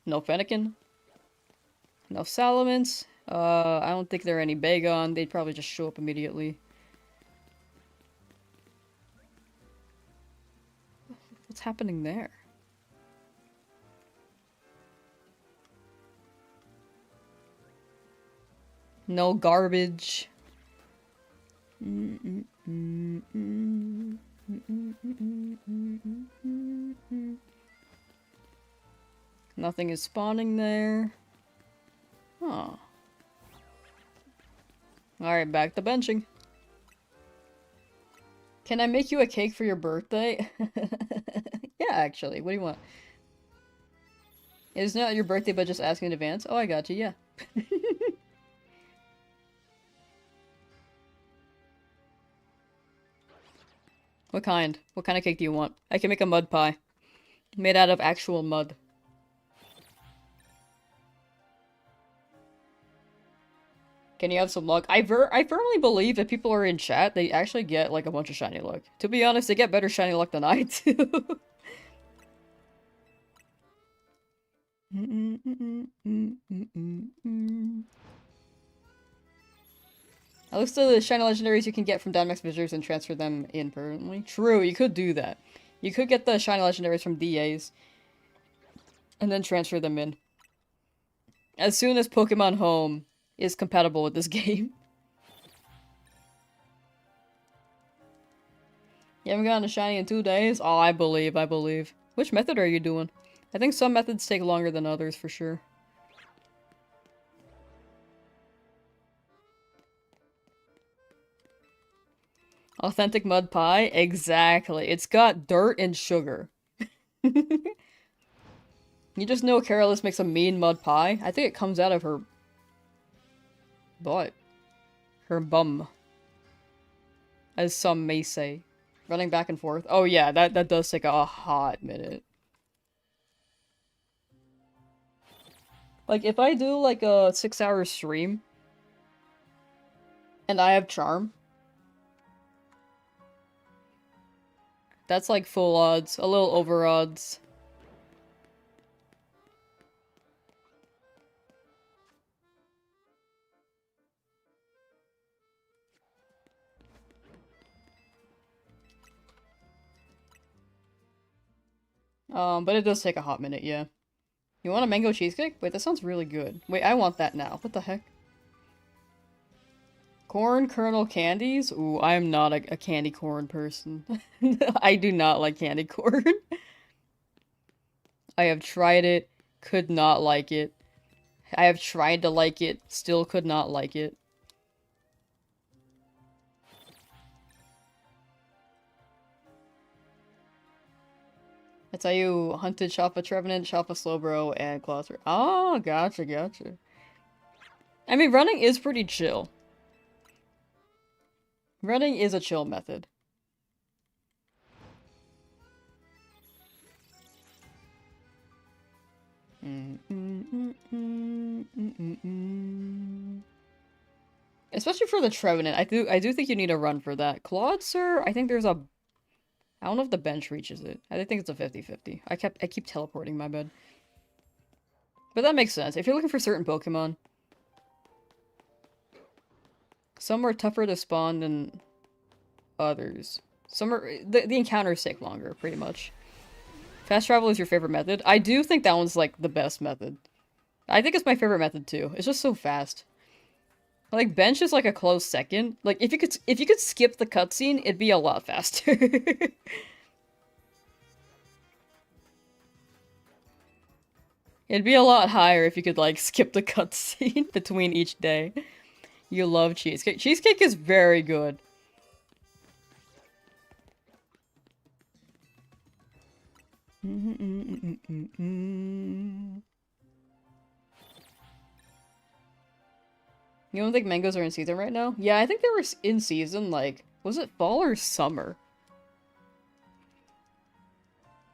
No Fennekin. No Salamence. I don't think there are any Bagon. They'd probably just show up immediately. What's happening there? No garbage. Nothing is spawning there. Huh. Alright, back to benching. Can I make you a cake for your birthday? Yeah, actually. What do you want? It's not your birthday, but just asking in advance. Oh, I got you, yeah. What kind? What kind of cake do you want? I can make a mud pie. Made out of actual mud. Can you have some luck? I firmly believe if people are in chat, they actually get, like, a bunch of shiny luck. To be honest, they get better shiny luck than I do. I looked at the shiny legendaries you can get from Dynamax visitors and transfer them in permanently. True, you could do that. You could get the shiny legendaries from DAs and then transfer them in. As soon as Pokemon Home is compatible with this game. You haven't gotten a shiny in 2 days? Oh, I believe, I believe. Which method are you doing? I think some methods take longer than others, for sure. Authentic mud pie? Exactly. It's got dirt and sugar. You just know Careless makes a mean mud pie. I think it comes out of her butt. Her bum. As some may say. Running back and forth. Oh yeah, that does take a hot minute. Like, if I do, like, a 6-hour stream, and I have Charm, that's, like, full odds. A little over odds. But it does take a hot minute, yeah. You want a mango cheesecake? Wait, that sounds really good. Wait, I want that now. What the heck? Corn kernel candies? Ooh, I am not a candy corn person. I do not like candy corn. I have tried it, could not like it. I have tried to like it, still could not like it. That's how you hunted Shoppa Trevenant, Shoppa Slowbro, and Closter. Oh, gotcha, gotcha. I mean, running is pretty chill. Running is a chill method. Especially for the Trevenant, I do think you need a run for that. Claude, sir, I think there's a... I don't know if the bench reaches it. I think it's a 50-50. I keep teleporting, my bad. But that makes sense. If you're looking for certain Pokemon, some are tougher to spawn than others. Some are... The encounters take longer, pretty much. Fast travel is your favorite method? I do think that one's, like, the best method. I think it's my favorite method, too. It's just so fast. Like, bench is, like, a close second. Like, if you could skip the cutscene, it'd be a lot faster. It'd be a lot higher if you could, like, skip the cutscene between each day. You love cheesecake. Cheesecake is very good. You don't think mangoes are in season right now? Yeah, I think they were in season, like, was it fall or summer?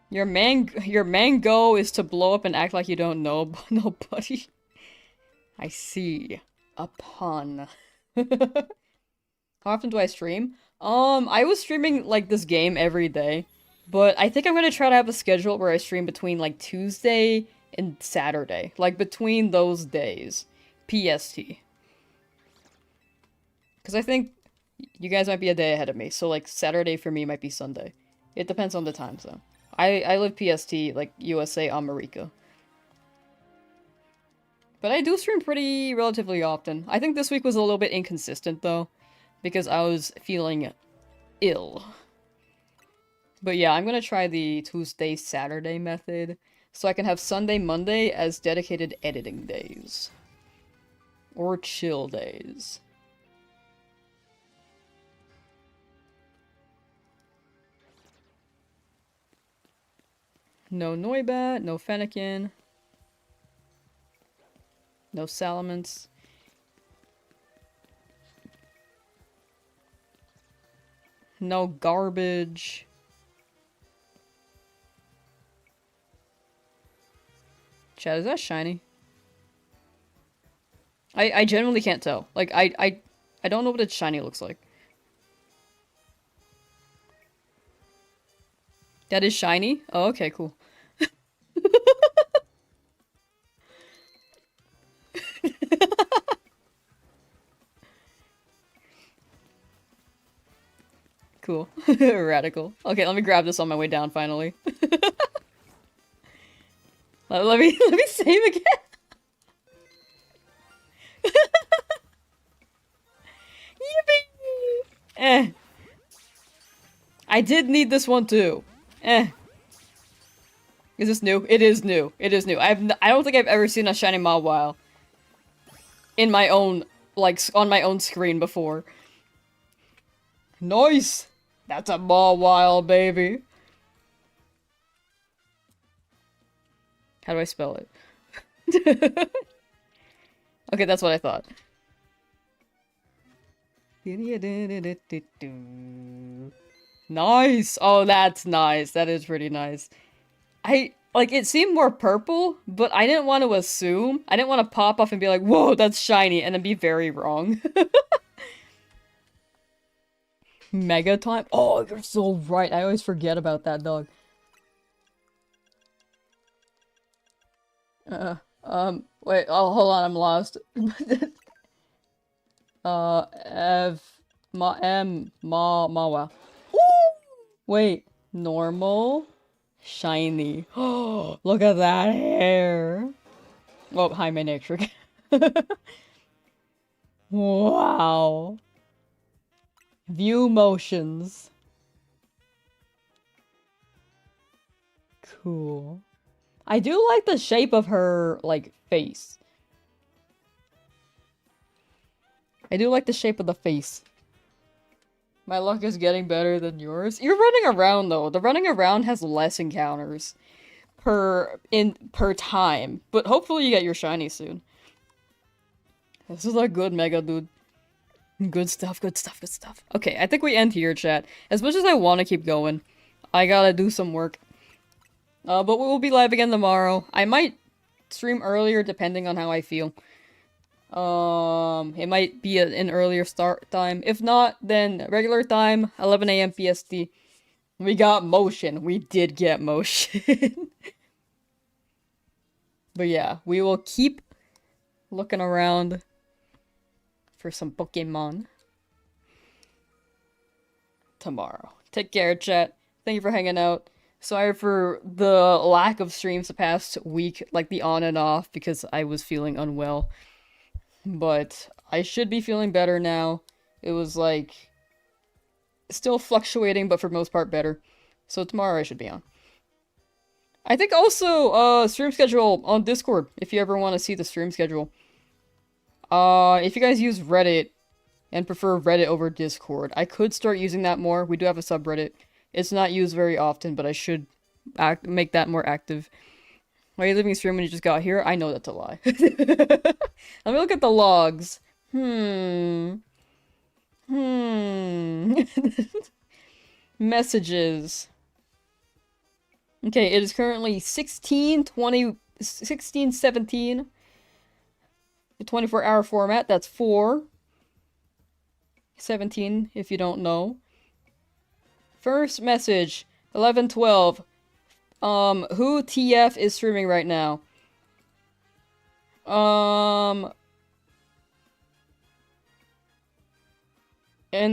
Your mango is to blow up and act like you don't know nobody. I see. A pun. How often do I stream? I was streaming, like, this game every day. But I think I'm gonna try to have a schedule where I stream between, like, Tuesday and Saturday. Like, between those days. PST. Because I think you guys might be a day ahead of me. So, like, Saturday for me might be Sunday. It depends on the times, though. I live PST, like, USA, America. But I do stream pretty relatively often. I think this week was a little bit inconsistent, though. Because I was feeling ill. But yeah, I'm gonna try the Tuesday, Saturday method. So I can have Sunday, Monday as dedicated editing days. Or chill days. No Noibat, no Fennekin. No Salamence. No garbage. Chad, is that shiny? I genuinely can't tell. Like, I don't know what its shiny looks like. That is shiny? Oh, okay, cool. Cool. Radical. Okay, let me grab this on my way down, finally. let me save again. Yippee! Eh. I did need this one too. Eh. Is this new? It is new. It is new. I don't think I've ever seen a shiny Mawile in my own, like, on my own screen before. Nice! That's a Mawile, baby. How do I spell it? Okay, that's what I thought. Nice! Oh, that's nice. That is pretty nice. Like, it seemed more purple, but I didn't want to assume. I didn't want to pop off and be like, whoa, that's shiny, and then be very wrong. Mega time? Oh, you're so right. I always forget about that, dog. Wait, oh, hold on, I'm lost. Wow. Wait, normal, shiny. Oh, look at that hair. Oh, hi, my Manectric. Wow. View motions. Cool. I do like the shape of her, like, face. I do like the shape of the face. My luck is getting better than yours. You're running around though. The running around has less encounters per time, but hopefully you get your shiny soon. This is a good mega dude. Good stuff, good stuff, good stuff. Okay, I think we end here, chat. As much as I want to keep going, I gotta do some work. But we will be live again tomorrow. I might stream earlier depending on how I feel. It might be an earlier start time. If not, then regular time, 11 a.m. PST. We got motion. We did get motion. But yeah, we will keep looking around for some Pokemon tomorrow. Take care, chat. Thank you for hanging out. Sorry for the lack of streams the past week, like the on and off, because I was feeling unwell. But I should be feeling better now. It was like still fluctuating, but for most part better. So tomorrow I should be on. I think also stream schedule on Discord if you ever want to see the stream schedule. If you guys use Reddit and prefer Reddit over Discord, I could start using that more. We do have a subreddit. It's not used very often, but I should make that more active. Why are you leaving stream when you just got here? I know that's a lie. Let me look at the logs. Messages. Okay, it is currently 16:17. The 24-hour format, that's 4:17 if you don't know. First message, 11:12. Who TF is streaming right now? And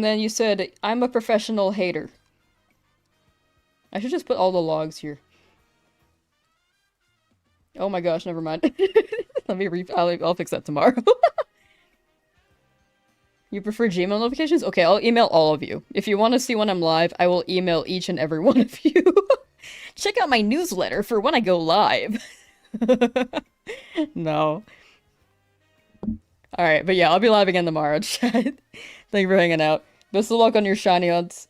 then you said, I'm a professional hater. I should just put all the logs here. Oh my gosh, never mind. Let me I'll fix that tomorrow. You prefer Gmail notifications? Okay, I'll email all of you. If you want to see when I'm live, I will email each and every one of you. Check out my newsletter for when I go live. No. Alright, but yeah, I'll be live again tomorrow, chat. Thank you for hanging out. Best of luck on your shiny hunts.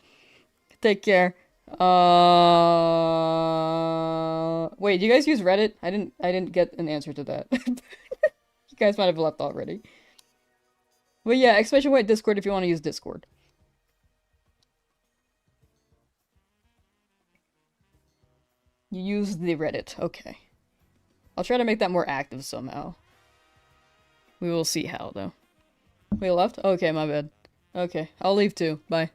Take care. Wait, do you guys use Reddit? I didn't get an answer to that. You guys might have left already. But yeah, exclamation point Discord if you want to use Discord. You use the Reddit. Okay. I'll try to make that more active somehow. We will see how, though. We left? Okay, my bad. Okay, I'll leave too. Bye.